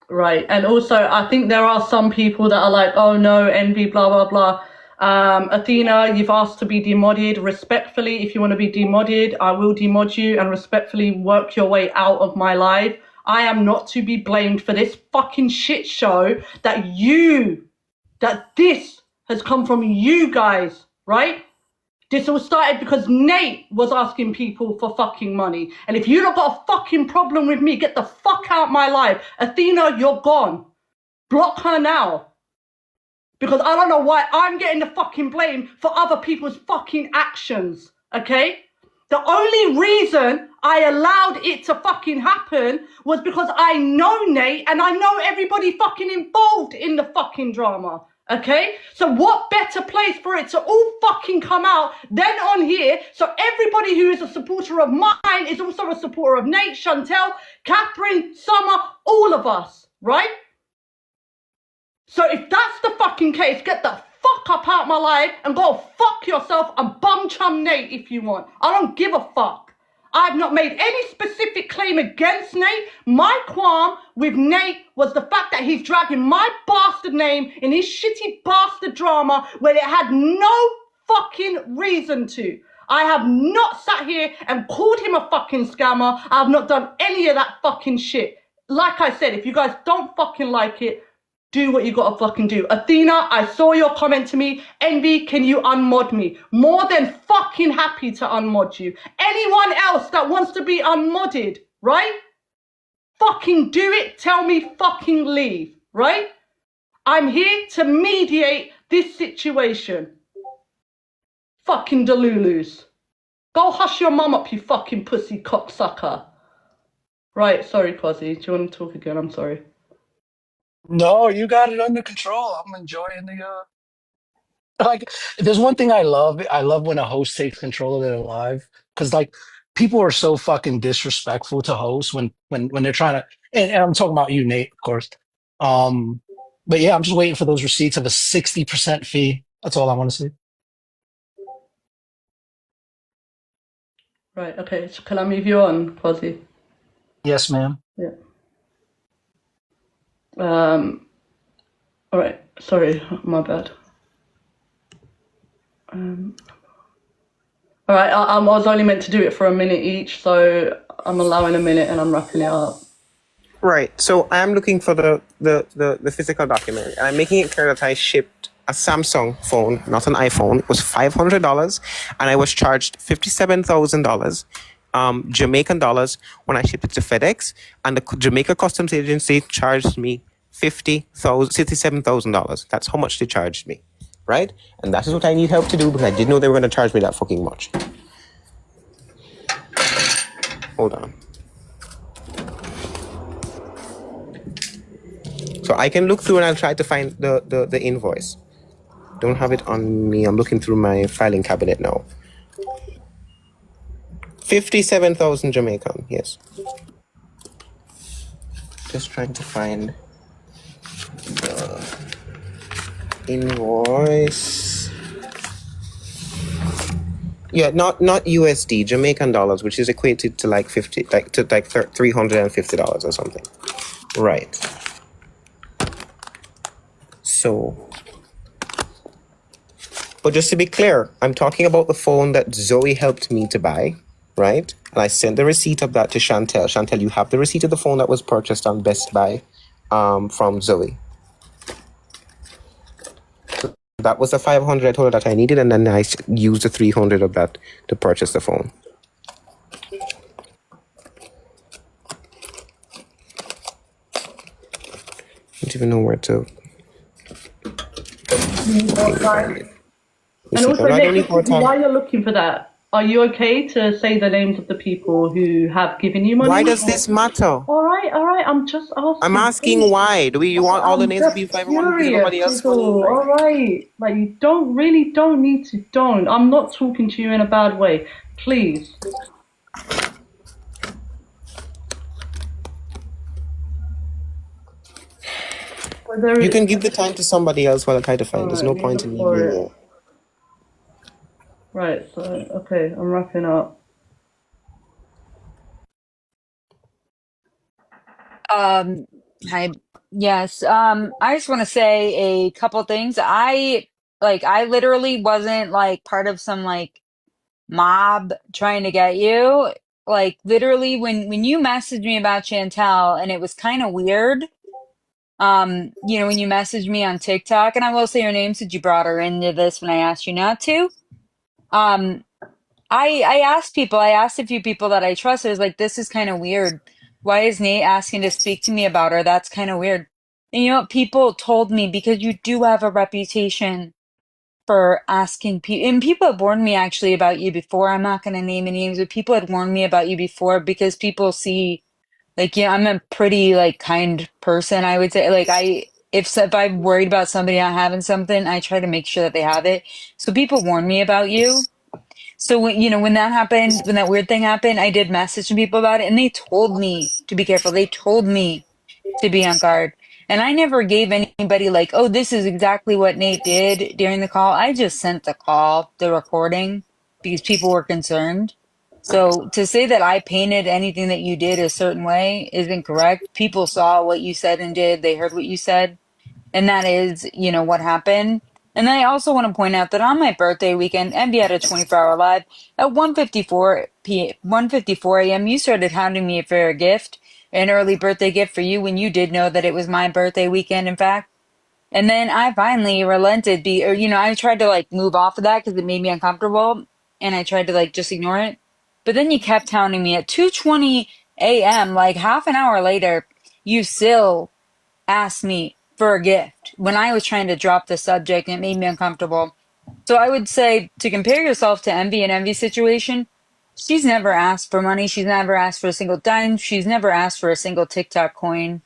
Right, and also I think there are some people that are like, oh no, envy, blah blah blah. Athena, you've asked to be demodded. Respectfully, if you want to be demodded, I will demod you and respectfully work your way out of my live. I am not to be blamed for this fucking shit show that this has come from you guys, right? This all started because Nate was asking people for fucking money. And if you don't got a fucking problem with me, get the fuck out my life. Athena, you're gone. Block her now. Because I don't know why I'm getting the fucking blame for other people's fucking actions, okay? The only reason I allowed it to fucking happen was because I know Nate and I know everybody fucking involved in the fucking drama, okay? So what better place for it to all fucking come out than on here, so everybody who is a supporter of mine is also a supporter of Nate, Chantel, Catherine, Summer, all of us, right? So if that's the fucking case, get the fuck up out my life and go fuck yourself and bum chum Nate if you want. I don't give a fuck. I've not made any specific claim against Nate. My qualm with Nate was the fact that he's dragging my bastard name in his shitty bastard drama where it had no fucking reason to. I have not sat here and called him a fucking scammer. I have not done any of that fucking shit. Like I said, if you guys don't fucking like it, do what you gotta fucking do. Athena, I saw your comment to me. Envy, can you unmod me? More than fucking happy to unmod you. Anyone else that wants to be unmodded, right? Fucking do it. Tell me fucking leave, right? I'm here to mediate this situation. Fucking Delulus. Go hush your mum up, you fucking pussy cocksucker. Right, sorry, Quasi. Do you want to talk again? I'm sorry. No, you got it under control. I'm enjoying the like there's one thing I love. I love when a host takes control of their live. Cause like people are so fucking disrespectful to hosts when they're trying to and I'm talking about you, Nate, of course. But yeah, I'm just waiting for those receipts of a 60% fee. That's all I want to see. Right, okay. So can I move you on, Quasi? Yes, ma'am. Yeah. All right. Sorry, my bad. All right. I was only meant to do it for a minute each, so I'm allowing a minute and I'm wrapping it up. Right. So I'm looking for the physical document, and I'm making it clear that I shipped a Samsung phone, not an iPhone. It was $500, and I was charged $57,000. Jamaican dollars when I shipped it to FedEx, and the Jamaica Customs Agency charged me $57,000. That's how much they charged me, right? And that is what I need help to do because I didn't know they were going to charge me that fucking much. Hold on. So I can look through and I'll try to find the invoice. Don't have it on me. I'm looking through my filing cabinet now. 57,000 Jamaican, yes. Just trying to find the invoice. Yeah, not USD, Jamaican dollars, which is equated to like $350 or something. Right. So, but just to be clear, I'm talking about the phone that Zoe helped me to buy, right? And I sent the receipt of that to Chantel. Chantel, you have the receipt of the phone that was purchased on Best Buy from Zoe. So that was the 500 I told her that I needed, and then I used the 300 of that to purchase the phone. I don't even know where to. And also, Nick, while you're looking for that, are you okay to say the names of the people who have given you money? Why does this matter? All right. I'm just asking. I'm asking why. Do you want all the names of people? Everyone give everybody else money? All right. Like, you don't need to. I'm not talking to you in a bad way. Please. You can give the time to somebody else while I try to find. There's no point in me being there. Right, so, okay, I'm wrapping up. Hi. Yes. I just want to say a couple things. I literally wasn't like part of some like mob trying to get you. Like literally when you messaged me about Chantel, and it was kind of weird. When you messaged me on TikTok, and I will say her name since you brought her into this when I asked you not to. I asked a few people that I trust. I was like, this is kind of weird. Why is Nate asking to speak to me about her? That's kind of weird. And you know what? People told me, because you do have a reputation for asking people, and people had warned me actually about you before. I'm not going to name any names, but people had warned me about you before, because people see, like, yeah, I'm a pretty like kind person, I would say. Like if I'm worried about somebody not having something, I try to make sure that they have it. So people warned me about you. So when that happened, when that weird thing happened, I did message some people about it, and they told me to be careful. They told me to be on guard. And I never gave anybody like, oh, this is exactly what Nate did during the call. I just sent the recording, because people were concerned. So to say that I painted anything that you did a certain way is incorrect. People saw what you said and did. They heard what you said. And that is, what happened. And I also want to point out that on my birthday weekend, Envy had a 24-hour live at 1:54 a.m. You started hounding me for a gift, an early birthday gift for you, when you did know that it was my birthday weekend, in fact. And then I finally relented. I tried to like move off of that because it made me uncomfortable, and I tried to like just ignore it. But then you kept hounding me at 2:20 a.m. Like half an hour later, you still asked me for a gift when I was trying to drop the subject, and it made me uncomfortable. So I would say, to compare yourself to Envy and Envy's situation, she's never asked for money. She's never asked for a single dime. She's never asked for a single TikTok coin,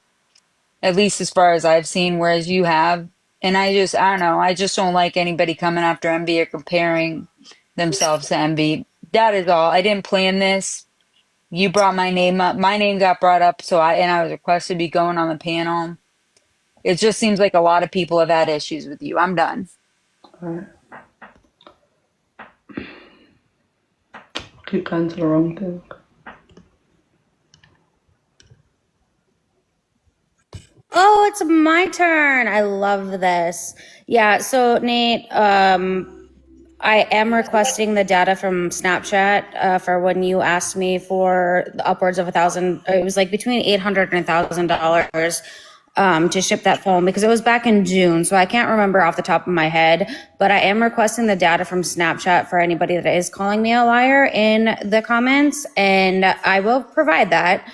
at least as far as I've seen, whereas you have. And I don't know. I just don't like anybody coming after Envy or comparing themselves to Envy. That is all. I didn't plan this. You brought my name up. My name got brought up, I was requested to be going on the panel. It just seems like a lot of people have had issues with you. I'm done. Right. Keep going to the wrong thing. Oh, it's my turn. I love this. Yeah, so Nate, I am requesting the data from Snapchat for when you asked me for upwards of $1,000. It was like between $800 and $1,000 to ship that phone, because it was back in June. So I can't remember off the top of my head, but I am requesting the data from Snapchat for anybody that is calling me a liar in the comments, and I will provide that.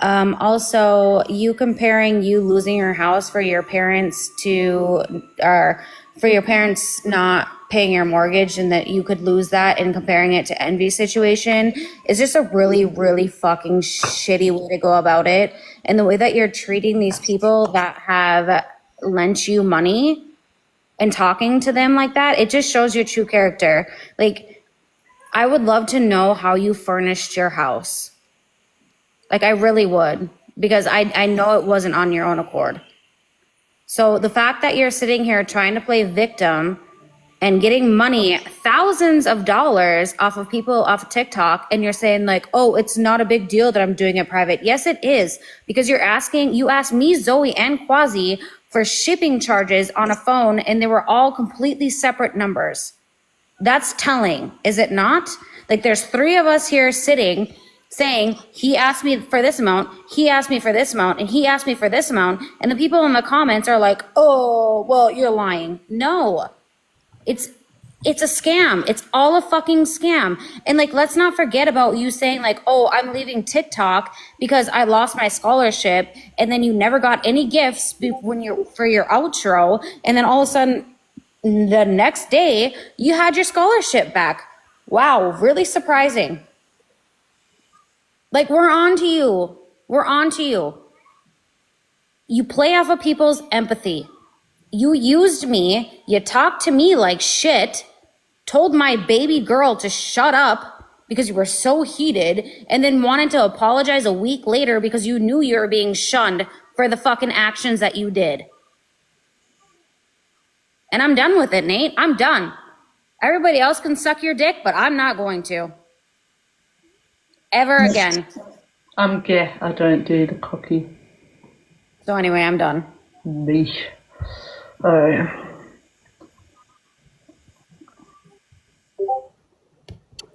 Also, you comparing you losing your house for your parents not paying your mortgage and that you could lose that, and comparing it to Envy's situation is just a really, really fucking shitty way to go about it. And the way that you're treating these people that have lent you money and talking to them like that, it just shows your true character. Like, I would love to know how you furnished your house. Like, I really would, because I know it wasn't on your own accord. So the fact that you're sitting here trying to play victim and getting money, thousands of dollars off of people off of TikTok, and you're saying like, oh, it's not a big deal that I'm doing it private. Yes, it is, because you asked me, Zoe and Quasi, for shipping charges on a phone, and they were all completely separate numbers. That's telling, is it not? Like, there's 3 of us here sitting saying, he asked me for this amount, he asked me for this amount, and he asked me for this amount, and the people in the comments are like, oh, well, you're lying. No, it's a scam. It's all a fucking scam. And like, let's not forget about you saying like, oh, I'm leaving TikTok because I lost my scholarship, and then you never got any gifts for your outro, and then all of a sudden the next day you had your scholarship back. Wow, really surprising. Like, we're on to you. We're on to you. You play off of people's empathy. You used me. You talked to me like shit. Told my baby girl to shut up because you were so heated, and then wanted to apologize a week later because you knew you were being shunned for the fucking actions that you did. And I'm done with it, Nate. I'm done. Everybody else can suck your dick, but I'm not going to. Ever again. I'm gay. I don't do the cocky. So anyway, I'm done. Leash. Oh.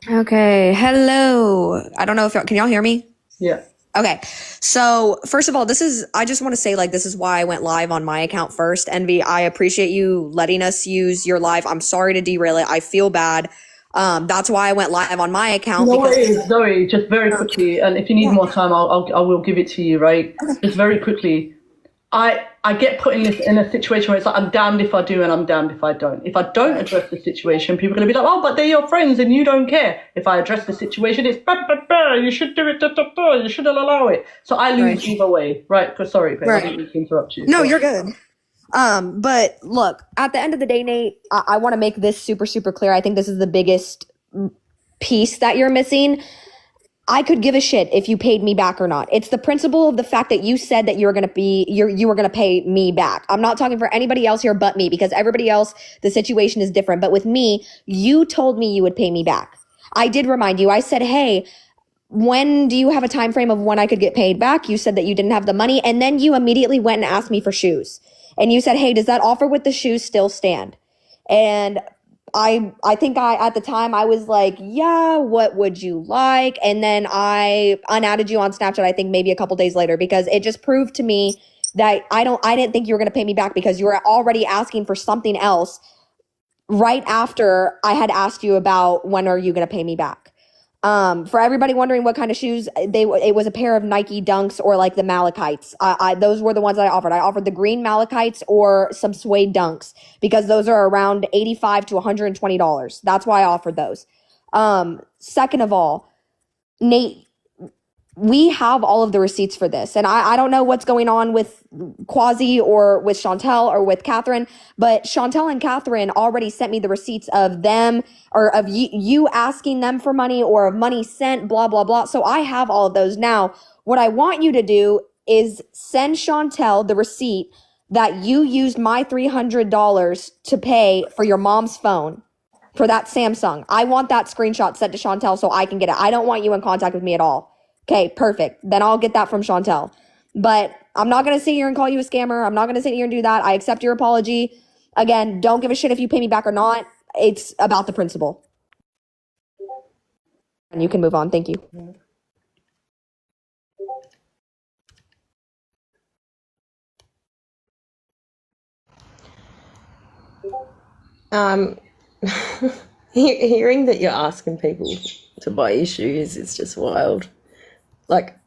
Okay, hello. I don't know if can y'all hear me? Yeah. Okay, so first of all, I just want to say, like, this is why I went live on my account first. Envy, I appreciate you letting us use your live. I'm sorry to derail it. I feel bad. That's why I went live on my account. No worries, Zoe, just very quickly, and if you need more time, I will give it to you, right? Just very quickly. I get put in a situation where it's like, I'm damned if I do and I'm damned if I don't. If I don't address the situation, people are going to be like, oh, but they're your friends and you don't care. If I address the situation, it's you should do it, you shouldn't allow it. So I lose either way, right? Sorry, Peg, I didn't mean to interrupt you. No, you're good. But look, at the end of the day, Nate, I want to make this super, super clear. I think this is the biggest piece that you're missing. I could give a shit if you paid me back or not. It's the principle of the fact that you said that you were going to pay me back. I'm not talking for anybody else here but me, because everybody else, the situation is different. But with me, you told me you would pay me back. I did remind you. I said, hey, when do you have a time frame of when I could get paid back? You said that you didn't have the money, and then you immediately went and asked me for shoes. And you said, hey, does that offer with the shoes still stand? And I think at the time I was like, yeah, what would you like? And then I unadded you on Snapchat, I think maybe a couple days later, because it just proved to me that I didn't think you were going to pay me back, because you were already asking for something else right after I had asked you about when are you going to pay me back. For everybody wondering what kind of shoes, it was a pair of Nike Dunks or like the Malachites. Those were the ones I offered. I offered the green Malachites or some suede Dunks, because those are around $85 to $120. That's why I offered those. Second of all, Nate, we have all of the receipts for this. And I don't know what's going on with Quasi or with Chantel or with Catherine, but Chantel and Catherine already sent me the receipts of them, or of you asking them for money, or of money sent, blah, blah, blah. So I have all of those. Now, what I want you to do is send Chantel the receipt that you used my $300 to pay for your mom's phone, for that Samsung. I want that screenshot sent to Chantel so I can get it. I don't want you in contact with me at all. Okay, perfect. Then I'll get that from Chantel. But I'm not going to sit here and call you a scammer. I'm not going to sit here and do that. I accept your apology. Again, don't give a shit if you pay me back or not. It's about the principle. And you can move on. Thank you. Hearing that you're asking people to buy you shoes is just wild. Like,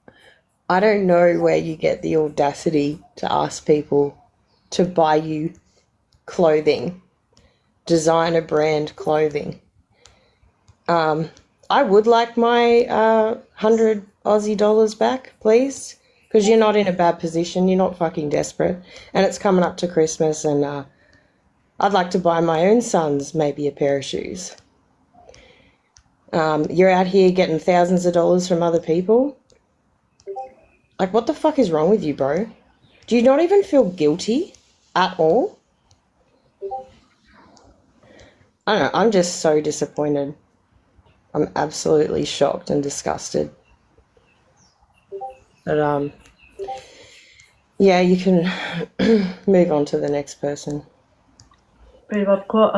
I don't know where you get the audacity to ask people to buy you clothing. designer brand clothing. I would like my 100 Aussie dollars back, please, because you're not in a bad position. You're not fucking desperate. And it's coming up to Christmas, and I'd like to buy my own sons maybe a pair of shoes. You're out here getting thousands of dollars from other people. Like, what the fuck is wrong with you, bro? Do you not even feel guilty at all? I don't know. I'm just so disappointed. I'm absolutely shocked and disgusted. But, yeah, you can move on to the next person. Babe, I've got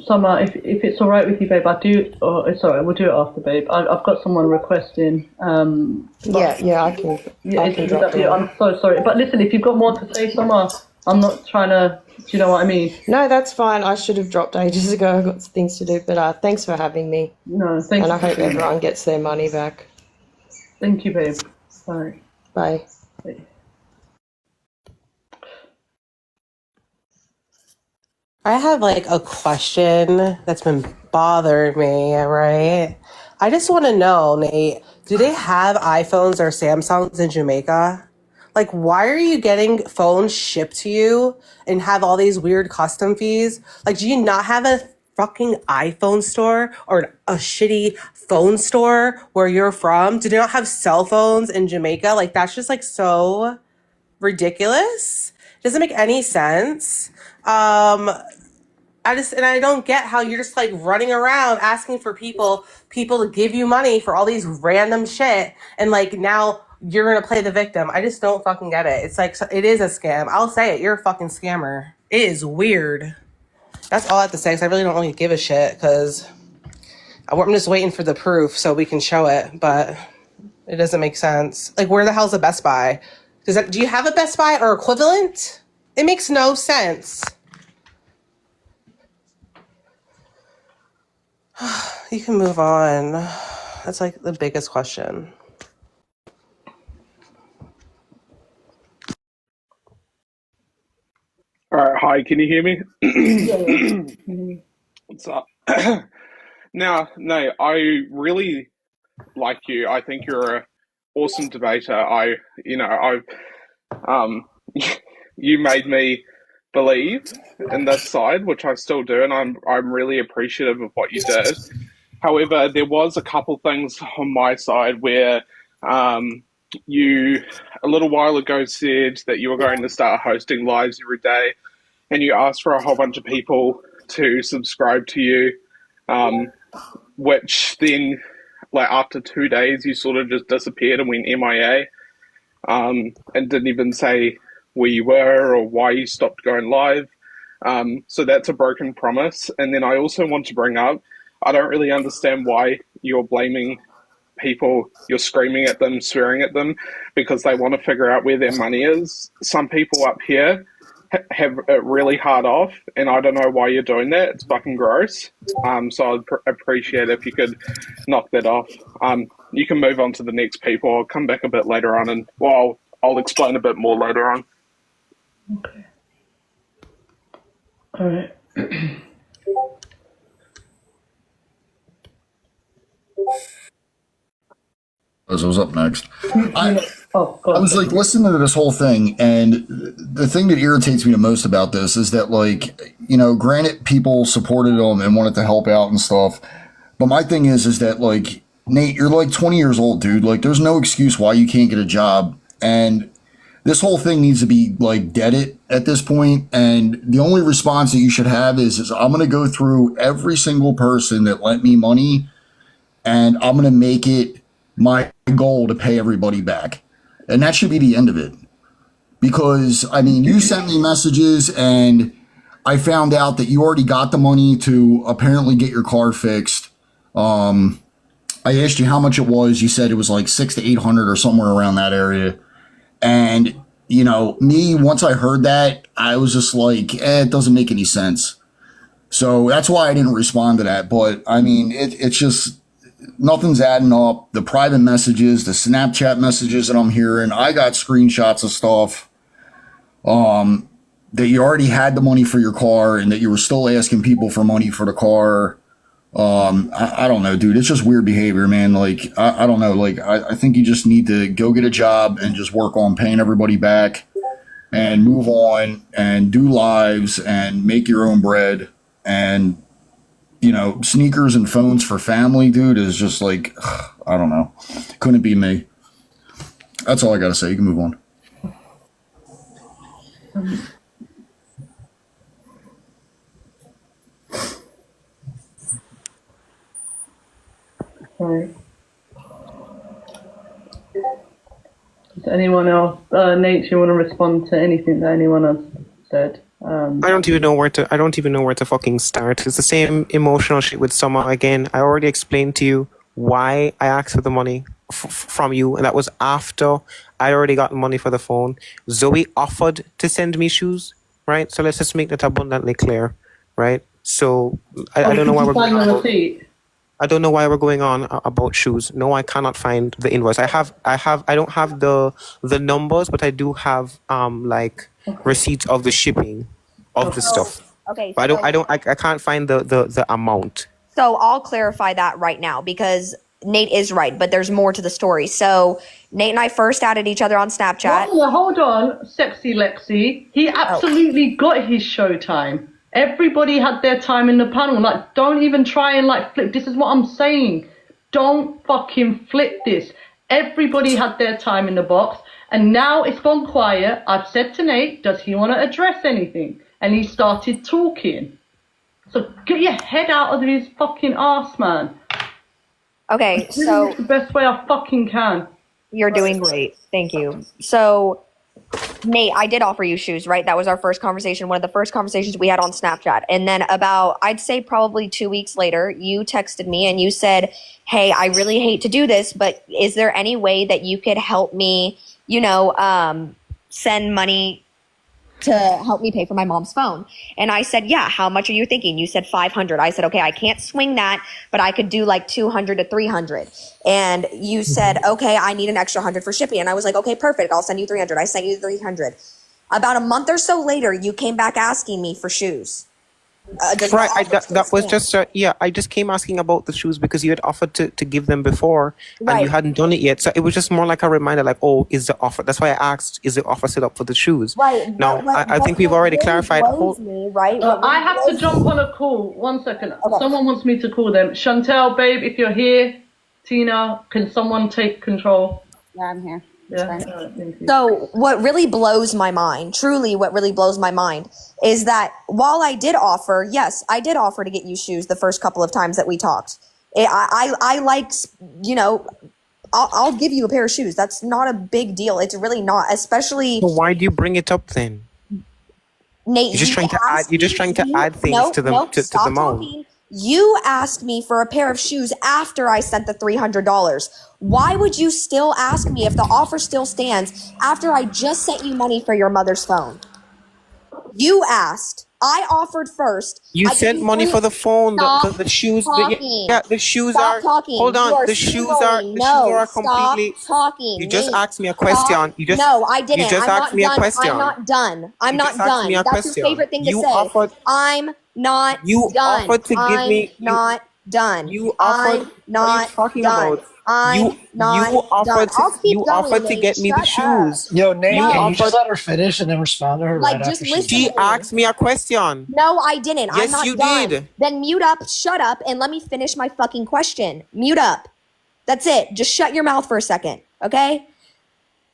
Summer. If it's all right with you, babe, sorry, we'll do it after, babe. I've got someone requesting. Yeah, I can. I can drop down. I'm so sorry, but listen, if you've got more to say, Summer, I'm not trying to. Do you know what I mean? No, that's fine. I should have dropped ages ago. I've got things to do. But thanks for having me. No, thanks. And I hope everyone gets their money back. Thank you, babe. Bye. Bye. Bye. I have like a question that's been bothering me, right? I just want to know, Nate, do they have iPhones or Samsungs in Jamaica? Like, why are you getting phones shipped to you and have all these weird custom fees? Like, do you not have a fucking iPhone store or a shitty phone store where you're from? Do they not have cell phones in Jamaica? Like, that's just like so ridiculous. Doesn't make any sense. I don't get how you're just like running around asking for people to give you money for all these random shit, and like now you're gonna play the victim. I just don't fucking get it. It's like, it is a scam. I'll say it. You're a fucking scammer. It is weird. That's all I have to say, because I really don't really give a shit, because I'm just waiting for the proof so we can show it, but it doesn't make sense. Like, where the hell's a Best Buy? Do you have a Best Buy or equivalent? It makes no sense. You can move on. That's like the biggest question. All right, hi, can you hear me? What's up? Now, Nate, I really like you. I think you're an awesome debater. You made me believe in this side, which I still do, and I'm really appreciative of what you did. However, there was a couple things on my side where you a little while ago said that you were going to start hosting lives every day, and you asked for a whole bunch of people to subscribe to you, which then, like, after 2 days, you sort of just disappeared and went MIA, and didn't even say where you were or why you stopped going live. So that's a broken promise. And then I also want to bring up, I don't really understand why you're blaming people, you're screaming at them, swearing at them, because they want to figure out where their money is. Some people up here have it really hard off, and I don't know why you're doing that. It's fucking gross. So I'd appreciate if you could knock that off. You can move on to the next people. I'll come back a bit later on, and I'll explain a bit more later on. Okay. All right. Was up next. I I was like listening to this whole thing, and the thing that irritates me the most about this is that, like, you know, granted, people supported them and wanted to help out and stuff, but my thing is that, like, Nate, you're like 20 years old, dude. Like, there's no excuse why you can't get a job, and this whole thing needs to be like deaded at this point. And the only response that you should have is I'm going to go through every single person that lent me money, and I'm going to make it my goal to pay everybody back. And that should be the end of it. Because, I mean, you sent me messages and I found out that you already got the money to apparently get your car fixed. I asked you how much it was. You said it was like $600 to $800 or somewhere around that area. And, you know, me, once I heard that, I was just like, it doesn't make any sense. So that's why I didn't respond to that. But, I mean, it's just, nothing's adding up. The private messages, the Snapchat messages that I'm hearing, I got screenshots of stuff. that you already had the money for your car and that you were still asking people for money for the car. I don't know, dude. It's just weird behavior, man. Like, I don't know. Like, I think you just need to go get a job and just work on paying everybody back and move on and do lives and make your own bread. And, you know, sneakers and phones for family, dude, is just like, I don't know. Couldn't be me. That's all I got to say. You can move on. Sorry. Does anyone else, Nate, you want to respond to anything that anyone else said? I don't even know where to fucking start. It's the same emotional shit with Summer again. I already explained to you why I asked for the money from you, and that was after I already got money for the phone. Zoe offered to send me shoes, right? So let's just make that abundantly clear, right? So I don't know why we're going on. I don't know why we're going on about shoes. No, I cannot find the invoice. I don't have the numbers, but I do have like receipts of the shipping of the stuff. Okay. But I can't find the amount. So I'll clarify that right now because Nate is right, but there's more to the story. So Nate and I first added each other on Snapchat. Oh, hold on, sexy Lexi. He absolutely got his showtime. Everybody had their time in the panel. Like, don't even try and like flip. This is what I'm saying. Don't fucking flip this. Everybody had their time in the box. And now it's gone quiet. I've said to Nate, does he want to address anything? And he started talking. So get your head out of his fucking ass, man. Okay, so it's the best way I fucking can. You're doing great. Thank you. So Nate, I did offer you shoes, right? That was our first conversation, one of the first conversations we had on Snapchat. And then about, I'd say probably 2 weeks later, you texted me and you said, hey, I really hate to do this, but is there any way that you could help me, send money to help me pay for my mom's phone? And I said, yeah, how much are you thinking? You said 500. I said, okay, I can't swing that, but I could do like 200 to 300. And you said, okay, I need an extra 100 for shipping. And I was like, okay, perfect. I'll send you 300. I sent you 300. About a month or so later, you came back asking me for shoes. Right, that was just I just came asking about the shoes because you had offered to give them before and you hadn't done it yet, so it was just more like a reminder, like, oh, is the offer, that's why I asked, is the offer set up for the shoes? Right. Now I think we've already clarified I have to jump on a call. 1 second. Someone wants me to call them. Chantel, babe, if you're here. Tina, can someone take control? Yeah, I'm here. Yeah. So what really blows my mind, truly what really blows my mind, is that while I did offer, yes, I did offer to get you shoes the first couple of times that we talked. I like, I'll give you a pair of shoes. That's not a big deal. It's really not, especially. So why do you bring it up then? Nate, you're just trying to add things to the amount. You asked me for a pair of shoes after I sent the $300. Why would you still ask me if the offer still stands after I just sent you money for your mother's phone? You asked. I offered first. You sent money for the phone. The shoes. The shoes are. Hold on. The shoes are completely. Stop talking. You just asked me a question. No, I didn't. You just asked me a question. I'm not done. I'm not done. That's your favorite thing to say. I'm not done. You offered to give me. Not done. You offered. Not what are you talking done. about? You offered to get me the shoes. Yo, Nate, can you just let her finish and then respond to her right after she asked me a question. No, I didn't. Yes, I'm not you done. did. Then mute up, shut up, and let me finish my fucking question. Mute up. That's it. Just shut your mouth for a second, okay?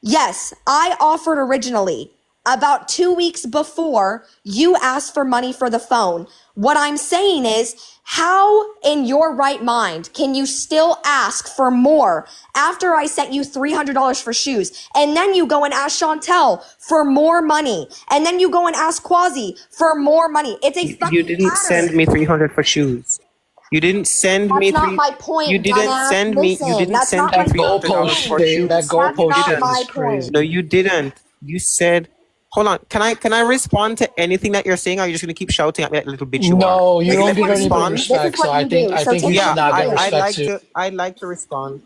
Yes, I offered originally. About 2 weeks before, you asked for money for the phone. What I'm saying is, how in your right mind can you still ask for more after I sent you $300 for shoes? And then you go and ask Chantel for more money. And then you go and ask Quasi for more money. It's a fucking You didn't send me 300 for shoes. You didn't send me. That's not my point. You didn't send me. You didn't send me $300 for shoes. That goalpost my is crazy. No, you didn't. You said. Hold on. Can I respond to anything that you're saying? Or are you just gonna keep shouting at me like a little bitch? No, you don't let me give anybody respond. respect. So I think you should not get respect too. I'd like to respond.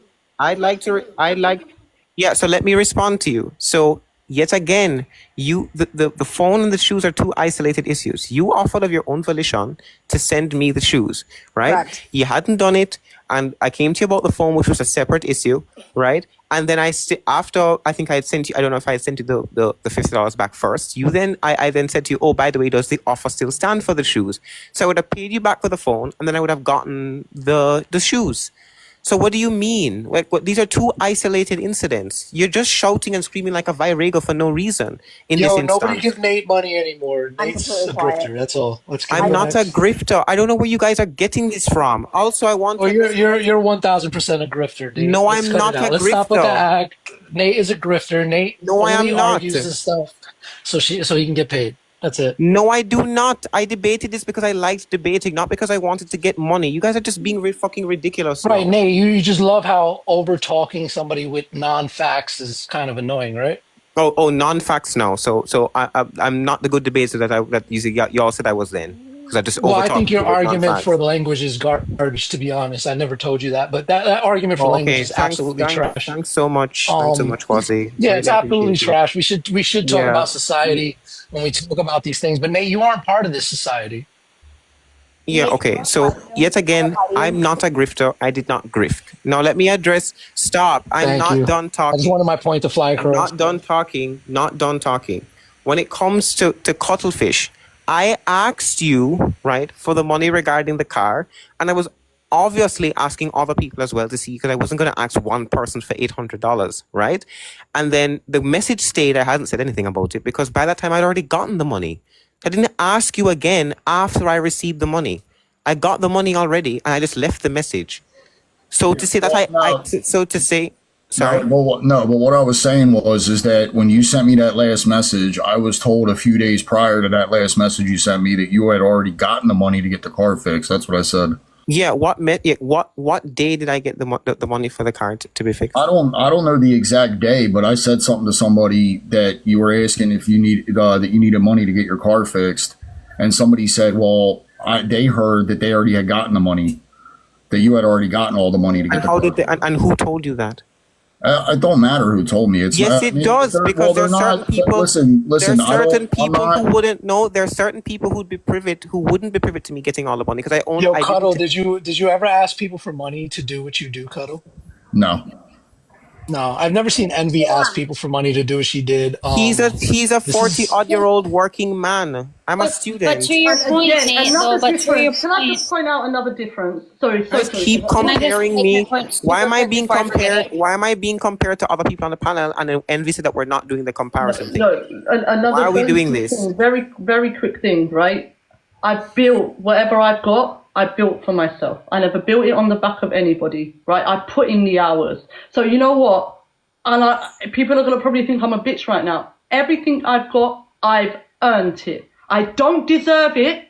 Yeah. So let me respond to you. So yet again, the phone and the shoes are two isolated issues. You offered of your own volition to send me the shoes, right? Correct. You hadn't done it, and I came to you about the phone, which was a separate issue, right? And then after I think I had sent you, I don't know if I had sent you the $50 back first. I then said to you, oh, by the way, does the offer still stand for the shoes? So I would have paid you back for the phone, and then I would have gotten the shoes. So what do you mean? These are two isolated incidents. You're just shouting and screaming like a virago for no reason in this instance. Nobody give Nate money anymore. Nate's a grifter. That's all. I'm not a grifter. I don't know where you guys are getting this from. Also, I want. Oh, you're 1,000% a grifter, dude. No, I'm not a grifter. Let's stop with the act. Nate is a grifter. Nate. No, I am not. Argues this stuff so he can get paid. That's it. No, I do not. I debated this because I liked debating, not because I wanted to get money. You guys are just being fucking ridiculous. Right, Nate, you just love how over-talking somebody with non-facts is kind of annoying, right? Oh, non-facts now. So I'm not the good debater that y'all said I was then. Because I just I think your argument for the language is garbage, to be honest. I never told you that. But that argument for language is absolutely trash. Thanks so much. Thanks so much, Quasi. Yeah, it's absolutely trash. We should talk about society when we talk about these things. But Nate, you aren't part of this society. Yeah, okay. So, yet again, I'm not a grifter. I did not grift. Now, let me address... Stop. I'm not done talking. I just wanted my point to fly across. Not done talking. When it comes to cuttlefish, I asked you, right, for the money regarding the car, and I was obviously asking other people as well to see, because I wasn't going to ask one person for $800, right? And then the message stayed, I hadn't said anything about it, because by that time I'd already gotten the money. I didn't ask you again after I received the money. I got the money already, and I just left the message. So to say that sorry. But what I was saying is that when you sent me that last message, I was told a few days prior to that last message you sent me that you had already gotten the money to get the car fixed. That's what I said. Yeah, what day did I get the money for the car to be fixed? I don't know the exact day, but I said something to somebody that you were asking if you needed money to get your car fixed, and somebody said, well, they heard that they already had gotten the money, that you had already gotten all the money to get. And who told you that? It don't matter who told me. It does, because there's certain people. Listen. There's certain people who wouldn't know. There's certain people who wouldn't be privy to me getting all the money, because I own. Yo, Cuddle, did you ever ask people for money to do what you do, Cuddle? No. No, I've never seen Envy ask people for money to do what she did. He's a 40-odd-year-old working man. I'm a student. But to your point, Nate, Can I just point out another difference? Sorry. Keep comparing me. Why am I being compared? Why am I being compared to other people on the panel? And then Envy said that we're not doing the comparison thing. No, why are we doing this? Very, very quick thing, right? I built whatever I've got. I built for myself. I never built it on the back of anybody, right? I put in the hours. So you know what? And people are going to probably think I'm a bitch right now. Everything I've got, I've earned it. I don't deserve it,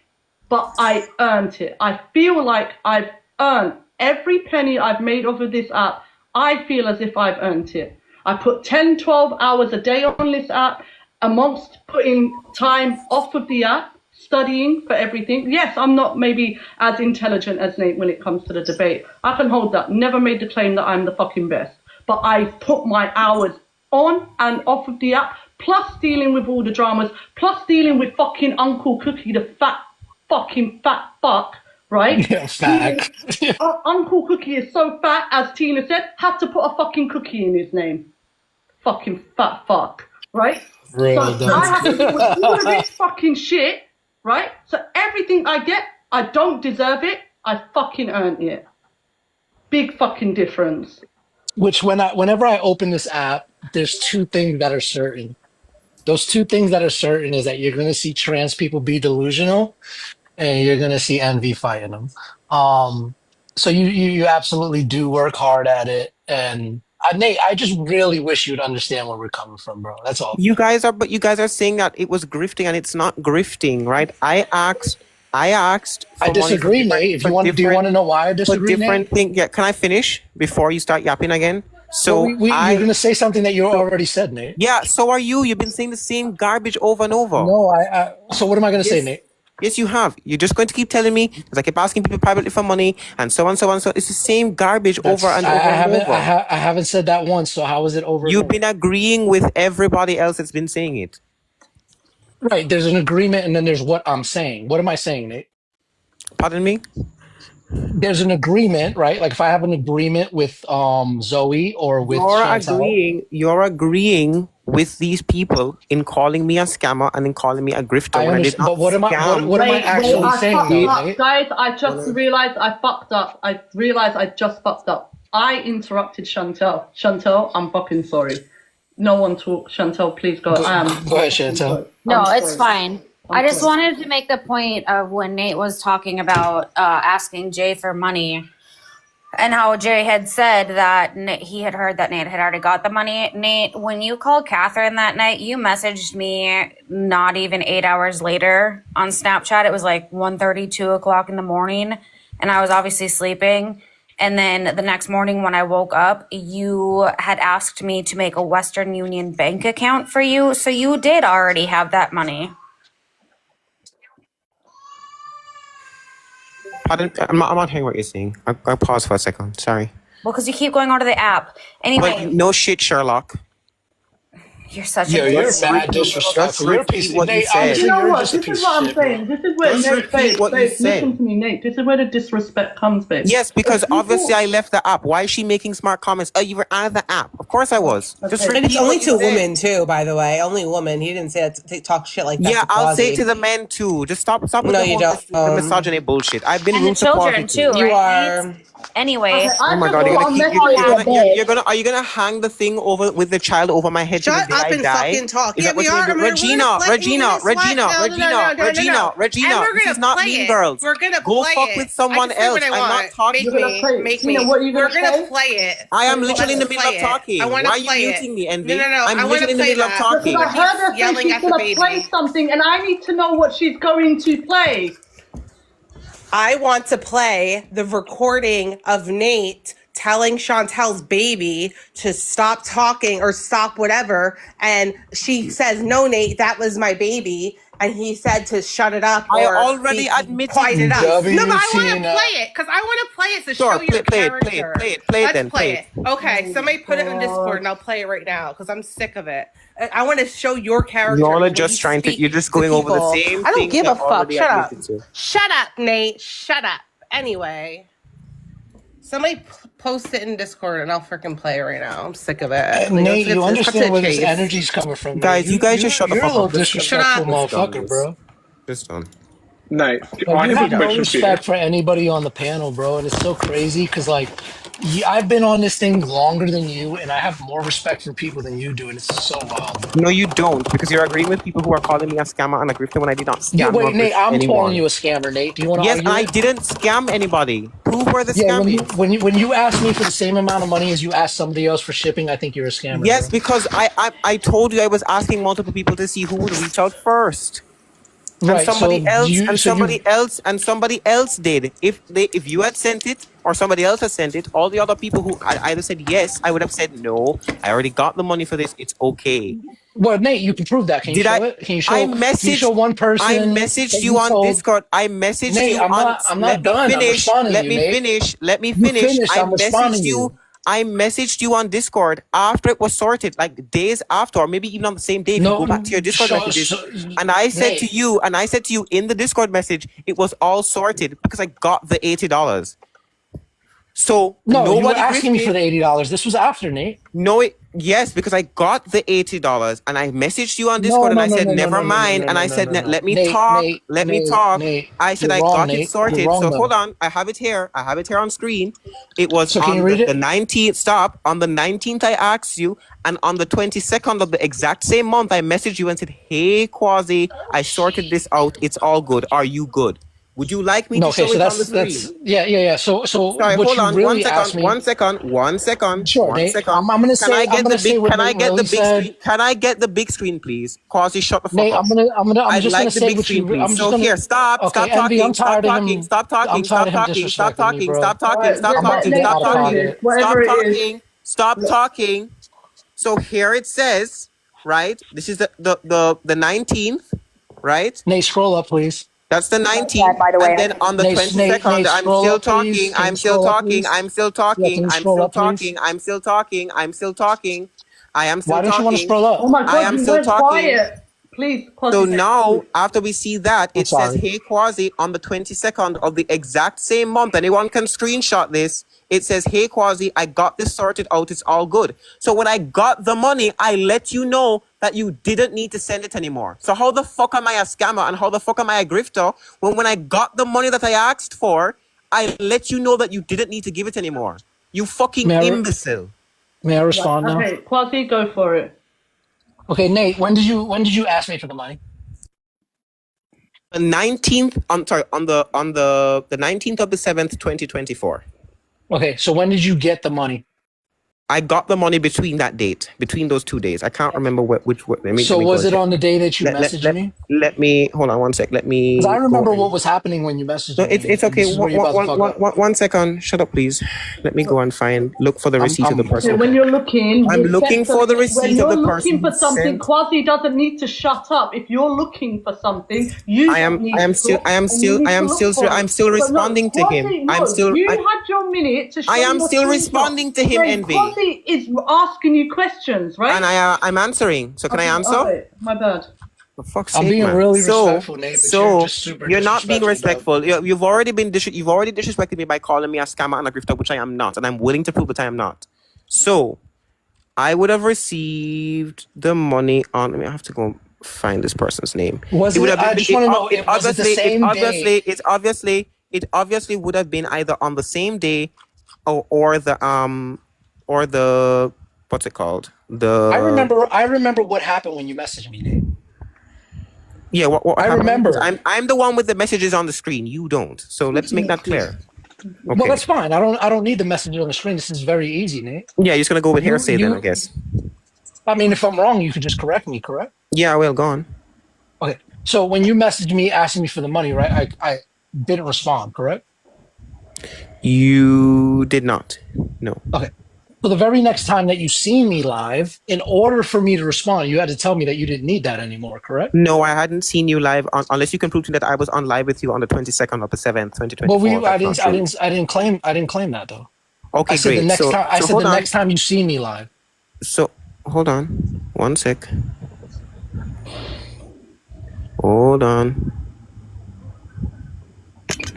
but I earned it. I feel like I've earned every penny I've made off of this app. I feel as if I've earned it. I put 10, 12 hours a day on this app, amongst putting time off of the app, studying for everything. Yes, I'm not maybe as intelligent as Nate when it comes to the debate. I can hold that. Never made the claim that I'm the fucking best. But I put my hours on and off of the app, plus dealing with all the dramas, plus dealing with fucking Uncle Cookie, the fat fuck, right? Yeah, fat. Uncle Cookie is so fat, as Tina said, had to put a fucking cookie in his name. Fucking fat fuck, right? So I have to deal with all of this fucking shit, right? So everything I get, I don't deserve it. I fucking earned it. Big fucking difference. Which whenever I open this app, there's two things that are certain. Those two things that are certain is that you're going to see trans people be delusional, and you're going to see Envy fighting them. So you absolutely do work hard at it, and Nate, I just really wish you'd understand where we're coming from, bro. That's all. You guys are saying that it was grifting, and it's not grifting, right? I asked. I disagree, Nate. Do you want to know why I disagree, Nate? Yeah, can I finish before you start yapping again? So you're going to say something that you already said, Nate. Yeah, so are you. You've been saying the same garbage over and over. No, so what am I going to say, Nate? Yes, you have. You're just going to keep telling me because I keep asking people privately for money and so on, so on, so it's the same garbage over and over and over. I haven't said that once, so how is it over? You've been agreeing with everybody else that's been saying it. Right. There's an agreement, and then there's what I'm saying. What am I saying, Nate? Pardon me? There's an agreement, right? Like if I have an agreement with Zoe or with Chantal, you're agreeing with these people in calling me a scammer and in calling me a grifter. I understand, but what am I actually saying, Nate? Guys, I just realized I fucked up. I realized I just fucked up. I interrupted Chantal. Chantal, I'm fucking sorry. No one talk. Chantal, please go. Go ahead, Chantal. No, it's fine. I just wanted to make the point of when Nate was talking about asking Jay for money and how Jay had said that he had heard that Nate had already got the money. Nate, when you called Catherine that night, you messaged me not even 8 hours later on Snapchat. It was like 1:30, 2 o'clock in the morning, and I was obviously sleeping. And then the next morning when I woke up, you had asked me to make a Western Union bank account for you. So you did already have that money. Pardon? I'm not hearing what you're saying. I'll pause for a second. Sorry. Well, because you keep going onto the app. Anyway. Well, no shit, Sherlock. You're such you're bad disrespectful. You're a piece of Nate. You know what? This is what I'm saying. This is where Nate, babe, listen to me, Nate. This is where the disrespect comes, babe. Yes, because obviously I left the app. Why is she making smart comments? Oh, you were out of the app. Of course I was. And it's only to women too, by the way. Only women. He didn't say that to talk shit like that. Yeah, I'll say it to the men too. Just stop with the misogyny bullshit. I've been and the children too. You right? are. Anyway. Oh my god, are you gonna hang the thing over with the child over my head? Shut up and fucking talk. Yeah, we are. Regina. This is not Mean Girls. We're gonna go fuck with someone else. I'm not talking. Make me. We're gonna play it. I am literally in the middle of talking. Why are you muting me, Envy? No. I'm literally in the middle of talking. I heard her say she's gonna play something, and I need to know what she's going to play. I want to play the recording of Nate telling Chantel's baby to stop talking or stop whatever. And she says, no, Nate, that was my baby. And he said to shut it up. I already admitted it up. No, but I want to play it because I want to play it to show your character. Play it. Okay, somebody put it in Discord and I'll play it right now because I'm sick of it. I want to show your character. Y'all are just trying to. You're just going over the same. I don't give a fuck. Shut up. To. Shut up, Nate. Shut up. Anyway, somebody post it in Discord and I'll freaking play it right now. I'm sick of it. Nate, you understand where this energy's coming from? Guys, you guys just shut the fuck up. You're a little disrespectful motherfucker, bro. Just done. Nate, I have no respect for anybody on the panel, bro, and it's so crazy because like I've been on this thing longer than you, and I have more respect for people than you do, and it's so wild. No, you don't, because you're agreeing with people who are calling me a scammer and a grifter when I did not scam. Yeah, wait, Nate, I'm calling you a scammer, Nate. Do you want to argue? Yes, I didn't scam anybody. Who were the scammers? When you asked me for the same amount of money as you asked somebody else for shipping, I think you're a scammer. Yes, bro. because I told you I was asking multiple people to see who would reach out first. Right, and somebody else did. If you had sent it or somebody else had sent it, all the other people who either said yes, I would have said no. I already got the money for this. It's okay. Well, Nate, you can prove that. Can you show it? Can you show? Can you show one person? I messaged you on Discord. I messaged Nate, you I'm not done. Let me finish. I messaged you on Discord after it was sorted, like days after, or maybe even on the same day. If you go back to your Discord messages, and I said to you in the Discord message, it was all sorted because I got the $80. So no, you were asking me for the $80. This was after, Nate. Yes, because I got the $80 and I messaged you on Discord and I said, never mind. And I said, let me talk. I said, I got it sorted. So hold on. I have it here. On screen. It was on the 19th. Stop. On the 19th, I asked you. And on the 22nd of the exact same month, I messaged you and said, hey, Quasi, I sorted this out. It's all good. Are you good? Would you like me to show it on the screen? Yeah. So sorry, hold on. Really one second. Sure, Nate. I'm gonna say. Can I get the big screen? Can I get the big screen, please? Quasi, shut the fuck Nate, up. I'm just gonna say what you. I'm so here. Stop talking. Stop talking. So here it says, right? This is the 19th, right? Nate, scroll up, please. That's the That, 19th. by the way. And then on the Nate, 22nd, Nate, I'm scroll still up, please. talking. Can you I'm still scroll up, talking. please? I'm still Yeah, talking. can you I'm scroll still up, please? talking. I'm still talking. I'm still talking. I am still Why don't you want to talking. scroll up? Oh my I God, am you still went talking. quiet. Please, So Quasi. now, after we see that, I'm it says, sorry. hey, Quasi, on the 22nd of the exact same month. Anyone can screenshot this. It says, hey, Quasi, I got this sorted out. It's all good. So when I got the money, I let you know that you didn't need to send it anymore. So how the fuck am I a scammer and how the fuck am I a grifter when I got the money that I asked for, I let you know that you didn't need to give it anymore? You fucking imbecile. May I respond now? Okay, Quasi, go for it. Okay, Nate, when did you ask me for the money? The 19th, on the 19th of the 7th, 2024. Okay, so when did you get the money? I got the money between those 2 days. I can't remember which. Let me was it on the day that you messaged me? Let me hold on one sec. Let me. Because I remember what was happening when you messaged me. It's okay. 1 second. Shut up, please. Let me go and look for the receipt of the person. Okay, when you're looking, I'm looking for the receipt of the person. When you're looking for something, Quasi doesn't need to shut up. If you're looking for something, I am still responding to him. You had your minute to show I am your still screenshot. responding to him, Envy. Quasi is asking you questions, right? And I'm answering. So can I answer? Okay, my bad. For fuck's I'm sake, being man. really respectful, Nate, but you're just super you're not being disrespectful, respectful. You've already disrespected me by calling me a scammer and a grifter, which I am not, and I'm willing to prove that I am not. So I would have received the money on. I have to go find this person's name. Was it? I just want to know. Was it the same day? It obviously would have been either on the same day, or the what's it called? I remember what happened when you messaged me, Nate. Yeah, what I remember. I'm the one with the messages on the screen. You don't. So let's make that clear. Okay. Well, that's fine. I don't need the message on the screen. This is very easy, Nate. Yeah, you're just gonna go with hearsay then, I guess. I mean, if I'm wrong, you could just correct me, correct? Yeah, well, go on. Okay. So when you messaged me asking me for the money, right? I didn't respond, correct? You did not. No. Okay. So the very next time that you see me live, in order for me to respond, you had to tell me that you didn't need that anymore, correct? No, I hadn't seen you live unless you can prove to me that I was on live with you on the 22nd of the 7th, 2024. Well, I didn't claim that though. Okay, I said great. The next time you see me live. So hold on, 1 sec. Hold on.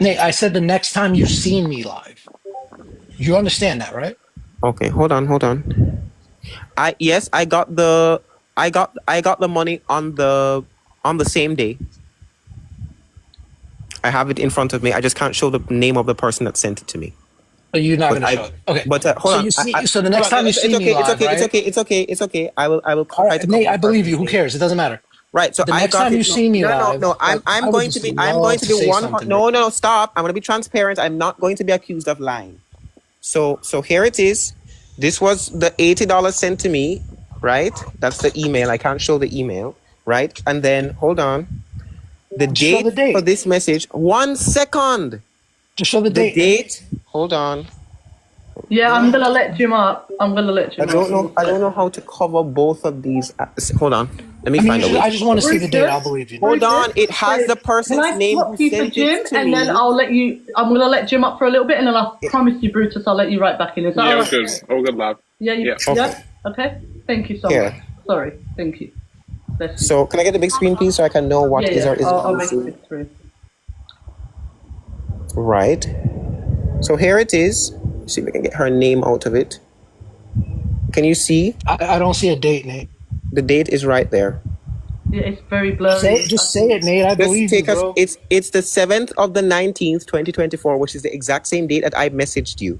Nate, I said the next time you see me live. You understand that, right? Okay, hold on. I got the money on the same day. I have it in front of me. I just can't show the name of the person that sent it to me. So you're not going to show it. Okay. But hold on. So the next time you see me live, It's okay. I will. All right, Nate, I believe you. Who cares? It doesn't matter. Right. So the next time you see me live. No. I'm going to be one. No. Stop. I'm going to be transparent. I'm not going to be accused of lying. So here it is. This was the $80 sent to me, right? That's the email. I can't show the email, right? And then hold on. The date for this message. 1 second. Just show the date. The date. Hold on. Yeah, I'm gonna let you up. I don't know how to cover both of these. Hold on. Let me find out. I just want to see the date. I'll believe you. Hold on. It has the person's name who sent it to me. And then I'll let you. I'm gonna let Jim up for a little bit, and then I promise you, Brutus, I'll let you right back in. Is that all right? Good. All good, lad. Yeah. Okay. Thank you so much. Sorry. Thank you. So can I get the big screen, please, so I can know what is or isn't? I'll make it through. Right. So here it is. See if I can get her name out of it. Can you see? I don't see a date, Nate. The date is right there. Yeah, it's very blurry. Just say it, Nate. I believe you, bro. It's the 7th of the 19th, 2024, which is the exact same date that I messaged you.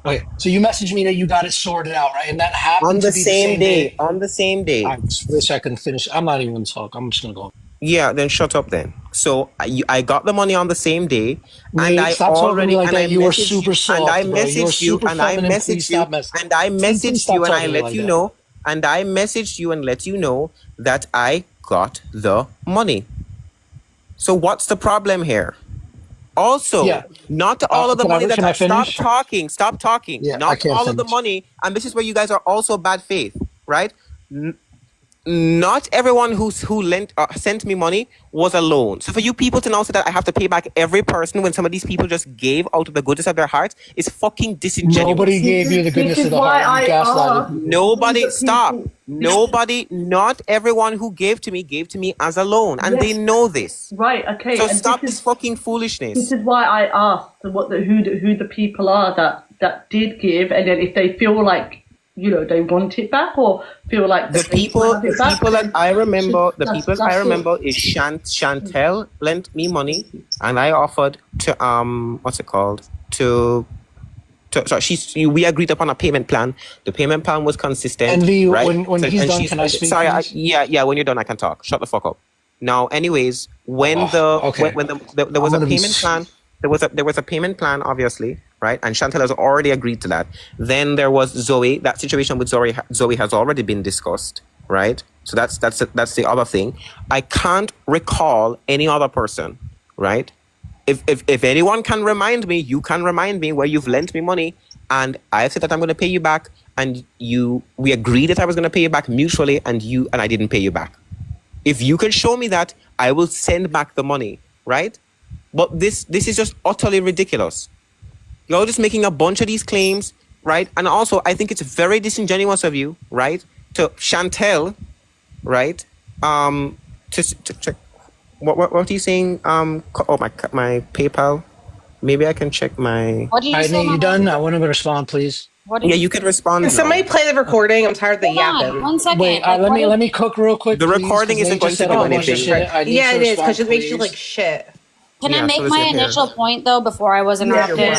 Okay, so you messaged me that you got it sorted out, right? And that happened on to be the same day. On the same day. I wish I can finish. I'm not even going to talk. I'm just going to go. Yeah, then shut up then. So I got the money on the same day, Nate, and I already like and that. I you were messaged super soft, and I bro. messaged you and I messaged you and I messaged you and I let you know and I messaged you and let you know that I got the money. So what's the problem here? Also, not all of the money that stop talking. Yeah, not all of the money, and this is where you guys are also bad faith, right? not everyone who sent me money was a loan. So for you people to now say that I have to pay back every person when some of these people just gave out of the goodness of their hearts is fucking disingenuous. Nobody gave you the goodness of the heart. You gaslighted. Nobody, stop. Nobody, not everyone who gave to me as a loan, and they know this. Right. Okay. So stop this fucking foolishness. This is why I asked who the people are that did give, and then if they feel like, you know, they want it back or feel like the people that I remember, is Chantel lent me money, and I offered to we agreed upon a payment plan. The payment plan was consistent. And right? when he's done, can I speak? Sorry, when you're done, I can talk. Shut the fuck up. Now, anyways, when there was a payment plan. There was a payment plan, obviously, right? And Chantel has already agreed to that. Then there was Zoe. That situation with Zoe has already been discussed, right? So that's the other thing. I can't recall any other person, right? If anyone can remind me, you can remind me where you've lent me money, and I said that I'm going to pay you back, and we agreed that I was going to pay you back mutually, and I didn't pay you back. If you can show me that, I will send back the money, right? But this is just utterly ridiculous. You're just making a bunch of these claims, right? And also, I think it's very disingenuous of you, right? To Chantel, right? To check. What are you saying? My PayPal. Maybe I can check my. What did you say? You done? I want to respond, please. You can respond. Can somebody play the recording? I'm tired of the yapping. 1 second. Wait, let me cook real quick. The recording isn't going to do anything. Yeah, it is because it makes you like shit. Can I make my initial point though before I was interrupted? Yeah.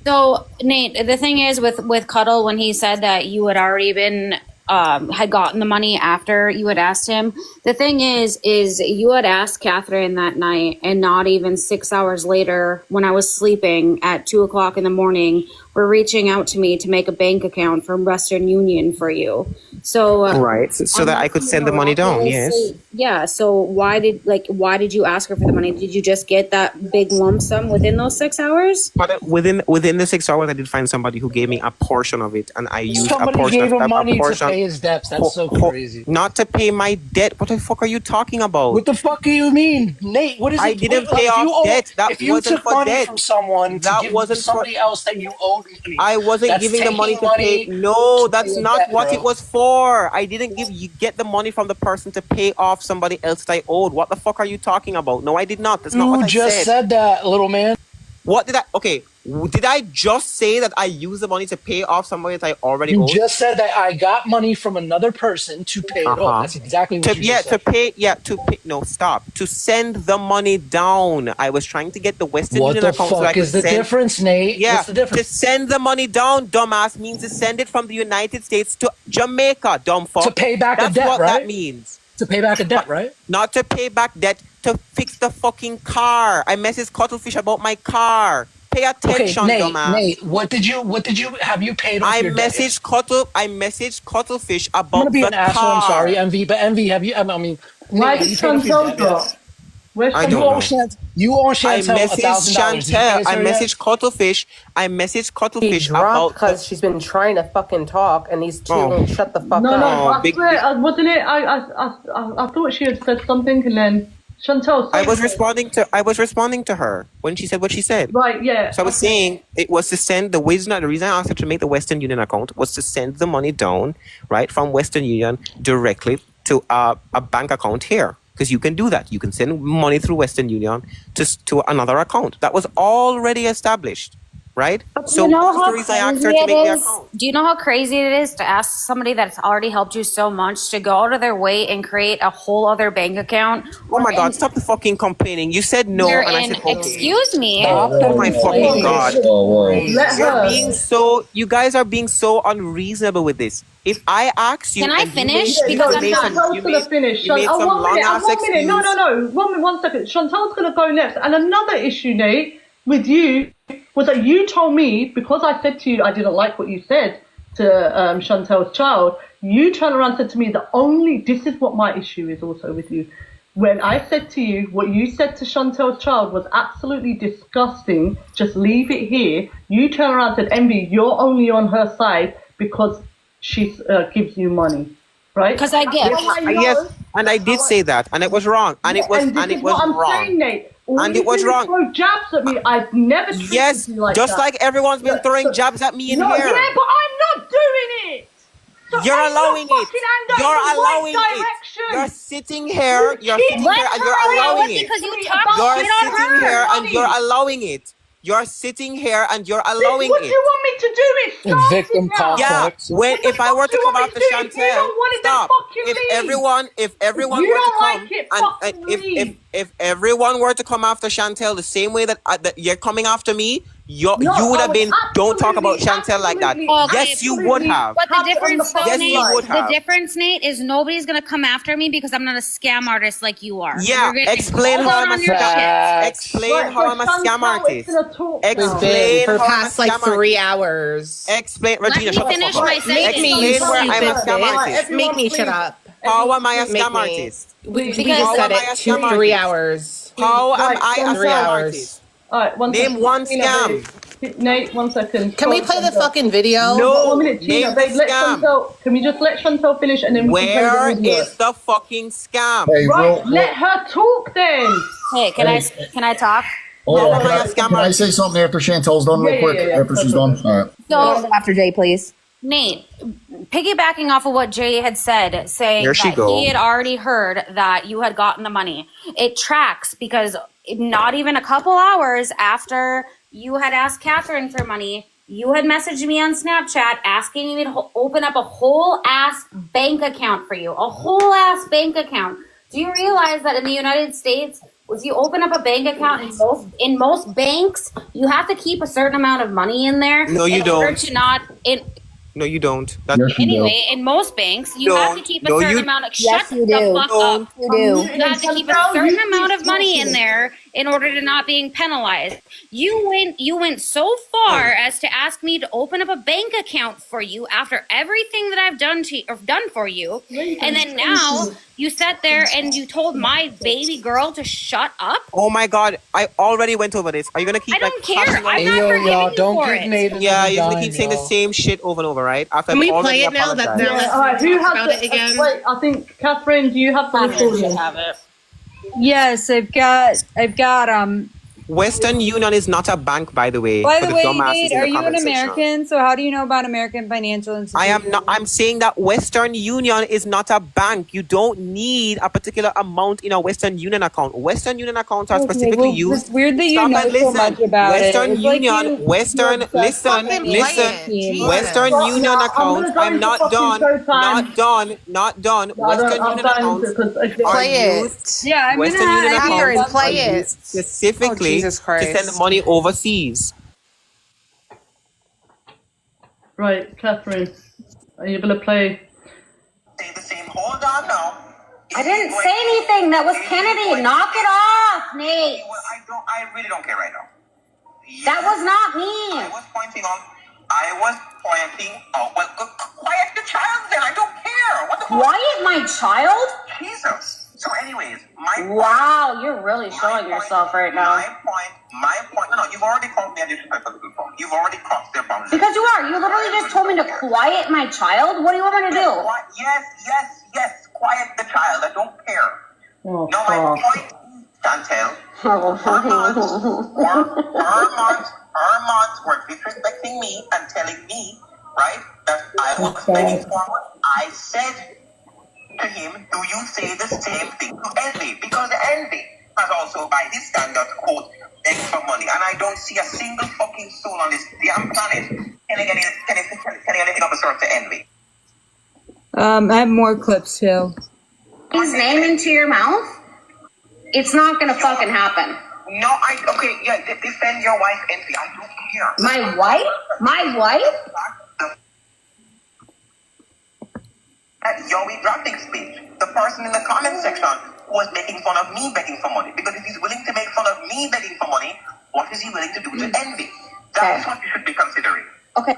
So Nate, the thing is with Cuddle, when he said that you had already been had gotten the money after you had asked him. The thing is you had asked Catherine that night, and not even 6 hours later, when I was sleeping at 2:00 in the morning, were reaching out to me to make a bank account from Western Union for you. So right, so that I could send the money down. Yes. Yeah. So why did you ask her for the money? Did you just get that big lump sum within those 6 hours? But within the 6 hours, I did find somebody who gave me a portion of it, and I used a portion. Somebody gave him money to pay his debts. That's so crazy. Not to pay my debt. What the fuck are you talking about? What the fuck do you mean, Nate? What is it? I didn't pay off debt. That if you wasn't took for money debt. from someone to give to somebody else that you owed money, I wasn't giving the money to pay. No, that's not what it was for. I didn't get the money from the person to pay off somebody else that I owed. What the fuck are you talking about? No, I did not. That's not what I said. You just said that, little man. What did I? Okay, did I just say that I used the money to pay off somebody that I already owed? You just said that I got money from another person to pay it off. That's exactly what you just said. No, stop. To send the money down. I was trying to get the Western Union account. What the fuck is the difference, Nate? Yeah, what's the difference? To send the money down, dumbass, means to send it from the United States to Jamaica, dumb fuck. To pay back a debt, right? That's what that means. To pay back a debt, right? Not to pay back debt, to fix the fucking car. I messaged Cuttlefish about my car. Pay attention, dumbass. Nate, have you paid off your debt? I messaged Cuttlefish about the car. I'm gonna be an asshole, I'm sorry, MV, but MV, have you, I mean, why Nate, did Chantel drop? I don't know. You owe Chantel $1,000. I messaged Cuttlefish. She dropped because she's been trying to fucking talk, and these two won't shut the fuck up. No, I swear, wasn't it? I thought she had said something, and then Chantel. I was responding to her when she said what she said. Right. Yeah. So I was saying it was to send the reason I asked her to make the Western Union account was to send the money down, right, from Western Union directly to a bank account here. Because you can do that. You can send money through Western Union to another account. That was already established, right? So that's the reason I asked her to make the account. Do you know how crazy it is to ask somebody that's already helped you so much to go out of their way and create a whole other bank account? Oh my God, stop the fucking complaining. You said no, and I said okay. Excuse me. Oh my fucking God. You guys are being so unreasonable with this. If I ask you, can I finish? Because Chantel's gonna finish. One minute. No. 1 second. Chantel's gonna go next. And another issue, Nate, with you was that you told me, because I said to you I didn't like what you said to Chantel's child. You turned around and said to me this is what my issue is also with you. When I said to you what you said to Chantel's child was absolutely disgusting. Just leave it here. You turned around and said, Envy, you're only on her side because she gives you money. right? Because I gift. Yes, and I did say that, and it was wrong, and it was wrong. Saying, Nate. And it was wrong. Throw jabs at me. I've never treated you like just that. like everyone's been throwing jabs at me in here. Yeah, but I'm not doing it. So you're allowing it. You're allowing it. You're sitting here. You're sitting here and you're allowing it. Because you talk you're shit on sitting her. here and you're allowing it. You're sitting here and you're allowing what it. do you want me to do? It's victim complex. Yeah. When if I were to come after Chantel, stop. If everyone were to come and if everyone were to come after Chantel the same way that you're coming after me, you would have been. Don't talk about Chantel like that. Yes, you would have. But the difference, yes, Nate, you would have. the difference, Nate, is nobody's gonna come after me because I'm not a scam artist like you are. Yeah, explain how I'm a scam. Explain how I'm a scam artist. Explain for past like 3 hours. Explain, Regina. Let me finish my sentence. Make me where I'm a scam artist. Make me shut up. How am I a scam artist? We just said it 3 hours. How am I a 3 scam hours. artist? Alright, Name one scam. Nate, 1 second. Can we play the fucking video? No, 1 minute, Gina, babe, let Chantel, can we just let Chantel finish and then we can Where play the video? is the fucking scam? Hey, Right, let her talk then. Hey, can I talk? Hold on. How am I a Can I say something after Chantel's done real quick? After she's done? All right. So After Jay, please. Nate, piggybacking off of what Jay had said, saying Here she that go. he had already heard that you had gotten the money. It tracks because not even a couple hours after you had asked Catherine for money, you had messaged me on Snapchat asking me to open up a whole ass bank account for you. A whole ass bank account. Do you realize that in the United States, if you open up a bank account in most banks, you have to keep a certain amount of money in there? No, you in order don't. to not No, you don't. Anyway, in most banks, you have to keep a certain amount of Yes, shut you the do. fuck up. You do. You have to keep a certain amount of money in there in order to not being penalized. You went so far as to ask me to open up a bank account for you after everything that I've done for you, and then now you sat there and you told my baby girl to shut up. Oh my God! I already went over this. Are you gonna keep? I don't care. passing on- I'm not forgiving you don't for give it. Nathan Yeah, any you're gonna dime, keep saying the y'all. same shit over and over, right? After Can we I've already play it now? apologized. Now let's Alright, who talk has about it again. Wait, I think Catherine, do you have the recording? Yes, I've got Western Union is not a bank, by the way. By for the way, dumbasses Nate, in are the you an comment section. American? So how do you know about American financial institutions? I am not. I'm saying that Western Union is not a bank. You don't need a particular amount in a Western Union account. Western Union accounts are specifically used. It's weird that you Stop know and so listen. much about Western it. It's like Union, you- Western, you're listen, fucking listen. Jesus. Western Stop Union now. I'm accounts. gonna go I'm into not fucking done. showtime. Not done. No, I don't- Western I'm Union going to accounts because are Play used. it. Yeah, I'm Western gonna Union Catherine, accounts play are it. used specifically Oh, Jesus to Christ. send money overseas. Right, Catherine, are you gonna play? Say the same. Hold on now. I didn't say anything. That was Kennedy. Knock it off, Nate. I really don't care right now. That was not me. I was pointing out. Well, quiet the child then. I don't care. What the fuck? Quiet my child? Jesus. So, anyways, Wow, you're really showing yourself right now. my point. No, you've already called me a disrespectful people. You've already crossed their boundaries. Because you are. You literally just told me to quiet my child. What do you want me to do? Yes. Quiet the child. I don't care. Oh, No, my point, Chantel. Her moms were disrespecting me and telling me, right, that I was begging forward. I said to him, do you say the same thing to Envy? Because Envy has also, by his standards, quote, begged for money. And I don't see a single fucking soul on this damn planet telling anything of the sort to Envy. I have more clips too. His name into your mouth? It's not gonna fucking happen. No, defend your wife, Envy. I don't care. My wife? My wife? At Yowie drafting speech, the person in the comment section was making fun of me begging for money. Because if he's willing to make fun of me begging for money, what is he willing to do to Envy? That's what you should be considering. Okay.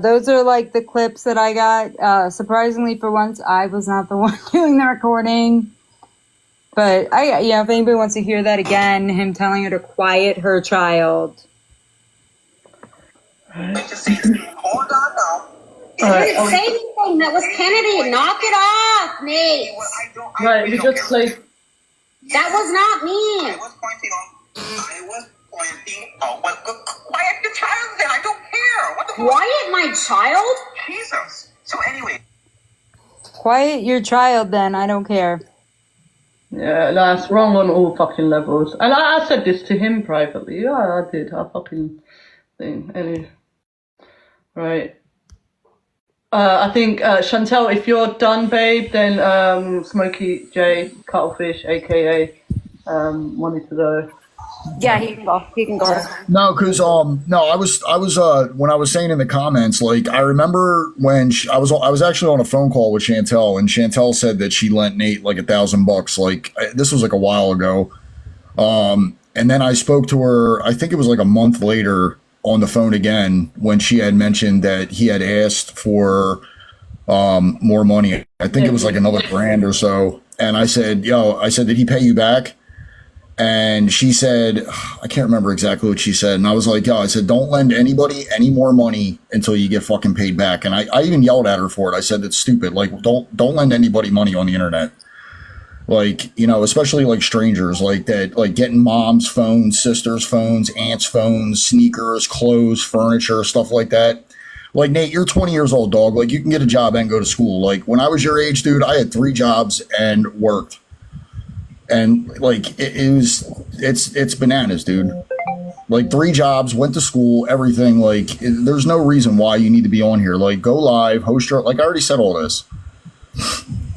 Those are like the clips that I got. Surprisingly, for once, I was not the one doing the recording. But if anybody wants to hear that again, him telling her to quiet her child. Hold on now. I didn't say anything. saying. That was Kennedy. Knock it off, Nate. Right, we just played. That was not me. I was pointing out. Well, quiet the child then. I don't care. What the fuck? Quiet my child? Jesus. So anyway. Quiet your child then. I don't care. Yeah, that's wrong on all fucking levels. And I said this to him privately. Yeah, I did. I fucking thing. Anyway. Right. I think, Chantel, if you're done, babe, then Smokey J, Cuttlefish, aka wanted to go. Yeah, he can go. He can go. No, because no, I was when I was saying in the comments, like I remember when I was actually on a phone call with Chantel, and Chantel said that she lent Nate like $1,000. Like this was like a while ago, and then I spoke to her. I think it was like a month later on the phone again when she had mentioned that he had asked for more money. I think it was like another $1,000 or so, and I said, did he pay you back? And she said, I can't remember exactly what she said. And I was like, I said, don't lend anybody any more money until you get fucking paid back. And I even yelled at her for it. I said, that's stupid. Like, don't lend anybody money on the internet. Like, especially like strangers like that, like getting mom's phones, sister's phones, aunt's phones, sneakers, clothes, furniture, stuff like that. Like, Nate, you're 20 years old, dog. Like, you can get a job and go to school. Like, when I was your age, dude, I had 3 jobs and worked. And like it's bananas, dude. Like 3 jobs, went to school, everything. Like there's no reason why you need to be on here. Like go live, host your. Like I already said all this.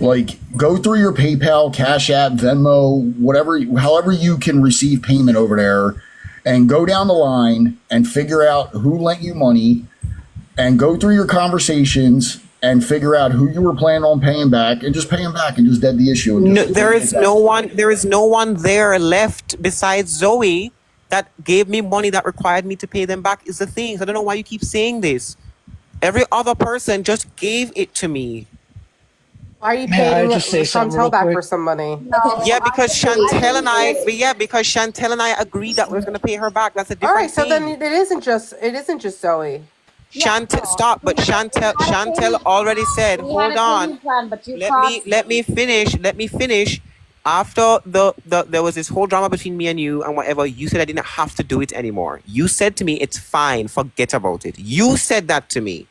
Like go through your PayPal, Cash App, Venmo, whatever, however you can receive payment over there, and go down the line and figure out who lent you money, and go through your conversations. And figure out who you were planning on paying back, and just pay him back, and just dead the issue. And There is no one there left besides Zoe that gave me money that required me to pay them back. Is the thing. So I don't know why you keep saying this. Every other person just gave it to me. Why are you May I paying just say something real Chantel back quick? for some money? Yeah, because Chantel and I agreed that we were going to pay her back. That's a different All right, so thing. then it isn't just Zoe. Stop. But Chantel already said, hold on. Let me finish. After there was this whole drama between me and you and whatever, you said I didn't have to do it anymore. You said to me, it's fine, forget about it. You said that to me.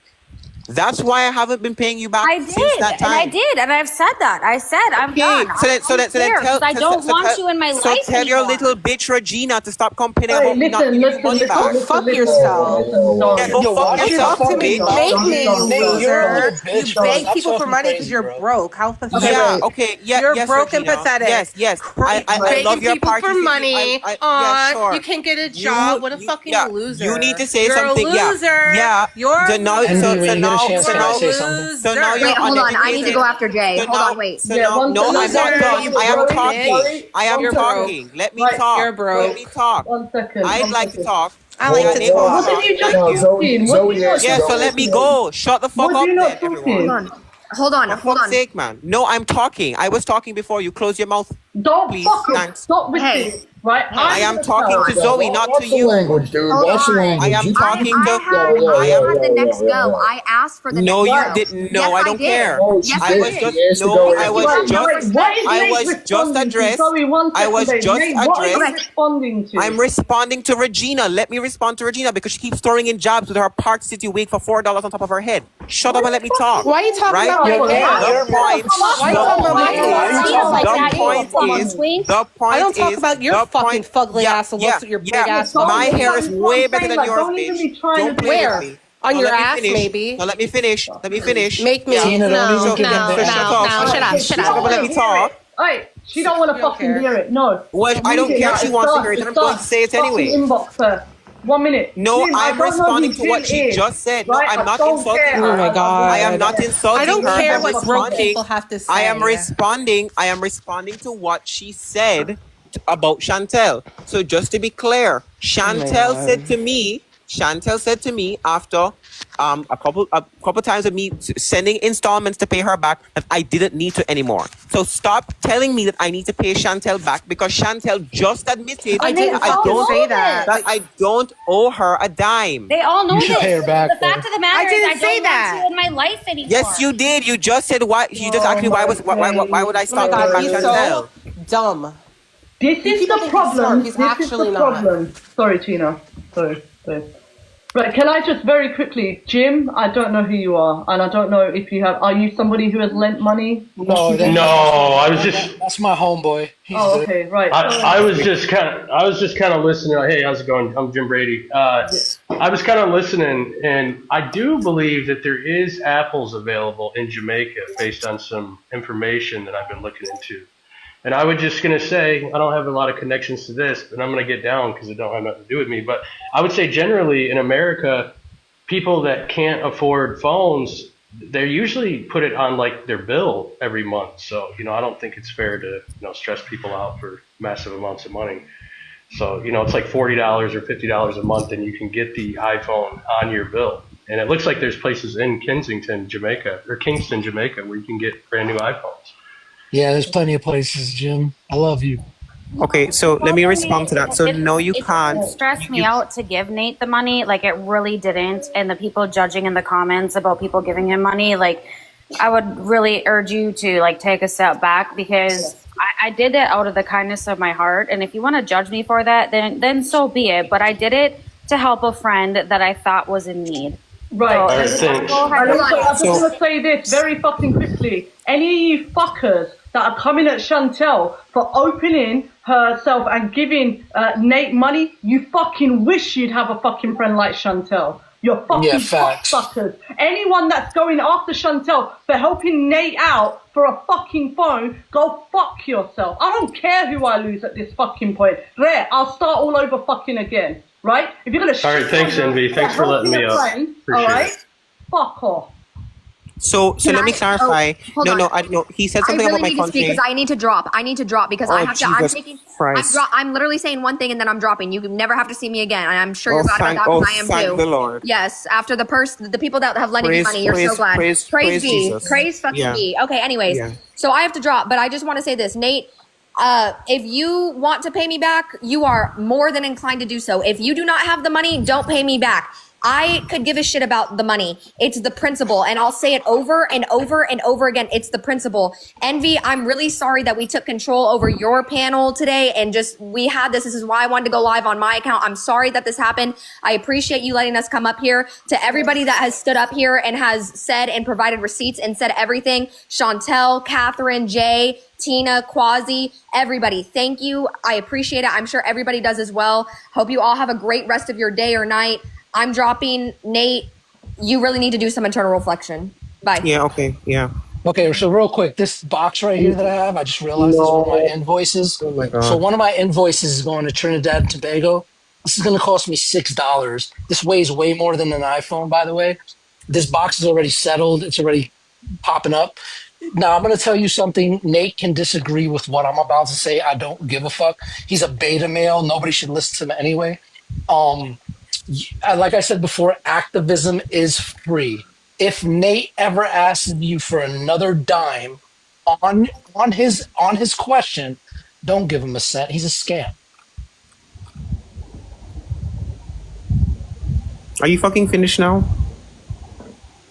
That's why I haven't been paying you back since that time. And I've said that. I said I'm done. So then tell, I don't want you in my so life tell anymore. your little bitch Regina to stop complaining about me not giving you money back. Go fuck yourself. Yeah, go fuck yourself, Talk to me, bitch. make me, you You're a loser. bitch, You beg bro. people Stop for money talking because you're crazy, broke. How pathetic. Yeah, okay, yeah, You're yes, broke and Regina. pathetic. Yes. I Begging love your people party. for money. Yeah, sure. You can't get a job. What a fucking loser. You need to say You're something. a loser. Yeah. You're So now, Envy, so when you get a now, chance, so can I now, say something? so now you're Wait, hold on. I need to go after Jay. So Hold now- on, wait. So Yeah, now, one no, I'm second. not done. You I am broke talking. bitch. I am You're talking. Let me Right, talk. you're broke. Let me talk. 1 second. I'd 1 like to second. talk. I like to Nate talk. wants What did you just Thank you. Zoe What asked Yeah, about so let me go. Shut the fuck What up are you then, not talking? everyone. Hold on. For fuck's sake, man. No, I'm talking. I was talking before. You close your mouth. Don't Please, fucking thanks. stop with Hey. this, right? I am talking to Zoe, not to Watch the you. language, dude. Hold Watch the on. language. I am You talking can- to- I am- had the next go. I asked for the No, next you go. didn't. No, Yes, I don't did. care. No, she Yes, I I did. was did. just She asked to no. go I after was you. just. What is I Nate was just responding to? addressed. Sorry, 1 I second, was babe. just Nate, what is he addressed. responding to? I'm responding to Regina. Let me respond to Regina because she keeps throwing in jabs with her Park City wig for $4 on top of her head. Shut up and let me talk. Why are you talking Right? about Yo, my yeah, cat? you're The point. Why you talking about my Why are you cat? talking like The that? point You is. twink? The point I don't talk is. about your the fucking point- fugly yeah, ass that yeah, looks at your big yeah. ass My phone. hair is way better than yours, Don't even bitch. be trying Don't to play Where? with me. On Now your let me ass, finish. maybe. Now let me finish. Let me finish. Make me. Yeah. Tina, don't No, even no, give them no, that. Shut up. no. Shut up. Shut Shut up and let up. me talk. Hey, she don't want to You don't fucking care. hear it. No. Well, I don't care if she wants to hear it, and I'm going to say it anyway. Inbox her. 1 minute. No, Jim, I I'm don't know responding who to what Jim she is, just said. No, right? I'm I not don't insulting care. her. Oh my God. I am not insulting I don't her. care I'm what broke responding. people have to say. I am responding. I am responding to what she said about Chantel. So just to be clear, Chantel God. said to me Chantel said to me after a couple times of me sending installments to pay her back that I didn't need to anymore. So stop telling me that I need to pay Chantel back, because Chantel just admitted I didn't say that. that I don't owe her a dime. They all know You should this. pay her back, The fact of the matter I didn't is, I say don't that. want you in my life anymore. Yes, you did. You just said why. You just asked me why would I Oh stop my paying God, back he's Chantel? so dumb. This is People the think he's problem. smart. He's This is actually the not. problem. Sorry, Tina. Sorry. Right, can I just very quickly, Jim, I don't know who you are, and I don't know if you have, are you somebody who has lent money? No, I was just. That's my homeboy. He's Oh, good. okay, right. I was just kind of listening. Hey, how's it going? I'm Jim Brady. I was kind of listening, and I do believe that there is apples available in Jamaica based on some information that I've been looking into. And I was just going to say, I don't have a lot of connections to this, but I'm going to get down because it don't have nothing to do with me. But I would say generally in America, people that can't afford phones, they usually put it on like their bill every month. So, I don't think it's fair to, stress people out for massive amounts of money. So, it's like $40 or $50 a month and you can get the iPhone on your bill. And it looks like there's places in Kingston, Jamaica where you can get brand new iPhones. Yeah, there's plenty of places, Jim. I love you. Okay, so let me respond to that. So no, you can't. It stressed me out to give Nate the money. Like, it really didn't. And the people judging in the comments about people giving him money, like, I would really urge you to, like, take a step back, because I did it out of the kindness of my heart. And if you want to judge me for that, then so be it. But I did it to help a friend that I thought was in need. Right. So, And also, I just want to say this very fucking quickly. Any of you fuckers that are coming at Chantel for opening herself and giving Nate money, you fucking wish you'd have a fucking friend like Chantel. You're fucking fuckers. Anyone that's going after Chantel for helping Nate out for a fucking phone, go fuck yourself. I don't care who I lose at this fucking point. Right, I'll start all over fucking again. Right? If you're gonna. All right, thanks, Envy. Thanks for letting me up. All right, fuck off. So let me clarify. Hold on. I don't know. He said something I really about my need to speak country. because I need to drop. Because I have to. I'm Jesus taking. Christ. I'm literally saying one thing and then I'm dropping. You never have to see me again. And I'm sure you're glad thank- about that, because I am thank too. the Lord. Yes. After the people that have lended me Praise- money, you're praise- so glad. praise be. Jesus. Praise fucking Yeah. be. Okay. Anyways, Yeah. so I have to drop, but I just want to say this, Nate. If you want to pay me back, you are more than inclined to do so. If you do not have the money, don't pay me back. I could give a shit about the money. It's the principle. And I'll say it over and over and over again. It's the principle. Envy, I'm really sorry that we took control over your panel today and we had this. This is why I wanted to go live on my account. I'm sorry that this happened. I appreciate you letting us come up here. To everybody that has stood up here and has said and provided receipts and said everything, Chantel, Catherine, Jay, Tina, Quasi, everybody, thank you. I appreciate it. I'm sure everybody does as well. Hope you all have a great rest of your day or night. I'm dropping. Nate, you really need to do some internal reflection. Bye. Yeah, okay, yeah. Okay, so real quick, this box right here that I have, I just realized this is one of my invoices. Oh my God. So one of my invoices is going to Trinidad and Tobago. This is going to cost me $6. This weighs way more than an iPhone, by the way. This box is already settled. It's already popping up. Now, I'm going to tell you something. Nate can disagree with what I'm about to say. I don't give a fuck. He's a beta male. Nobody should listen to him anyway. Like I said before, activism is free. If Nate ever asks you for another dime on his question, don't give him a cent. He's a scam. Are you fucking finished now?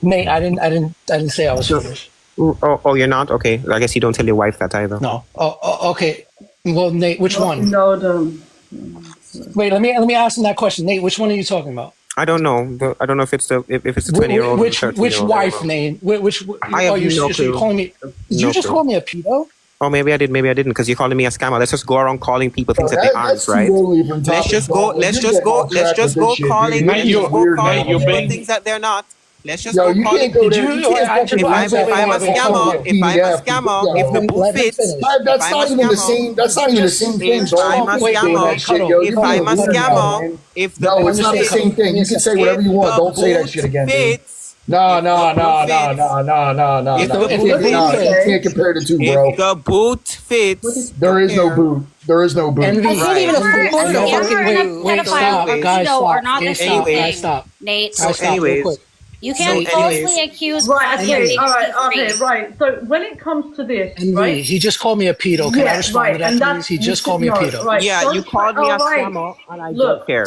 Nate, I didn't say I was finished. Oh, you're not? Okay. I guess you don't tell your wife that either. No. Oh, okay. Well, Nate, which one? No, don't. Wait, let me ask him that question. Nate, which one are you talking about? I don't know. I don't know if it's the 20-year-old. Which wife, Nate? Which? I have no so you're clue. calling me? Did you just call me a pedo? Oh, maybe I did. Maybe I didn't, because you're calling me a scammer. Let's just go around calling people things that they aren't, right? Let's just go calling people things that they're not. Let's just go calling people. If I'm a scammer, if the boot fits, that's not even the same. That's not even the same thing. if I'm a scammer, if the No, it's not the same thing. You can say whatever you want. Don't say that shit again, dude. No, If no, the boot no, no, fits, no, no, no, no, if no. the You boot can't, fits, you can't compare the two, bro. if the boot fits, There is no compare. boot. There is no boot. Envy. I can't even Envy. afford I a know. fucking Scammer and a boot. Wait, So stop. pedophile, anyways, Guys, are stop. not the Okay, same stop. Guys, anyways, thing, stop. Nate. so Guys, stop. Real anyways, quick. You so can't anyways, falsely accuse Right, people okay, of all right, being free. okay, right. So when it comes to this, Envy. right? He just called me a pedo. Can I Yeah, respond right, to that, and please? that's He you just should called me a know, pedo. right? yeah, you Don't called me all a right. scammer, and I don't Look, care.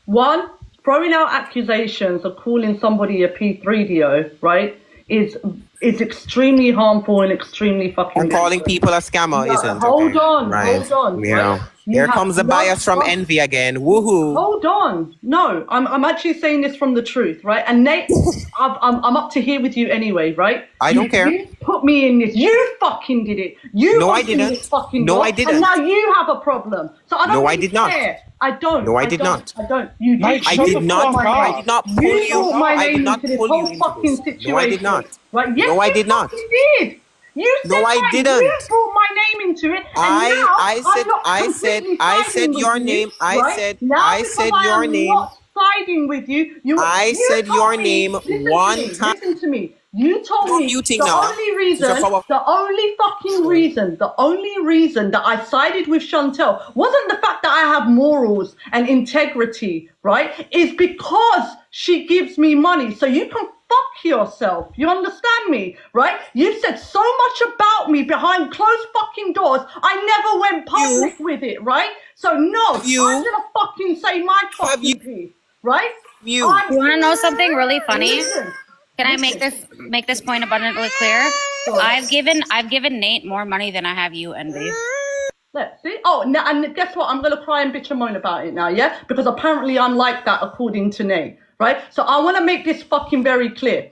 one, throwing out accusations of calling somebody a P3DO, right, is extremely harmful and extremely fucking And calling dangerous. people a scammer No, isn't hold okay. on, Right. hold on, Yeah. right? You Here have comes the no bias from fuck- Envy again. Woohoo. Hold on. No, I'm actually saying this from the truth, right? And Nate, I'm up to here with you anyway, right? I don't care. You put me in this. You fucking did it. You No, I opened didn't. this fucking No, door, I didn't. And now you have a problem. So I don't No, I really did not. care. I don't. No, I did don't, not. I don't. You Mike, did. I shut did the not. fuck I up. did not pull You you. brought my I did name not into this pull whole you into fucking this. situation. No, I did not. Right? Yes, No, I you did not. fucking did. You said No, I right. didn't. You brought my name into it, and now I'm not completely I siding said with your you, name. right? Now because said I your am name. not siding with you. I said told your me- name listen one to me, time. Listen to me. You told You're me muting the now. only reason, the only reason that I sided with Chantel wasn't the fact that I have morals and integrity, right? Is because she gives me money. So you can fuck yourself. You understand me, right? You've said so much about me behind closed fucking doors. I never went public with it, right? So no, I'm gonna fucking say my fucking piece, right? You want to know something really funny? Listen. Can I make this point abundantly clear? I've given Nate more money than I have you, Envy. Let's see. Oh, now, and guess what? I'm going to cry and bitch and moan about it now, yeah? Because apparently I'm like that according to Nate, right? So I want to make this fucking very clear.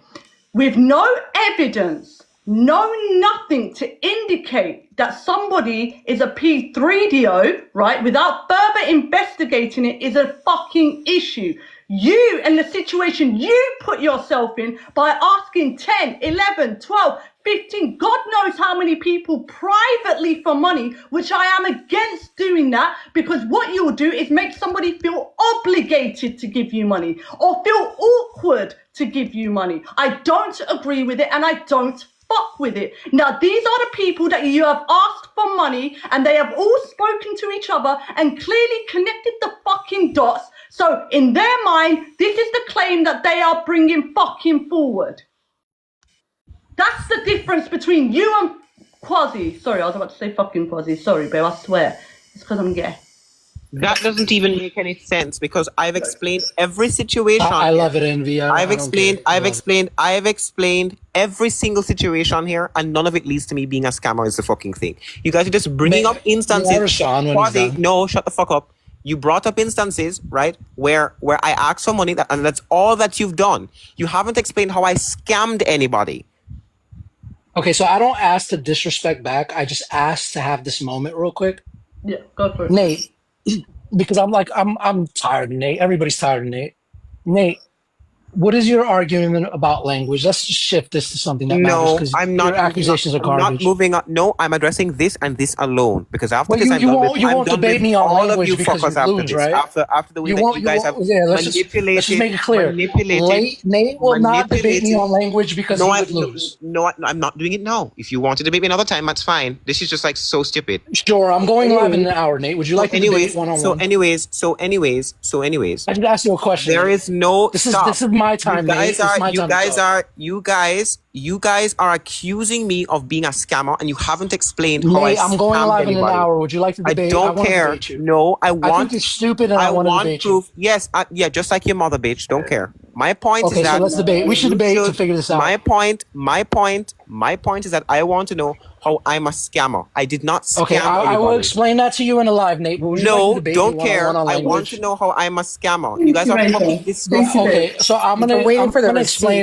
With no evidence, nothing to indicate that somebody is a P3DO, right? Without further investigating it is a fucking issue. You and the situation you put yourself in by asking 10, 11, 12, 15, God knows how many people privately for money, which I am against doing that, because what you'll do is make somebody feel obligated to give you money or feel awkward to give you money. I don't agree with it, and I don't fuck with it. Now, these are the people that you have asked for money, and they have all spoken to each other and clearly connected the fucking dots. So in their mind, this is the claim that they are bringing fucking forward. That's the difference between you and Quasi. Sorry, I was about to say fucking Quasi. Sorry, babe, I swear. It's because I'm gay. That doesn't even make any sense because I've explained every situation. I love it, Envy. I've explained every single situation here, and none of it leads to me being a scammer is the fucking thing. You guys are just bringing up instances. Quasi, no, shut the fuck up. You brought up instances, right, where I asked for money, and that's all that you've done. You haven't explained how I scammed anybody. Okay, so I don't ask to disrespect back. I just ask to have this moment real quick. Yeah, go for it. Nate, because I'm tired of Nate. Everybody's tired of Nate. Nate, what is your argument about language? Let's just shift this to something that matters. Because I'm not. Your accusations are garbage. I'm not moving on. No, I'm addressing this and this alone because after this, you won't debate me on language because you lose, right? After the way that you guys have manipulated. Let's just make it clear. Nate will not debate me on language because he would lose. No, I'm not doing it now. If you want to debate me another time, that's fine. This is just like so stupid. Sure, I'm going live in an hour, Nate. Would you like to debate one-on-one? So anyways. I just asked you a question. There is no. This is my time, Nate. You guys are accusing me of being a scammer, and you haven't explained how I scammed I'm going live anybody. in an hour. Would you like to debate? I don't care. No, I think you're stupid, and I want to debate proof. you. Yes, yeah, just like your mother, bitch. Don't care. My point is that so let's debate. We should debate to figure this out. My point is that I want to know how I'm a scammer. I did not scam Okay, I will anybody. explain that to you in a live, Nate. But would you like to debate don't me care. one-on-one on I want language? to know how I'm a scammer. You guys are fucking disgusting. Okay, so I'm gonna explain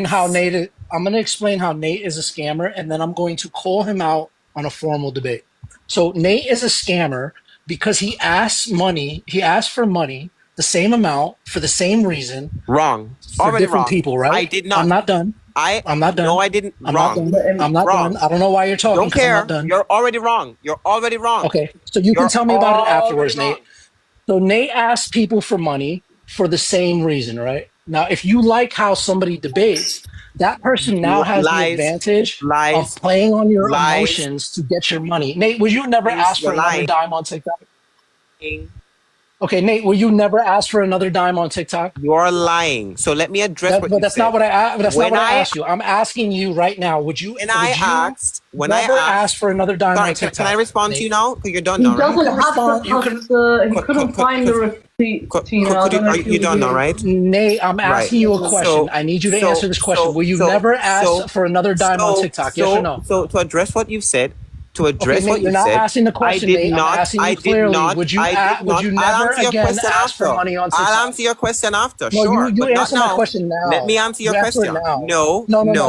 receipts. how Nate is. I'm gonna explain how Nate is a scammer, and then I'm going to call him out on a formal debate. So Nate is a scammer because he asks money. He asked for money, the same amount for the same reason. Wrong. For Already different wrong. people, right? I did not. I'm not done. I'm not done. No, I didn't. I'm wrong. not done. I'm not wrong. done. I don't know why you're talking. Don't 'cause I'm care. not done. You're already wrong. You're already wrong. Okay, so you can tell me about it afterwards, Nate. So Nate asked people for money for the same reason, right? Now, if you like how somebody debates, that person now has the advantage of playing on your emotions to get your money. Nate, would you never ask for another dime on TikTok? Okay, Nate, will you never ask for another dime on TikTok? You're lying. So let me address what you that's said. not what I. That's not what I asked you. I'm asking you right now. Would you? When I asked for another dime on TikTok? Can I respond to you now? Because you're done He now, right? doesn't have the he couldn't find the receipt, Tina. I don't know if you done now, right? Nate, I'm asking you a question. I need you to answer this question. Will you never ask for another dime on TikTok? Yes or no? So to address what you've said, what Nate, you you're not said, asking the question, Nate. I'm asking you clearly. Would you never again ask for money on TikTok? I'll answer your question after. No, sure, you but answer not my now. question now. Let me answer your question. No.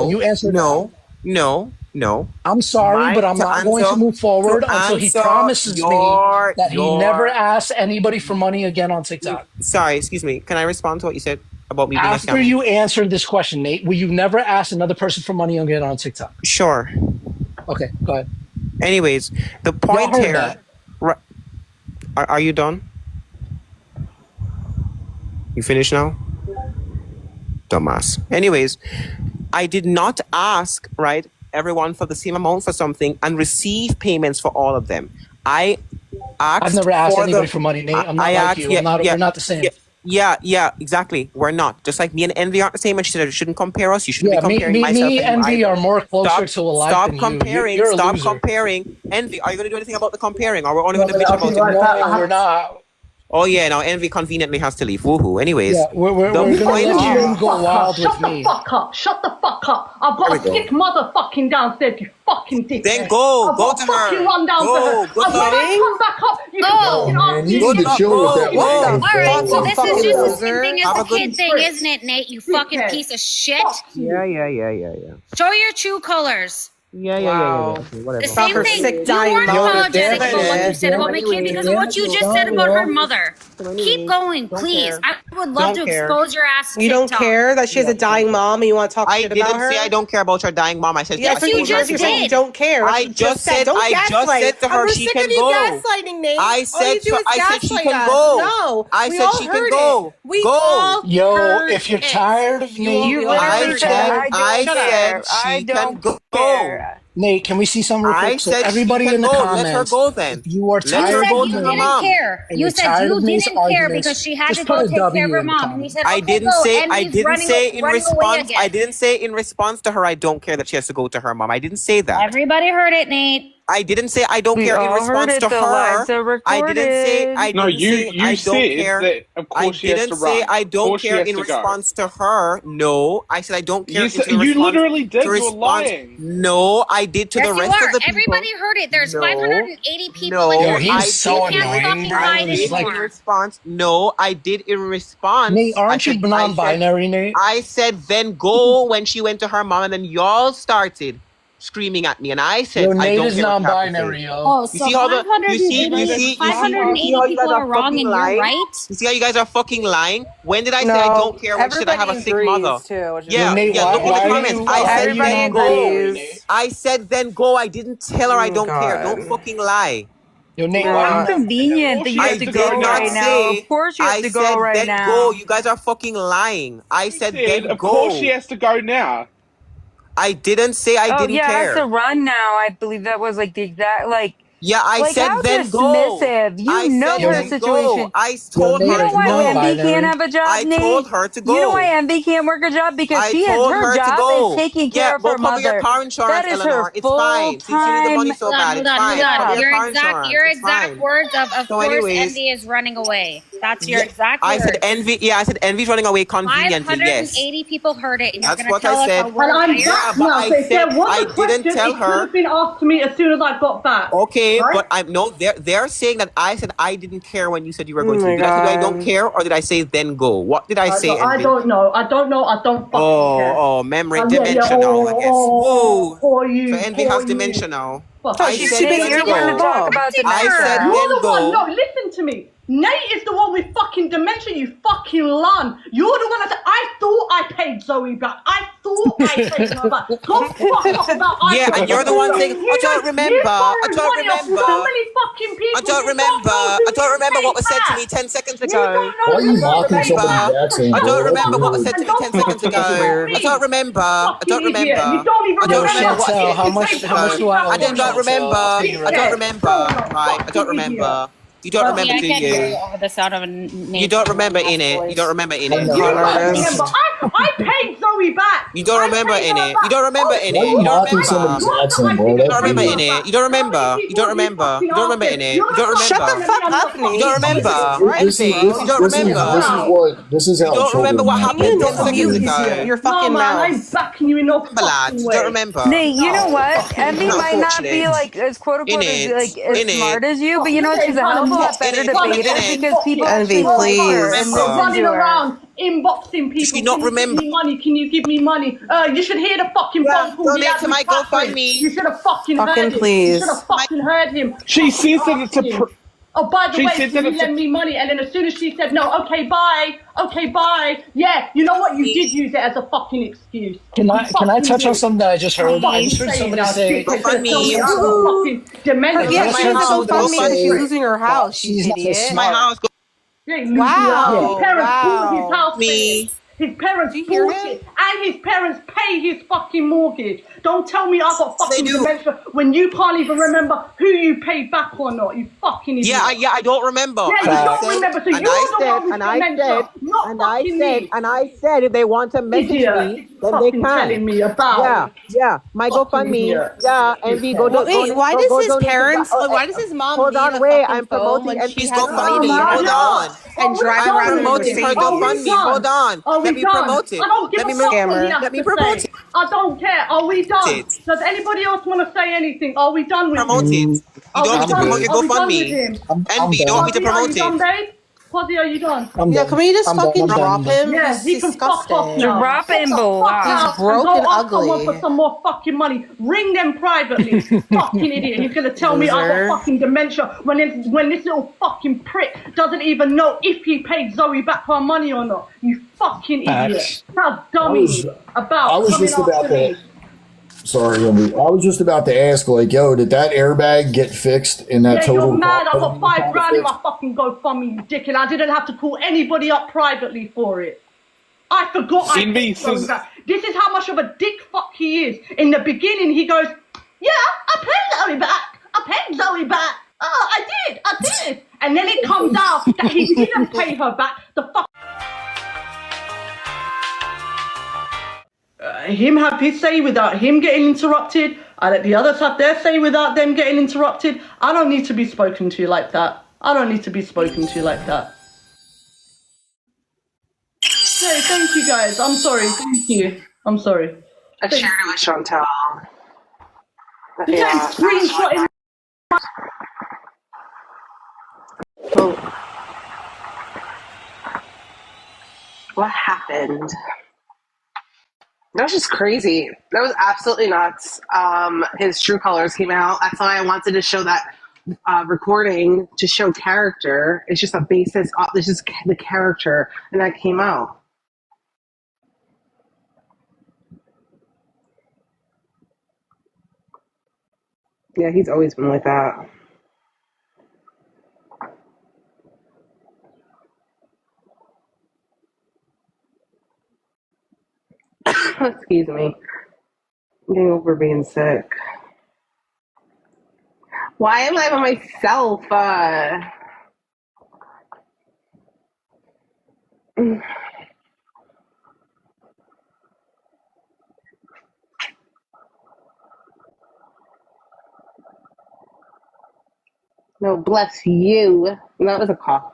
You answer no. I'm sorry, but I'm not going to move forward until he promises me that he never asks anybody for money again on TikTok. Sorry, excuse me. Can I respond to what you said about me being a After scammer? you answered this question, Nate, will you never ask another person for money again on TikTok? Sure. Okay, go ahead. Anyways, the point here. Are you done? You finished now? Dumbass. Anyways, I did not ask, right, everyone for the same amount for something and receive payments for all of them. I've never asked anybody for money, Nate. I'm not like you. We're not the same. Yeah, exactly. We're not. Just like me and Envy aren't the same, and she said you shouldn't compare us. You shouldn't be comparing myself. Me and Envy are more closer to alike than you. Stop comparing. Envy, are you going to do anything about the comparing, or we're only going to bitch about it? No, we're not. Oh yeah, now Envy conveniently has to leave. Woohoo. Anyways, we're going to let you go wild with me. Shut the fuck up. I've got a sick motherfucking downstairs, you fucking dick. Then go to her. Fucking run down to her. I've got to come back up. You need to chill with that. All right, so this is just the same thing as the kid thing, isn't it, Nate? You fucking piece of shit. Yeah. Show your true colors. Yeah. Whatever. The same thing. You weren't apologetic about what you said about my kid because of what you just said about her mother. Keep going, please. I would love to expose your ass to You don't TikTok. care that she has a dying mom and you want to talk shit about her? I didn't say I don't care about her dying mom. I said yes, you just did. You don't care. I just said to her she can go. Gaslighting, Nate. I said she can go. No, I said she can go. Go. Yo, if you're tired of me, I said she can go. Nate, can we see some real quick? So everybody in the comments, let her go then. You are tired of me. You didn't care. You said you didn't care because she had to go take care of her mom. And he said, I didn't say in response to her I don't care that she has to go to her mom. I didn't say that. Everybody heard it, Nate. I didn't say I don't care in response to her. I didn't say I don't care. That of course she has to run. I didn't say I don't care in response to her. No, I said I don't care. You literally did. You're lying. No, I did to the rest of the people. Everybody heard it. There's 580 people in here. He's so annoying. No, I did in response. Nate, aren't you non-binary, Nate? I said then go when she went to her mom, and then y'all started screaming at me, and I said, I don't care. Non-binary, yo. Oh, so you see 580 people are wrong and you're right? You see how you guys are fucking lying? When did I say I don't care? When should I have a sick mother? Yeah, look in the comments. I said then go. I said then go. I didn't tell her I don't care. Don't fucking lie. Yo, Nate, how convenient that you have to go right now. Of course you have to go right now. Go. You guys are fucking lying. I said then go. Of course she has to go now. I didn't say I didn't care. Yeah, that's a run now. I believe that was like the exact Yeah, I said then go. Dismissive. You know her situation. I told her. You know why Envy can't have a job, I told her to go. You know why Envy can't work a job? Because she has her job is taking care of her mother. Your car insurance, that is Eleanor. her It's fine. Since you need the money so bad, it's fine. Your exact words of course Envy is running away. That's your exact words. I said Envy. Yeah, I said Envy's running away conveniently. Yes. 580 people heard it. And that's you're what tell I said. Us well, I'm back now. I didn't tell her. It could have been asked to me as soon as I got back. Okay, right? But I'm no. They're saying that I said I didn't care when you said you were going to. Did I say I don't care, or did I say then go? What did I say? I don't know. I don't fucking care. Oh, memory dementia now, I guess. Whoa. So Envy has dementia now. I said then go. I said then go. No, listen to me. Nate is the one with fucking dementia, you fucking lun. You're the one that said, I thought I paid Zoe back. I thought I paid her back. Go fuck off about Yeah, and you're the one saying, I don't remember. I don't remember. So many fucking people. I don't remember. I don't remember what was said to me 10 seconds ago. Why are you mocking somebody's accent, I bro? don't That's remember what was weird. said to me 10 seconds ago. I don't remember. I don't remember. You don't even I don't remember what Chantel, I how much do I owe I you, don't remember. Chantel? I don't remember. Right, I don't remember. You don't remember, do you? Over the sound of a You don't remember in it. You don't remember in it. You don't remember. I paid Zoe back. You don't remember in it. You don't remember in Why are it. you You don't mocking somebody's remember. accent, bro? You That's don't remember in weird. it. You don't remember. You don't remember. You don't remember in it. You don't remember. Shut the fuck up, Nate. You don't remember. This is Anything. You don't remember. this is how You don't remember children what act. happened 10 seconds Mute ago. your fucking No, man, I'm mouth. backing you in no Remember, lads. fucking You way. don't remember. Nate, you know what? Envy No, might not be unfortunate. like as quote unquote as In like it. as In it. smart as you, but you know what? She's a hell of a lot better debater because people Envy, actually like her please. and Remember. listen Running to her. around inboxing people. Does she not Can remember? You give me money? Can you give me money? You should hear the fucking Yeah, phone call he donate had to with my Catherine. GoFundMe. You should have fucking Fucking heard him. You please. should have fucking heard him. She says that it's a. Oh, by the She way, said can that you it's a- lend me money? And then as soon as she said no, okay, bye. Okay, bye. Yeah, you know what? You did use it as a fucking excuse. Can I You fucking touch on did. something that I just heard? I just heard somebody say. Dementia. Yeah, she has to house, go fund me because she's GoFundMe. losing her house, you She's not idiot. so My house. Wow, His parents bought his wow. house. Me. His parents Did you hear bought him? it, and his parents pay his fucking mortgage. Don't tell me I got fucking do. dementia when you can't even remember who you paid back or not. You fucking idiot. Yeah, I don't remember. Yeah, you And don't remember. So you're the one with dementia, not fucking me. And I said, if they want to message Idiot. me, then they Fucking can. telling me about. Yeah. My Fucking GoFundMe. idiot. Yeah, and we go. Wait, why go does his donate to parents? the- Why does his mom Hold need on, a wait, fucking I'm phone promoting when and she's she's has GoFundMe. money Hold on. and drive I'm around in promoting her Mercedes? GoFundMe. Hold on. Let me promote it. I don't give Let a me fuck what he Scammer. has Let me to promote say. it. I don't care. Are we done? It. Does anybody else want to say anything? Are we done with Promote him? it. You Are don't we want me to done? promote your Are we done with GoFundMe. him? Envy, you don't want me to Pozzy, are promote you done, it. babe? Pozzy, are you done? Yeah, can we just I'm fucking done, drop him? Yeah, He's he can fuck off disgusting. now. Drop Get him, the boo. fuck Wow. out He's broke and and go ask someone ugly. for some more fucking money. Ring them privately. Fucking idiot. He's gonna tell me I Loser. got fucking dementia when this little fucking prick doesn't even know if he paid Zoe back her money or not. You fucking idiot. Facts. How dumb he is about I was coming just about after me. to. Sorry, Andy. I was just about to ask, like, yo, did that airbag get fixed in that Yeah, total? you're mad. I got car- $5 in my fucking GoFundMe, you dick, and I didn't have to call anybody up privately for it. I forgot I Envy paid Zoe says- back. This is how much of a dick fuck he is. In the beginning, he goes, yeah, I paid Zoe back. I paid Zoe back. Oh, I did. And then it comes out that he didn't pay her back. The fuck. Him have his say without him getting interrupted. I let the others have their say without them getting interrupted. I don't need to be spoken to like that. I don't need to be spoken to like that. Hey, thank you guys. I'm sorry. Thank you. I'm sorry. I shared it with Chantel. You can't screenshot it. So, what happened? That was just crazy. That was absolutely nuts. His true colors came out. That's why I wanted to show that recording to show character. It's just a basis. This is the character, and that came out. Yeah, he's always been like that. Excuse me. I'm getting over being sick. Why am I by myself? No, bless you. That was a cough.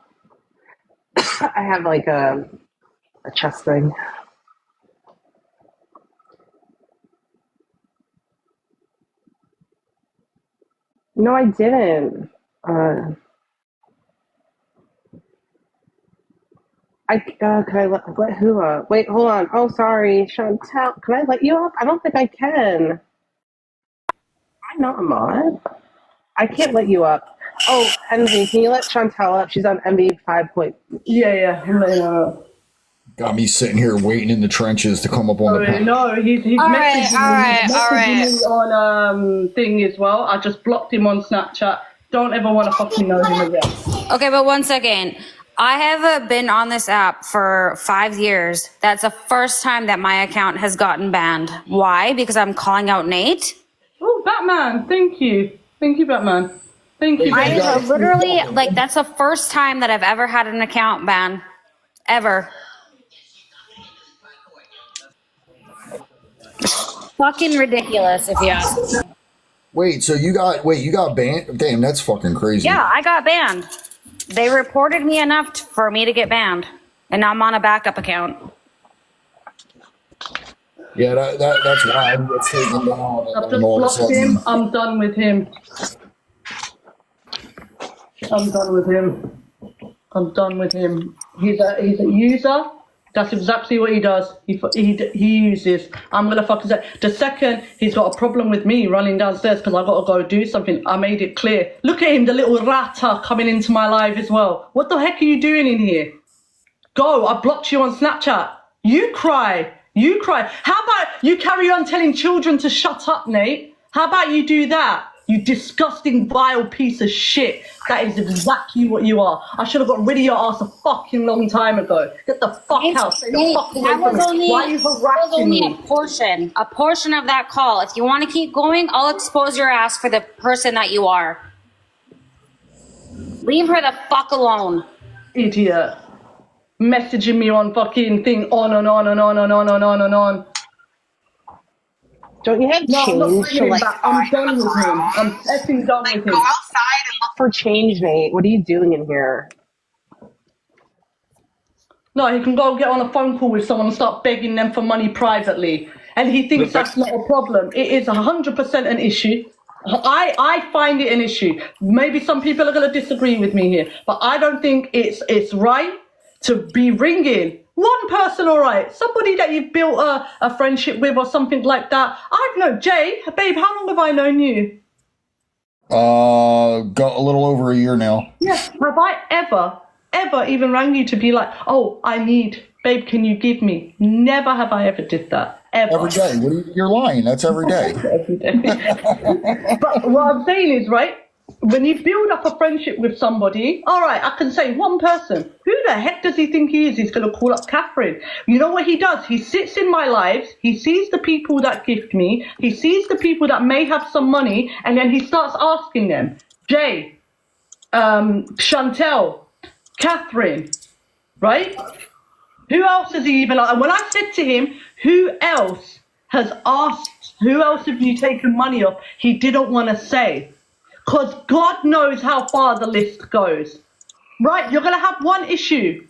I have like a chest thing. No, I didn't. Can I let who up? Wait, hold on. Oh, sorry, Chantel. Can I let you up? I don't think I can. I know I'm on. I can't let you up. Oh, Envy, can you let Chantel up? She's on MB 5. Yeah. I'm letting her up. Got me sitting here waiting in the trenches to come up on the panel. No, he's messaging me on thing as well. I just blocked him on Snapchat. Don't ever want to fucking know him again. Okay, but one second. I have been on this app for 5 years. That's the first time that my account has gotten banned. Why? Because I'm calling out Nate? Oh, Batman. Thank you. Thank you, Batman. Thank you. I literally, like, that's the first time that I've ever had an account ban. Ever. Fucking ridiculous, if you ask me. Wait, you got banned? Damn, that's fucking crazy. Yeah, I got banned. They reported me enough for me to get banned, and now I'm on a backup account. Yeah, that's why I get taken down. I've just blocked him. I'm done with him. I'm done with him. He's a user. That's exactly what he does. He uses. I'm gonna fucking say. The second he's got a problem with me running downstairs because I gotta go do something, I made it clear. Look at him, the little rata coming into my live as well. What the heck are you doing in here? Go. I blocked you on Snapchat. You cry. How about you carry on telling children to shut up, Nate? How about you do that? You disgusting, vile piece of shit. That is exactly what you are. I should have got rid of your ass a fucking long time ago. Get the fuck out. Nate, that was only a portion of that call. If you want to keep going, I'll expose your ass for the person that you are. Leave her the fuck alone. Idiot. Messaging me on fucking thing on and on and on and on and on and on. Don't you have change to like? I'm done with him. I'm effing done with him. Go outside and look for change, Nate. What are you doing in here? No, he can go get on a phone call with someone and start begging them for money privately. And he thinks that's not a problem. It is 100% an issue. I find it an issue. Maybe some people are going to disagree with me here, but I don't think it's right to be ringing one person. All right, somebody that you've built a friendship with or something like that. I've known Jay, babe. How long have I known you? Got a little over a year now. Yeah. Have I ever even rang you to be like, oh, I need, babe, can you give me? Never have I ever did that. Ever. Every day. You're lying. That's every day. Every day. But what I'm saying is, right, when you build up a friendship with somebody, all right, I can say one person. Who the heck does he think he is? He's going to call up Catherine. You know what he does? He sits in my lives. He sees the people that gift me. He sees the people that may have some money. And then he starts asking them, Jay, Chantel, Catherine, right? Who else has he even... And when I said to him, who else has asked, who else have you taken money off? He didn't want to say. Because God knows how far the list goes. Right, you're going to have one issue,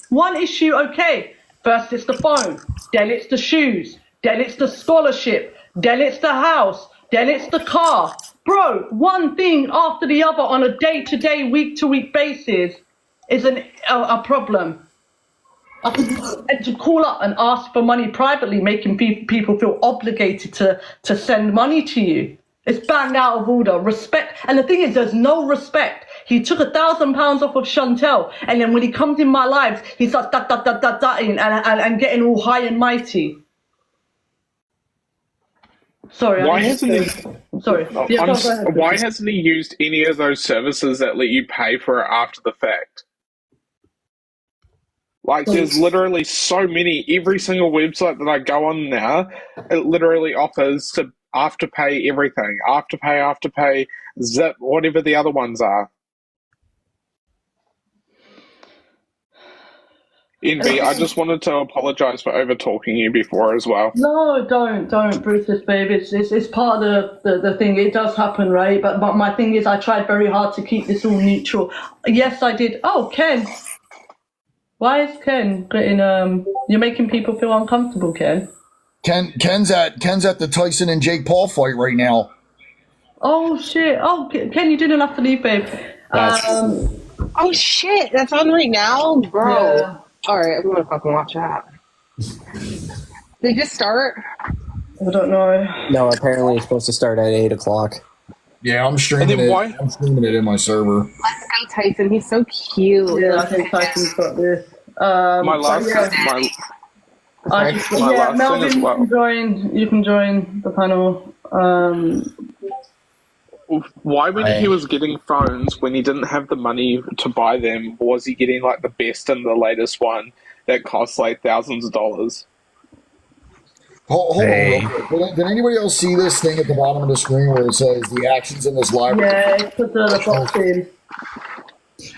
okay. First it's the phone, then it's the shoes, then it's the scholarship, then it's the house, then it's the car. Bro, one thing after the other on a day-to-day, week-to-week basis is a problem. And to call up and ask for money privately, making people feel obligated to send money to you. It's bang out of order. Respect. And the thing is, there's no respect. He took £1,000 off of Chantel, and then when he comes in my lives, he starts and getting all high and mighty. Sorry. Why hasn't he? Sorry. Yeah, why hasn't he used any of those services that let you pay for it after the fact? Like, there's literally so many. Every single website that I go on now, it literally offers to afterpay everything. Afterpay, Zip, whatever the other ones are. Envy, I just wanted to apologise for over-talking you before as well. No, don't, Brutus, babe. It's part of the thing. It does happen, right? But my thing is, I tried very hard to keep this all neutral. Yes, I did. Oh, Ken. Why is Ken getting, you're making people feel uncomfortable, Ken? Ken's at the Tyson and Jake Paul fight right now. Oh, shit. Oh, Ken, you didn't have to leave, babe. Oh, shit. That's on right now? Bro. Yeah. All right, I'm going to fucking watch that. Did it just start? I don't know. No, apparently it's supposed to start at 8 o'clock. Yeah, I'm streaming it. I'm streaming it in my server. Let's go, Tyson. He's so cute. Yeah, I think Tyson's got this. Yeah, Melvin, you can join the panel. Why, when he was getting phones, when he didn't have the money to buy them, was he getting like the best and the latest one that costs like thousands of dollars? Hold on real quick. Did anybody else see this thing at the bottom of the screen where it says the actions in this library? Yeah, it's put the box in.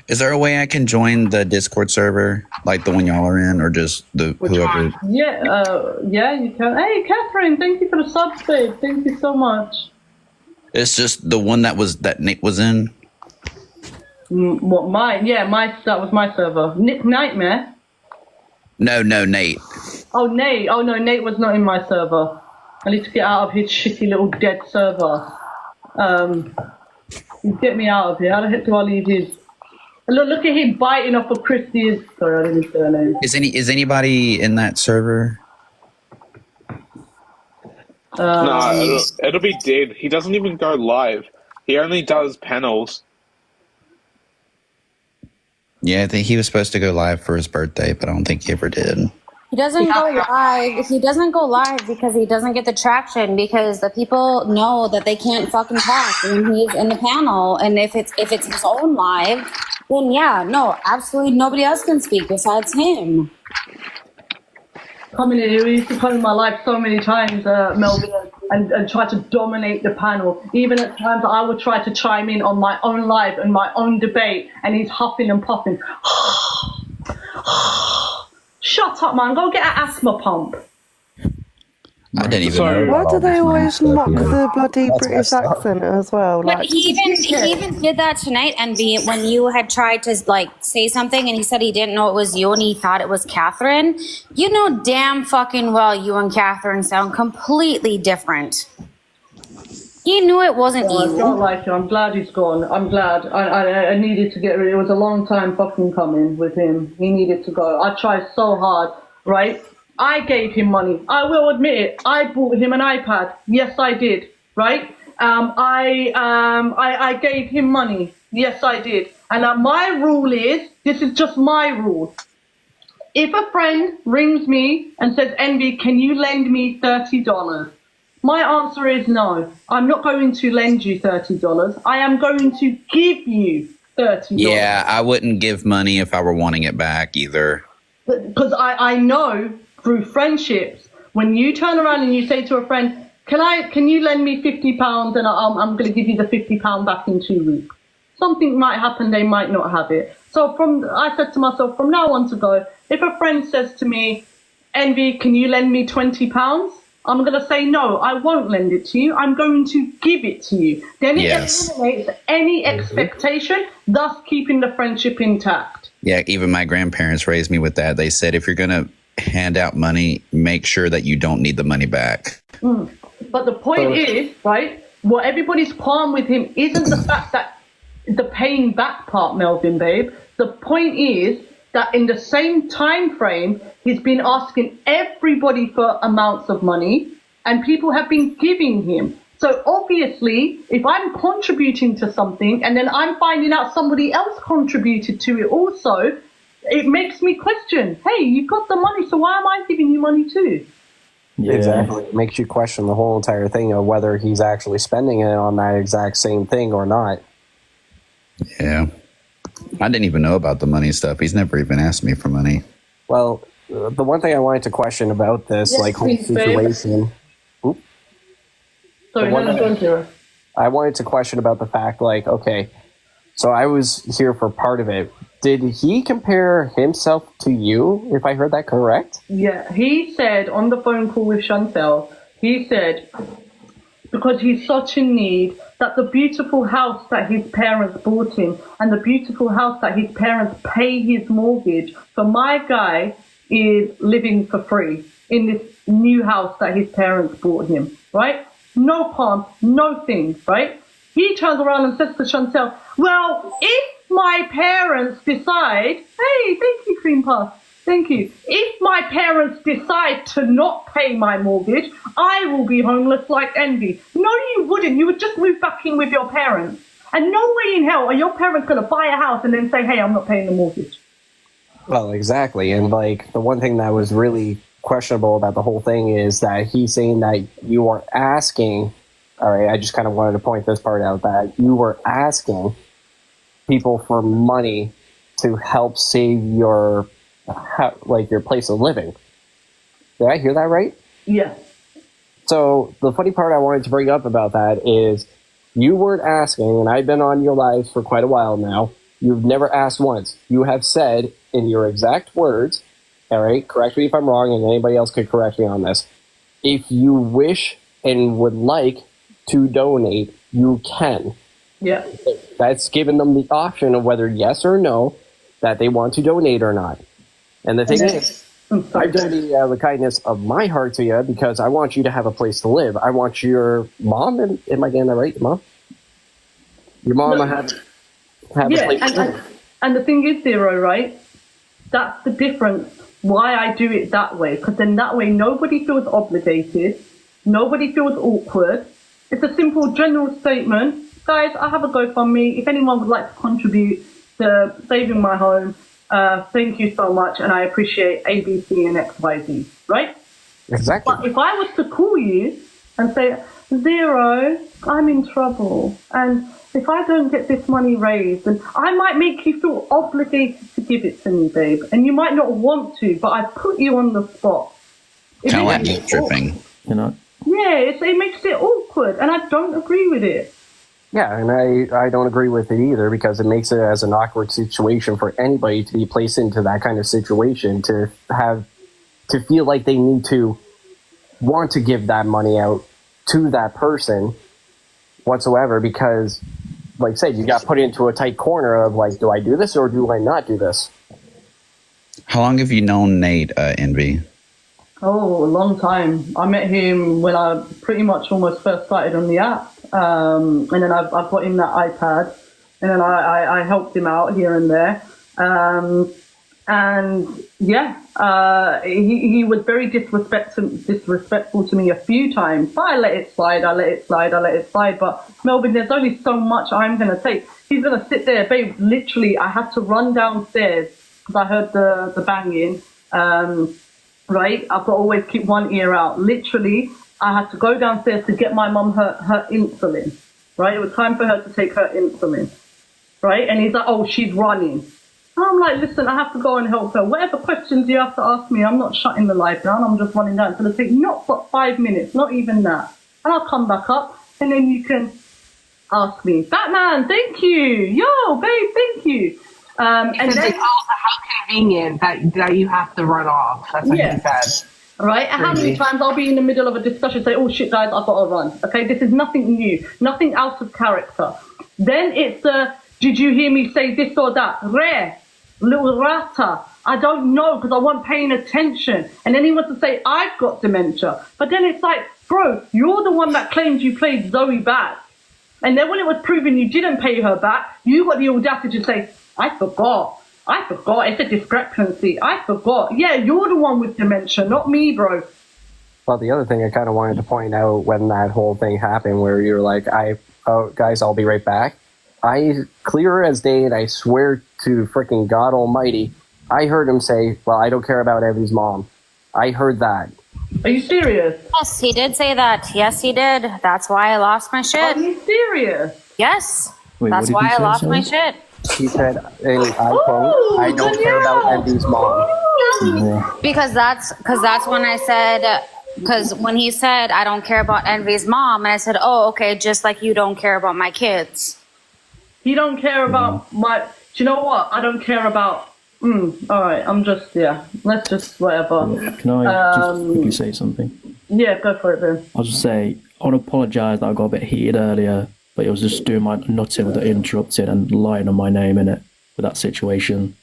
Is there a way I can join the Discord server, like the one y'all are in, or just the whoever? Yeah, you can. Hey, Catherine, thank you for the sub, babe. Thank you so much. It's just the one that Nick was in. What, mine? Yeah, that was my server. Nick Nightmare. No, Nate. Oh, Nate. Oh, no, Nate was not in my server. I need to get out of his shitty little dead server. Get me out of here. How the heck do I leave his? Look at him biting off of Christie's. Sorry, I didn't say her name. Is anybody in that server? No, it'll be dead. He doesn't even go live. He only does panels. Yeah, I think he was supposed to go live for his birthday, but I don't think he ever did. He doesn't go live. He doesn't go live because he doesn't get the traction, because the people know that they can't fucking talk when he's in the panel. And if it's his own live, then yeah, no, absolutely nobody else can speak besides him. Coming in here, he used to come in my life so many times, Melvin, and try to dominate the panel. Even at times I would try to chime in on my own live and my own debate, and he's huffing and puffing. Shut up, man. Go get an asthma pump. I didn't even know. Why do they always mock the bloody British accent as well? But Like, he even did that tonight, Envy, when you had tried to like say something and he said he didn't know it was you and he thought it was Catherine. You know damn fucking well you and Catherine sound completely different. He knew it wasn't you. I don't like him. I'm glad he's gone. I'm glad. I needed to get rid of it. It was a long time fucking coming with him. He needed to go. I tried so hard, right? I gave him money. I will admit it. I bought him an iPad. Yes, I did. Right? I gave him money. Yes, I did. And my rule is, this is just my rule. If a friend rings me and says, Envy, can you lend me $30? My answer is no. I'm not going to lend you $30. I am going to give you $30. Yeah, I wouldn't give money if I were wanting it back either. Because I know through friendships, when you turn around and you say to a friend, can you lend me £50 and I'm going to give you the £50 back in 2 weeks. Something might happen, they might not have it. So I said to myself, from now on to go, if a friend says to me, Envy, can you lend me £20? I'm going to say, no, I won't lend it to you. I'm going to give it to you. Then it eliminates any expectation, thus keeping the friendship intact. Yeah, even my grandparents raised me with that. They said, if you're going to hand out money, make sure that you don't need the money back. But the point is, right, what everybody's qualm with him isn't the fact that the paying back part, Melvin, babe. The point is that in the same time frame, he's been asking everybody for amounts of money and people have been giving him. So obviously, if I'm contributing to something and then I'm finding out somebody else contributed to it also, it makes me question, hey, you've got the money, so why am I giving you money too? Yeah. Exactly. It makes you question the whole entire thing of whether he's actually spending it on that exact same thing or not. Yeah. I didn't even know about the money stuff. He's never even asked me for money. Well, the one thing I wanted to question about this, whole situation. Sorry, I wanted to question about the fact, okay, so I was here for part of it. Did he compare himself to you, if I heard that correct? Yeah, he said on the phone call with Chantel, he said, because he's such in need, that the beautiful house that his parents bought him and the beautiful house that his parents pay his mortgage, so my guy is living for free in this new house that his parents bought him, right? No pomp, no things, right? He turns around and says to Chantel, well, if my parents decide, hey, thank you, Cream Puff, thank you. If my parents decide to not pay my mortgage, I will be homeless like Envy. No, you wouldn't. You would just move back in with your parents. And no way in hell are your parents going to buy a house and then say, hey, I'm not paying the mortgage. Well, exactly. And the one thing that was really questionable about the whole thing is that he's saying that you are asking. All right, I just kind of wanted to point this part out, that you were asking people for money to help save your your place of living. Did I hear that right? Yeah. So the funny part I wanted to bring up about that is you weren't asking, and I've been on your lives for quite a while now. You've never asked once. You have said in your exact words, all right, correct me if I'm wrong, and anybody else could correct me on this. If you wish and would like to donate, you can. Yeah. That's given them the option of whether yes or no that they want to donate or not. And the thing is, I've donated out of the kindness of my heart to you because I want you to have a place to live. I want your mom, and am I getting that right, Mom? Your mom have a place to live. And the thing is, Zero, right? That's the difference why I do it that way. Because then that way nobody feels obligated. Nobody feels awkward. It's a simple general statement. Guys, I have a GoFundMe. If anyone would like to contribute to saving my home, thank you so much, and I appreciate A, B, C, and X, Y, Z, right? Exactly. But if I was to call you and say, Zero, I'm in trouble, and if I don't get this money raised, then I might make you feel obligated to give it to me, babe, and you might not want to, but I put you on the spot. Kind of like guilt tripping. You know? Yeah, it makes it awkward, and I don't agree with it. Yeah, and I don't agree with it either because it makes it as an awkward situation for anybody to be placed into that kind of situation, to feel like they need to want to give that money out to that person whatsoever because, like I said, you got put into a tight corner of like, do I do this or do I not do this? How long have you known Nate, Envy? Oh, a long time. I met him when I pretty much almost first started on the app. And then I got him that iPad. And then I helped him out here and there. And yeah, he was very disrespectful to me a few times. But I let it slide. But Melvin, there's only so much I'm going to take. He's going to sit there, babe. Literally, I had to run downstairs because I heard the banging. Right, I've got to always keep one ear out. Literally, I had to go downstairs to get my mum her insulin. Right, it was time for her to take her insulin. Right, and he's like, "Oh, she's running." And I'm like, "Listen, I have to go and help her. Whatever questions you have to ask me, I'm not shutting the light down. I'm just running down. It's going to take not but 5 minutes, not even that. And I'll come back up, and then you can ask me, Batman, thank you. Yo, babe, thank you." And then, how convenient that you have to run off. That's what he said. Right? And how many times I'll be in the middle of a discussion, say, "Oh shit, guys, I've got to run." Okay, this is nothing new, nothing out of character. Then it's did you hear me say this or that? Rare, little rata. I don't know because I wasn't paying attention. And then he wants to say I've got dementia. But then it's like, bro, you're the one that claimed you played Zoe back. And then when it was proven you didn't pay her back, you got the audacity to say, I forgot. It's a discrepancy. I forgot. Yeah, you're the one with dementia, not me, bro. Well, the other thing I kind of wanted to point out when that whole thing happened, where you're like, guys, I'll be right back. I, clear as day, and I swear to freaking God Almighty, I heard him say, "Well, I don't care about Evie's mom." I heard that. Are you serious? Yes, he did say that. Yes, he did. That's why I lost my shit. Are you serious? Yes. Wait, that's why I lost my shit. He said, I don't care about Evie's mom. Because that's when I said, because when he said, I don't care about Envy's mom, and I said, oh, okay, just like you don't care about my kids. He don't care about my, do you know what? I don't care about, all right, I'm just, let's just, whatever. Can I just quickly say something? Yeah, go for it then. I'll just say, I want to apologise that I got a bit heated earlier, but it was just doing my nutting with the interrupting and lying on my name in it with that situation.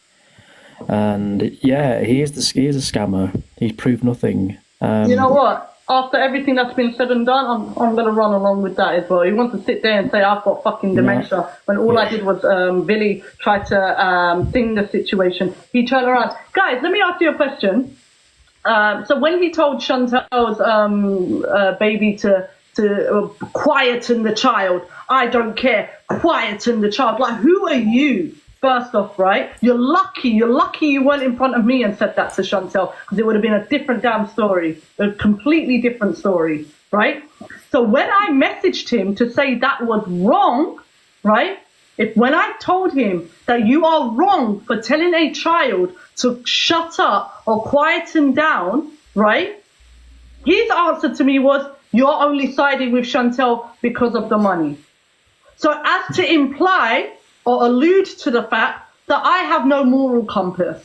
And yeah, he is a scammer. He's proved nothing. You know what? After everything that's been said and done, I'm going to run along with that as well. He wants to sit there and say, I've got fucking dementia, when all I did was Billy tried to thing the situation. He turned around. Guys, let me ask you a question. So when he told Chantel's baby to quieten the child, I don't care, quieten the child. Like, who are you? First off, right? You're lucky you weren't in front of me and said that to Chantel, because it would have been a different damn story, a completely different story, right? So when I messaged him to say that was wrong, right? When I told him that you are wrong for telling a child to shut up or quieten down, right? His answer to me was, you're only siding with Chantel because of the money. So as to imply or allude to the fact that I have no moral compass.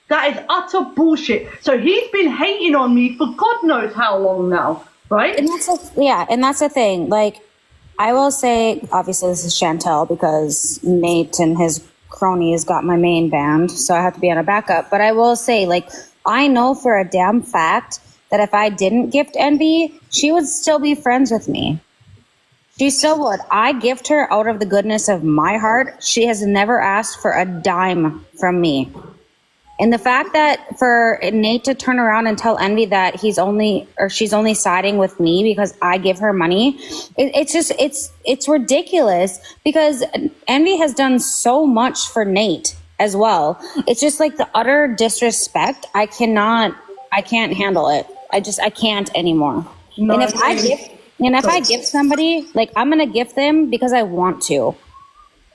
That is utter bullshit. So he's been hating on me for God knows how long now, right? And that's the thing. Like, I will say, obviously this is Chantel because Nate and his cronies got my main band, so I have to be on a backup. But I will say, like, I know for a damn fact that if I didn't gift Envy, she would still be friends with me. She still would. I gift her out of the goodness of my heart. She has never asked for a dime from me. And the fact that for Nate to turn around and tell Envy that she's only siding with me because I give her money, it's ridiculous, because Envy has done so much for Nate as well. It's just like the utter disrespect. I can't handle it. I can't anymore. No, and if I gift somebody, like, I'm gonna gift them because I want to.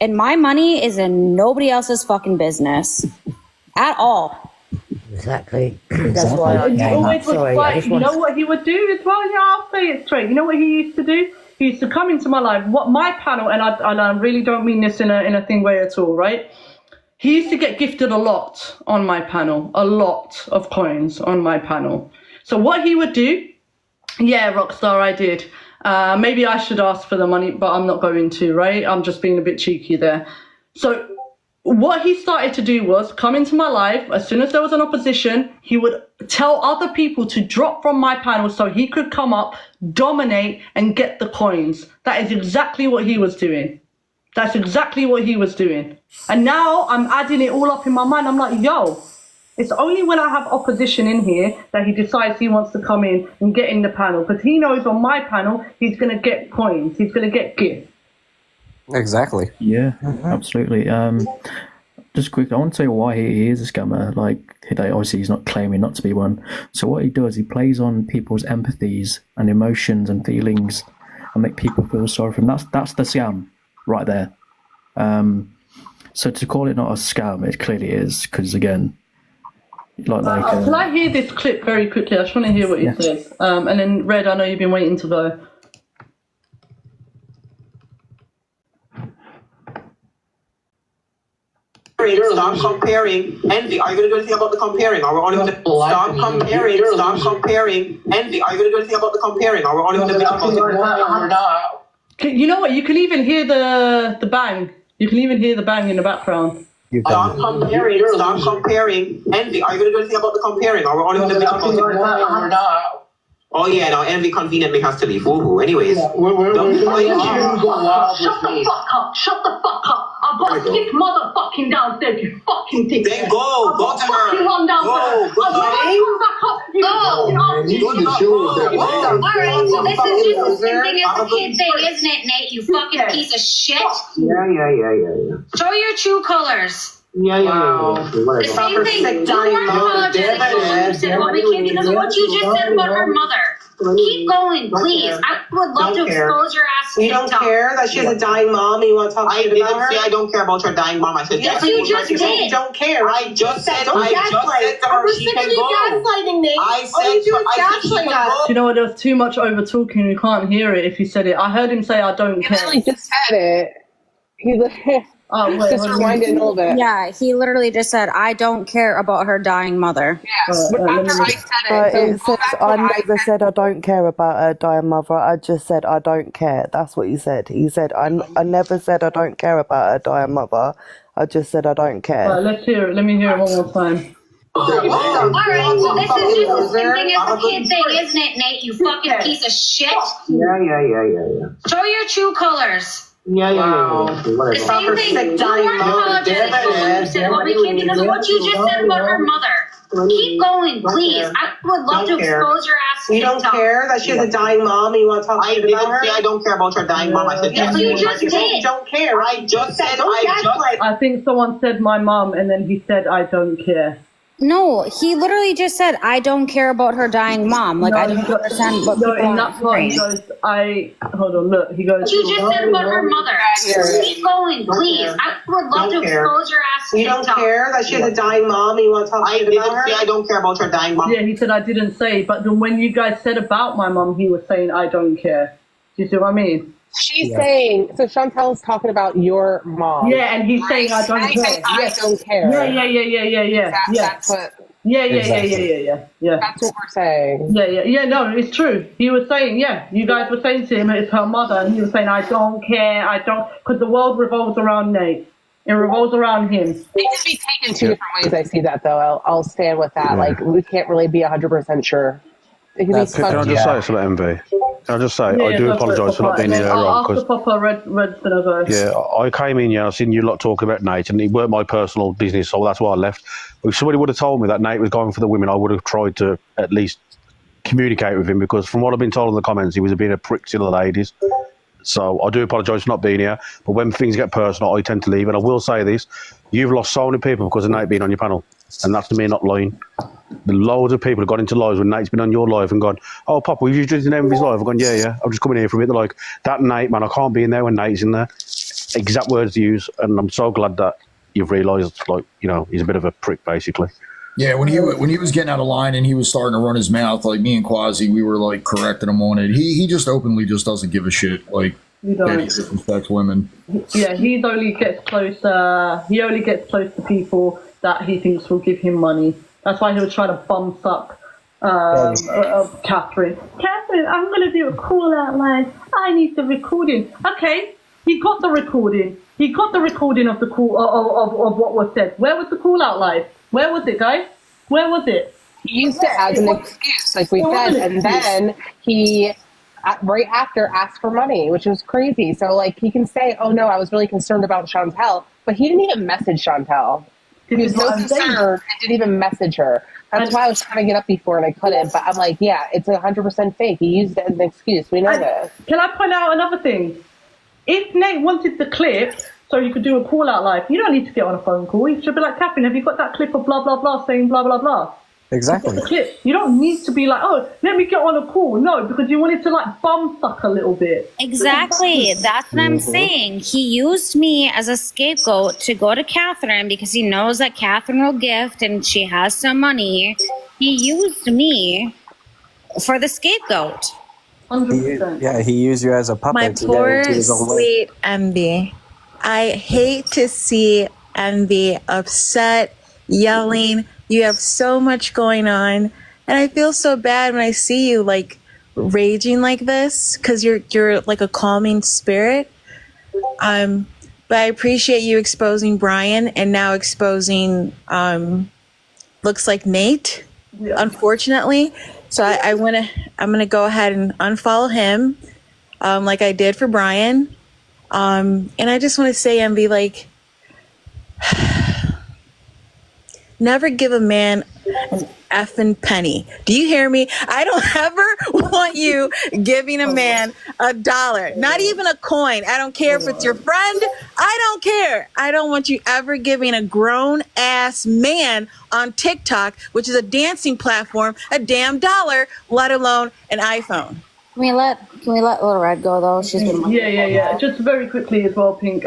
And my money is in nobody else's fucking business. At all. Exactly. That's why You know what he would do as well? Yeah, I'll say it straight. You know what he used to do? He used to come into my live, my panel, and I really don't mean this in a thing way at all, right? He used to get gifted a lot on my panel, a lot of coins on my panel. So what he would do, yeah, Rockstar, I did. Maybe I should ask for the money, but I'm not going to, right? I'm just being a bit cheeky there. So what he started to do was come into my live. As soon as there was an opposition, he would tell other people to drop from my panel so he could come up, dominate, and get the coins. That is exactly what he was doing. That's exactly what he was doing. And now I'm adding it all up in my mind. I'm like, yo, it's only when I have opposition in here that he decides he wants to come in and get in the panel, because he knows on my panel he's going to get coins. He's going to get gifts. Exactly. Yeah, absolutely. Just quick, I want to say why he is a scammer. Like, obviously he's not claiming not to be one. So what he does, he plays on people's empathies and emotions and feelings and make people feel sorry for him. That's the scam right there. So to call it not a scam, it clearly is, because again, can I hear this clip very quickly? I just want to hear what he says. And then Red, I know you've been waiting to go. Stop comparing. Envy, are you going to do anything about the comparing? Or we're only going to stop comparing. Stop comparing. Envy, are you going to do anything about the comparing? Or we're only going to We're not. You know what? You can even hear the bang. You can even hear the bang in the background. Stop comparing. Stop comparing. Envy, are you going to do anything about the comparing? Or we're only going to We're not. Oh yeah, now Envy conveniently has to leave. Woohoo. Anyways, Shut the fuck up. Shut the fuck up. I got a gift motherfucking downstairs, you fucking dick. Then go to her. Run downstairs. Go. Come back up. You Alright, so this is just the same thing as the kid thing, isn't it, Nate? You fucking piece of shit. Yeah. Show your true colors. Yeah. The same thing. You weren't apologizing for what you said about my kid because of what you just said about her mother. Keep going, please. I would love to expose your ass to You don't care that she has a dying mom and you want to talk shit about her? I didn't say I don't care about her dying mom. I said yes, you just did. You don't care. I just said to her she can go. Gaslighting, Nate. I said she can go. You know what? There was too much over talking. We can't hear it if he said it. I heard him say, "I don't care." He literally just said it. Just rewind it a little bit. Yeah, he literally just said, "I don't care about her dying mother." Yes, but after I said it says, I never said I don't care about her dying mother. I just said I don't care. That's what he said. He said, I never said I don't care about her dying mother. I just said I don't care. Let's hear it. Let me hear it one more time. Alright, so this is just the same thing as the kid thing, isn't it, Nate? You fucking piece of shit. Yeah. Show your true colors. Yeah. The same thing. You weren't apologizing for what you said about my kid because of what you just said about her mother. Keep going, please. I would love to expose your ass You don't care that she has a dying mom and you want to talk shit about her? I didn't say I don't care about her dying mom. I said Yes, you just did. You don't care, right? I think someone said my mum, and then he said I don't care. No, he literally just said, I don't care about her dying mom. Like, I don't understand what people in are that part, he goes, hold on, look, he goes. You just said about her mother. Keep going, please. I would love to expose your ass. You don't care that she has a dying mom and you want to talk shit about her? I don't care about her dying mom. Yeah, he said I didn't say, but then when you guys said about my mum, he was saying I don't care. Do you see what I mean? She's saying, so Chantel's talking about your mom. Yeah, and he's saying I don't care. I don't care. Yeah. That's what. Yeah. That's what we're saying. Yeah. No, it's true. He was saying, you guys were saying to him, it's her mother, and he was saying, I don't care, because the world revolves around Nate. It revolves around him. It can be taken two different ways. I see that though. I'll stand with that. Yeah. Like we can't really be 100% sure. It can be. Can I just say something, Envy? Can I just say I do apologise for not being here wrong. After Papa Red's gonna go. Yeah, I came in here and I seen you lot talking about Nate, and it weren't my personal business, so that's why I left. If somebody would have told me that Nate was going for the women, I would have tried to at least communicate with him, because from what I've been told in the comments, he was being a prick to the ladies. So I do apologise for not being here, but when things get personal, I tend to leave. And I will say this, you've lost so many people because of Nate being on your panel, and that's to me not lying. The loads of people have got into lives when Nate's been on your live and gone, oh, Papa, we've used the name of his live. I've gone, yeah, I'm just coming here for a bit. They're like, that Nate, man, I can't be in there when Nate's in there. Exact words to use, and I'm so glad that you've realised, like, you know, he's a bit of a prick, basically. Yeah, when he was getting out of line and he was starting to run his mouth, like me and Quasi, we were like correcting him on it. He just openly just doesn't give a shit. Like, that he disrespects women. Yeah, he only gets close to people that he thinks will give him money. That's why he was trying to bum suck Catherine. Catherine, I'm going to do a call out line. I need the recording. Okay, he got the recording. He got the recording of the call of what was said. Where was the call out live? Where was it, guys? Where was it? He used it as an excuse, like we said, and then he, right after, asked for money, which was crazy. So, like, he can say, oh, no, I was really concerned about Chantel, but he didn't even message Chantel. He was so concerned and didn't even message her. That's why I was trying to get up before and I couldn't. But I'm like, yeah, it's 100% fake. He used it as an excuse. We know this. Can I point out another thing? If Nate wanted the clip so he could do a call out live, you don't need to get on a phone call. You should be like, Catherine, have you got that clip of blah, blah, blah saying blah, blah, blah? Exactly. The clip. You don't need to be like, oh, let me get on a call. No, because you wanted to like bum suck a little bit. Exactly. That's what I'm saying. He used me as a scapegoat to go to Catherine because he knows that Catherine will gift and she has some money. He used me for the scapegoat. 100%. He used you as a puppet. My to poor, get into his own way. sweet Envy. I hate to see Envy upset, yelling. You have so much going on, and I feel so bad when I see you like raging like this because you're like a calming spirit. But I appreciate you exposing Brian and now exposing looks like Nate, unfortunately. So I'm gonna go ahead and unfollow him, like I did for Brian. And I just want to say, Envy, like, never give a man an effing penny. Do you hear me? I don't ever want you giving a man $1, not even a coin. I don't care if it's your friend. I don't care. I don't want you ever giving a grown ass man on TikTok, which is a dancing platform, a damn $1, let alone an iPhone. Can we let Little Red go though? She's been Yeah. Just very quickly as well, Pink.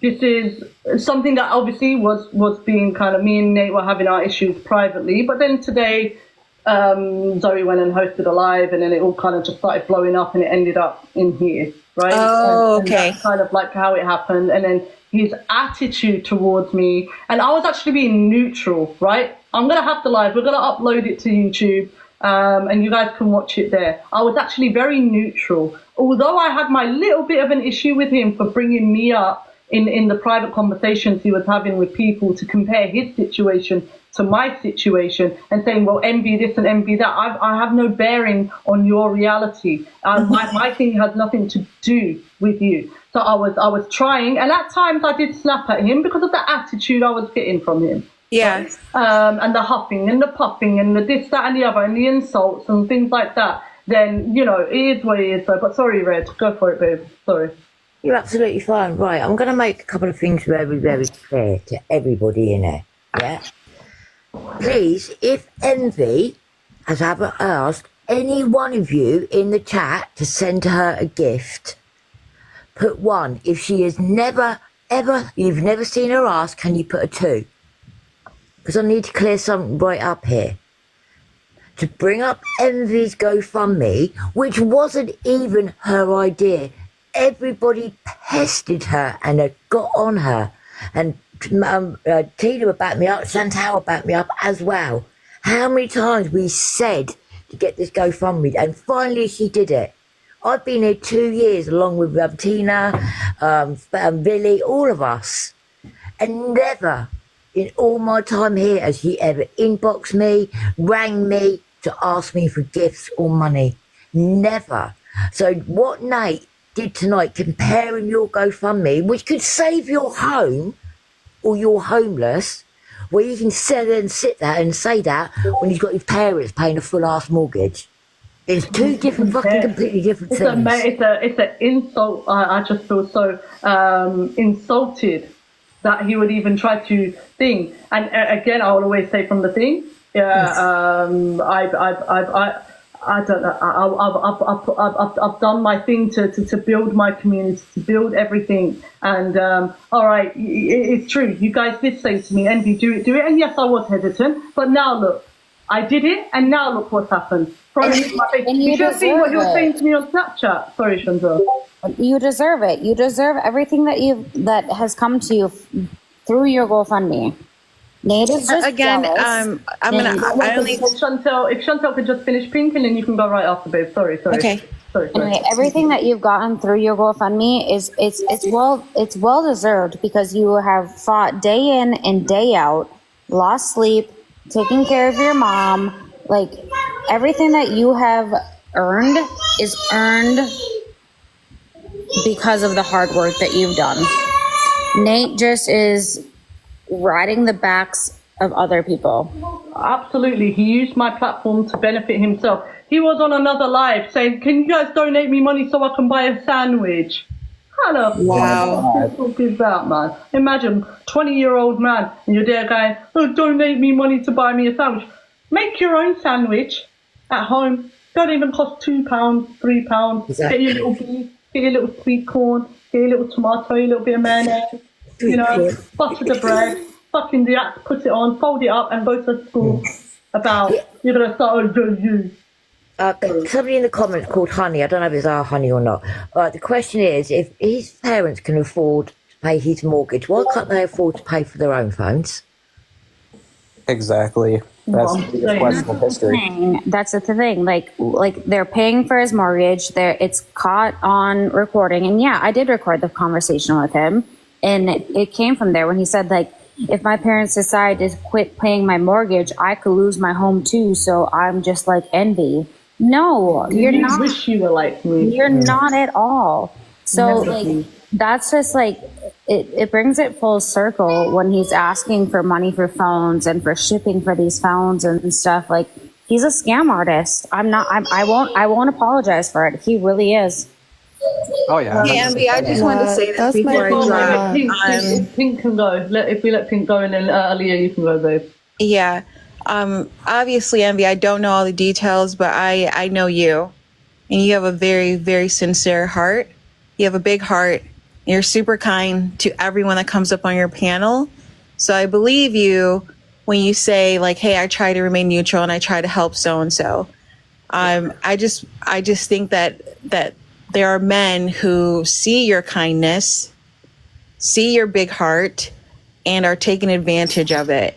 This is something that obviously was being kind of, me and Nate were having our issues privately, but then today Zoe went and hosted a live, and then it all kind of just started blowing up, and it ended up in here, right? Oh, and okay. that's kind of like how it happened, and then his attitude towards me, and I was actually being neutral, right? I'm gonna have the live. We're gonna upload it to YouTube. And you guys can watch it there. I was actually very neutral. Although I had my little bit of an issue with him for bringing me up in the private conversations he was having with people to compare his situation to my situation and saying, well, envy this and envy that. I have no bearing on your reality. My thing has nothing to do with you. So I was trying, and at times I did snap at him because of the attitude I was getting from him. Yeah. And the huffing and the puffing and the this, that, and the other, and the insults and things like that, then, you know, it is what it is. Though. But sorry, Red, go for it, babe. Sorry. You're absolutely fine. Right, I'm going to make a couple of things very, very clear to everybody in here. Yeah? Please, if Envy has ever asked any one of you in the chat to send her a gift, put 1. If she has never, ever, you've never seen her ask, can you put a 2? Because I need to clear something right up here. To bring up Envy's GoFundMe, which wasn't even her idea. Everybody pestered her and had got on her. And Tina would back me up, Chantal would back me up as well. How many times we said to get this GoFundMe, and finally she did it. I've been here 2 years along with Tina, Billy, all of us. And never in all my time here has she ever inboxed me, rang me to ask me for gifts or money. Never. So what Nate did tonight, comparing your GoFundMe, which could save your home or you're homeless, where you can sit there and sit there and say that when he's got his parents paying a full ass mortgage. It's 2 different, fucking completely different things. It's an insult. I just feel so insulted that he would even try to think. And again, I will always say from the thing. I don't know. I've done my thing to build my community, to build everything. And all right, it's true. You guys did say to me, Envy, do it. And yes, I was hesitant. But now look, I did it, and now look what's happened. You should have seen what you were saying to me on Snapchat. Sorry, Chantal. You deserve it. You deserve everything that has come to you through your GoFundMe. Nate is just again. jealous. Chantal, if Chantal could just finish pink, and then you can go right after, babe. Sorry. Okay. Sorry. Anyway, everything that you've gotten through your GoFundMe is it's well deserved, because you have fought day in and day out, lost sleep, taking care of your mom. Like, everything that you have earned is earned because of the hard work that you've done. Nate just is riding the backs of other people. Absolutely. He used my platform to benefit himself. He was on another live saying, can you guys donate me money so I can buy a sandwich? How the fuck is that, man? Imagine, 20-year-old man, and you're there going, oh, donate me money to buy me a sandwich. Make your own sandwich at home. Don't even cost £2, £3. Exactly. Get your little beef, get your little sweet corn, get your little tomato, your little bit of mayonnaise, you know, butter the bread, fucking put it on, fold it up, and go to school. You're going to start you. Somebody in the comments called Honey, I don't know if it's our Honey or not. The question is, if his parents can afford to pay his mortgage, why can't they afford to pay for their own phones? Exactly. That's the biggest question of history. That's the thing. Like they're paying for his mortgage. It's caught on recording. And yeah, I did record the conversation with him. And it came from there when he said, like, if my parents decide to quit paying my mortgage, I could lose my home too. So I'm just like Envy. No, you're not. Wish you were like me. You're not at all. So like, that's just like, it brings it full circle when he's asking for money for phones and for shipping for these phones and stuff. Like, he's a scam artist. I won't apologize for it. He really is. Oh yeah. Hey, Envy, I just wanted to say this before I drop. Pink can go. If we let Pink go, and then Aaliyah, you can go, babe. Yeah. Obviously, Envy, I don't know all the details, but I know you, and you have a very, very sincere heart. You have a big heart. You're super kind to everyone that comes up on your panel. So I believe you when you say, like, hey, I try to remain neutral and I try to help so-and-so. I just think that there are men who see your kindness, see your big heart, and are taking advantage of it.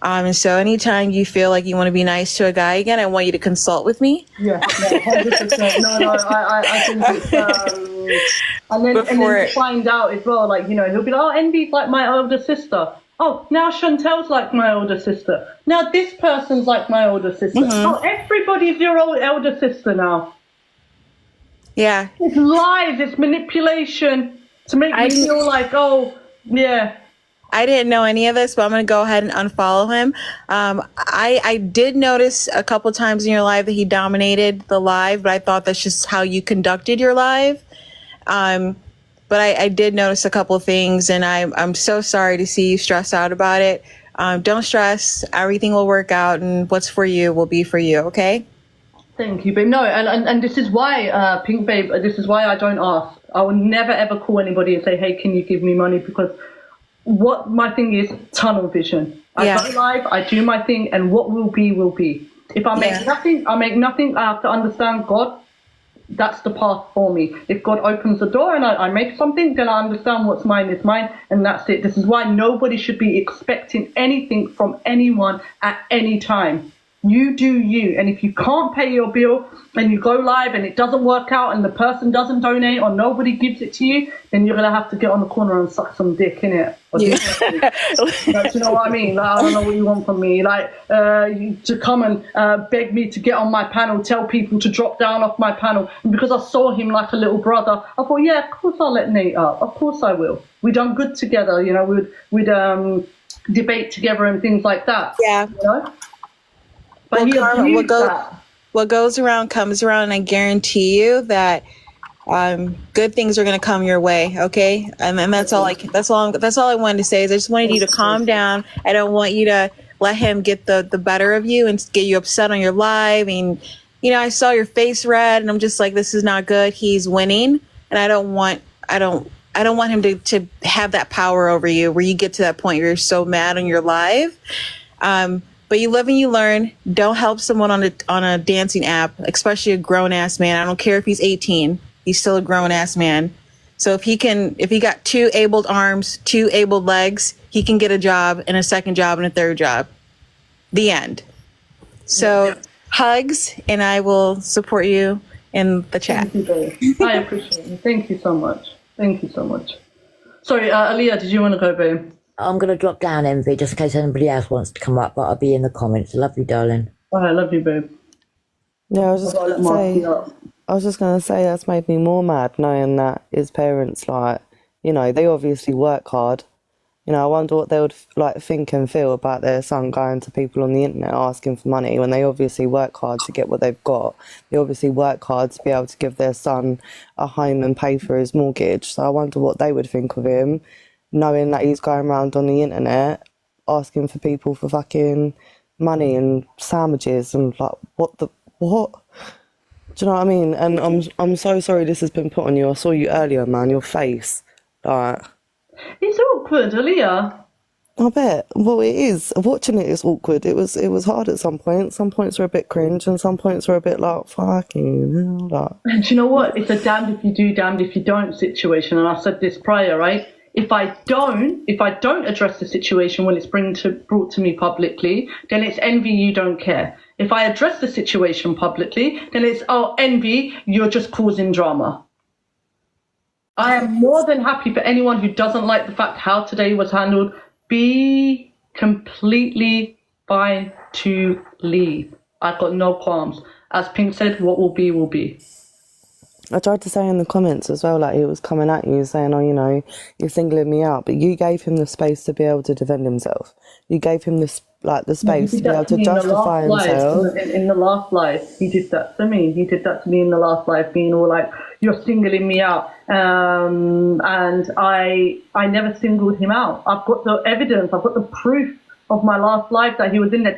And so anytime you feel like you want to be nice to a guy again, I want you to consult with me. Yeah, 100%. No, I think it's... and then find out as well, like, you know, he'll be like, oh, Envy's like my older sister. Oh, now Chantel's like my older sister. Now this person's like my older sister. Mm-hmm. Oh, everybody's your elder sister now. Yeah. It's lies, it's manipulation to make me feel like, oh, yeah. I didn't know any of this, but I'm going to go ahead and unfollow him. I did notice a couple times in your live that he dominated the live, but I thought that's just how you conducted your live. But I did notice a couple of things, and I'm so sorry to see you stressed out about it. Don't stress. Everything will work out, and what's for you will be for you, okay? Thank you, babe. No, and this is why, Pink Babe, this is why I don't ask. I will never ever call anybody and say, hey, can you give me money? Because what my thing is, tunnel vision. I go live, I do my thing, and what will be, will be. If I make nothing, I make nothing. I have to understand God. That's the path for me. If God opens the door and I make something, then I understand what's mine is mine, and that's it. This is why nobody should be expecting anything from anyone at any time. You do you, and if you can't pay your bill and you go live and it doesn't work out and the person doesn't donate or nobody gives it to you, then you're gonna have to get on the corner and suck some dick, innit? Like, you know what I mean? Like, I don't know what you want from me. Like, to come and beg me to get on my panel, tell people to drop down off my panel. And because I saw him like a little brother, I thought, yeah, of course I'll let Nate up. Of course I will. We done good together, you know. We'd debate together and things like that. Yeah. You know? But Well, Karma, what goes around comes around, and I guarantee you that good things are going to come your way. Okay, and that's all I wanted to say is I just wanted you to calm down. I don't want you to let him get the better of you and get you upset on your live. And you know, I saw your face red, and I'm just like, this is not good. He's winning, and I don't want him to have that power over you where you get to that point where you're so mad on your live. But you live and you learn. Don't help someone on a dancing app, especially a grown ass man. I don't care if he's 18. He's still a grown ass man. So if he got 2 abled arms, 2 abled legs, he can get a job and a second job and a third job. The end. So hugs, and I will support you in the chat. Thank you, babe. I appreciate you. Thank you so much. Thank you so much. Sorry, Aaliyah, did you want to go, babe? I'm going to drop down, Envy, just in case anybody else wants to come up, but I'll be in the comments. Love you, darling. I love you, babe. Yeah, I was just going to say that's made me more mad knowing that his parents, like, you know, they obviously work hard. You know, I wonder what they would like think and feel about their son going to people on the internet asking for money when they obviously work hard to get what they've got. They obviously work hard to be able to give their son a home and pay for his mortgage. So I wonder what they would think of him, knowing that he's going around on the internet asking for people for fucking money and sandwiches and like what? Do you know what I mean? And I'm so sorry this has been put on you. I saw you earlier, man. Your face, like. It's awkward, Aaliyah. I bet. Well, it is. Watching it is awkward. It was hard at some points. Some points were a bit cringe, and some points were a bit like fucking hell. Like. And do you know what? It's a damned if you do, damned if you don't situation. And I said this prior, right? If I don't address the situation when it's brought to me publicly, then it's envy, you don't care. If I address the situation publicly, then it's, oh, envy, you're just causing drama. I am more than happy for anyone who doesn't like the fact how today was handled. Be completely fine to leave. I've got no qualms. As Pink said, what will be, will be. I tried to say in the comments as well, like he was coming at you saying, oh, you know, you're singling me out, but you gave him the space to be able to defend himself. You gave him the space to be able to justify himself. In the last live, he did that to me. He did that to me in the last live, being all like, you're singling me out. And I never singled him out. I've got the evidence, I've got the proof of my last life that he was in there,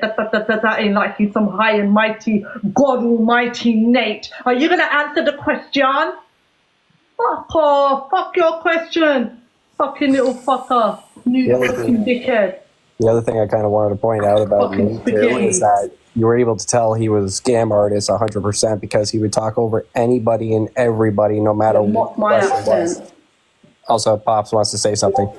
in like he's some high and mighty, God almighty Nate. Are you going to answer the question? Fuck off. Fuck your question. Fucking little fucker. New fucking dickhead. The other thing I kind of wanted to point out about Nate too is that you were able to tell he was a scam artist 100% because he would talk over anybody and everybody, no matter what the question was. Also, Pops wants to say something.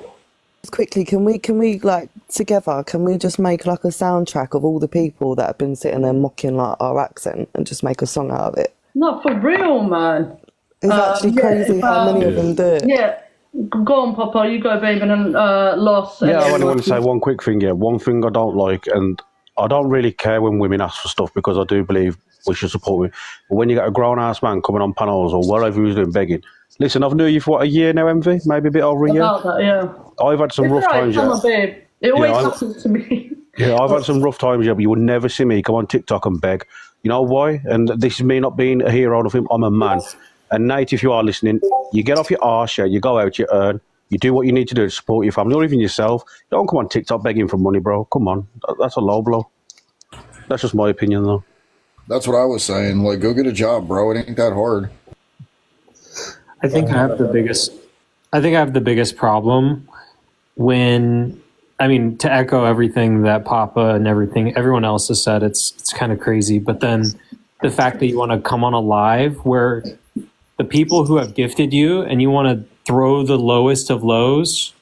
Quickly, can we like together? Can we just make like a soundtrack of all the people that have been sitting there mocking like our accent and just make a song out of it? Not for real, man. It's actually crazy how many of them do it. Yeah, go on, Papa. You go, babe, and then Loss. Yeah, I want to say one quick thing. Yeah, one thing I don't like, and I don't really care when women ask for stuff because I do believe we should support women. But when you get a grown ass man coming on panels or wherever he's doing begging, Listen, I've known you for what, a year now, Envy? Maybe a bit over a year. About that, yeah. I've had some It's rough alright, times. come Yeah. on, babe. It always Yeah, happens to me. Yeah, I've had some rough times, yeah, but you will never see me come on TikTok and beg. You know why? And this is me not being a hero of him. I'm a man. And Nate, if you are listening, you get off your arse, yeah, you go out, you earn, you do what you need to do to support your family, or even yourself. You don't come on TikTok begging for money, bro. Come on. That's a low blow. That's just my opinion, though. That's what I was saying. Like, go get a job, bro. It ain't that hard. I think I have the biggest problem when, I mean, to echo everything that Papa and everyone else has said, it's kind of crazy. But then the fact that you want to come on a live where the people who have gifted you and you want to throw the lowest of lows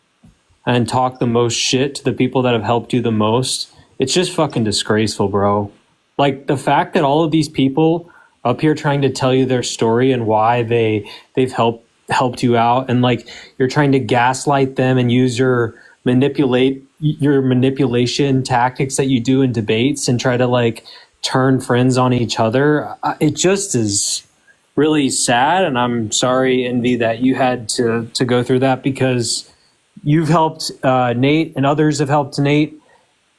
and talk the most shit to the people that have helped you the most, it's just fucking disgraceful, bro. Like the fact that all of these people up here trying to tell you their story and why they've helped you out, and like you're trying to gaslight them and use your manipulation tactics that you do in debates and try to like turn friends on each other. It just is really sad, and I'm sorry, Envy, that you had to go through that, because you've helped Nate and others have helped Nate,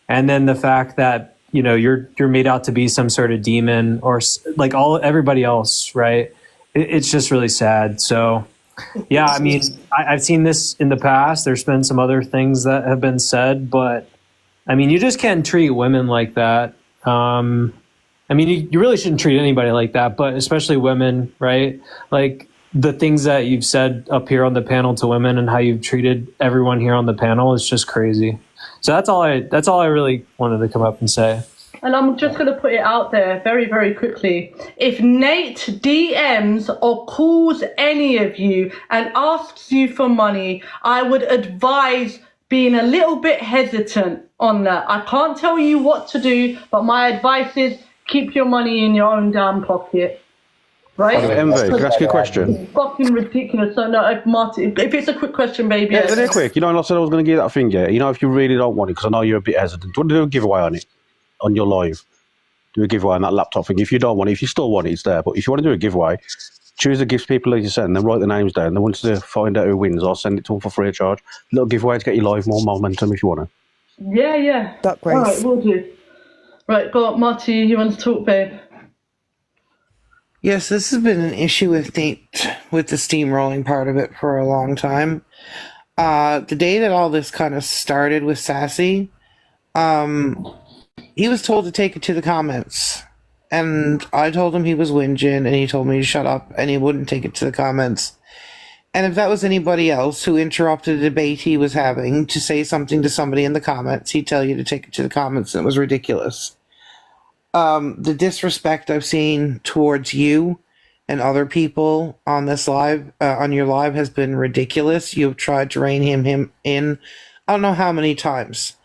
and then the fact that you're made out to be some sort of demon or like everybody else, right? It's just really sad. So yeah, I mean, I've seen this in the past. There's been some other things that have been said, but I mean, you just can't treat women like that. I mean, you really shouldn't treat anybody like that, but especially women, right? Like the things that you've said up here on the panel to women and how you've treated everyone here on the panel is just crazy. So that's all I really wanted to come up and say. And I'm just going to put it out there very, very quickly. If Nate DMs or calls any of you and asks you for money, I would advise being a little bit hesitant on that. I can't tell you what to do, but my advice is keep your money in your own damn pocket. Right? Envy, can I ask you a question? It's fucking ridiculous. So no, if it's a quick question, baby. Yeah, they're quick. I said I was going to give that thing, yeah. If you really don't want it, because I know you're a bit hesitant, do you want to do a giveaway on it? On your live? Do a giveaway on that laptop thing. If you don't want it, if you still want it, it's there. But if you want to do a giveaway, choose the gifts people that you send, then write the names down. Then once to find out who wins, I'll send it to them for free of charge. Little giveaway to get your live more momentum if you want to. Yeah. Duck race. All right, we'll do. Right, go on, Marty, you want to talk, babe? Yes, this has been an issue with Nate, with the steamrolling part of it for a long time. The day that all this kind of started with Sassy, he was told to take it to the comments. And I told him he was whinging, and he told me to shut up, and he wouldn't take it to the comments. And if that was anybody else who interrupted a debate he was having to say something to somebody in the comments, he'd tell you to take it to the comments, and it was ridiculous. The disrespect I've seen towards you and other people on this live, on your live, has been ridiculous. You've tried to rein him in, I don't know how many times,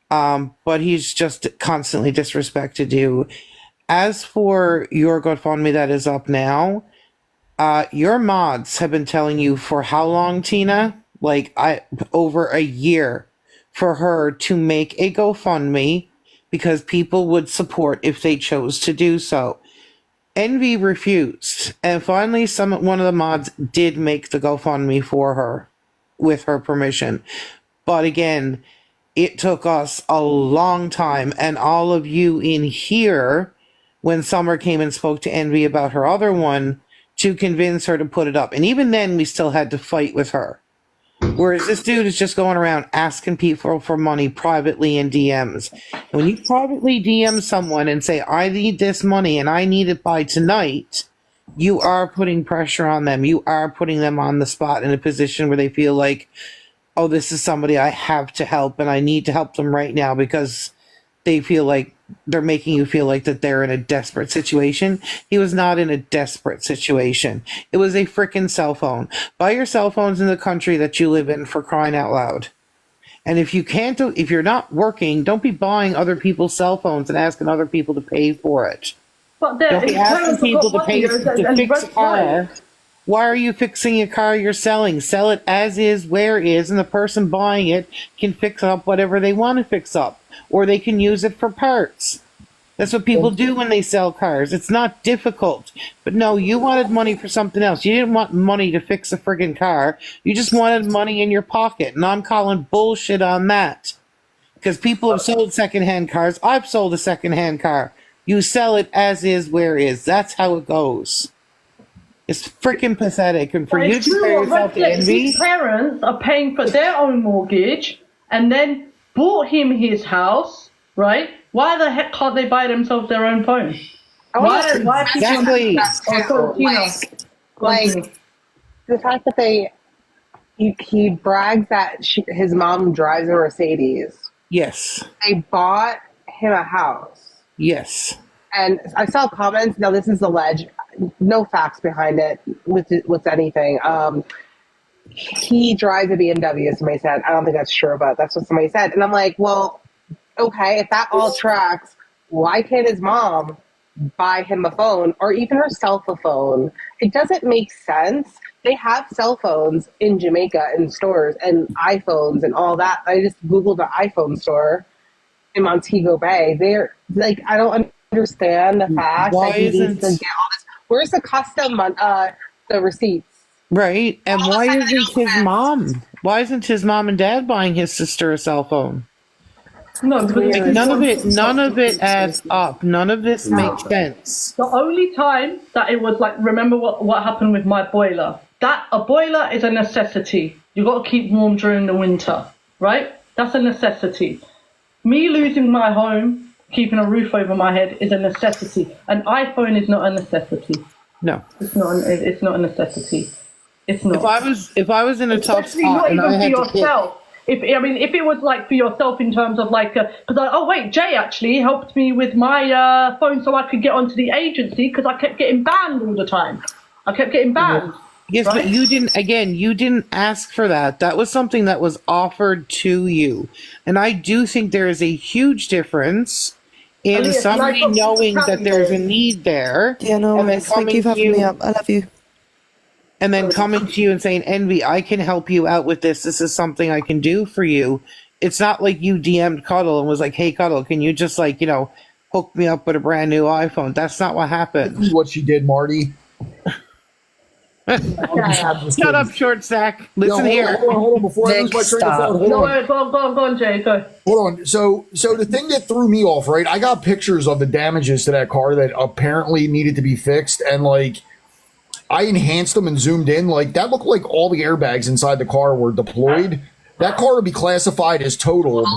but he's just constantly disrespected you. As for your GoFundMe that is up now, your mods have been telling you for how long, Tina? Over a year, for her to make a GoFundMe because people would support if they chose to do so. Envy refused, and finally one of the mods did make the GoFundMe for her with her permission. But again, it took us a long time, and all of you in here, when Summer came and spoke to Envy about her other one, to convince her to put it up. And even then, we still had to fight with her. Whereas this dude is just going around asking people for money privately in DMs. And when you privately DM someone and say, I need this money and I need it by tonight, you are putting pressure on them. You are putting them on the spot in a position where they feel like, oh, this is somebody I have to help and I need to help them right now, because they feel like they're making you feel like that they're in a desperate situation. He was not in a desperate situation. It was a frickin' cell phone. Buy your cell phones in the country that you live in, for crying out loud. And if you're not working, don't be buying other people's cell phones and asking other people to pay for it. But don't be asking people to pay to fix a car. Why are you fixing a car you're selling? Sell it as is, where is, and the person buying it can fix up whatever they want to fix up, or they can use it for parts. That's what people do when they sell cars. It's not difficult. But no, you wanted money for something else. You didn't want money to fix a friggin' car. You just wanted money in your pocket. And I'm calling bullshit on that. Because people have sold secondhand cars. I've sold a secondhand car. You sell it as is, where is. That's how it goes. It's freaking pathetic. And for But you it's to true compare what yourself Red to said. envy, His parents are paying for their own mortgage and then bought him his house, right? Why the heck can't they buy themselves their own phone? Why people Exactly. Like the fact that he brags that his mom drives a Mercedes. Yes. They bought him a house. Yes. And I saw comments. Now this is alleged, no facts behind it with anything. He drives a BMW. Somebody said. I don't think that's true, but that's what somebody said. And I'm like, well, okay, if that all tracks, why can't his mom buy him a phone or even herself a phone? It doesn't make sense. They have cell phones in Jamaica in stores and iPhones and all that. I just Googled the iPhone store in Montego Bay. They're like, I don't understand the fact Why that he needs to isn't- get all this. Where's the custom, the receipts? Right. And why isn't his mom? Why isn't his mom and dad buying his sister a cell phone? No, because Like, none of it adds up. None of this makes sense. The only time that it was like, remember what happened with my boiler? That a boiler is a necessity. You got to keep warm during the winter, right? That's a necessity. Me losing my home, keeping a roof over my head is a necessity. An iPhone is not a necessity. No. It's not a necessity. It's not. If I was in a tough Especially spot not and even I had for to pick, yourself. If it was like for yourself in terms of like, Jay actually helped me with my phone so I could get onto the agency because I kept getting banned all the time. I kept getting banned. yes, right? but you didn't ask for that. That was something that was offered to you. And I do think there is a huge difference in Aaliyah, somebody can I knowing talk to that you? there's a need there. Yeah, no and then worries. Thank you coming for to having me up. I love you. And then coming to you and saying, Envy, I can help you out with this. This is something I can do for you. It's not like you DM'd Cuddle and was like, hey, Cuddle, can you just hook me up with a brand new iPhone? That's not what happened. This is what she did, Marty. Shut up, short stack. Listen here. Hold on, before I lose my train of thought. Hold No, on. wait, go on, Jay, go. Hold on. So the thing that threw me off, right? I got pictures of the damages to that car that apparently needed to be fixed, and I enhanced them and zoomed in. That looked like all the airbags inside the car were deployed. That car would be classified as totaled,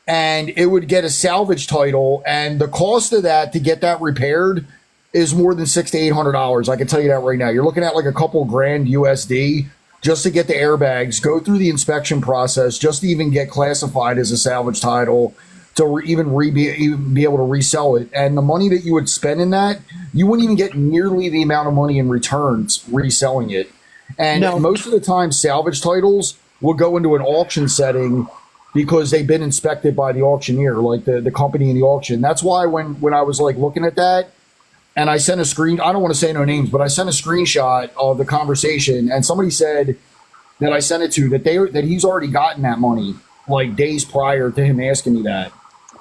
and it would get a salvage title. And the cost of that to get that repaired is more than $600 to $800. I can tell you that right now. You're looking at a couple grand USD just to get the airbags, go through the inspection process, just to even get classified as a salvage title, to even be able to resell it. And the money that you would spend in that, you wouldn't even get nearly the amount of money in returns reselling it. And most of the time, salvage titles will go into an auction setting because they've been inspected by the auctioneer, like the company in the auction. That's why when I was looking at that, and I sent I don't want to say no names, but I sent a screenshot of the conversation, and somebody said that I sent it to that he's already gotten that money days prior to him asking me that.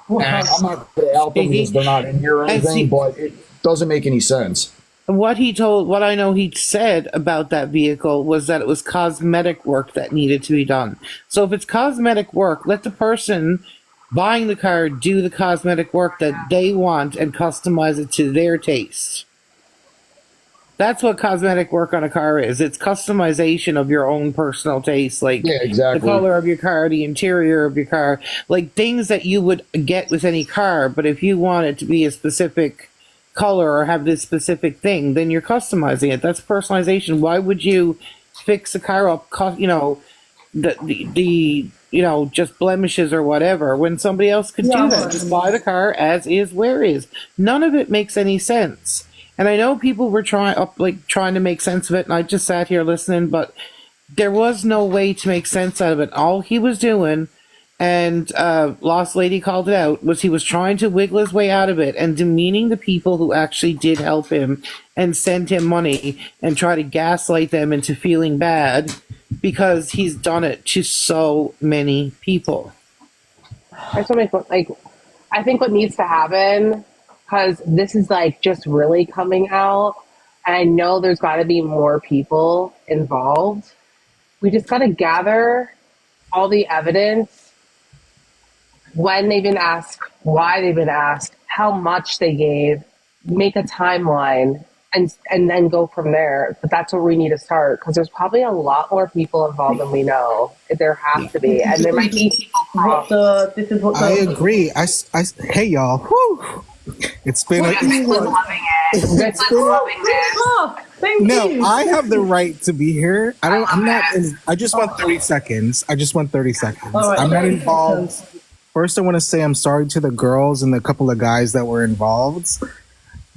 And I'm not going to out them because they're not in here or anything, but it doesn't make any sense. What I know he said about that vehicle was that it was cosmetic work that needed to be done. So if it's cosmetic work, let the person buying the car do the cosmetic work that they want and customize it to their taste. That's what cosmetic work on a car is. It's customization of your own personal taste, exactly. The color of your car, the interior of your car, things that you would get with any car. But if you want it to be a specific color or have this specific thing, then you're customizing it. That's personalization. Why would you fix a car up, just blemishes or whatever, when somebody else could do that? Just buy the car as is, where is. None of it makes any sense. And I know people were trying to make sense of it, and I just sat here listening, but there was no way to make sense out of it. All he was doing, and Lost Lady called it out, was he was trying to wiggle his way out of it and demeaning the people who actually did help him and send him money and try to gaslight them into feeling bad because he's done it to so many people. I think what needs to happen, because this is like just really coming out. And I know there's got to be more people involved. We just got to gather all the evidence, when they've been asked, why they've been asked, how much they gave, make a timeline, and then go from there. But that's where we need to start, because there's probably a lot more people involved than we know. There have to be, and there might be people from. I agree. Hey y'all. Whew. It's been. It's been loving this. No, I have the right to be here. I'm not. I just want 30 seconds. I just want 30 seconds. Right, I'm not involved. First, I want to say I'm sorry to the girls and the couple of guys that were involved.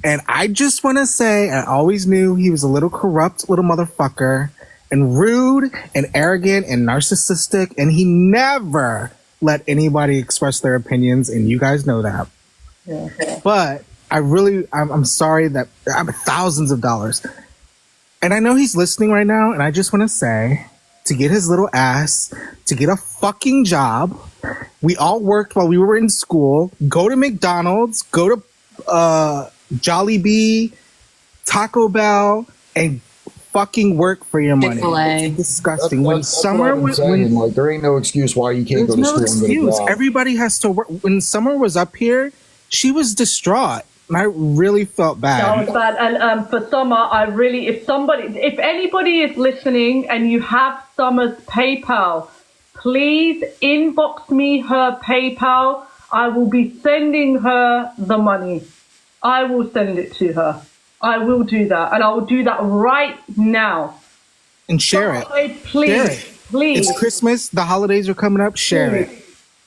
And I just want to say, I always knew he was a little corrupt little motherfucker and rude and arrogant and narcissistic. And he never let anybody express their opinions. And you guys know that. Yeah. But I'm sorry that I'm thousands of dollars. And I know he's listening right now. And I just want to say, to get his little ass to get a fucking job. We all worked while we were in school. Go to McDonald's, go to Jollibee, Taco Bell, and fucking work for your money. Chick-fil-A. It's disgusting. That's what I've been saying. Like, there ain't no excuse why you can't go to school and get a job. Everybody has to work. When Summer was up here, she was distraught. And I really felt bad. That was bad. And for Summer, if anybody is listening and you have Summer's PayPal, please inbox me her PayPal. I will be sending her the money. I will send it to her. I will do that. And I will do that right now. And share it. Please, Share it. please. It's Christmas. The holidays are coming up. Share it.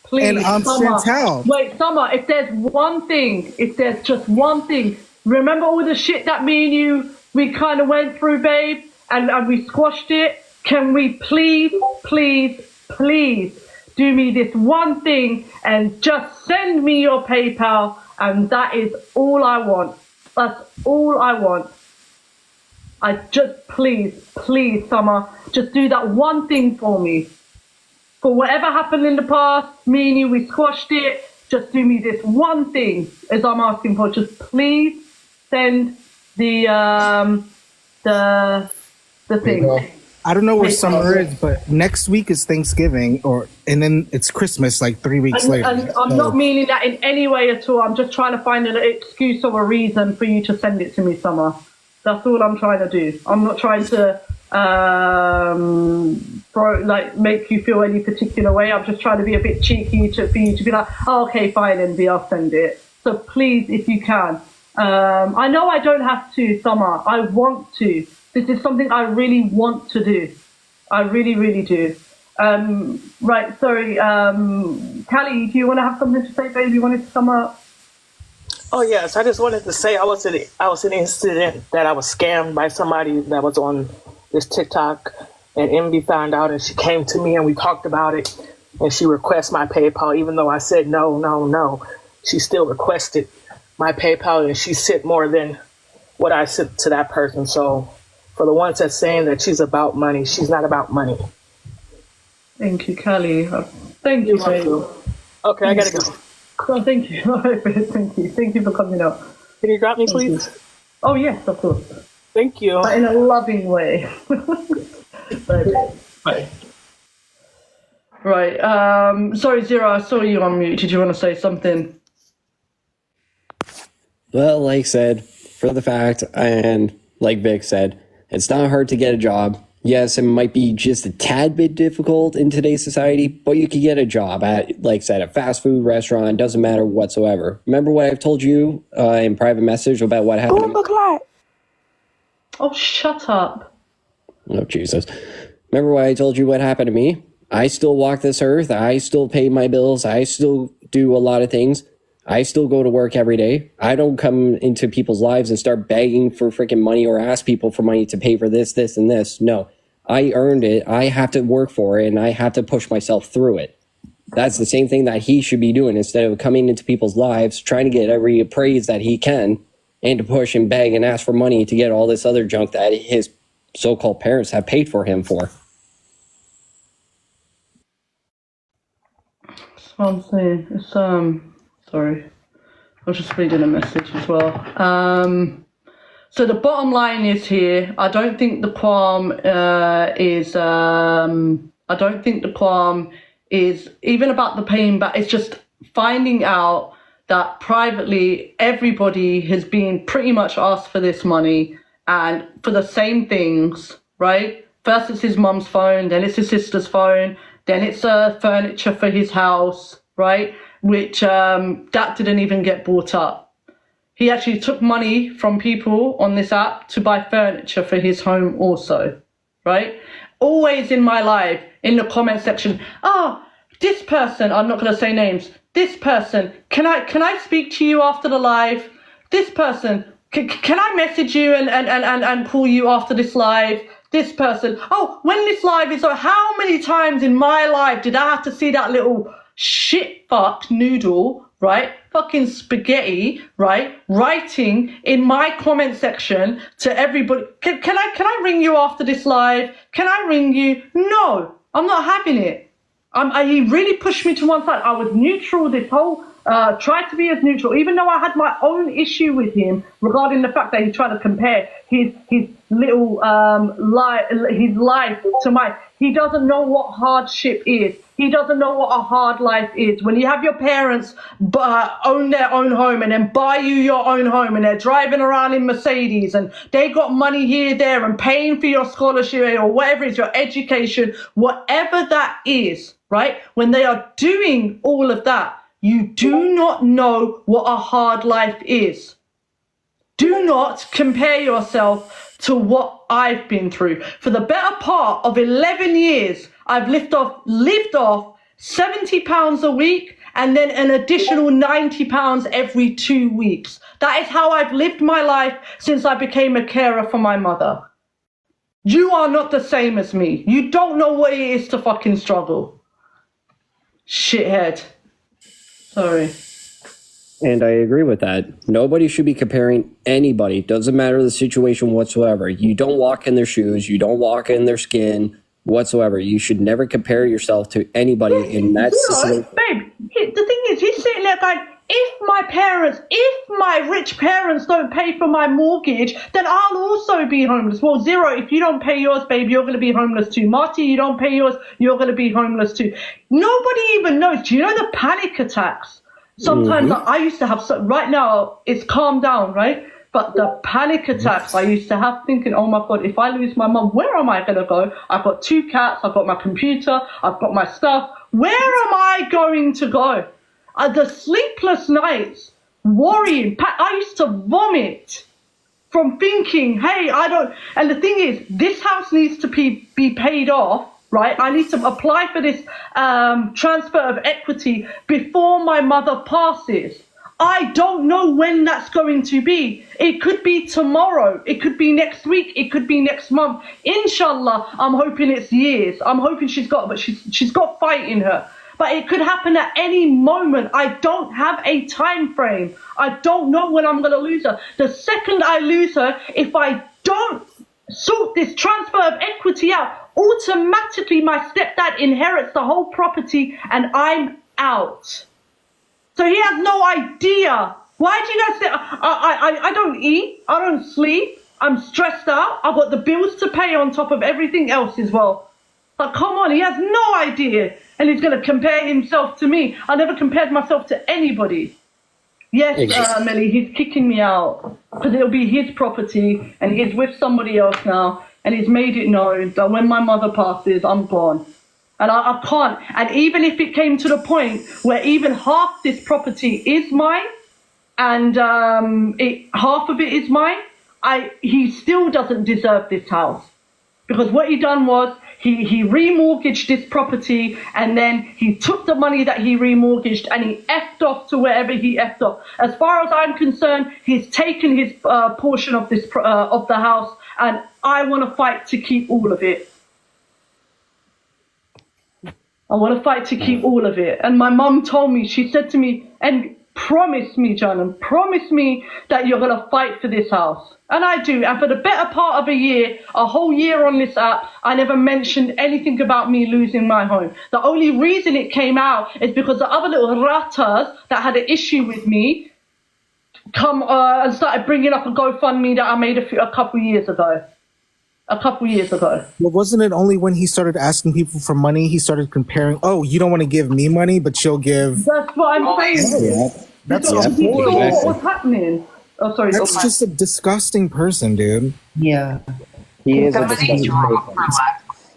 Please, And Summer. Chantel. Wait, Summer, if there's just one thing, remember all the shit that me and you, we kind of went through, babe, and we squashed it? Can we please do me this one thing and just send me your PayPal? And that is all I want. That's all I want. I just, please, Summer, just do that one thing for me. For whatever happened in the past, me and you, we squashed it. Just do me this one thing, as I'm asking for. Just please send the thing. I don't know where Summer is, but next week is Thanksgiving, and then it's Christmas like 3 weeks later. And I'm not meaning that in any way at all. I'm just trying to find an excuse or a reason for you to send it to me, Summer. That's all I'm trying to do. I'm not trying to make you feel any particular way. I'm just trying to be a bit cheeky for you to be like, oh, okay, fine, Envy, I'll send it. So please, if you can. I know I don't have to, Summer. I want to. This is something I really want to do. I really, really do. Right, sorry. Callie, do you want to have something to say, baby? You wanted to sum up? Oh yes, I just wanted to say I was in an incident that I was scammed by somebody that was on this TikTok, and Envy found out, and she came to me and we talked about it, and she requested my PayPal, even though I said no. She still requested my PayPal, and she sent more than what I sent to that person. So for the ones that's saying that she's about money, she's not about money. Thank you, Callie. Thank you, babe. Okay, I gotta go. Oh, thank you. Thank you for coming up. Can you drop me, please? Oh, yes, of course. Thank you. But in a loving way. Bye. Right. Sorry, Zero, I saw you on mute. Did you want to say something? Well, like said, for the fact, and like Vic said, it's not hard to get a job. Yes, it might be just a tad bit difficult in today's society, but you could get a job at, like I said, a fast food restaurant. Doesn't matter whatsoever. Remember what I've told you in private message about what happened? Oh, shut up. Oh, Jesus. Remember what I told you what happened to me? I still walk this earth. I still pay my bills. I still do a lot of things. I still go to work every day. I don't come into people's lives and start begging for freaking money or ask people for money to pay for this, this, and this. No. I earned it. I have to work for it, and I have to push myself through it. That's the same thing that he should be doing instead of coming into people's lives, trying to get every praise that he can, and to push and beg and ask for money to get all this other junk that his so-called parents have paid for him for. That's what I'm saying. It's, sorry. I was just reading a message as well. So the bottom line is here, I don't think the qualm is even about the paying back. It's just finding out that privately everybody has been pretty much asked for this money and for the same things, right? First it's his mum's phone, then it's his sister's phone, then it's furniture for his house, right? Which that didn't even get brought up. He actually took money from people on this app to buy furniture for his home also, right? Always in my life, in the comment section, this person, I'm not going to say names, this person, can I speak to you after the live? This person, can I message you and call you after this live? This person, when this live is on, how many times in my life did I have to see that little shit fuck noodle, right? Fucking spaghetti, right? Writing in my comment section to everybody, can I ring you after this live? Can I ring you? No, I'm not having it. He really pushed me to one side. I was neutral this whole, tried to be as neutral, even though I had my own issue with him regarding the fact that he tried to compare his little his life to mine. He doesn't know what hardship is. He doesn't know what a hard life is. When you have your parents own their own home and then buy you your own home and they're driving around in Mercedes and they got money here, there and paying for your scholarship or whatever it is, your education, whatever that is, right? When they are doing all of that, you do not know what a hard life is. Do not compare yourself to what I've been through. For the better part of 11 years, I've lived off £70 a week and then an additional £90 every 2 weeks. That is how I've lived my life since I became a carer for my mother. You are not the same as me. You don't know what it is to fucking struggle. Shithead. Sorry. And I agree with that. Nobody should be comparing anybody. Doesn't matter the situation whatsoever. You don't walk in their shoes. You don't walk in their skin whatsoever. You should never compare yourself to anybody in that situation. Babe, the thing is, he's sitting there going, if my rich parents don't pay for my mortgage, then I'll also be homeless. Well, Zero, if you don't pay yours, babe, you're going to be homeless too. Marty, you don't pay yours, you're going to be homeless too. Nobody even knows. Do you know the panic attacks? Sometimes I used to have, right now it's calmed down, right? But the panic attacks I used to have thinking, oh my God, if I lose my mum, where am I going to go? I've got 2 cats, I've got my computer, I've got my stuff. Where am I going to go? The sleepless nights, worrying, I used to vomit from thinking, hey, and the thing is, this house needs to be paid off. Right, I need to apply for this transfer of equity before my mother passes. I don't know when that's going to be. It could be tomorrow. It could be next week. It could be next month. Inshallah, I'm hoping it's years. I'm hoping she's got fight in her. But it could happen at any moment. I don't have a time frame. I don't know when I'm going to lose her. The second I lose her, if I don't sort this transfer of equity out, automatically my stepdad inherits the whole property and I'm out. So he has no idea. Why do you guys say, I don't eat, I don't sleep, I'm stressed out, I've got the bills to pay on top of everything else as well. Like, come on, he has no idea. And he's going to compare himself to me. I never compared myself to anybody. Yes, Melly, he's kicking me out because it'll be his property and he's with somebody else now. And he's made it known that when my mother passes, I'm gone. And I can't. And even if it came to the point where even half this property is mine and half of it is mine, he still doesn't deserve this house. Because what he done was he remortgaged this property and then he took the money that he remortgaged and he effed off to wherever he effed off. As far as I'm concerned, he's taken his portion of this of the house, and I want to fight to keep all of it. I want to fight to keep all of it. And my mum told me, she said to me, and promise me, Janan, promise me that you're going to fight for this house. And I do. And for the better part of a whole year on this app, I never mentioned anything about me losing my home. The only reason it came out is because the other little ratas that had an issue with me come and started bringing up a GoFundMe that I made a couple years ago. Well, wasn't it only when he started asking people for money, he started comparing, oh, you don't want to give me money, but you'll give... That's what I'm saying. Yeah. That's what's happening. Oh, sorry. That's just a disgusting person, dude. Yeah. He is a Somebody's disgusting wrong person. for Lex.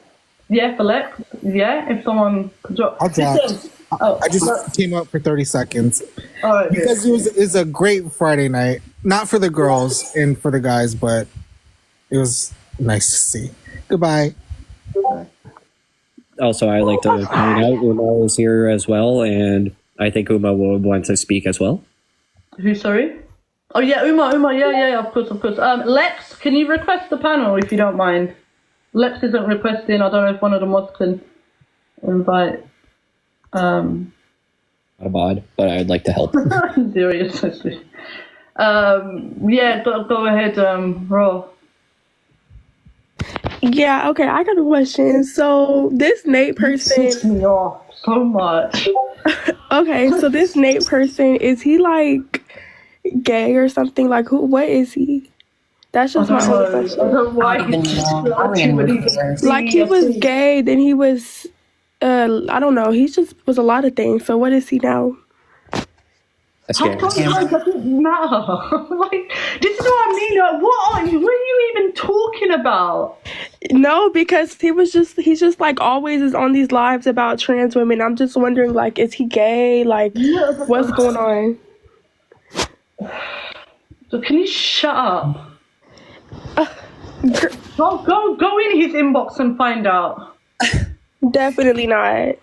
Yeah, for Lex. Yeah, if someone could drop. I'll drop. Listen, oh, I just came out for 30 seconds. all right, Because it was a great Friday night. Not for the girls and for the guys, but it was nice to see. Goodbye. Also, I'd like to point out Uma is here as well, and I think Uma will want to speak as well. Who, sorry? Oh, yeah, Uma, yeah, of course. Lex, can you request the panel if you don't mind? Lex isn't requesting. I don't know if one of the mods can invite. Abad, but I'd like to help. Seriously. Yeah, go ahead, Ro. Yeah, okay, I got a question. So this Nate person pisses me off so much. Okay, so this Nate person, is he like gay or something? Like what is he? That's just my only question. I don't know why Like he was gay, then he was I don't know, he just was a lot of things. So what is he now? How come it doesn't matter? Like, this is what I mean. Like, what are you even talking about? No, because he's just like always is on these lives about trans women. I'm just wondering, like, is he gay? Like, what's going on? So can you shut up? Go in his inbox and find out. Definitely not.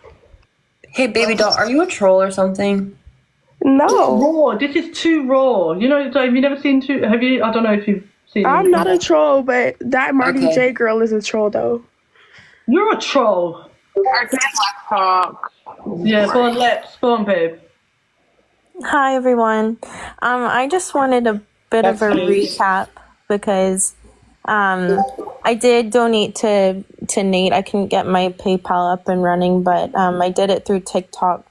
Hey, baby doll, are you a troll or something? No. Raw. This is too raw. You know, have you never seen too? Have you? I don't know if you've seen. I'm not a troll, but that Marty J girl is a troll, though. You're a troll. Let's talk. Yeah, go on, babe. Hi everyone. I just wanted a bit of a recap because I did donate to Nate. I couldn't get my PayPal up and running, but I did it through TikTok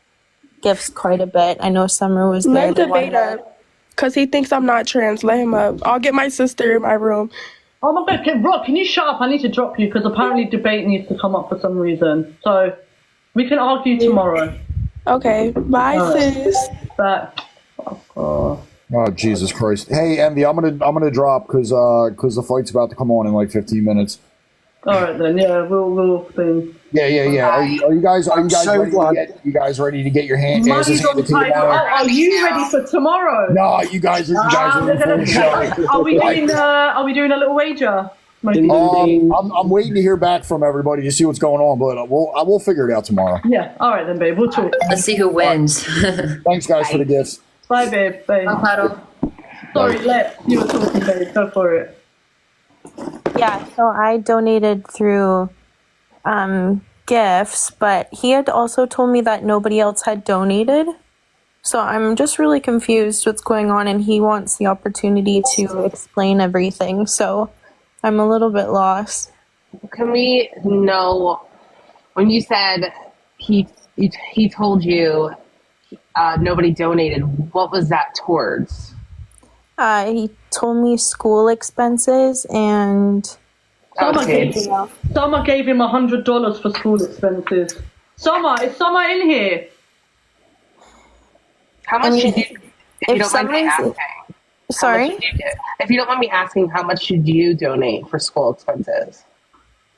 gifts quite a bit. I know Summer was there. Let debate up, because he thinks I'm not trans. Let him up. I'll get my sister in my room. Oh my god, Rob, can you shut up? I need to drop you because apparently debate needs to come up for some reason. So we can argue tomorrow. Okay, bye, sis. But Oh Jesus Christ! Hey, Envy, I'm gonna drop because the fight's about to come on in like 15 minutes. all right then, yeah, we'll see. Yeah. Are you guys ready to get your asses Money's on handed to you title. now? Oh, are you ready for tomorrow? No, you guys are in for the show. Are we doing a little wager? I'm waiting to hear back from everybody to see what's going on, but I will figure it out tomorrow. Yeah, all right then, babe. We'll talk. Let's see who wins. Thanks, guys, for the gifts. Bye, babe. Bye. Sorry, you were talking, babe. Go for it. Yeah, so I donated through gifts, but he had also told me that nobody else had donated. So I'm just really confused what's going on, and he wants the opportunity to explain everything. So I'm a little bit lost. Can we know when you said he told you nobody donated? What was that towards? He told me school expenses and. Summer gave him $100 for school expenses. Is Summer in here? How much did you? If you don't mind me asking. Sorry? If you don't mind me asking, how much should you donate for school expenses?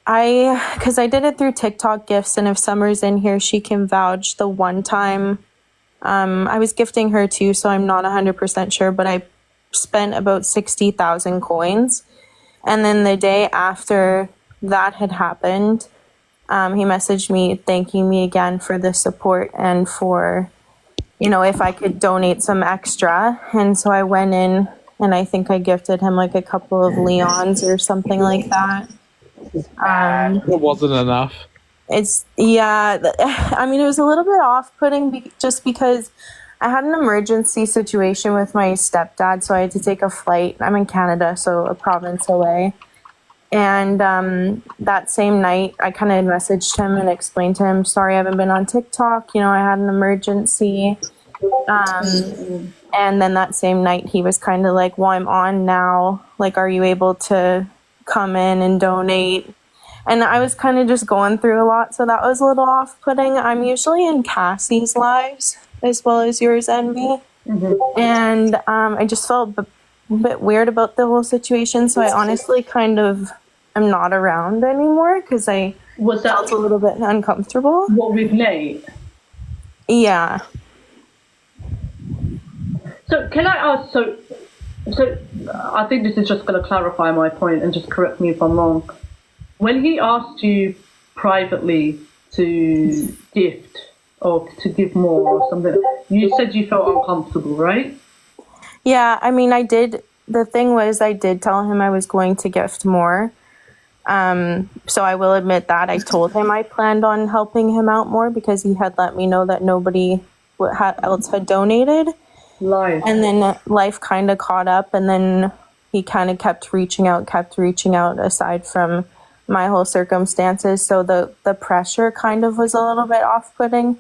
Because I did it through TikTok gifts, and if Summer's in here, she can vouch the one time. I was gifting her too, so I'm not 100% sure, but I spent about 60,000 coins. And then the day after that had happened, he messaged me thanking me again for the support and for, if I could donate some extra. And so I went in and I think I gifted him like a couple of Leons or something like that. It wasn't enough. It was a little bit off-putting just because I had an emergency situation with my stepdad, so I had to take a flight. I'm in Canada, so a province away. And that same night, I kind of messaged him and explained to him, sorry, I haven't been on TikTok. I had an emergency. And And then that same night, he was kind of like, well, I'm on now. Like, are you able to come in and donate? And I was kind of just going through a lot, so that was a little off-putting. I'm usually in Cassie's lives as well as yours, Envy. And I just felt a bit weird about the whole situation, so I honestly kind of am not around anymore because I felt a little bit uncomfortable. What, with Nate? Yeah. So can I ask, so I think this is just going to clarify my point and just correct me if I'm wrong. When he asked you privately to gift or to give more or something, you said you felt uncomfortable, right? Yeah, I mean, I did. The thing was, I did tell him I was going to gift more. So I will admit that. I told him I planned on helping him out more because he had let me know that nobody else had donated. Life. And then life kind of caught up, and then he kind of kept reaching out aside from my whole circumstances. So the pressure kind of was a little bit off-putting.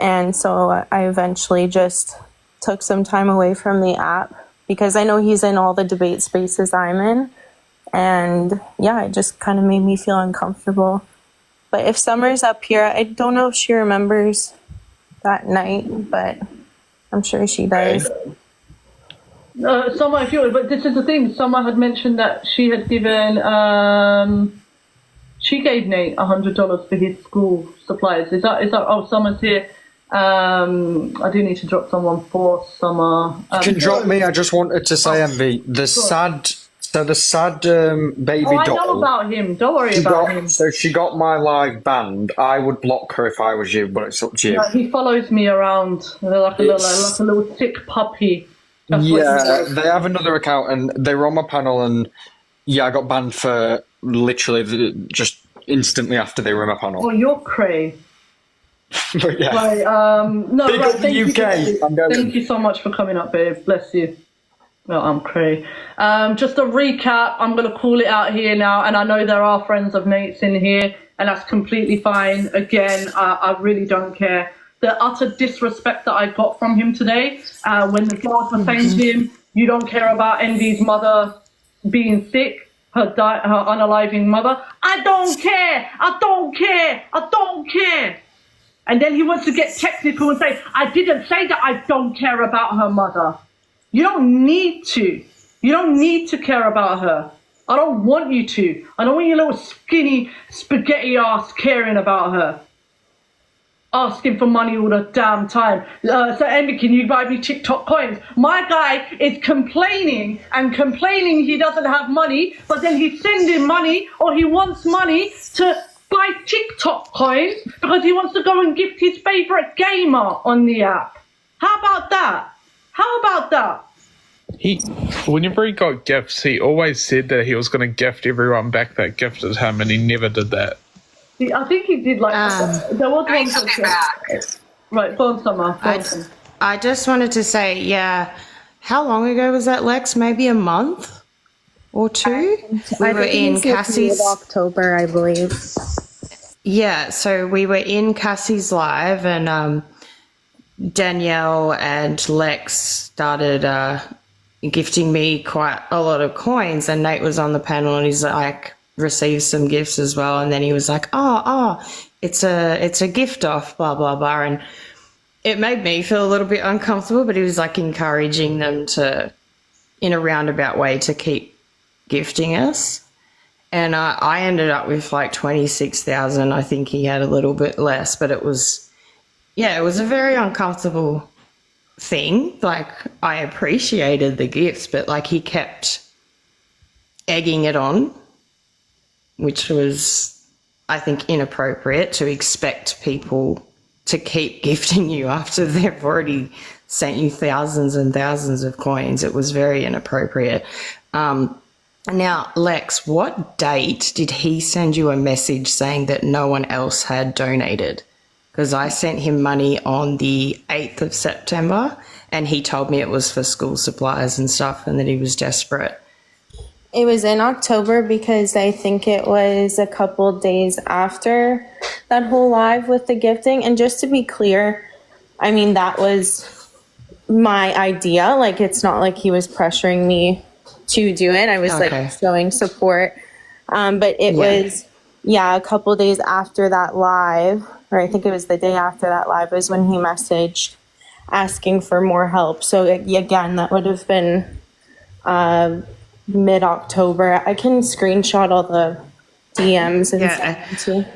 And so I eventually just took some time away from the app because I know he's in all the debate spaces I'm in. And yeah, it just kind of made me feel uncomfortable. But if Summer's up here, I don't know if she remembers that night, but I'm sure she does. Summer, if you but this is the thing. Summer had mentioned that she had given, she gave Nate $100 for his school supplies. Is that? Oh, Summer's here. I do need to drop someone for Summer. You can drop me. I just wanted to say, Envy, the sad baby I doll. know about him. Don't worry about him. So she got my live band. I would block her if I was you, but it's up to you. Yeah, he follows me around like a little sick puppy. That's what he does. They have another account, and they were on my panel, and yeah, I got banned for literally just instantly after they were on my panel. Oh, you're cray. But yeah. Right, no, Big right, up the UK. Thank you so much for coming up, babe. Bless you. Well, I'm cray. Just a recap, I'm going to call it out here now, and I know there are friends of Nate's in here, and that's completely fine. Again, I really don't care. The utter disrespect that I got from him today, when the guards were saying to him, you don't care about Envy's mother being sick, her unaliving mother. I don't care. I don't care. I don't care. And then he wants to get technical and say, I didn't say that I don't care about her mother. You don't need to. You don't need to care about her. I don't want you to. I don't want your little skinny spaghetti ass caring about her. Asking for money all the damn time. So Emmy, can you buy me TikTok coins? My guy is complaining he doesn't have money, but then he's sending money, or he wants money to buy TikTok coins because he wants to go and gift his favorite gamer on the app. How about that? How about that? Whenever he got gifts, he always said that he was going to gift everyone back that gifted him, and he never did that. I think he did there was one. Right, go on, Summer. I just wanted to say, yeah, how long ago was that, Lex? Maybe a month or two? We were in Cassie's October, I believe. Yeah, so we were in Cassie's live, and Danielle and Lex started gifting me quite a lot of coins, and Nate was on the panel, and he's like, received some gifts as well, and then he was like, it's a gift off, blah blah blah, and it made me feel a little bit uncomfortable, but he was like encouraging them to, in a roundabout way, to keep gifting us. And I ended up with like 26,000. I think he had a little bit less, but it was a very uncomfortable thing. Like, I appreciated the gifts, but like he kept egging it on, which was, I think, inappropriate to expect people to keep gifting you after they've already sent you thousands and thousands of coins. It was very inappropriate. Now, Lex, what date did he send you a message saying that no one else had donated? Because I sent him money on the 8th of September, and he told me it was for school supplies and stuff, and that he was desperate. It was in October because I think it was a couple days after that whole live with the gifting. And just to be clear, I mean, that was my idea. Like, it's not like he was pressuring me to do it. I was Okay. like showing support. But it was, a couple days after that live, or I think it was the day after that live, was when he messaged asking for more help. So again, that would have been mid-October. I can screenshot all the DMs and stuff.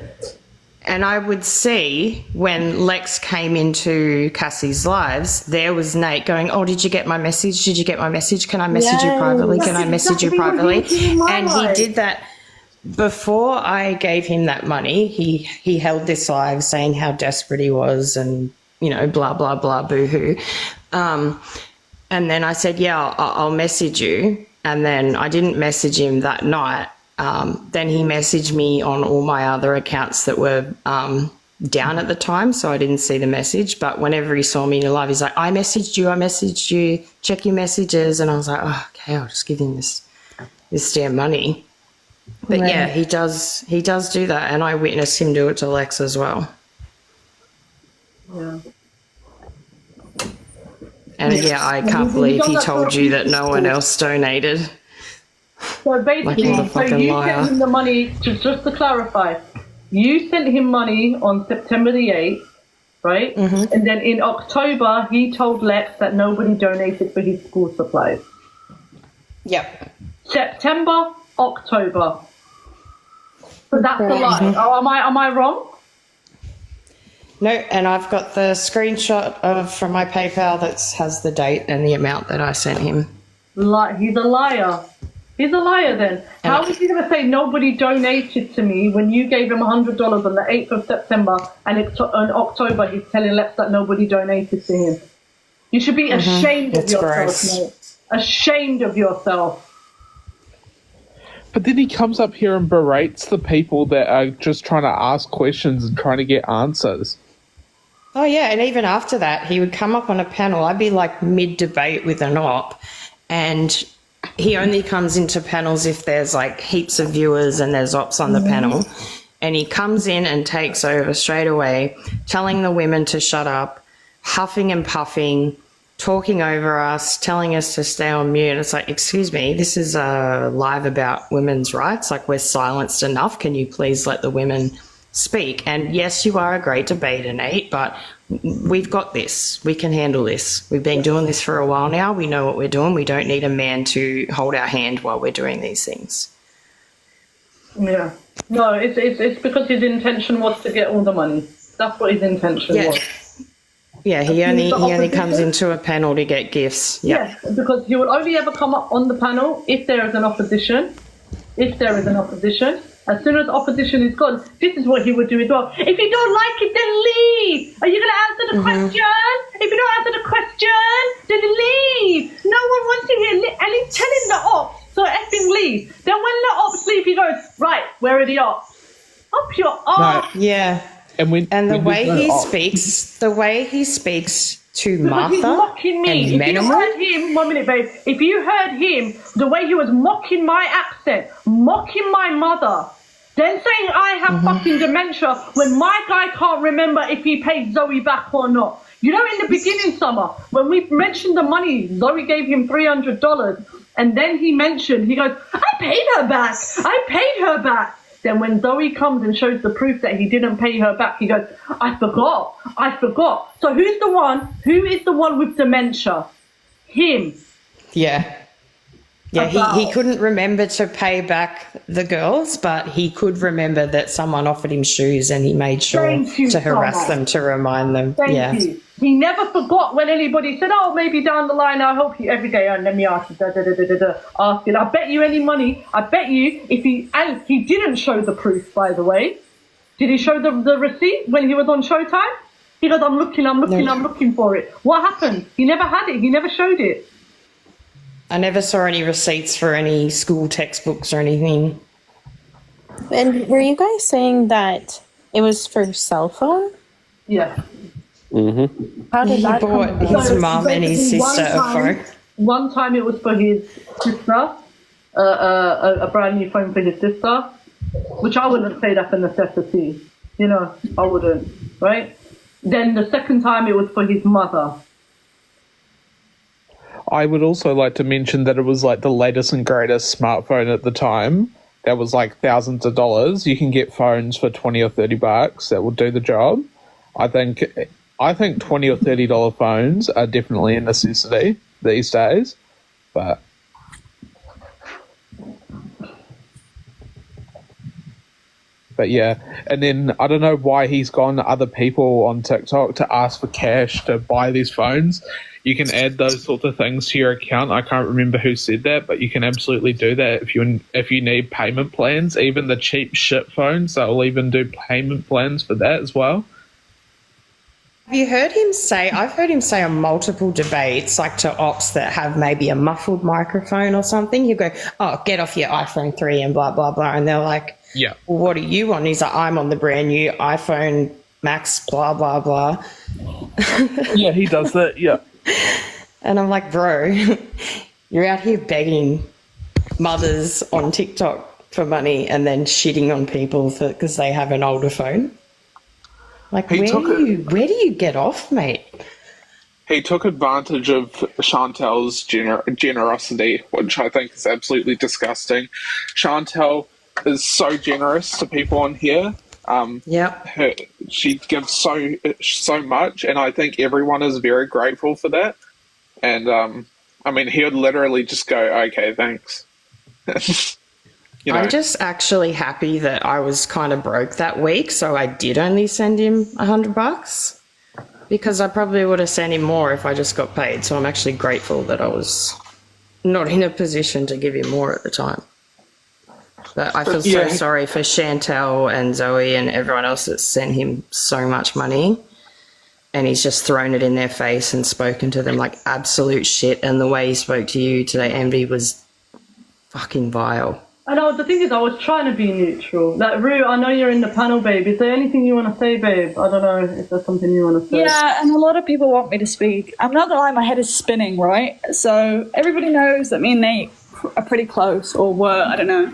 And I would see when Lex came into Cassie's lives, there was Nate going, "Oh, did you get my message? Did you get my message? Can I message you privately? Can I message you privately?" And he did that before I gave him that money. He held this live saying how desperate he was and, you know, blah, blah, blah, boo-hoo. And then I said, I'll message you. And then I didn't message him that night. Then he messaged me on all my other accounts that were down at the time, so I didn't see the message. But whenever he saw me in live, he's like, I messaged you, check your messages. And I was like, oh, okay, I'll just give him this damn money. But Right. yeah, he does do that, and I witnessed him do it to Lex as well. Yeah. And I can't believe he told you that no one else donated. So Like basically, he's a so fucking you liar. sent him the money, just to clarify, you sent him money on September the 8th, right? Mm-hmm. And then in October, he told Lex that nobody donated for his school supplies. Yep. September, October. So that's the lie. Mhm. Oh, am I wrong? No, and I've got the screenshot from my PayPal that has the date and the amount that I sent him. He's a liar. He's a liar then. How is he going to say nobody donated to me when you gave him $100 on the 8th of September and in October he's telling Lex that nobody donated to him? You should be ashamed of It's yourself, gross. mate. Ashamed of yourself. But then he comes up here and berates the people that are just trying to ask questions and trying to get answers. Oh, yeah, and even after that, he would come up on a panel. I'd be like mid-debate with an op, and he only comes into panels if there's like heaps of viewers and there's ops on the panel. And he comes in and takes over straight away, telling the women to shut up, huffing and puffing, talking over us, telling us to stay on mute. It's like, excuse me, this is a live about women's rights. Like, we're silenced enough. Can you please let the women speak? And yes, you are a great debater, Nate, but we've got this. We can handle this. We've been doing this for a while now. We know what we're doing. We don't need a man to hold our hand while we're doing these things. Yeah. No, it's because his intention was to get all the money. That's what his intention was. Yeah, he only comes into a panel to get gifts. Yeah. Yes, because he will only ever come up on the panel if there is an opposition. If there is an opposition. As soon as opposition is gone, this is what he would do as well. If you don't like it, then leave. Are you going to answer the question? If you don't answer the question, then leave. No one wants to hear. And he's telling the ops, so effing leave. Then when the ops leave, he goes, right, where are the ops? Up your arse. Yeah. And the way he speaks to Because he's Martha mocking me. and If you Minimal. heard him, 1 minute, babe. If you heard him, the way he was mocking my accent, mocking my mother, then saying I have fucking dementia when my guy can't remember if he paid Zoe back or not. You know, in the beginning, Summer, when we mentioned the money, Zoe gave him $300, and then he goes, I paid her back. I paid her back. Then when Zoe comes and shows the proof that he didn't pay her back, he goes, I forgot. So who is the one with dementia? Him. Yeah. Yeah, he couldn't remember to pay back the girls, but he could remember that someone offered him shoes and he made sure Thank you to so harass much. them to remind them. Thank you. He never forgot when anybody said, oh, maybe down the line I'll help you every day. And let me ask you, ask it. I bet you any money. I bet you and he didn't show the proof, by the way. Did he show the receipt when he was on Showtime? He goes, I'm looking for it. What happened? He never had it. He never showed it. I never saw any receipts for any school textbooks or anything. And were you guys saying that it was for cell phone? Yeah. Mm-hmm. How did He that bought come his about? mum and his sister a phone. One time it was for his sister, a brand new phone for his sister, which I wouldn't say that's a necessity. You know, I wouldn't, right? Then the second time it was for his mother. I would also like to mention that it was like the latest and greatest smartphone at the time. That was like thousands of dollars. You can get phones for $20 or $30 that will do the job. I think $20 or $30 phones are definitely a necessity these days. But yeah, and then I don't know why he's gone to other people on TikTok to ask for cash to buy these phones. You can add those sorts of things to your account. I can't remember who said that, but you can absolutely do that if you need payment plans. Even the cheap shit phones, they'll even do payment plans for that as well. Have you heard him say, I've heard him say on multiple debates, like to ops that have maybe a muffled microphone or something, you go, oh, get off your iPhone 3 and blah, blah, blah. And they're like, yeah, well, what are you on? He's like, I'm on the brand new iPhone Max, blah, blah, blah. Yeah, he does that, yeah. And I'm like, bro, you're out here begging mothers on TikTok for money and then shitting on people because they have an older phone. Like, where do you get off, mate? He took advantage of Chantel's generosity, which I think is absolutely disgusting. Chantel is so generous to people on here. She gives so much, and I think everyone is very grateful for that. And I mean, he would literally just go, "Okay, thanks." You know? I'm just actually happy that I was kind of broke that week, so I did only send him $100 because I probably would have sent him more if I just got paid. So I'm actually grateful that I was not in a position to give him more at the time. But I feel so sorry for Chantel and Zoe and everyone else that sent him so much money, and he's just thrown it in their face and spoken to them like absolute shit. And the way he spoke to you today, Envy, was fucking vile. I know, the thing is, I was trying to be neutral. Like, Rue, I know you're in the panel, babe. Is there anything you want to say, babe? I don't know if there's something you want to say. Yeah, and a lot of people want me to speak. I'm not gonna lie, my head is spinning, right? So everybody knows that me and Nate are pretty close, or were, I don't know.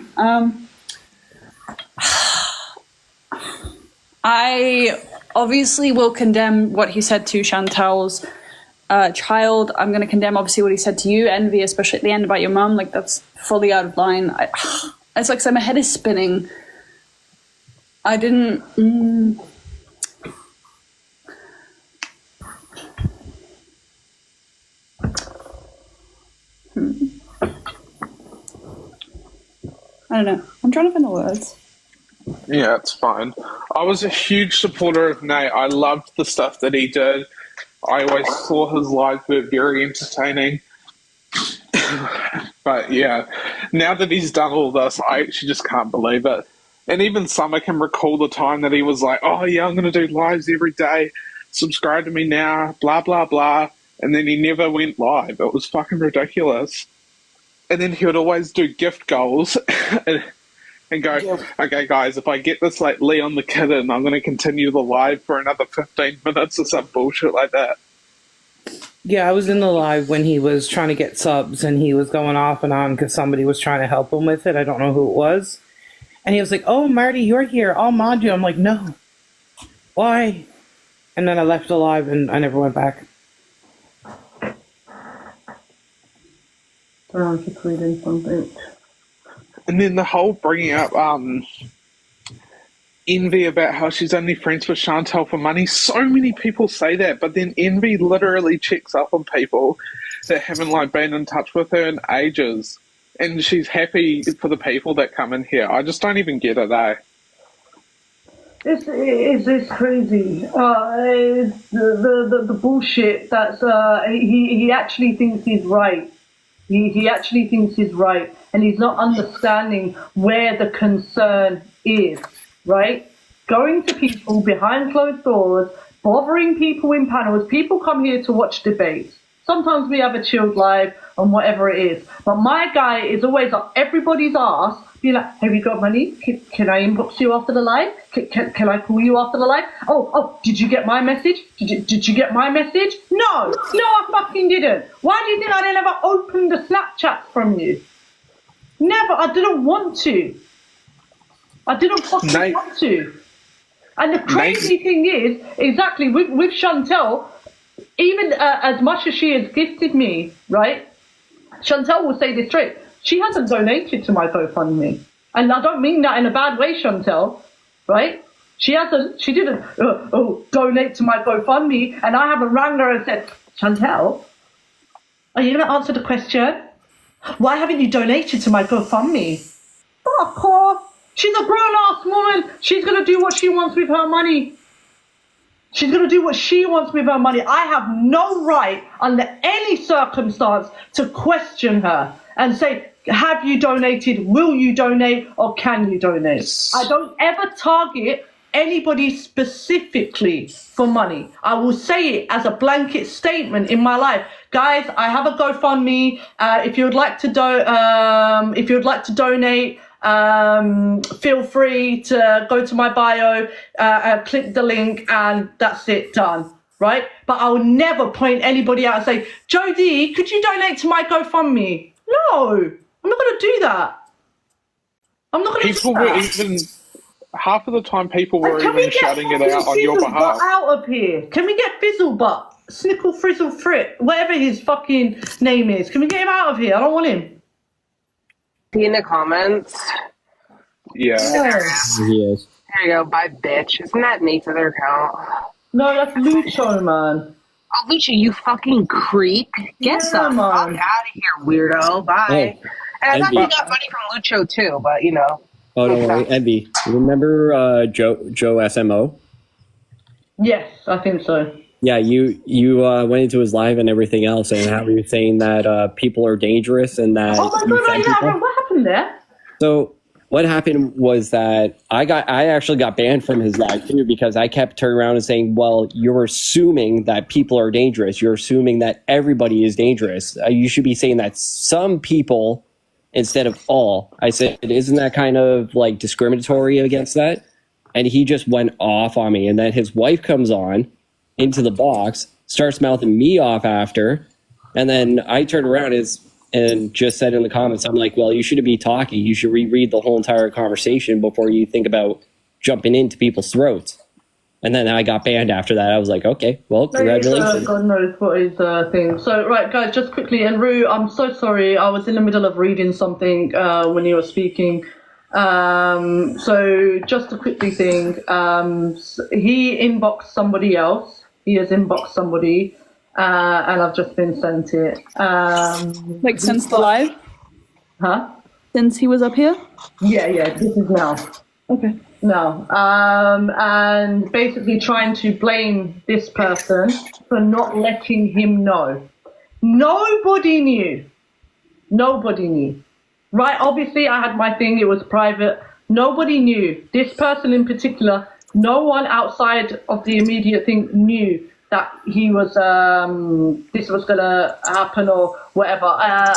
I obviously will condemn what he said to Chantel's child. I'm going to condemn obviously what he said to you, Envy, especially at the end about your mum. Like, that's fully out of line. It's like, so my head is spinning. I didn't I don't know, I'm trying to find the words. Yeah, it's fine. I was a huge supporter of Nate. I loved the stuff that he did. I always saw his lives were very entertaining. But yeah, now that he's done all this, I actually just can't believe it. And even Summer can recall the time that he was like, oh yeah, I'm going to do lives every day. Subscribe to me now, blah, blah, blah. And then he never went live. It was fucking ridiculous. And then he would always do gift goals and go, okay, guys, if I get this like Leon the Kitten, I'm going to continue the live for another 15 minutes or some bullshit like that. Yeah, I was in the live when he was trying to get subs and he was going off and on because somebody was trying to help him with it. I don't know who it was. And he was like, oh, Marty, you're here. I'll mod you. I'm like, no. Why? And then I left the live and I never went back. I'm just reading something. And then the whole bringing up Envy about how she's only friends with Chantel for money. So many people say that, but then Envy literally checks up on people that haven't like been in touch with her in ages. And she's happy for the people that come in here. I just don't even get it, eh? It's crazy. It's the bullshit that's he actually thinks he's right. He actually thinks he's right, and he's not understanding where the concern is, right? Going to people behind closed doors, bothering people in panels. People come here to watch debates. Sometimes we have a chilled live and whatever it is. But my guy is always up everybody's ass, be like, have you got money? Can I inbox you after the live? Can I call you after the live? Oh, did you get my message? Did you get my message? No, I fucking didn't. Why do you think I never opened the Snapchat from you? Never. I didn't want to. I didn't fucking want to. And the crazy thing is, exactly, with Chantel, even as much as she has gifted me, right? Chantel will say this straight. She hasn't donated to my GoFundMe. And I don't mean that in a bad way, Chantel, right? She didn't donate to my GoFundMe, and I haven't rang her and said, Chantel, are you going to answer the question? Why haven't you donated to my GoFundMe? Fuck off. She's a grown-ass woman. She's going to do what she wants with her money. She's going to do what she wants with her money. I have no right, under any circumstance, to question her and say, have you donated, will you donate, or can you donate? I don't ever target anybody specifically for money. I will say it as a blanket statement in my life. Guys, I have a GoFundMe. If you would like to donate, feel free to go to my bio, click the link, and that's it, done. Right? But I will never point anybody out and say, Jodie, could you donate to my GoFundMe? No, I'm not going to do that. I'm not going to do that. People were even, half of the time, people were even shouting it out on your behalf. Out of here. Can we get Fizzlebutt, Snickle Frizzle Frit, whatever his fucking name is? Can we get him out of here? I don't want him. See in the comments. Yeah. Yes. There you go. Bye, bitch. Isn't that Nate's other account? No, that's Lucho, man. Oh, Lucho, you fucking creep. Get the fuck out of here, weirdo. Bye. Hey, and I thought Envy. you got money from Lucho, too, but, you know. Oh, don't worry, Envy. Remember Joe SMO? Yes, I think so. Yeah, you went into his live and everything else, and how he was saying that people are dangerous and that. Oh my god! Yeah, what happened there? So what happened was that I actually got banned from his live too, because I kept turning around and saying, "Well, you're assuming that people are dangerous. You're assuming that everybody is dangerous. You should be saying that some people instead of all." I said, "Isn't that kind of like discriminatory against that?" And he just went off on me. And then his wife comes on into the box, starts mouthing me off after, and then I turned around and just said in the comments, I'm like, well, you shouldn't be talking. You should reread the whole entire conversation before you think about jumping into people's throats. And then I got banned after that. I was like, okay, well, congratulations. God knows what his thing. So, right, guys, just quickly, and Rue, I'm so sorry. I was in the middle of reading something when you were speaking. So, just a quickly thing. He inboxed somebody else. He has inboxed somebody. And I've just been sent it. Like since the live? Huh? Since he was up here? Yeah, this is now. Okay. No. And basically trying to blame this person for not letting him know. Nobody knew. Right? Obviously, I had my thing. It was private. Nobody knew. This person in particular, no one outside of the immediate thing knew that he was this was gonna happen or whatever.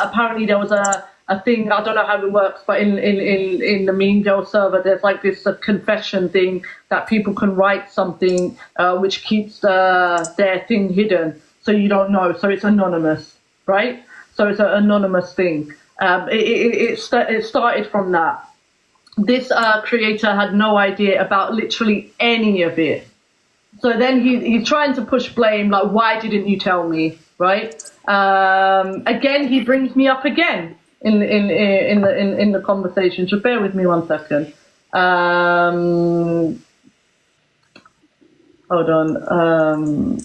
Apparently there was a thing, I don't know how it works, but in the Mean Girl server there's like this confession thing that people can write something which keeps their thing hidden, so you don't know, so it's anonymous, right? So it's an anonymous thing. It started from that. This creator had no idea about literally any of it. So then he's trying to push blame, like, why didn't you tell me, right? Again, he brings me up again in the conversation. Just bear with me 1 second. Hold on.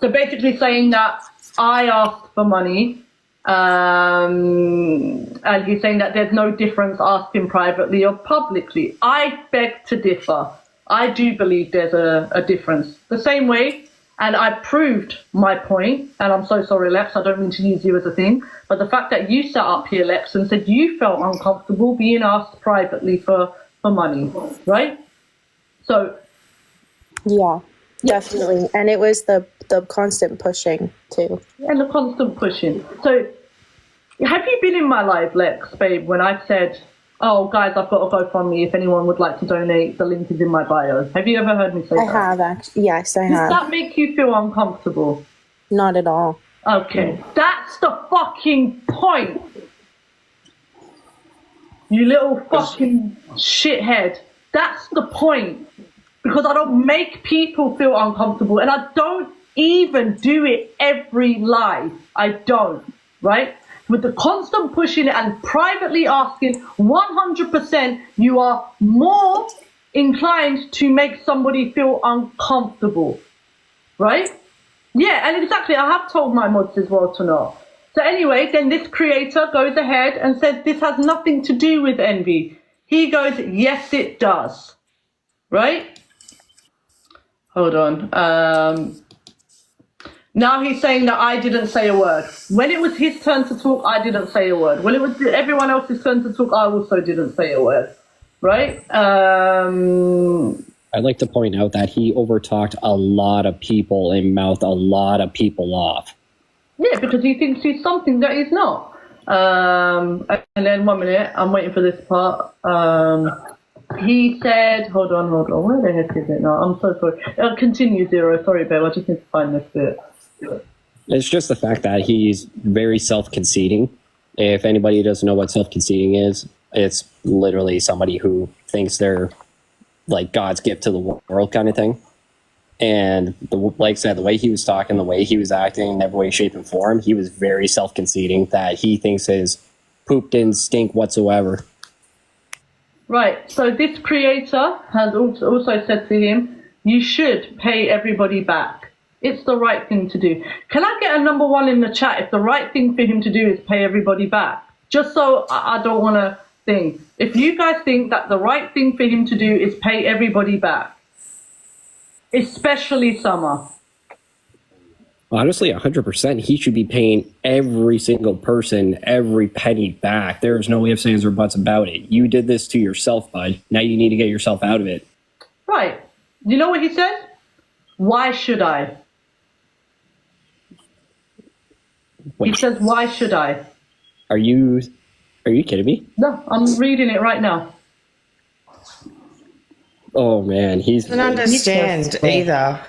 So basically saying that I asked for money, and he's saying that there's no difference asking privately or publicly. I beg to differ. I do believe there's a difference. The same way, and I proved my point, and I'm so sorry, Lex, I don't mean to use you as a thing, but the fact that you sat up here, Lex, and said you felt uncomfortable being asked privately for money, right? So... Yeah, definitely. And it was the constant pushing, too. And the constant pushing. So, have you been in my live, Lex, babe, when I've said... Oh, guys, I've got a GoFundMe. If anyone would like to donate, the link is in my bio. Have you ever heard me say that? I have, actually. Yes, I have. Does that make you feel uncomfortable? Not at all. Okay. That's the fucking point. You little fucking shithead. That's the point. Because I don't make people feel uncomfortable. And I don't even do it every live. I don't, right? With the constant pushing it and privately asking, 100% you are more inclined to make somebody feel uncomfortable, right? Yeah, and exactly, I have told my mods as well to not. So anyway, then this creator goes ahead and says this has nothing to do with envy. He goes, yes, it does, right? Hold on. Now he's saying that I didn't say a word. When it was his turn to talk, I didn't say a word. When it was everyone else's turn to talk, I also didn't say a word, right? I'd like to point out that he overtalked a lot of people and mouthed a lot of people off. Yeah, because he thinks he's something that he's not. And then 1 minute, I'm waiting for this part. He said, hold on, where the heck is it now? I'm so sorry. Continue, Zero. Sorry, babe, I just need to find this bit. It's just the fact that he's very self-conceiting. If anybody doesn't know what self-conceiting is, it's literally somebody who thinks they're like God's gift to the world kind of thing. And like I said, the way he was talking, the way he was acting, in every way, shape, and form, he was very self-conceiting that he thinks his poop didn't stink whatsoever. Right, so this creator has also said to him, you should pay everybody back. It's the right thing to do. Can I get a number 1 in the chat if the right thing for him to do is pay everybody back? Just so I don't want to think. If you guys think that the right thing for him to do is pay everybody back, especially Summer. Honestly, 100%, he should be paying every single person every penny back. There's no ifs, ands, or buts about it. You did this to yourself, bud. Now you need to get yourself out of it. Right. You know what he said? Why should I? Wait. He says, why should I? Are you kidding me? No, I'm reading it right now. Oh man, I don't understand either.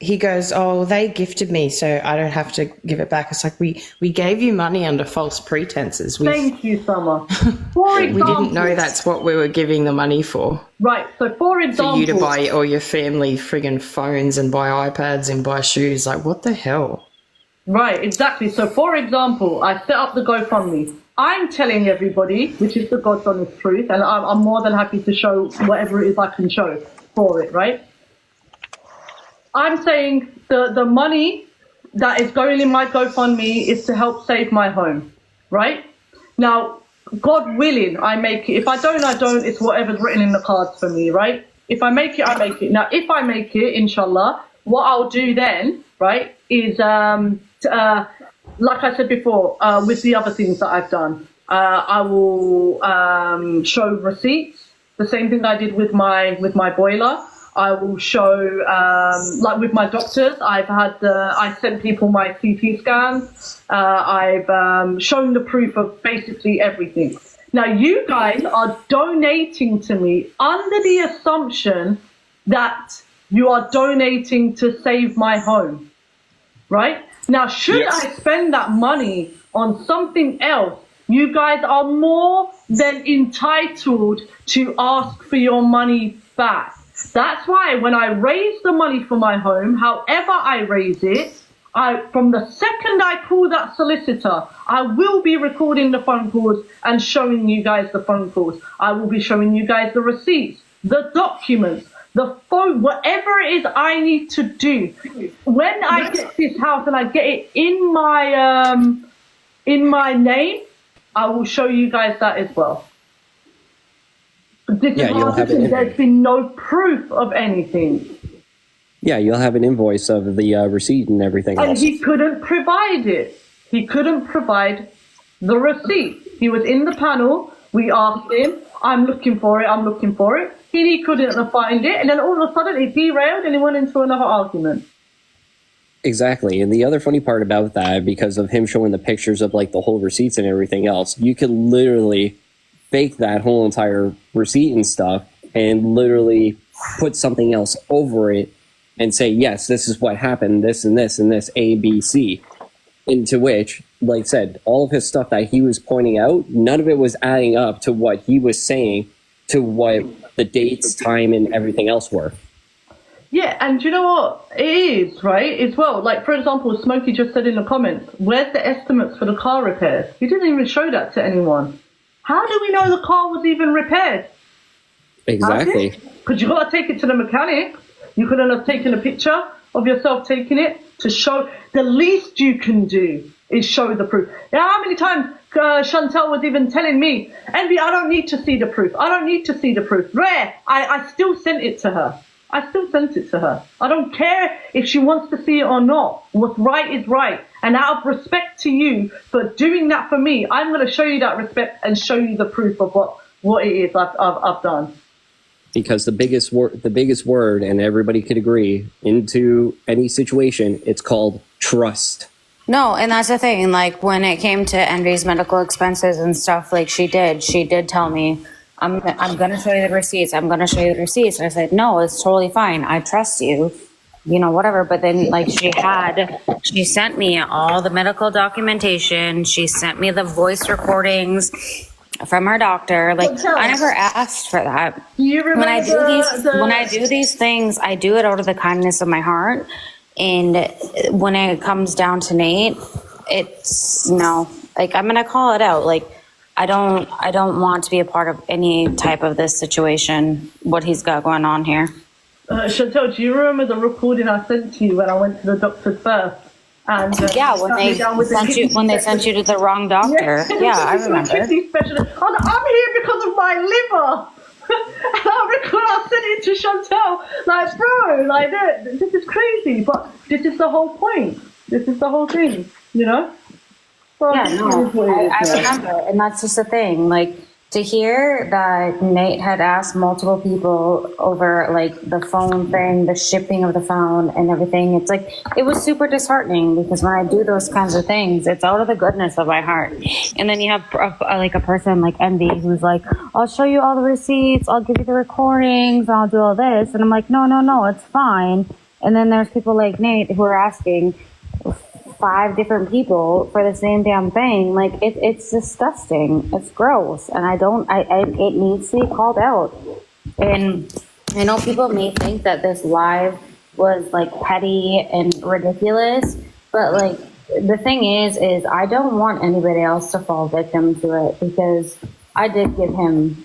He goes, oh, they gifted me, so I don't have to give it back. It's like, we gave you money under false pretenses. Thank you, Summer. For example, we didn't know that's what we were giving the money for. Right, so for example... For you to buy all your family friggin' phones and buy iPads and buy shoes. Like, what the hell? Right, exactly. So for example, I set up the GoFundMe. I'm telling everybody, which is the God's honest truth, and I'm more than happy to show whatever it is I can show for it, right? I'm saying the money that is going in my GoFundMe is to help save my home, right? Now, God willing, I make it. If I don't, I don't. It's whatever's written in the cards for me, right? If I make it, I make it. Now, if I make it, inshallah, what I'll do then, right, is, like I said before, with the other things that I've done, I will show receipts. The same thing I did with my boiler. I will show, like with my doctors, I sent people my CT scans. I've shown the proof of basically everything. Now, you guys are donating to me under the assumption that you are donating to save my home, right? Now, should I spend that money on something else, you guys are more than entitled to ask for your money back. That's why when I raise the money for my home, however I raise it, from the second I call that solicitor, I will be recording the phone calls and showing you guys the phone calls. I will be showing you guys the receipts, the documents, the phone, whatever it is I need to do. When I get this house and I get it in my name, I will show you guys that as well. There's been no proof of anything. Yeah, you'll have an invoice of the receipt and everything And else. he couldn't provide it. He couldn't provide the receipt. He was in the panel. We asked him, I'm looking for it. He couldn't find it. And then all of a sudden it derailed and he went into another argument. Exactly. And the other funny part about that, because of him showing the pictures of like the whole receipts and everything else, you could literally fake that whole entire receipt and stuff and literally put something else over it and say, yes, this is what happened, this and this and this, A, B, C. Into which, like I said, all of his stuff that he was pointing out, none of it was adding up to what he was saying, to what the dates, time, and everything else were. Yeah, and do you know what? It is, right, as well. Like, for example, Smokey just said in the comments, where's the estimates for the car repairs? He didn't even show that to anyone. How do we know the car was even repaired? Exactly. Because you got to take it to the mechanic. You couldn't have taken a picture of yourself taking it to show. The least you can do is show the proof. You know how many times Chantel was even telling me, Envy, I don't need to see the proof. I don't need to see the proof. Rare. I still sent it to her. I don't care if she wants to see it or not. What's right is right. And out of respect to you for doing that for me, I'm going to show you that respect and show you the proof of what it is I've done. Because the biggest word, and everybody could agree, into any situation, it's called trust. No, and that's the thing. Like, when it came to Envy's medical expenses and stuff, like, she did tell me, I'm going to show you the receipts. I'm going to show you the receipts. And I said, no, it's totally fine. I trust you, you know, whatever. But then, like, she sent me all the medical documentation. She sent me the voice recordings from her doctor. Like, I never asked for that. Do you remember when I do these things, I do it out of the kindness of my heart. And when it comes down to Nate, it's no, like, I'm going to call it out. Like, I don't want to be a part of any type of this situation, what he's got going on here. Chantel, do you remember the recording I sent to you when I went to the doctor's first? And yeah, when they sent you to the wrong doctor. Yeah, I remember. I'm here because of my liver. And I sent it to Chantel. Like, bro, like, this is crazy. But this is the whole point. This is the whole thing, you know? So yeah, no, I remember. And that's just the thing. Like, to hear that Nate had asked multiple people over, like, the phone thing, the shipping of the phone and everything, it's like, it was super disheartening, because when I do those kinds of things, it's out of the goodness of my heart. And then you have a person like Envy who's like, I'll show you all the receipts, I'll give you the recordings, I'll do all this. And I'm like, no, it's fine. And then there's people like Nate who are asking 5 different people for the same damn thing. Like, it's disgusting. It's gross. And it needs to be called out. And I know people may think that this live was, like, petty and ridiculous, but, like, the thing is I don't want anybody else to fall victim to it, because I did give him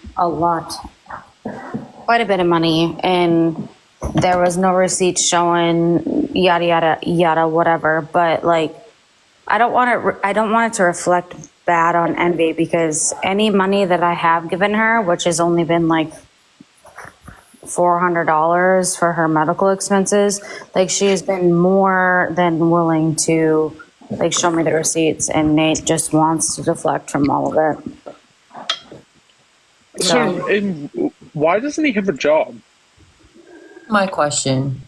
quite a bit of money, and there was no receipts showing yada yada yada whatever. But, like, I don't want it to reflect bad on Envy, because any money that I have given her, which has only been like $400 for her medical expenses, like, she has been more than willing to, like, show me the receipts, and Nate just wants to deflect from all of it. So, why doesn't he have a job? My question.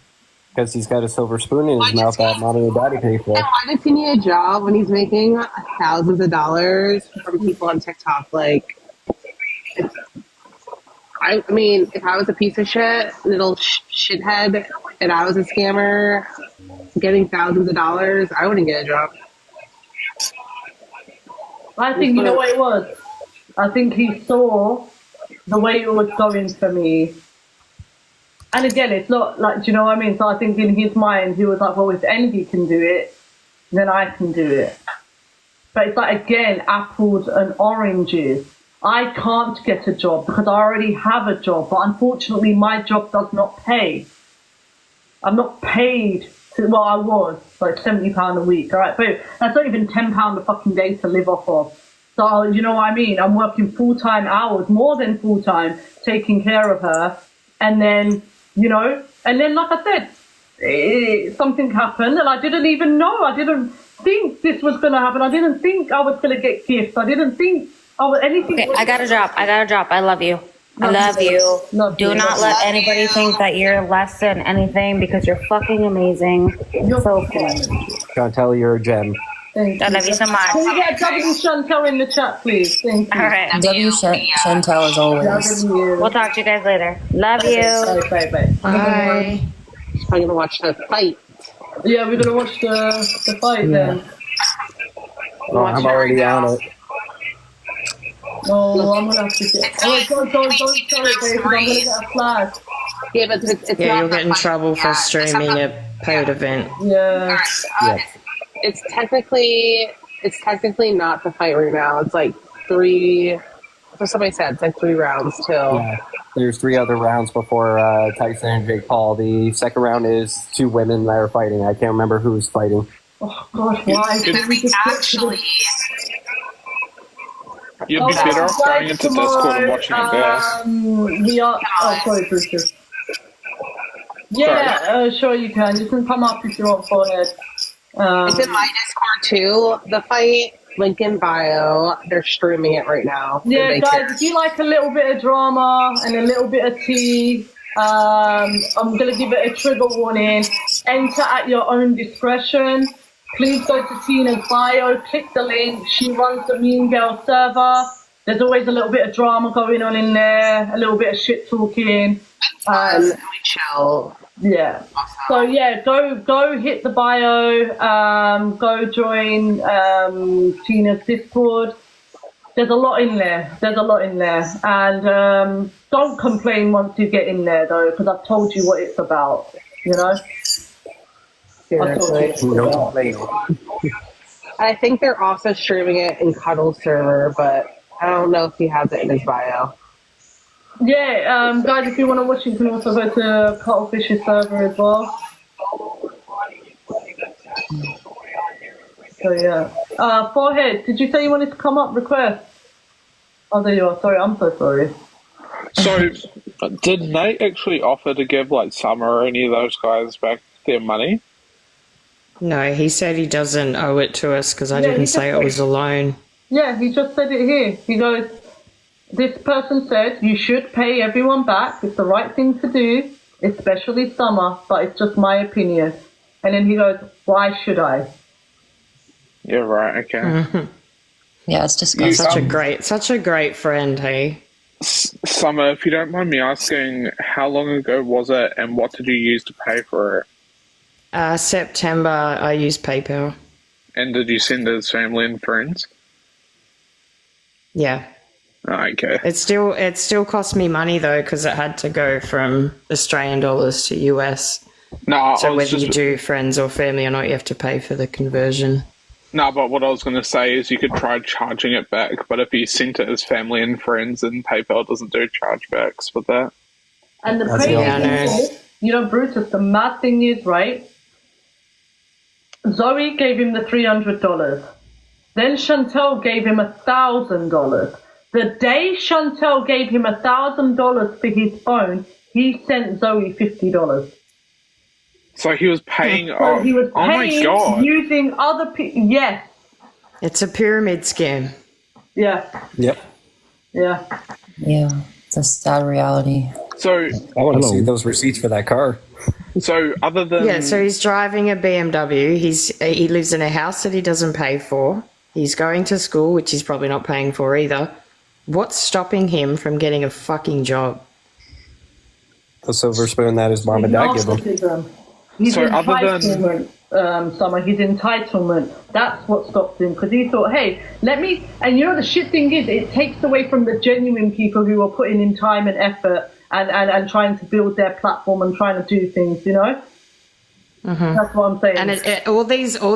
Because he's got a silver spoon in his mouth that mommy and daddy pay for. Why does he need a job when he's making thousands of dollars from people on TikTok? Like, I mean, if I was a piece of shit, little shithead, and I was a scammer getting thousands of dollars, I wouldn't get a job. I think, you know what it was? I think he saw the way it was going for me. And again, it's not like, do you know what I mean? So I think in his mind, he was like, well, if Envy can do it, then I can do it. But it's like, again, apples and oranges. I can't get a job because I already have a job. But unfortunately, my job does not pay. I'm not paid well, I was like £70 a week. All right, but that's not even £10 a fucking day to live off of. So, you know what I mean? I'm working full-time hours, more than full-time, taking care of her. And then, you know, and then, like I said, something happened and I didn't even know. I didn't think this was going to happen. I didn't think I was going to get gifts. I didn't think anything. Okay, I got a job. I love you. I love you. Do not let anybody think that you're less than anything, because you're fucking amazing. You're so cool. Chantel, you're a gem. Thank I love you so much. Can you get W Chantel in the chat, please? Thank you. All right. W Chantel as always. We'll talk to you guys later. Love you. Bye. Bye. I'm gonna watch the fight. Yeah, we're gonna watch the fight then. Oh, I'm already on it. No, I'm gonna have to get. Oh, don't tell it, babe, because I'm gonna get a flag. Yeah, but it's Yeah, not you'll get in trouble for streaming a paid event. Yeah. It's technically not the fight right now. It's like 3. So somebody said it's like 3 rounds till. Yeah. There's 3 other rounds before Tyson and Jake Paul. The second round is 2 women that are fighting. I can't remember who's fighting. Oh gosh, why? Actually. You'd be better off going into Discord and watching it there. We are. Oh, sorry, Brutus. Yeah, sure you can. You can come up if you want, forehead. It's in my Discord too. The fight, link in bio. They're streaming it right now. Yeah, guys, if you like a little bit of drama and a little bit of tea, I'm going to give it a trigger warning. Enter at your own discretion. Please go to Tina's bio, click the link. She runs the Mean Girl server. There's always a little bit of drama going on in there, a little bit of shit talking. We chill. Yeah. So yeah, go hit the bio. Go join Tina's Discord. There's a lot in there. And don't complain once you get in there though, because I've told you what it's about. You know. I think they're also streaming it in Cuddle's server, but I don't know if he has it in his bio. Yeah, guys, if you want to watch it, you can also go to Cuttlefish's server as well. So yeah. Forehead, did you say you wanted to come up, request? Oh, there you are. Sorry, I'm so sorry. So, did Nate actually offer to give like Summer or any of those guys back their money? No, he said he doesn't owe it to us because I didn't say it was a loan. Yeah, he just said it here. He goes, this person said you should pay everyone back. It's the right thing to do, especially Summer, but it's just my opinion. And then he goes, why should I? Yeah, right, okay. Mm-hmm. Yeah, it's disgusting. Such a great friend, hey? Summer, if you don't mind me asking, how long ago was it and what did you use to pay for it? September, I used PayPal. And did you send it his family and friends? Yeah. Okay. It still cost me money though because it had to go from Australian dollars to US. No, so whether you do friends or family or not, you have to pay for the conversion. No, but what I was going to say is you could try charging it back, but if you sent it as family and friends, then PayPal doesn't do chargebacks for that. And the crazy thing is, you know, Brutus, the mad thing is, right? Zoe gave him the $300. Then Chantel gave him $1,000. The day Chantel gave him $1,000 for his phone, he sent Zoe $50. So he was paying. So he was paying my God. using other people. Yes. It's a pyramid scam. Yeah. Yep. Yeah. Yeah, it's a sad reality. So I want to see those receipts for that car. So other than so he's driving a BMW. He lives in a house that he doesn't pay for. He's going to school, which he's probably not paying for either. What's stopping him from getting a fucking job? The silver spoon that his mom and dad give him. His entitlement, Summer, his entitlement. That's what stopped him because he thought, hey, let me. And you know, the shit thing is, it takes away from the genuine people who are putting in time and effort and trying to build their platform and trying to do things, you know? Mm-hmm. That's what I'm saying. And all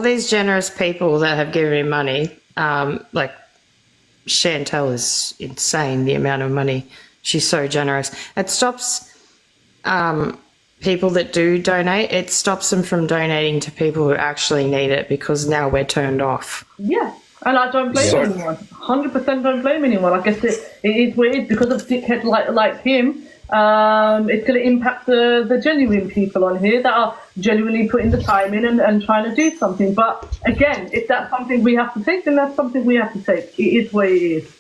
these generous people that have given him money, like Chantel is insane, the amount of money. She's so generous. It stops people that do donate. It stops them from donating to people who actually need it because now we're turned off. Yeah, and I don't blame anyone. 100% don't blame anyone. I guess it is what it is because of dickheads like him. It's going to impact the genuine people on here that are genuinely putting the time in and trying to do something. But again, if that's something we have to take, then that's something we have to take. It is what it is.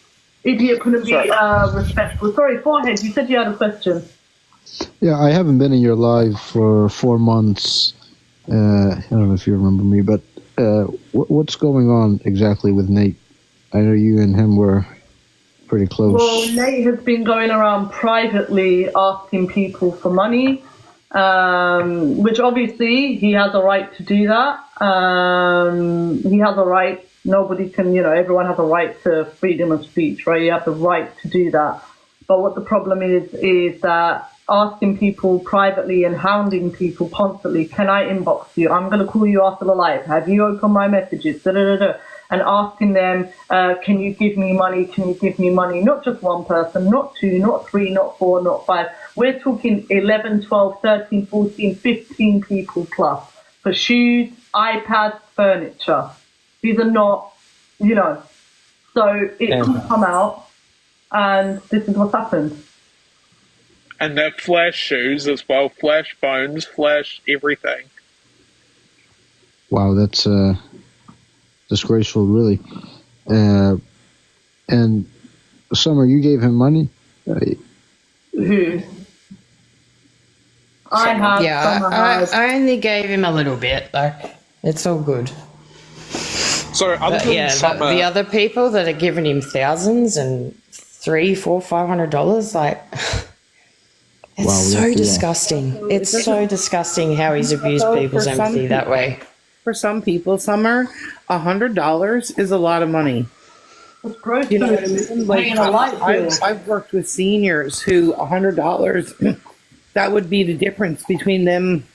Idiot couldn't be respectful. Sorry, Forehead, you said you had a question. Yeah, I haven't been in your live for 4 months. I don't know if you remember me, but what's going on exactly with Nate? I know you and him were pretty close. Well, Nate has been going around privately asking people for money, which obviously he has a right to do that. He has a right. Nobody can, everyone has a right to freedom of speech, right? You have the right to do that. But what the problem is that asking people privately and hounding people constantly, can I inbox you? I'm going to call you after the live. Have you opened my messages? Da, da, da, da. And asking them, can you give me money? Can you give me money? Not just one person, not two, not three, not four, not five. We're talking 11, 12, 13, 14, 15 people plus for shoes, iPads, furniture. These are not, you know. So it could come out, and this is what's happened. And they're flash shoes as well, flash phones, flash everything. Wow, that's disgraceful, really. And Summer, you gave him money? Who? I have. Yeah, I only gave him a little bit. Like, it's all good. So other But than yeah, Summer, the other people that are giving him thousands and $300, $400, $500, like, it's Wow, so yeah. disgusting. It's so disgusting how he's abused So people's for some empathy that people- way. For some people, Summer, $100 is a lot of money. It's gross. You know what I mean? Like, Paying a light bill. I've worked with seniors who $100, that would be the difference between them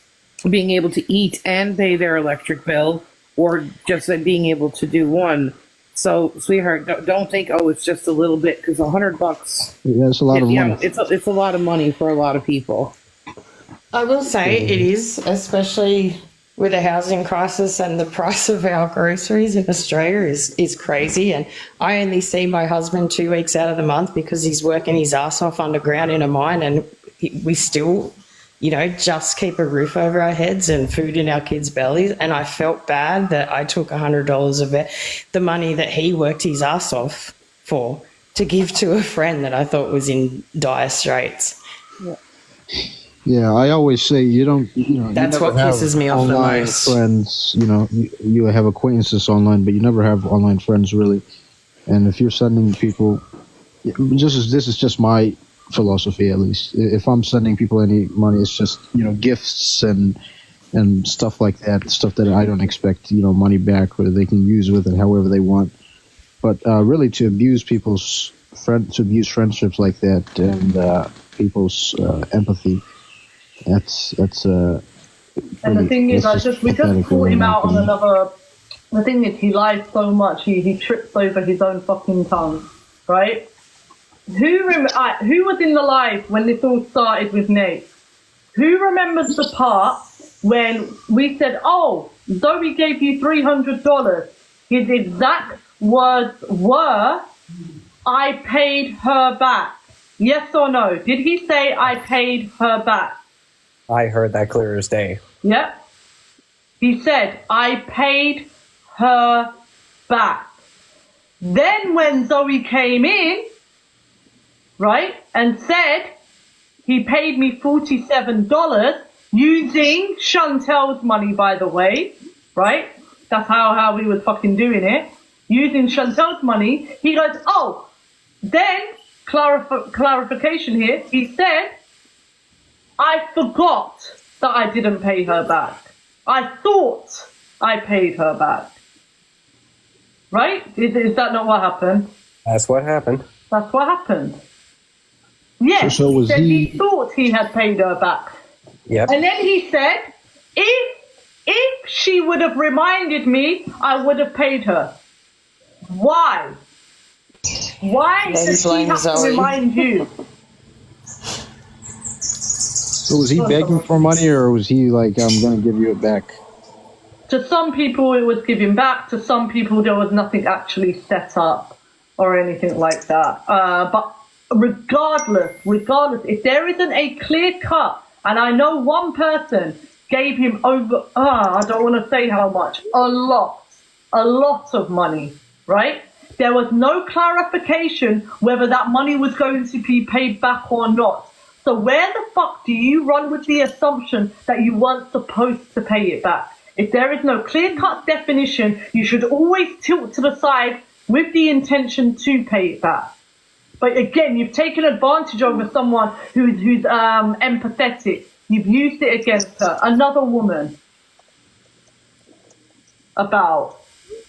being able to eat and pay their electric bill, or just being able to do one. So, sweetheart, don't think, oh, it's just a little bit, because $100, Yeah, it's a lot of money. it's a lot of money for a lot of people. I will say it is, especially with a housing crisis, and the price of our groceries in Australia is crazy. And I only see my husband 2 weeks out of the month because he's working his ass off underground in a mine, and we still, you know, just keep a roof over our heads and food in our kids' bellies. And I felt bad that I took $100 of it, the money that he worked his ass off for, to give to a friend that I thought was in dire straits. Yeah, I always say you don't. You know, That's you never what have pisses me off the online most. friends, you know, you have acquaintances online, but you never have online friends really. And if you're sending people, this is just my philosophy at least. If I'm sending people any money, it's just, you know, gifts and stuff like that, stuff that I don't expect, you know, money back, or they can use with it however they want. But really, to abuse friendships like that, and people's empathy. That's And the thing is, we just caught him out on another. The thing is, he lies so much, he trips over his own fucking tongue, right? Who was in the live when this all started with Nate? Who remembers the part when we said, "Oh, Zoe gave you $300"? His exact words were, "I paid her back." Yes or no? Did he say, "I paid her back"? I heard that clear as day. Yep. He said, "I paid her back." Then when Zoe came in, right, and said, he paid me $47 using Chantel's money, by the way, right? That's how he was fucking doing it. Using Chantel's money. He goes, oh, then, clarification here, he said, I forgot that I didn't pay her back. I thought I paid her back. Right? Is that not what happened? That's what happened. That's what happened. Yes, So was he thought he had paid her back. Yep. And then he said, if she would have reminded me, I would have paid her. Why? Why does she have to remind you? So was he begging for money, or was he like, "I'm going to give you it back"? To some people it was giving back, to some people there was nothing actually set up or anything like that. But regardless, if there isn't a clear cut, and I know one person gave him over, I don't want to say how much, a lot of money, right? There was no clarification whether that money was going to be paid back or not. So where the fuck do you run with the assumption that you weren't supposed to pay it back? If there is no clear-cut definition, you should always tilt to the side with the intention to pay it back. But again, you've taken advantage over someone who's empathetic. You've used it against her. Another woman. About,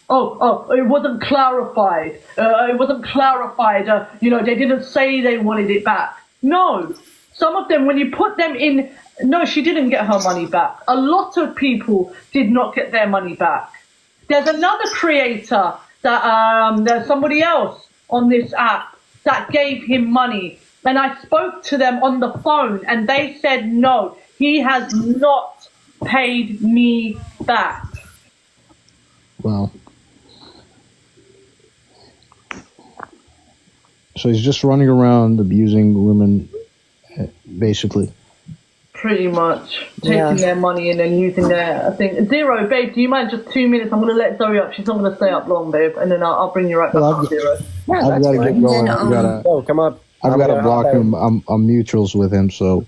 it wasn't clarified. They didn't say they wanted it back. No. some of them, when you put them in, no, she didn't get her money back. A lot of people did not get their money back. There's another creator that there's somebody else on this app that gave him money, and I spoke to them on the phone, and they said no, he has not paid me back. Wow. So he's just running around abusing women, basically. Pretty much taking their money and then using their Zero, babe, do you mind just 2 minutes? I'm gonna let Zoe up. She's not gonna stay up long, babe, and then I'll bring you right back up, Zero. I've got to get going. Come up. I've got to block him. I'm mutuals with him, so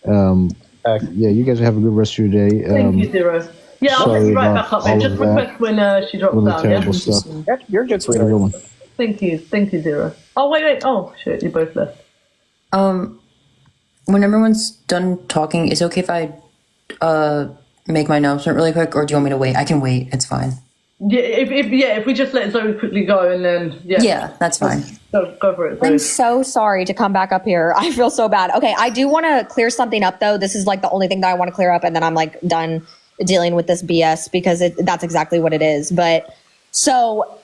yeah. You guys have a good rest of your day. Thank you, Zero. Yeah, I'll let you right back up, babe. Just request when she drops down. Terrible Yeah. stuff. You're good, Have a good one. Thank you, Zero. Oh wait. Oh shit, you both left. When everyone's done talking, is it okay if I make my announcement really quick, or do you want me to wait? I can wait. It's fine. Yeah, if we just let Zoe quickly go and then Yeah, that's fine. Go for it, Zoe. I'm so sorry to come back up here. I feel so bad. Okay, I do want to clear something up though. This is like the only thing that I want to clear up, and then I'm like done dealing with this BS because that's exactly what it is. But so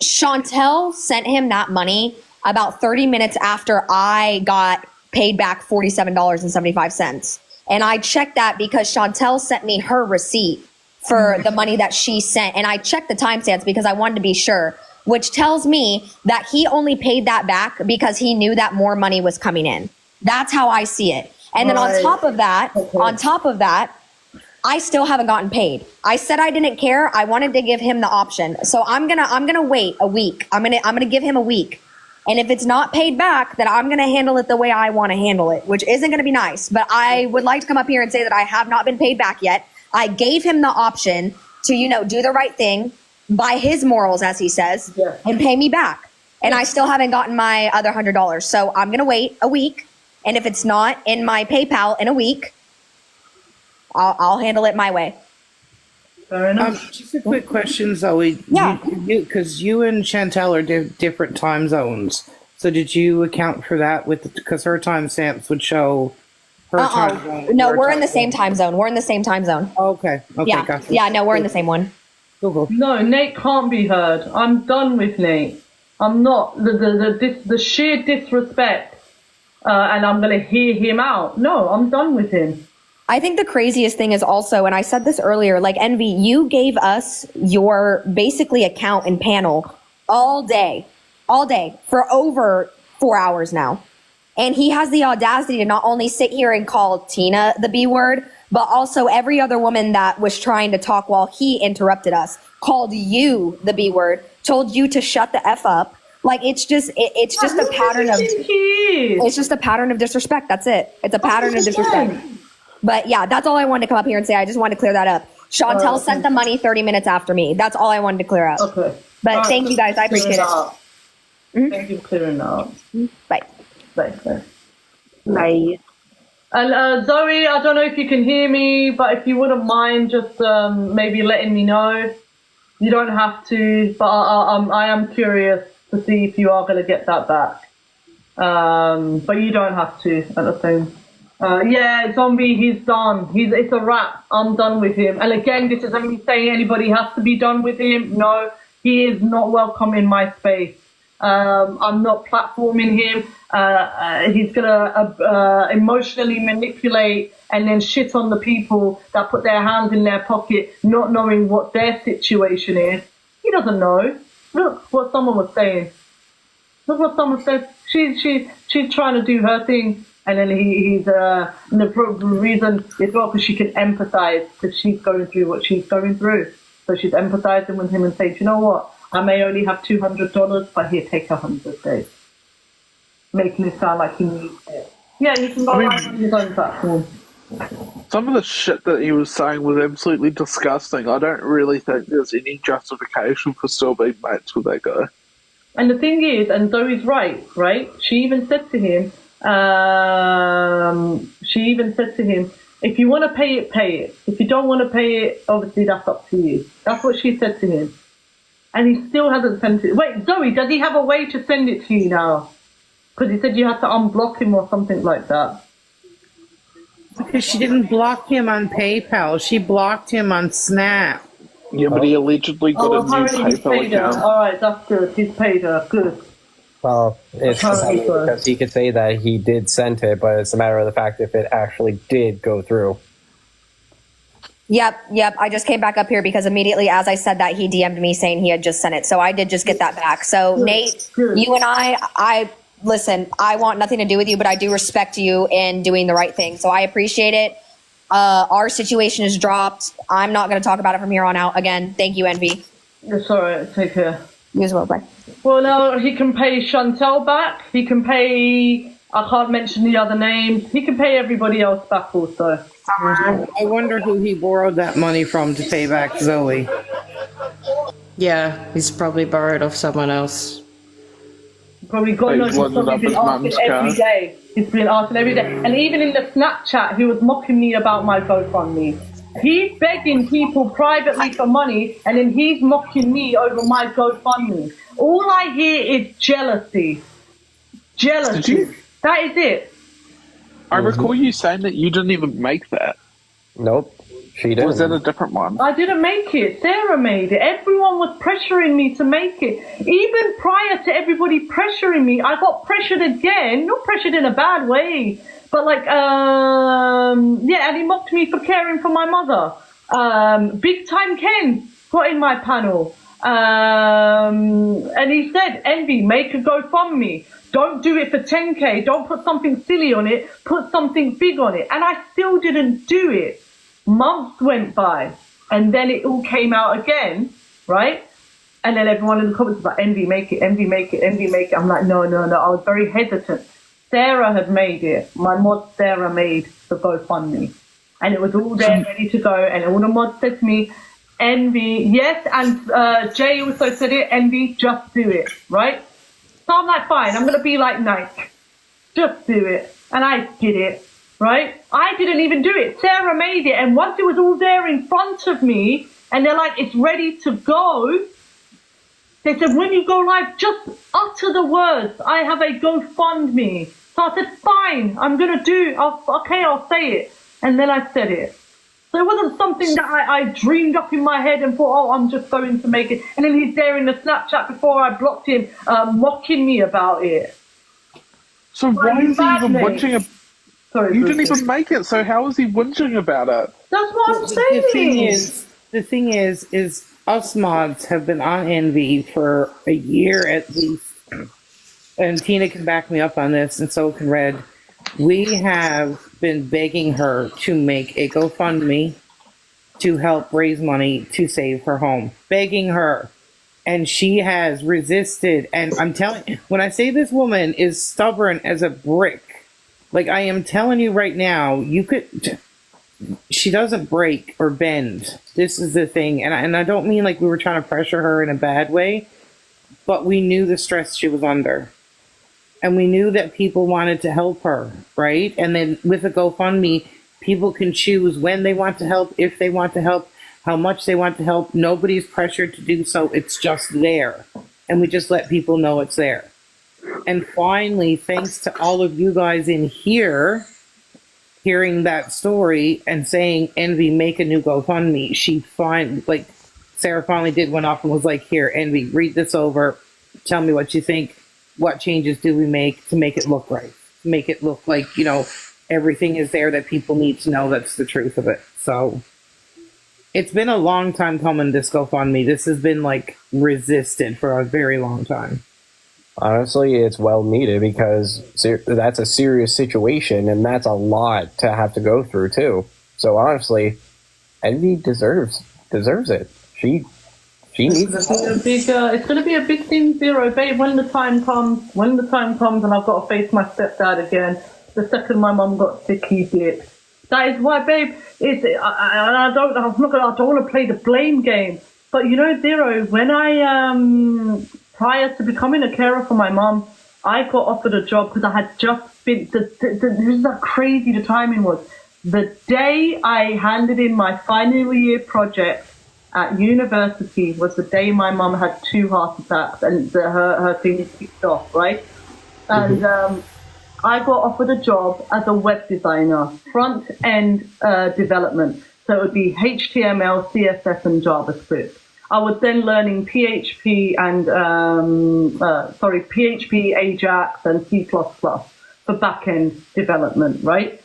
Chantel sent him that money about 30 minutes after I got paid back $47.75. And I checked that because Chantel sent me her receipt for the money that she sent. And I checked the timestamps because I wanted to be sure, which tells me that he only paid that back because he knew that more money was coming in. That's how I see it. And then on top of that, I still haven't gotten paid. I said I didn't care. I wanted to give him the option. So I'm gonna wait a week. I'm gonna give him a week. And if it's not paid back, then I'm going to handle it the way I want to handle it, which isn't going to be nice. But I would like to come up here and say that I have not been paid back yet. I gave him the option to, do the right thing by his morals, as he says, and pay me back. And I still haven't gotten my other $100. So I'm going to wait a week. And if it's not in my PayPal in a week, I'll handle it my way. Fair enough. Just a quick question, Zoe. Yeah. Because you and Chantel are different time zones. So did you account for that because her timestamps would show her time zone? No, we're in the same time zone. We're in the same time zone. Oh, okay. Yeah. Gotcha. Yeah, no, we're in the same one. Cool. No, Nate can't be heard. I'm done with Nate. I'm not. The sheer disrespect, and I'm going to hear him out. No, I'm done with him. I think the craziest thing is also, and I said this earlier, like Envy, you gave us your basically account and panel all day for over 4 hours now. And he has the audacity to not only sit here and call Tina the B word, but also every other woman that was trying to talk while he interrupted us, called you the B word, told you to shut the F up. Like it's just a pattern of disrespect. That's it. It's a pattern of disrespect. But yeah, that's all I wanted to come up here and say. I just wanted to clear that up. Chantel sent the money 30 minutes after me. That's all I wanted to clear up. Okay. But thank you guys. I appreciate it. Thank you for clearing that up. Bye. Bye. And Zoe, I don't know if you can hear me, but if you wouldn't mind just maybe letting me know. You don't have to, but I am curious to see if you are going to get that back. But you don't have to at the same. Yeah, Zombie, he's done. It's a wrap. I'm done with him. And again, this isn't me saying anybody has to be done with him. No, he is not welcome in my space. I'm not platforming him. He's gonna emotionally manipulate and then shit on the people that put their hands in their pocket, not knowing what their situation is. He doesn't know. Look what someone was saying. Look what someone said. She's trying to do her thing. And then he's the reason is well because she can empathize because she's going through what she's going through. So she's empathizing with him and saying, you know what? I may only have $200, but here, take 100 days. Making it sound like he needs it. Yeah, he can go right on his own platform. Some of the shit that he was saying was absolutely disgusting. I don't really think there's any justification for still being mates with that guy. And the thing is, and Zoe's right? She even said to him, if you want to pay it, pay it. If you don't want to pay it, obviously that's up to you. That's what she said to him. And he still hasn't sent it. Wait, Zoe, does he have a way to send it to you now? Because he said you had to unblock him or something like that. Because she didn't block him on PayPal. She blocked him on Snap. Yeah, but he allegedly got a new apparently he's PayPal paid her. account. Alright, that's good. He's paid her. Good. Well, it's Apparently so. because he could say that he did send it, but it's a matter of the fact if it actually did go through. Yep. I just came back up here because immediately as I said that, he DM'd me saying he had just sent it. So I did just get that back. So Nate, you and I listen, I want nothing to do with you, but I do respect you in doing the right thing. So I appreciate it. Our situation is dropped. I'm not going to talk about it from here on out again. Thank you, Envy. It's alright. Take care. You as well. Bye. Well, now he can pay Chantel back. He can pay, I can't mention the other names. He can pay everybody else back also. I wonder who he borrowed that money from to pay back Zoe. Yeah, he's probably borrowed off someone else. Probably God knows he's probably been asking every day. He's been asking every day. And even in the Snapchat, he was mocking me about my GoFundMe. He's begging people privately for money, and then he's mocking me over my GoFundMe. All I hear is jealousy. Jealousy. That is it. I recall you saying that you didn't even make that. Nope, she didn't. Was that a different one? I didn't make it. Sarah made it. Everyone was pressuring me to make it. Even prior to everybody pressuring me, I got pressured again. Not pressured in a bad way, but like, yeah, and he mocked me for caring for my mother. Big Time Ken got in my panel. And he said, Envy, make a GoFundMe. Don't do it for 10K. Don't put something silly on it. Put something big on it. And I still didn't do it. Months went by, and then it all came out again, right? And then everyone in the comments was like, Envy, make it, Envy, make it, Envy, make it. I'm like, no. I was very hesitant. Sarah had made it. My mod Sarah made the GoFundMe. And it was all there ready to go. And all the mods said to me, Envy, yes. And Jay also said it, Envy, just do it, right? So I'm like, fine, I'm going to be like Nike. Just do it. And I did it, right? I didn't even do it. Sarah made it. And once it was all there in front of me, and they're like, it's ready to go, they said, when you go live, just utter the words, I have a GoFundMe. So I said, fine, I'm going to do, I'll say it. And then I said it. So it wasn't something that I dreamed up in my head and thought, oh, I'm just going to make it. And then he's there in the Snapchat before I blocked him, mocking me about it. So why is he even whinging? Sorry, you didn't even make it, so how is he whinging about it? That's what I'm saying. The thing is us mods have been on Envy for a year at least. And Tina can back me up on this, and so can Red. We have been begging her to make a GoFundMe to help raise money to save her home. Begging her. And she has resisted. And I'm telling you, when I say this woman is stubborn as a brick, like I am telling you right now, she doesn't break or bend. This is the thing. And I don't mean like we were trying to pressure her in a bad way, but we knew the stress she was under. And we knew that people wanted to help her, right? And then with a GoFundMe, people can choose when they want to help, if they want to help, how much they want to help. Nobody's pressured to do so. It's just there. And we just let people know it's there. And finally, thanks to all of you guys in here, hearing that story and saying, Envy, make a new GoFundMe, Sarah finally did one up and was like, here, Envy, read this over. Tell me what you think. What changes do we make to make it look right? Make it look like, everything is there that people need to know that's the truth of it. So it's been a long time coming, this GoFundMe. This has been resisted for a very long time. Honestly, it's well needed because that's a serious situation and that's a lot to have to go through too. So honestly, Envy deserves it. She needs it. It's going to be a big thing, Zero, babe, when the time comes and I've got to face my stepdad again. The second my mum got sick, he did. That is why, babe, I don't want to play the blame game. But Zero, when I, prior to becoming a carer for my mum, I got offered a job because I had just been, this is how crazy the timing was. The day I handed in my final year project at university was the day my mum had 2 heart attacks and her thing kicked off, right? and I got offered a job as a web designer, front end development. So it would be HTML, CSS, and JavaScript. I was then learning PHP and PHP, Ajax, and C++ for back-end development, right?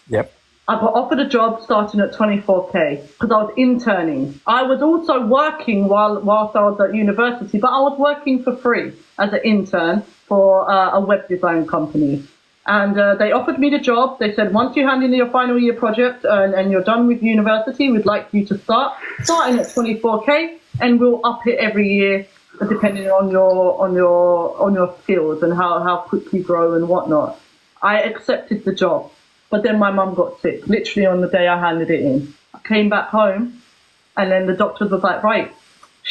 Yep. I got offered a job starting at 24K because I was interning. I was also working whilst I was at university, but I was working for free as an intern for a web design company. And they offered me the job. They said, once you hand in your final year project and you're done with university, we'd like you to starting at 24K, and we'll up it every year depending on your skills and how quick you grow and whatnot. I accepted the job, but then my mum got sick, literally on the day I handed it in. I came back home, and then the doctors was like, right,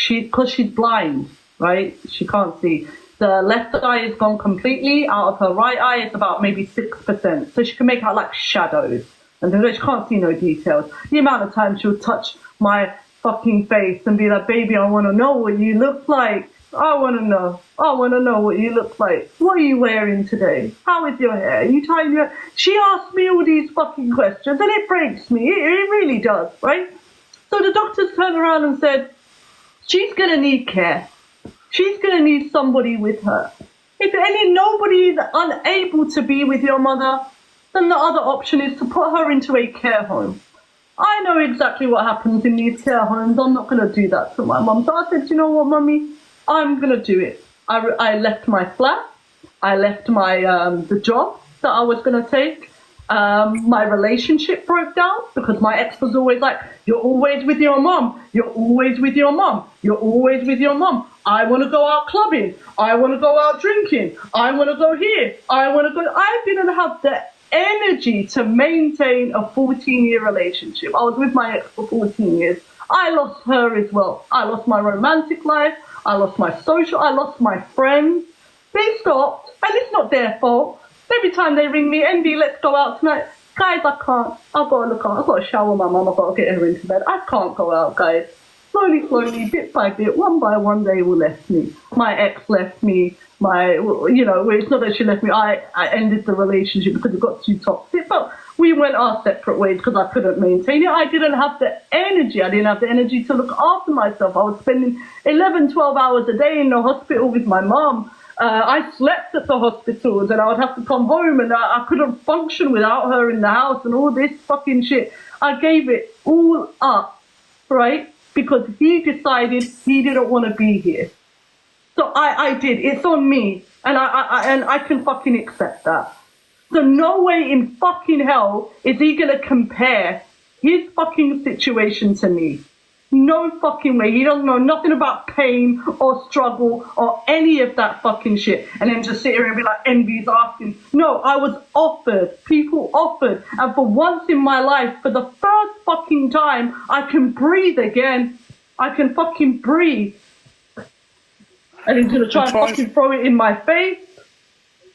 because she's blind, right? She can't see. The left eye is gone completely. Out of her right eye, it's about maybe 6%. So she can make out like shadows. And then she can't see no details. The amount of time she'll touch my fucking face and be like, baby, I want to know what you look like. I want to know. I want to know what you look like. What are you wearing today? How is your hair? Are you tying your... She asked me all these fucking questions, and it breaks me. It really does, right? So the doctors turned around and said, she's going to need care. She's going to need somebody with her. If nobody is unable to be with your mother, then the other option is to put her into a care home. I know exactly what happens in these care homes. I'm not going to do that to my mum. So I said, you know what, mummy? I'm going to do it. I left my flat. I left my the job that I was going to take. My relationship broke down because my ex was always like, you're always with your mum. You're always with your mum. You're always with your mum. I want to go out clubbing. I want to go out drinking. I want to go here. I want to go. I didn't have the energy to maintain a 14-year relationship. I was with my ex for 14 years. I lost her as well. I lost my romantic life. I lost my social. I lost my friends. They stopped, and it's not their fault. Every time they ring me, Envy, let's go out tonight. Guys, I can't. I've got to look on. I've got to shower my mum. I've got to get her into bed. I can't go out, guys. Slowly, bit by bit, one by one, they will left me. My ex left me. It's not that she left me. I ended the relationship because it got too toxic. But we went our separate ways because I couldn't maintain it. I didn't have the energy. I didn't have the energy to look after myself. I was spending 11, 12 hours a day in the hospital with my mum. I slept at the hospitals, and I would have to come home, and I couldn't function without her in the house and all this fucking shit. I gave it all up, right? Because he decided he didn't want to be here. So I did. It's on me, and I can fucking accept that. So no way in fucking hell is he gonna compare his fucking situation to me. No fucking way. He doesn't know nothing about pain or struggle or any of that fucking shit. And then just sit here and be like, Envy's asking. No, I was offered. People offered. And for once in my life, for the first fucking time, I can breathe again. I can fucking breathe. And he's going to try and fucking throw it in my face.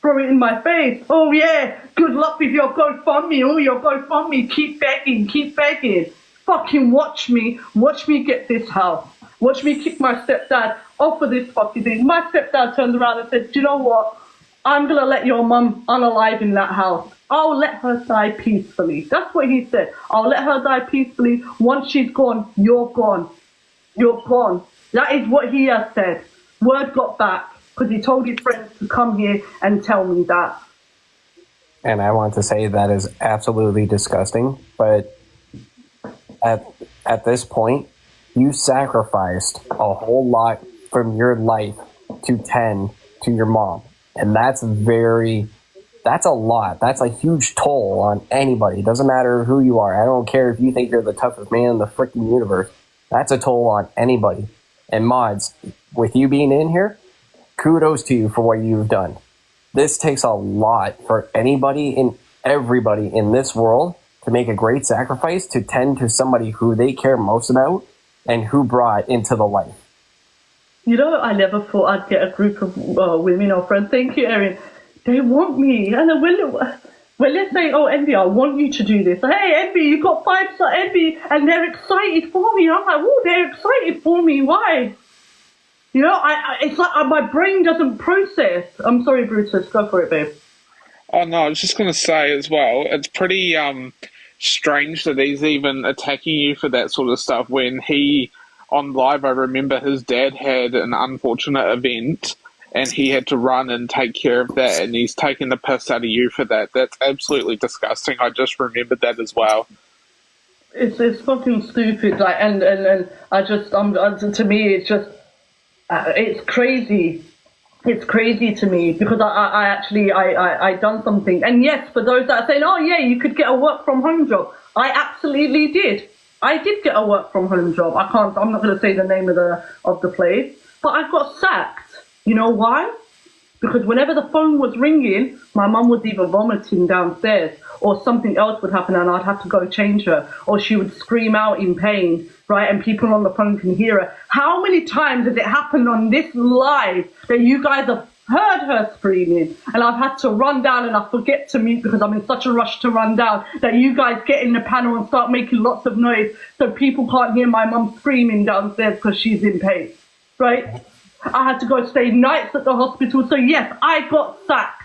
Throw it in my face. Oh, yeah. Good luck with your GoFundMe. Oh, your GoFundMe. Keep begging. Keep begging. Fucking watch me get this house. Watch me kick my stepdad off of this fucking thing. My stepdad turned around and said, do you know what? I'm going to let your mum unalive in that house. I'll let her die peacefully. That's what he said. I'll let her die peacefully. Once she's gone, you're gone. You're gone. That is what he has said. Word got back because he told his friends to come here and tell me that. And I want to say that is absolutely disgusting, but at this point, you sacrificed a whole lot from your life to tend to your mom. And that's a lot. That's a huge toll on anybody. It doesn't matter who you are. I don't care if you think you're the toughest man in the freaking universe. That's a toll on anybody. And Mods, with you being in here, kudos to you for what you've done. This takes a lot for anybody and everybody in this world to make a great sacrifice to tend to somebody who they care most about and who brought into the life. You know, I never thought I'd get a group of women or friends. Thank you, Erin. They want me. And when let's say, oh, Envy, I want you to do this. Hey, Envy, you got 5-star Envy. And they're excited for me. I'm like, oh, they're excited for me. Why? You know, it's like my brain doesn't process. I'm sorry, Brutus. Go for it, babe. Oh no, I was just going to say as well, it's pretty strange that he's even attacking you for that sort of stuff when he, on live, I remember his dad had an unfortunate event and he had to run and take care of that, and he's taking the piss out of you for that. That's absolutely disgusting. I just remembered that as well. It's fucking stupid. Like, and I just, to me, it's just, it's crazy. It's crazy to me because I actually done something. And yes, for those that are saying, oh yeah, you could get a work from home job. I absolutely did. I did get a work from home job. I'm not going to say the name of the place, but I got sacked. You know why? Because whenever the phone was ringing, my mum was either vomiting downstairs or something else would happen and I'd have to go change her, or she would scream out in pain, right? And people on the phone can hear her. How many times has it happened on this live that you guys have heard her screaming and I've had to run down and I forget to mute because I'm in such a rush to run down, that you guys get in the panel and start making lots of noise so people can't hear my mum screaming downstairs because she's in pain, right? I had to go stay nights at the hospital. So yes, I got sacked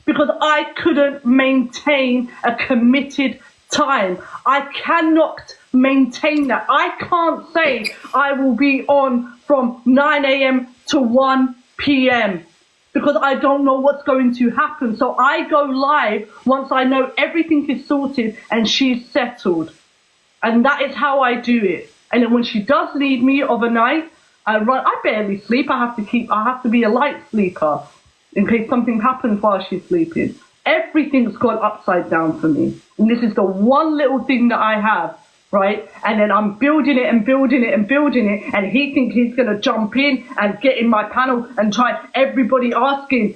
because I couldn't maintain a committed time. I cannot maintain that. I can't say I will be on from 9 a.m. to 1 p.m. because I don't know what's going to happen. So I go live once I know everything is sorted and she's settled. And that is how I do it. And then when she does need me overnight, I barely sleep. I have to be a light sleeper in case something happens while she's sleeping. Everything's gone upside down for me. And this is the one little thing that I have, right? And then I'm building it and building it and building it. And he thinks he's going to jump in and get in my panel and try everybody asking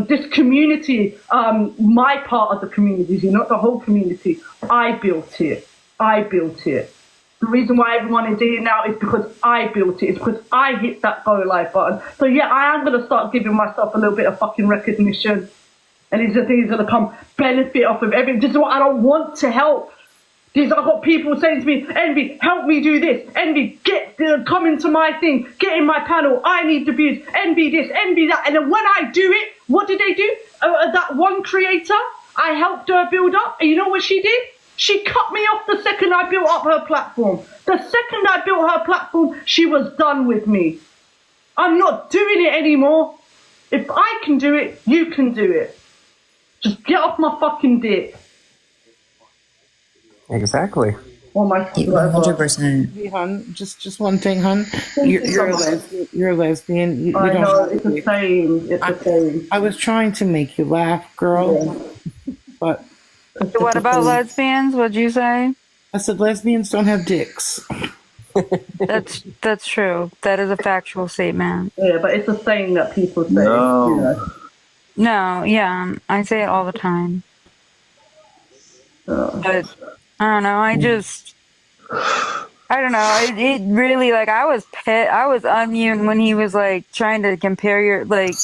this community, my part of the community, not the whole community. I built it. I built it. The reason why everyone is here now is because I built it. It's because I hit that go live button. So yeah, I am going to start giving myself a little bit of fucking recognition. And these are things that are going to come benefit off of everything. This is what I don't want to help. I've got people saying to me, Envy, help me do this. Envy, come into my thing. Get in my panel. I need the views. Envy this, envy that. And then when I do it, what did they do? That one creator, I helped her build up. And you know what she did? She cut me off the second I built up her platform. The second I built her platform, she was done with me. I'm not doing it anymore. If I can do it, you can do it. Just get off my fucking dick. Exactly. Or my 100%. Hey, hun, just one thing, hun. You're a lesbian. You're a lesbian. You I don't know, have it's to the be. same. It's the same. I was trying to make you laugh, girl. But What about lesbians? What'd you say? I said lesbians don't have dicks. That's true. That is a factual statement. Yeah, but it's a saying that people say. No. You know. No, yeah, I say it all the time. But I don't know. I don't know. It really, like, I was unmute when he was like trying to compare your, like,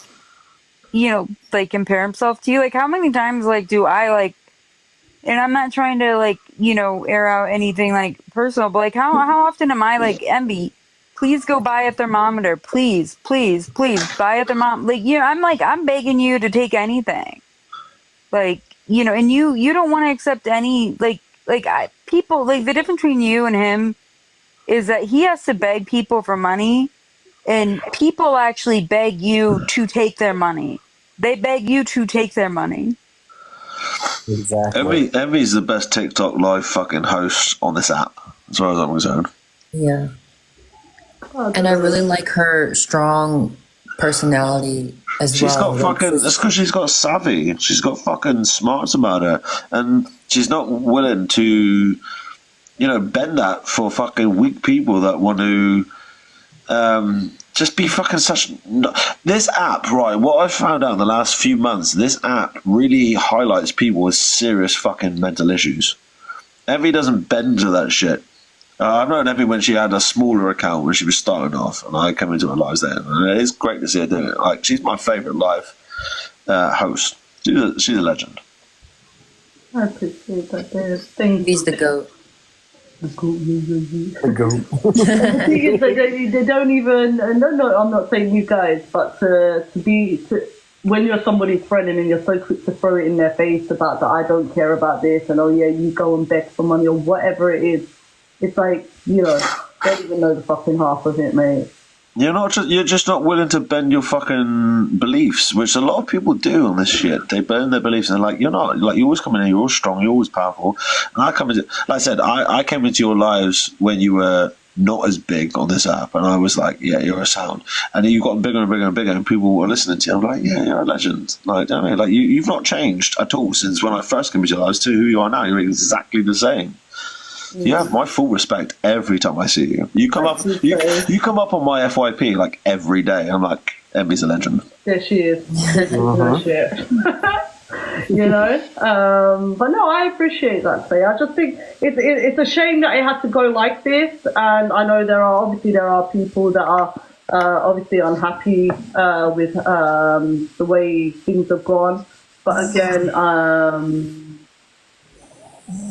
you know, like compare himself to you. Like, how many times like do I like? And I'm not trying to like, you know, air out anything like personal, but like how often am I like, Envy, please go buy a thermometer. Please buy a thermometer. Like, you know, I'm begging you to take anything. Like, you know, and you don't want to accept any, people, like the difference between you and him is that he has to beg people for money and people actually beg you to take their money. They beg you to take their money. Exactly. Envy's the best TikTok live fucking host on this app, as far as I'm concerned. Yeah. And I really like her strong personality as She's well. got fucking. It's because she's got savvy. She's got fucking smarts about her, and she's not willing to, you know, bend that for fucking weak people that want to just be fucking such. This app, right? What I've found out in the last few months, this app really highlights people with serious fucking mental issues. Envy doesn't bend to that shit. I've known Envy when she had a smaller account when she was starting off, and I came into her lives then. And it is great to see her do it. Like, she's my favourite live host. She's a legend. I appreciate that. There's things. He's the GOAT. The thing is, they don't even. And no, I'm not saying you guys, but when you're somebody's friend and then you're so quick to throw it in their face about that I don't care about this and oh yeah, you go and beg for money or whatever it is. It's like, you know, they don't even know the fucking half of it, mate. You're just not willing to bend your fucking beliefs, which a lot of people do on this shit. They bend their beliefs and they're like, you're not, like, you always come in here, you're always strong, you're always powerful. And I come into, like I said, I came into your lives when you were not as big on this app, and I was like, yeah, you're a sound. And then you got bigger and bigger and bigger, and people were listening to you. I'm like, yeah, you're a legend. Like, I mean, like you've not changed at all since when I first came into your lives to who you are now. You're exactly the same. You have my full respect every time I see you. You come up, you come up on my FYP like every day. I'm like, Emmy's a legend. Yeah, she is. Shit. You know, but no, I appreciate that. Say, I just think it's a shame that it had to go like this, and I know there are people that are obviously unhappy with the way things have gone. But again,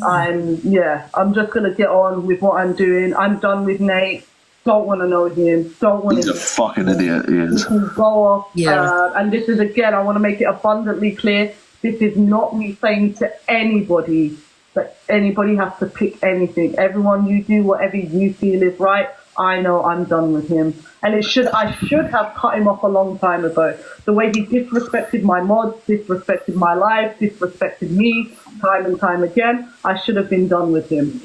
I'm just gonna get on with what I'm doing. I'm done with Nate. Don't want to know him. Don't want to. He's a fucking idiot. He is. Go off. Yeah. And this is again, I want to make it abundantly clear. This is not me saying to anybody that anybody has to pick anything. Everyone, you do whatever you feel is right. I know I'm done with him. And I should have cut him off a long time ago. The way he disrespected my mods, disrespected my life, disrespected me time and time again, I should have been done with him.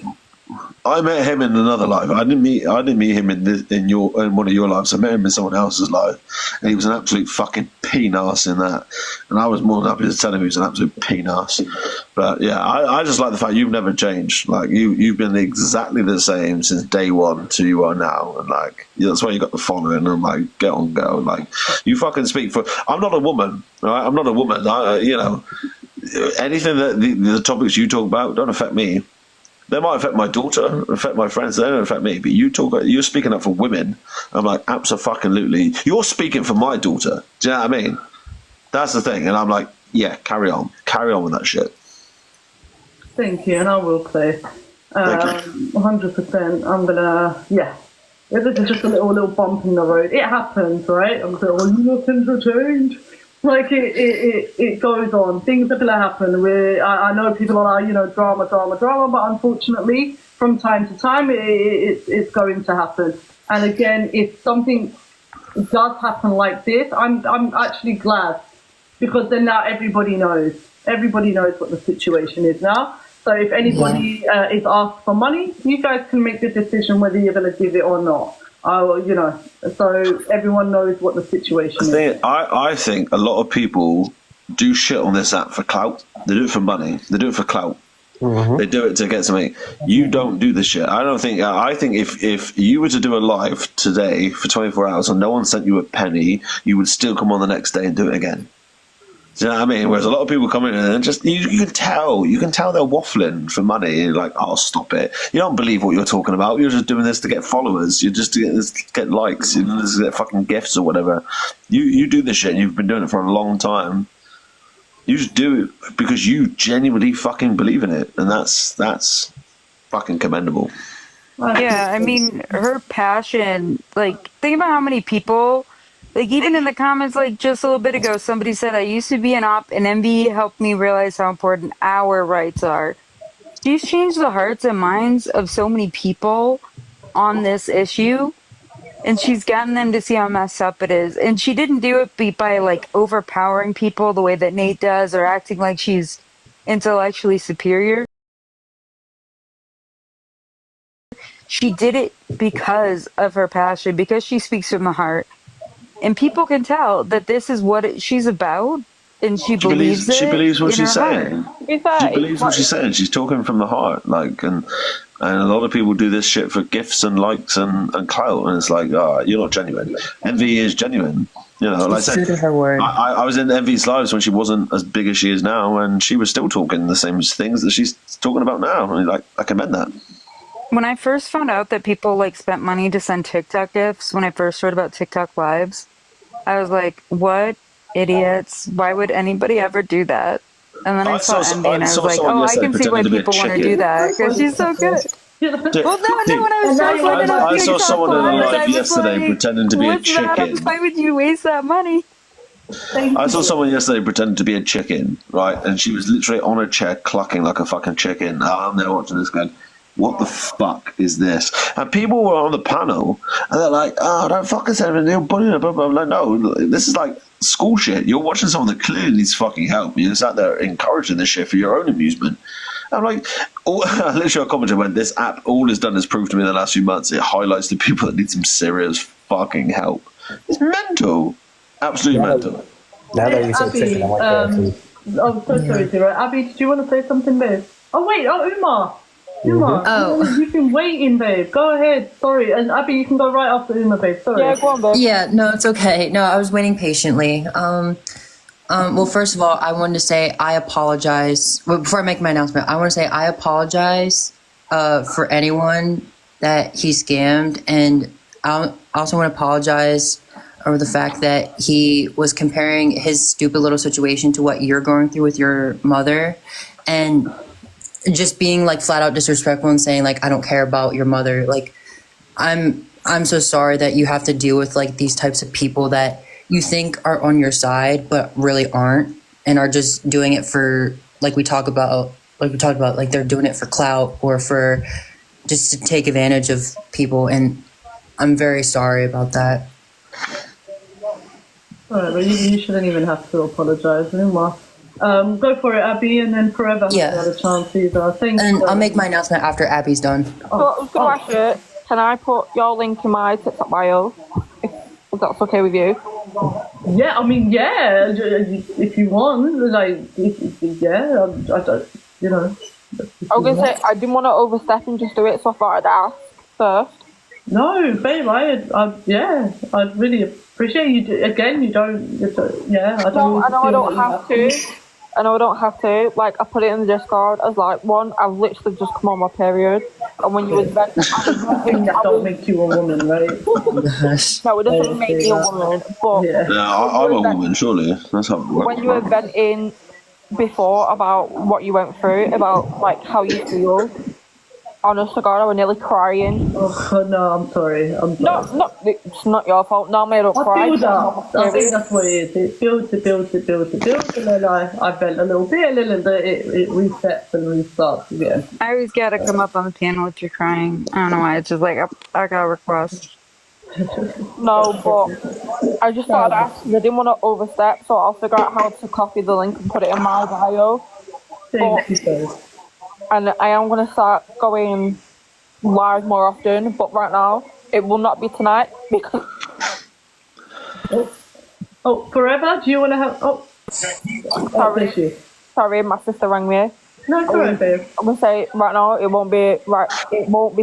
I met him in another life. I didn't meet him in one of your lives. I met him in someone else's life, and he was an absolute fucking penis in that. And I was more than happy to tell him he was an absolute penis. But yeah, I just like the fact you've never changed. Like you've been exactly the same since day one to you are now, and like that's why you got the following. And I'm like, get on, go. Like you fucking speak for. I'm not a woman. Right? I'm not a woman. You know, anything that the topics you talk about don't affect me. They might affect my daughter, affect my friends. They don't affect me. But you're speaking up for women. I'm like, absolutely. You're speaking for my daughter. Do you know what I mean? That's the thing. And I'm like, yeah, carry on with that shit. Thank you, and I will play. 100%. I'm gonna, yeah. This is just a little bump in the road. It happens, right? I'm like, oh, nothing's changed. Like it goes on. Things are gonna happen. I know people are, you know, drama, but unfortunately, from time to time, it's going to happen. And again, if something does happen like this, I'm actually glad, because then now everybody knows. Everybody knows what the situation is now. So if anybody is asked for money, you guys can make the decision whether you're going to give it or not. You know, so everyone knows what the situation is. I think a lot of people do shit on this app for clout. They do it for money. They do it for clout. Mm-hmm. They do it to get something. You don't do this shit. I think if you were to do a live today for 24 hours and no one sent you a penny, you would still come on the next day and do it again. Do you know what I mean? Whereas a lot of people come in and just you can tell they're waffling for money. You're like, oh, stop it! You don't believe what you're talking about. You're just doing this to get followers. You're just to get likes. You're just to get fucking gifts or whatever. You do this shit, and you've been doing it for a long time. You just do it because you genuinely fucking believe in it, and that's fucking commendable. Yeah, I mean, her passion. Like, think about how many people. Like, even in the comments, like, just a little bit ago, somebody said, I used to be an op, and Envy helped me realize how important our rights are. She's changed the hearts and minds of so many people on this issue, and she's gotten them to see how messed up it is. And she didn't do it by, like, overpowering people the way that Nate does, or acting like she's intellectually superior. She did it because of her passion, because she speaks from the heart. And people can tell that this is what she's about, and she believes it. She believes what she's saying. She believes what she's saying. saying. She's talking from the heart, like, and a lot of people do this shit for gifts and likes and clout, and it's like, you're not genuine. Envy is genuine. You know, like I said, I was in Envy's lives when she wasn't as big as she is now, and she was still talking the same things that she's talking about now. And like, I commend that. When I first found out that people like spent money to send TikTok gifts, when I first heard about TikTok lives, I was like, what idiots? Why would anybody ever do that? And then I saw Envy and I was like, oh, I can see why people want to do that, because she's so good. Dude, Well, no, when I was dude, just looking up I saw TikTok someone on lives, I live was yesterday like, pretending to be a what's that? chicken. Why would you waste that money? I saw someone yesterday pretending to be a chicken, right? And she was literally on a chair clucking like a fucking chicken. I'm there watching this going, what the fuck is this? And people were on the panel and they're like, oh, don't fucking say anything, you're bullying her, blah, blah, blah. No, this is like school shit. You're watching someone that clearly needs fucking help. You're sat there encouraging this shit for your own amusement. I'm like, I literally commented when this app, all it's done is prove to me in the last few months, it highlights the people that need some serious fucking help. It's mental. Absolutely mental. Now that you said chicken, I want KFC. I'm so sorry, Zero. Abby, did you want to say something, babe? Oh, wait. Oh, Uma. Uma, Oh. you've been waiting, babe. Go ahead. Sorry. And Abby, you can go right after Uma, babe. Sorry. Yeah, go on, babe. Yeah, no, it's okay. No, I was waiting patiently. Well, first of all, I wanted to say I apologize. Well, before I make my announcement, I want to say I apologize for anyone that he scammed. And I also want to apologize over the fact that he was comparing his stupid little situation to what you're going through with your mother. And just being like flat out disrespectful and saying like, I don't care about your mother. Like, I'm so sorry that you have to deal with like these types of people that you think are on your side, but really aren't, and are just doing it for, like we talked about, like they're doing it for clout or for just to take advantage of people. And I'm very sorry about that. Alright, but you shouldn't even have to apologize anymore. Go for it, Abby, and then Forever Yeah. has a chance either. And I'll make my announcement after Abby's done. So I was going to ask you, can I put your link in my TikTok bio? If that's okay with you? Yeah, I mean, yeah, if you want, like, yeah, I don't, you know. I was going to say, I didn't want to overstep and just do it, so I thought I'd ask first. No, babe, yeah, I'd really appreciate you. Again, you don't, yeah, I don't. No, I know I feel don't like have to. I know I don't have to. Like, I put it in the Discord as like, one, I've literally just come on my period. And when you was then, that don't make you a woman, right? No, it doesn't make me a woman. But Yeah, I'm a woman, surely. That's how it works. when you were venting before about what you went through, about like how you feel, honest to God, I was nearly crying. Oh no, I'm sorry. No, it's not your fault. No, I don't cry. I think that's what it is. It builds, and then I vent a little bit, it resets and restarts again. I always gotta come up on the panel with you crying. I don't know why. It's just like I got a request. No, but I just thought I'd ask. I didn't want to overstep, so I'll figure out how to copy the link and put it in my bio. And I am going to start going live more often, but right now it will not be tonight because. Oh, Forever? Do you want to have? Oh, sorry, my sister rang me. No, it's alright, babe. I'm gonna say right now it won't be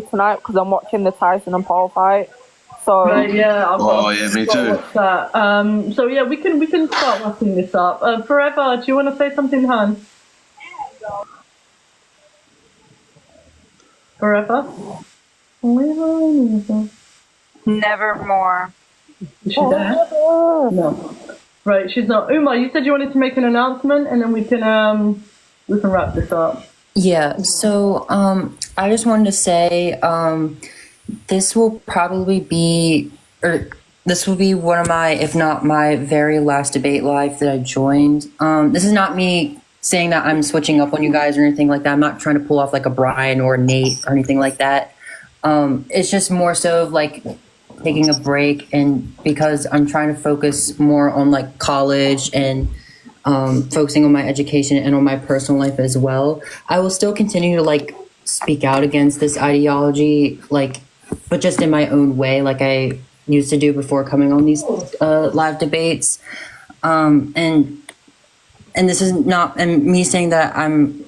tonight because I'm watching the Tyson and Paul fight. So right, yeah. Me too. What's that? So yeah, we can start wrapping this up. Forever, do you want to say something, Han? Forever? Nevermore. Is she there? No. Right, she's not. Uma, you said you wanted to make an announcement, and then we can wrap this up. Yeah, so I just wanted to say this will probably be, or this will be one of my, if not my very last debate live that I joined. This is not me saying that I'm switching up on you guys or anything like that. I'm not trying to pull off like a Brian or a Nate or anything like that. It's just more so of like taking a break, and because I'm trying to focus more on like college and focusing on my education and on my personal life as well. I will still continue to like speak out against this ideology, like, but just in my own way, like I used to do before coming on these live debates. And this is not, and me saying that I'm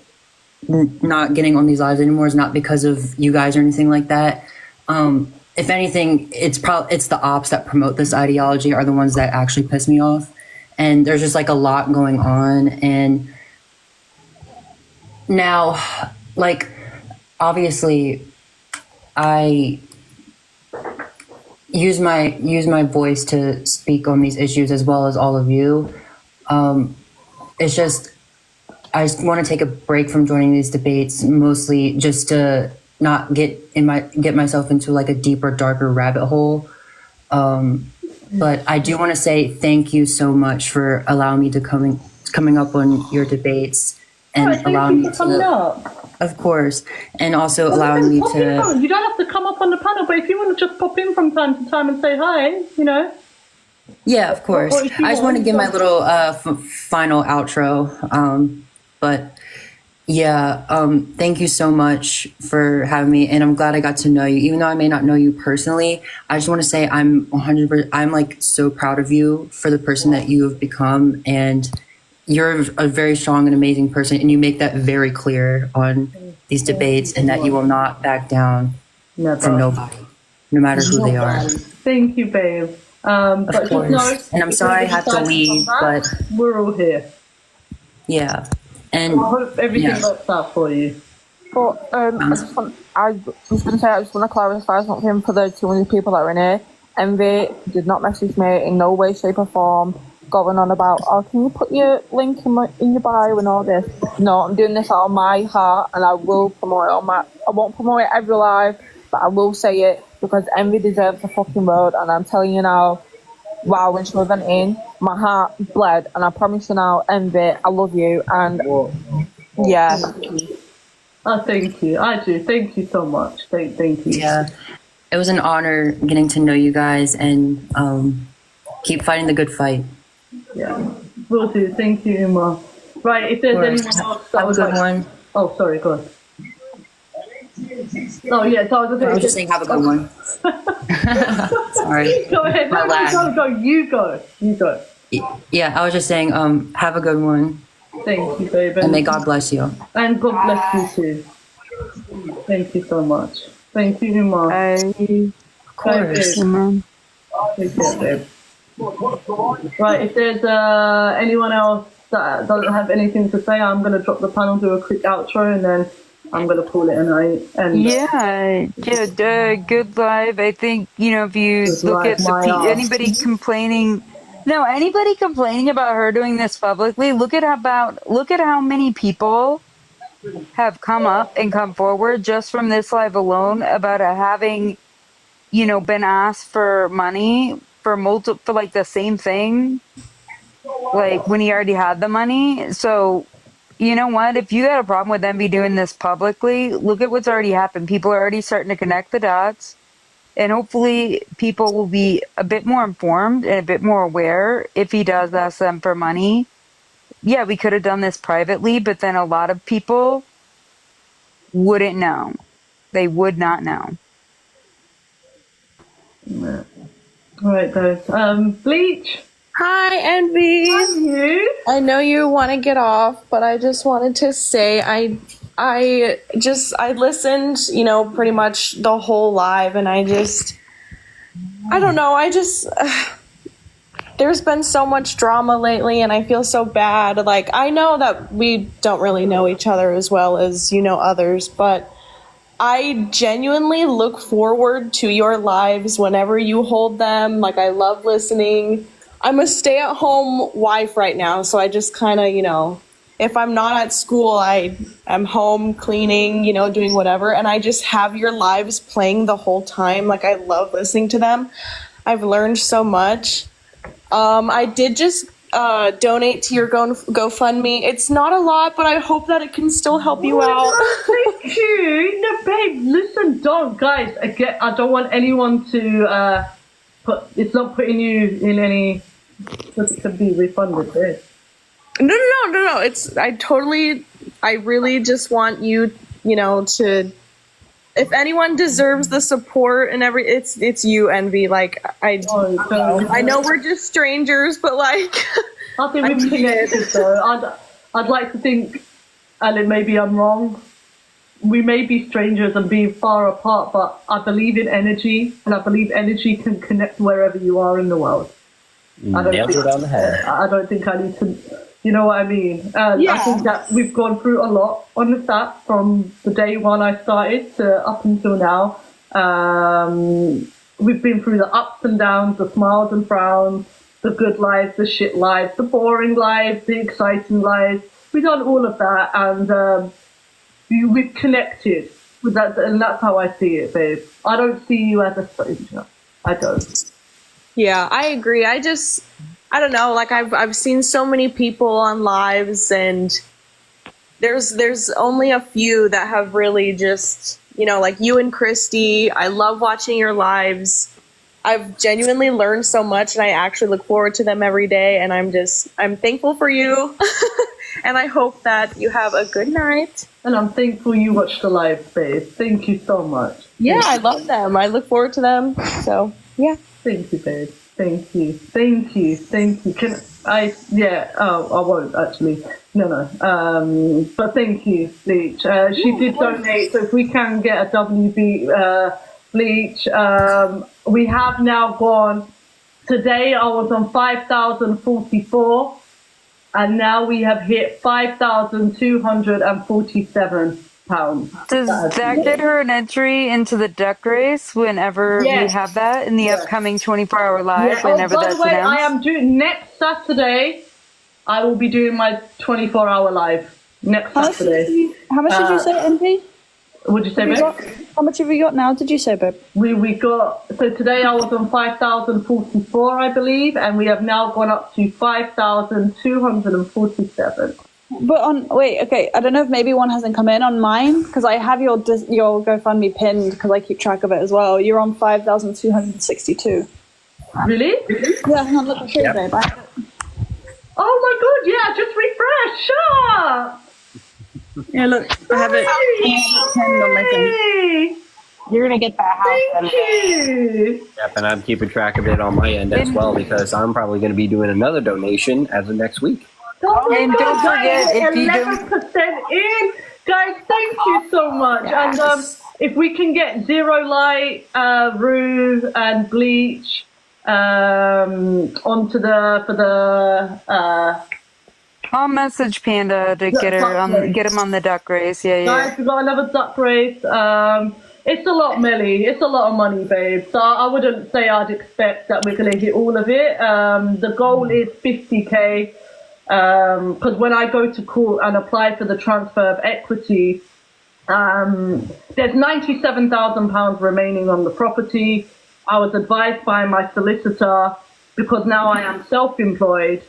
not getting on these lives anymore is not because of you guys or anything like that. If anything, it's the ops that promote this ideology are the ones that actually piss me off. And there's just like a lot going on. And now, like, obviously I use my voice to speak on these issues as well as all of you. It's just, I just want to take a break from joining these debates, mostly just to not get myself into like a deeper, darker rabbit hole. But I do want to say thank you so much for allowing me to coming up on your debates and allowing me to, of course, and also allowing me to. You don't have to come up on the panel, but if you want to just pop in from time to time and say hi, you know. Yeah, of course. I just want to give my little final outro. But yeah, thank you so much for having me, and I'm glad I got to know you. Even though I may not know you personally, I just want to say I'm 100%. I'm like so proud of you for the person that you have become, and you're a very strong and amazing person, and you make that very clear on these debates, and that you will not back down from nobody, no matter who they are. Thank you, babe. But Of course. And I'm sorry I have to leave, but we're all here. yeah. And I hope everything works out for you. But I was going to say, I just want to clarify something for the 200 people that are in here. Envy did not message me in no way, shape or form, going on about, oh, can you put your link in your bio and all this? No, I'm doing this out of my heart, and I will promote it I won't promote it every live, but I will say it, because Envy deserves the fucking road, and I'm telling you now, wow, when she went in, my heart bled, and I promise you now, Envy, I love you, and yeah. Oh, thank you. I do. Thank you so much. Thank you. Yeah. It was an honor getting to know you guys, and keep fighting the good fight. Yeah, will do. Thank you, Uma. Right, if there's anyone else that Have a good one. Oh, sorry, go on. Oh, yeah, so I was just saying have a good one. Sorry. Go ahead. My lag. Go. You go. Yeah, I was just saying have a good one. Thank you, baby. And may God bless you. And God bless you too. Thank you so much. Thank you, Uma. Of course. Take care, babe. Right, if there's anyone else that doesn't have anything to say, I'm going to drop the panel, do a quick outro, and then I'm going to call it a night. And good live. I think, if you look at anybody complaining about her doing this publicly, look at how many people have come up and come forward just from this live alone about having, been asked for money for like the same thing, like when he already had the money. So, you know what? If you got a problem with Envy doing this publicly, look at what's already happened. People are already starting to connect the dots, and hopefully people will be a bit more informed and a bit more aware if he does ask them for money. Yeah, we could have done this privately, but then a lot of people wouldn't know. They would not know. All right, guys. Bleach. Hi, Envy. You? I know you want to get off, but I just wanted to say I listened, pretty much the whole live, and I don't know. There's been so much drama lately, and I feel so bad. Like, I know that we don't really know each other as well as others, but I genuinely look forward to your lives whenever you hold them. Like, I love listening. I'm a stay-at-home wife right now, so I just kind of, if I'm not at school, I'm home cleaning, doing whatever, and I just have your lives playing the whole time. Like, I love listening to them. I've learned so much. I did just donate to your GoFundMe. It's not a lot, but I hope that it can still help you out. Thank you. No, babe, listen, guys, I don't want anyone to it's not putting you in any to be refunded, babe. No. I really just want you, to, if anyone deserves the support and it's you, Envy. Like, I know we're just strangers, but like, I think we've connected though. I'd like to think, and maybe I'm wrong, we may be strangers and be far apart, but I believe in energy, and I believe energy can connect wherever you are in the world. Nailed it on the head. I don't think I need to, you know what I mean? I think that we've gone through a lot on this app from the day one I started to up until now. We've been through the ups and downs, the smiles and frowns, the good lives, the shit lives, the boring lives, the exciting lives. We've done all of that, and we've connected And that's how I see it, babe. I don't see you as a stranger. I don't. Yeah, I agree. I don't know. Like I've seen so many people on lives, and there's only a few that have really just, like you and Christy. I love watching your lives. I've genuinely learned so much, and I actually look forward to them every day. And I'm thankful for you, and I hope that you have a good night. And I'm thankful you watched the live, babe. Thank you so much. Yeah, I love them. I look forward to them. So yeah. Thank you, babe. Thank you. Thank you. Thank you. Can I? Yeah. Oh, I won't actually. No. But thank you, Bleach. She did donate, so if we can get a WB Bleach, we have now gone. Today I was on 5,044, and now we have hit 5,247 pounds. Does that get her an entry into the duck race whenever we have that in the upcoming 24-hour live? Whenever by that's the way, announced? I am doing next Saturday. I will be doing my 24-hour live next Saturday. How much did you say, MP? Would you say, babe? How much have you got now? Did you say, babe? We got, so today I was on 5,044, I believe, and we have now gone up to 5,247. But okay, I don't know if maybe one hasn't come in on mine, because I have your GoFundMe pinned, because I keep track of it as well. You're on 5,262. Really? Yeah, hang on, look, I'll show you, babe. Oh my god, yeah, just refresh. Shut up. Yeah, look, I have it pinned on my thing. You're gonna get that house. Thank you. Yep, and I'm keeping track of it on my end as well because I'm probably going to be doing another donation as of next week. And don't forget, if you don't 11% in, guys. Thank you so much. Yes. And if we can get Zero Light, Rue, and Bleach onto I'll message Panda to get him on the duck race. Yeah. Guys, we've got another duck race. It's a lot, Melly. It's a lot of money, babe. So I wouldn't say I'd expect that we're going to hit all of it. The goal is 50k. Because when I go to court and apply for the transfer of equity, there's £97,000 remaining on the property. I was advised by my solicitor, because now I am self-employed.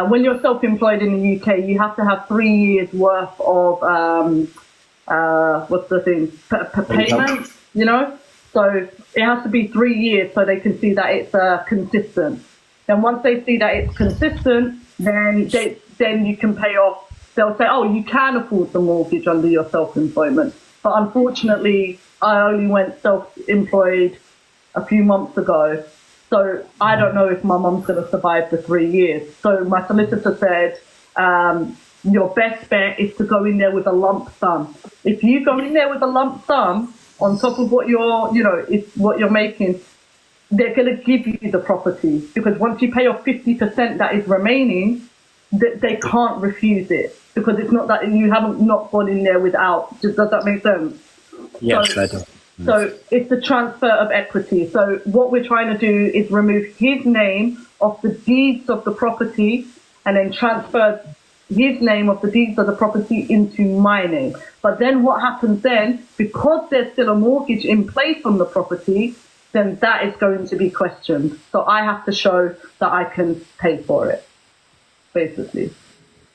When you're self-employed in the UK, you have to have 3 years worth of payments, So it has to be 3 years so they can see that it's consistent. Then once they see that it's consistent, then you can pay off. They'll say, oh, you can afford the mortgage under your self-employment. But unfortunately, I only went self-employed a few months ago. So I don't know if my mum's going to survive the 3 years. So my solicitor said, your best bet is to go in there with a lump sum. If you go in there with a lump sum on top of what what you're making, they're going to give you the property, because once you pay off 50% that is remaining, they can't refuse it, because it's not that you haven't not gone in there without. Does that make sense? Yes, I do. So it's the transfer of equity. So what we're trying to do is remove his name off the deeds of the property and then transfer his name of the deeds of the property into my name. But then what happens then, because there's still a mortgage in place on the property, then that is going to be questioned. So I have to show that I can pay for it, basically.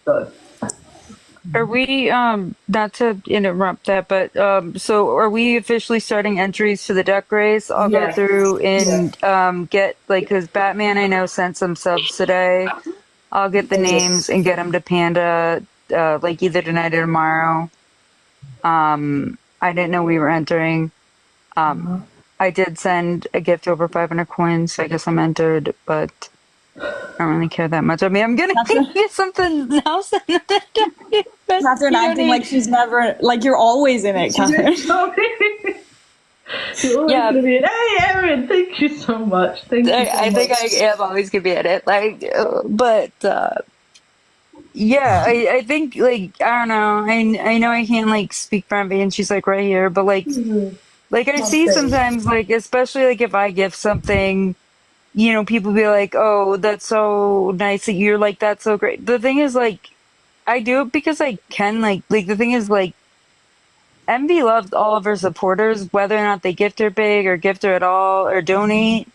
So. Are we, not to interrupt that, but so are we officially starting entries to the duck race? I'll go through and get, because Batman I know sent some subs today. I'll get the names and get them to Panda, either tonight or tomorrow. I didn't know we were entering. I did send a gift over 500 coins, so I guess I'm entered, but I don't really care that much. I mean, I'm gonna give you something else. Catherine acting like she's never, you're always in it, Catherine. You're always gonna be in. Hey, Erin, thank you so much. Thank you. I think I am always gonna be in it. I think I don't know. I know I can't speak for Envy, and she's right here, but I see sometimes especially if I give something. People be like, oh, that's so nice that you're that's so great. The thing is, I do it because I can, the thing is, Envy loves all of her supporters, whether or not they gift her big or gift her at all or donate.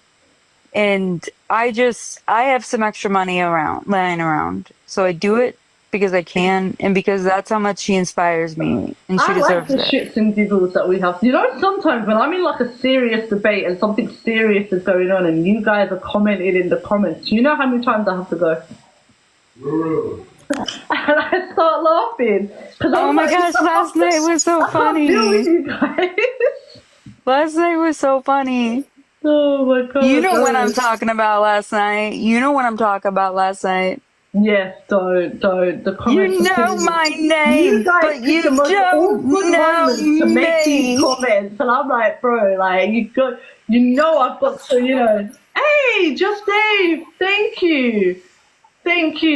And I have some extra money lying around. So I do it because I can and because that's how much she inspires me. And she I like deserves the it. shits and giggles that we have. You know, sometimes when I'm in like a serious debate and something serious is going on and you guys are commenting in the comments, you know how many times I have to go? And I start laughing. Oh my gosh, last night was so funny. You guys. Last night was so funny. Oh my god. You know what I'm talking about last night. You know what I'm talking about last night. Yes, don't. The comments. You know my name, but you don't know to make these me. comments, and I'm like, bro, like you know, I've got to, you know. Hey, Just Dave, thank you,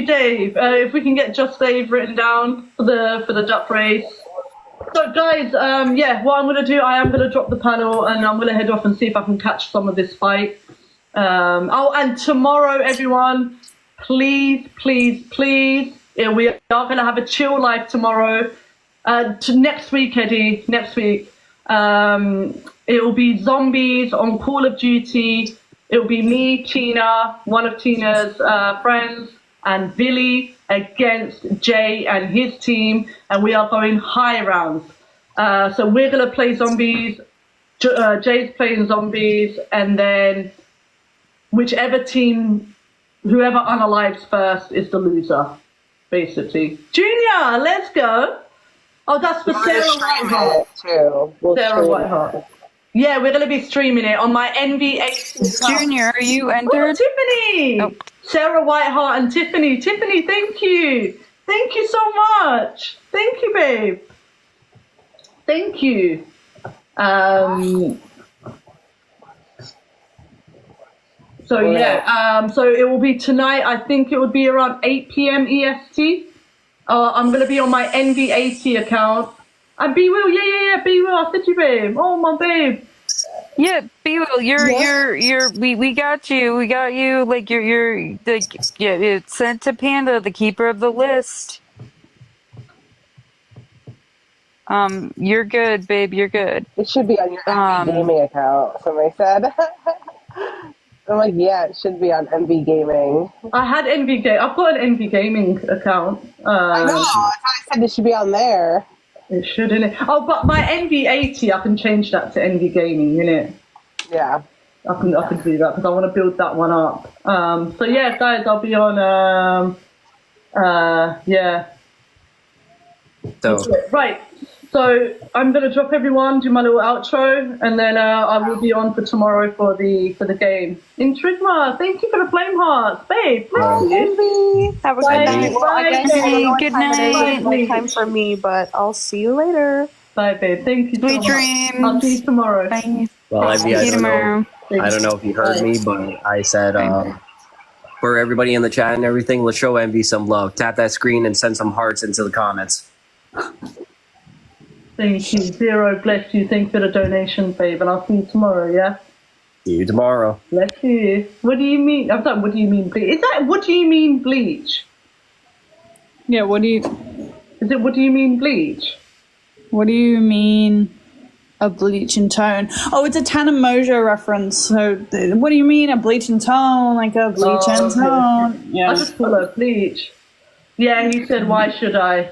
Dave. If we can get Just Dave written down for the duck race. So guys, yeah, what I'm gonna do, I am gonna drop the panel, and I'm gonna head off and see if I can catch some of this fight. Oh, and tomorrow, everyone. Please, yeah, we are going to have a chill live tomorrow. Next week, Eddie, next week. It will be zombies on Call of Duty. It will be me, Tina, one of Tina's friends, and Billy against Jay and his team. And we are going high rounds. So we're going to play zombies. Jay's playing zombies. And then whichever team... Whoever unalives first is the loser, basically. Junior, let's go. Oh, that's for Sarah Whiteheart. Too. Sarah Whiteheart. Yeah, we're going to be streaming it on my NV8. Junior, are you entered? Oh, Tiffany. Oh. Sarah Whiteheart and Tiffany. Tiffany, thank you. Thank you so much. Thank you, babe. Thank you. So yeah, so it will be tonight. I think it would be around 8 p.m. EST. I'm gonna be on my NV80 account. And B Will, yeah, B Will. I said you, babe. Oh my babe. Yeah, B Will, we got you. We got you. Like it's sent to Panda, the keeper of the list. You're good, babe. You're good. It should be on your gaming account. Somebody said. I'm like, yeah, it should be on NV Gaming. I had NV Gaming. I've got an NV Gaming account. I know. I said it should be on there. It should, innit? Oh, but my NV80, I can change that to NV Gaming, innit? Yeah. I can do that because I want to build that one up. So yeah, guys, I'll be on. Yeah. So. Right. So I'm gonna drop everyone, do my little outro, and then I will be on for tomorrow for the game. Intrigma, thank you for the flame hearts, babe. Thank you. Have a good night. Well, I guess I don't know what Good time it is. night. My time for me, but I'll see you later. Bye, babe. Thank you. Sweet so dreams. Much. I'll see you tomorrow. Bye. Well, See you tomorrow. I don't know if you heard me, but I said for everybody in the chat and everything, let's show Envy some love. Tap that screen and send some hearts into the comments. Thank you. Zero, bless you. Thanks for the donation, babe. And I'll see you tomorrow, yeah? See you tomorrow. Bless you. What do you mean? I'm sorry, what do you mean bleach? Is that what do you mean bleach? Yeah, what do you... Is it what do you mean bleach? What do you mean a bleach in tone? Oh, it's a Tana Moja reference. So what do you mean a bleach in tone? Like a bleach in tone? Yeah. I just call her bleach. Yeah, he said, why should I?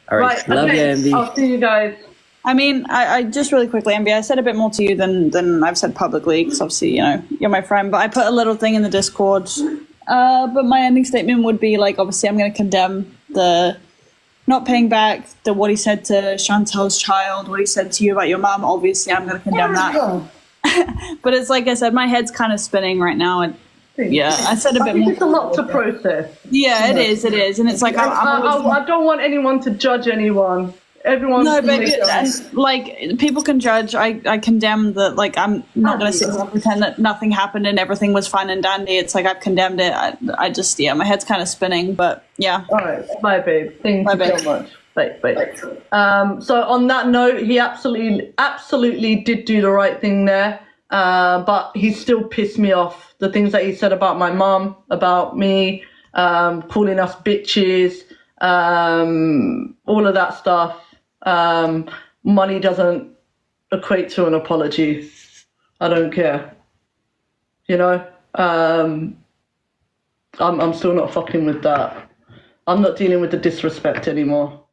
All right. Love you, Envy. I'll see you guys. I mean, I just really quickly, Envy, I said a bit more to you than I've said publicly, because obviously, you know, you're my friend, but I put a little thing in the Discord. But my ending statement would be, like, obviously I'm going to condemn the not paying back, what he said to Chantel's child, what he said to you about your mom. Obviously, I'm going to condemn that. But it's like I said, my head's kind of spinning right now. And yeah, I said a bit more. It's a lot to process. Yeah, it is. And it's like, I don't want anyone to judge anyone. Everyone. No, but like people can judge. I condemn that. Like I'm not going to sit here and pretend that nothing happened and everything was fine and dandy. It's like I've condemned it. I just my head's kind of spinning. But yeah. All right, bye, babe. Thank you so much. Bye. So on that note, he absolutely did do the right thing there. But he still pissed me off. The things that he said about my mum, about me, calling us bitches, all of that stuff. Money doesn't equate to an apology. I don't care. You know? I'm still not fucking with that. I'm not dealing with the disrespect anymore.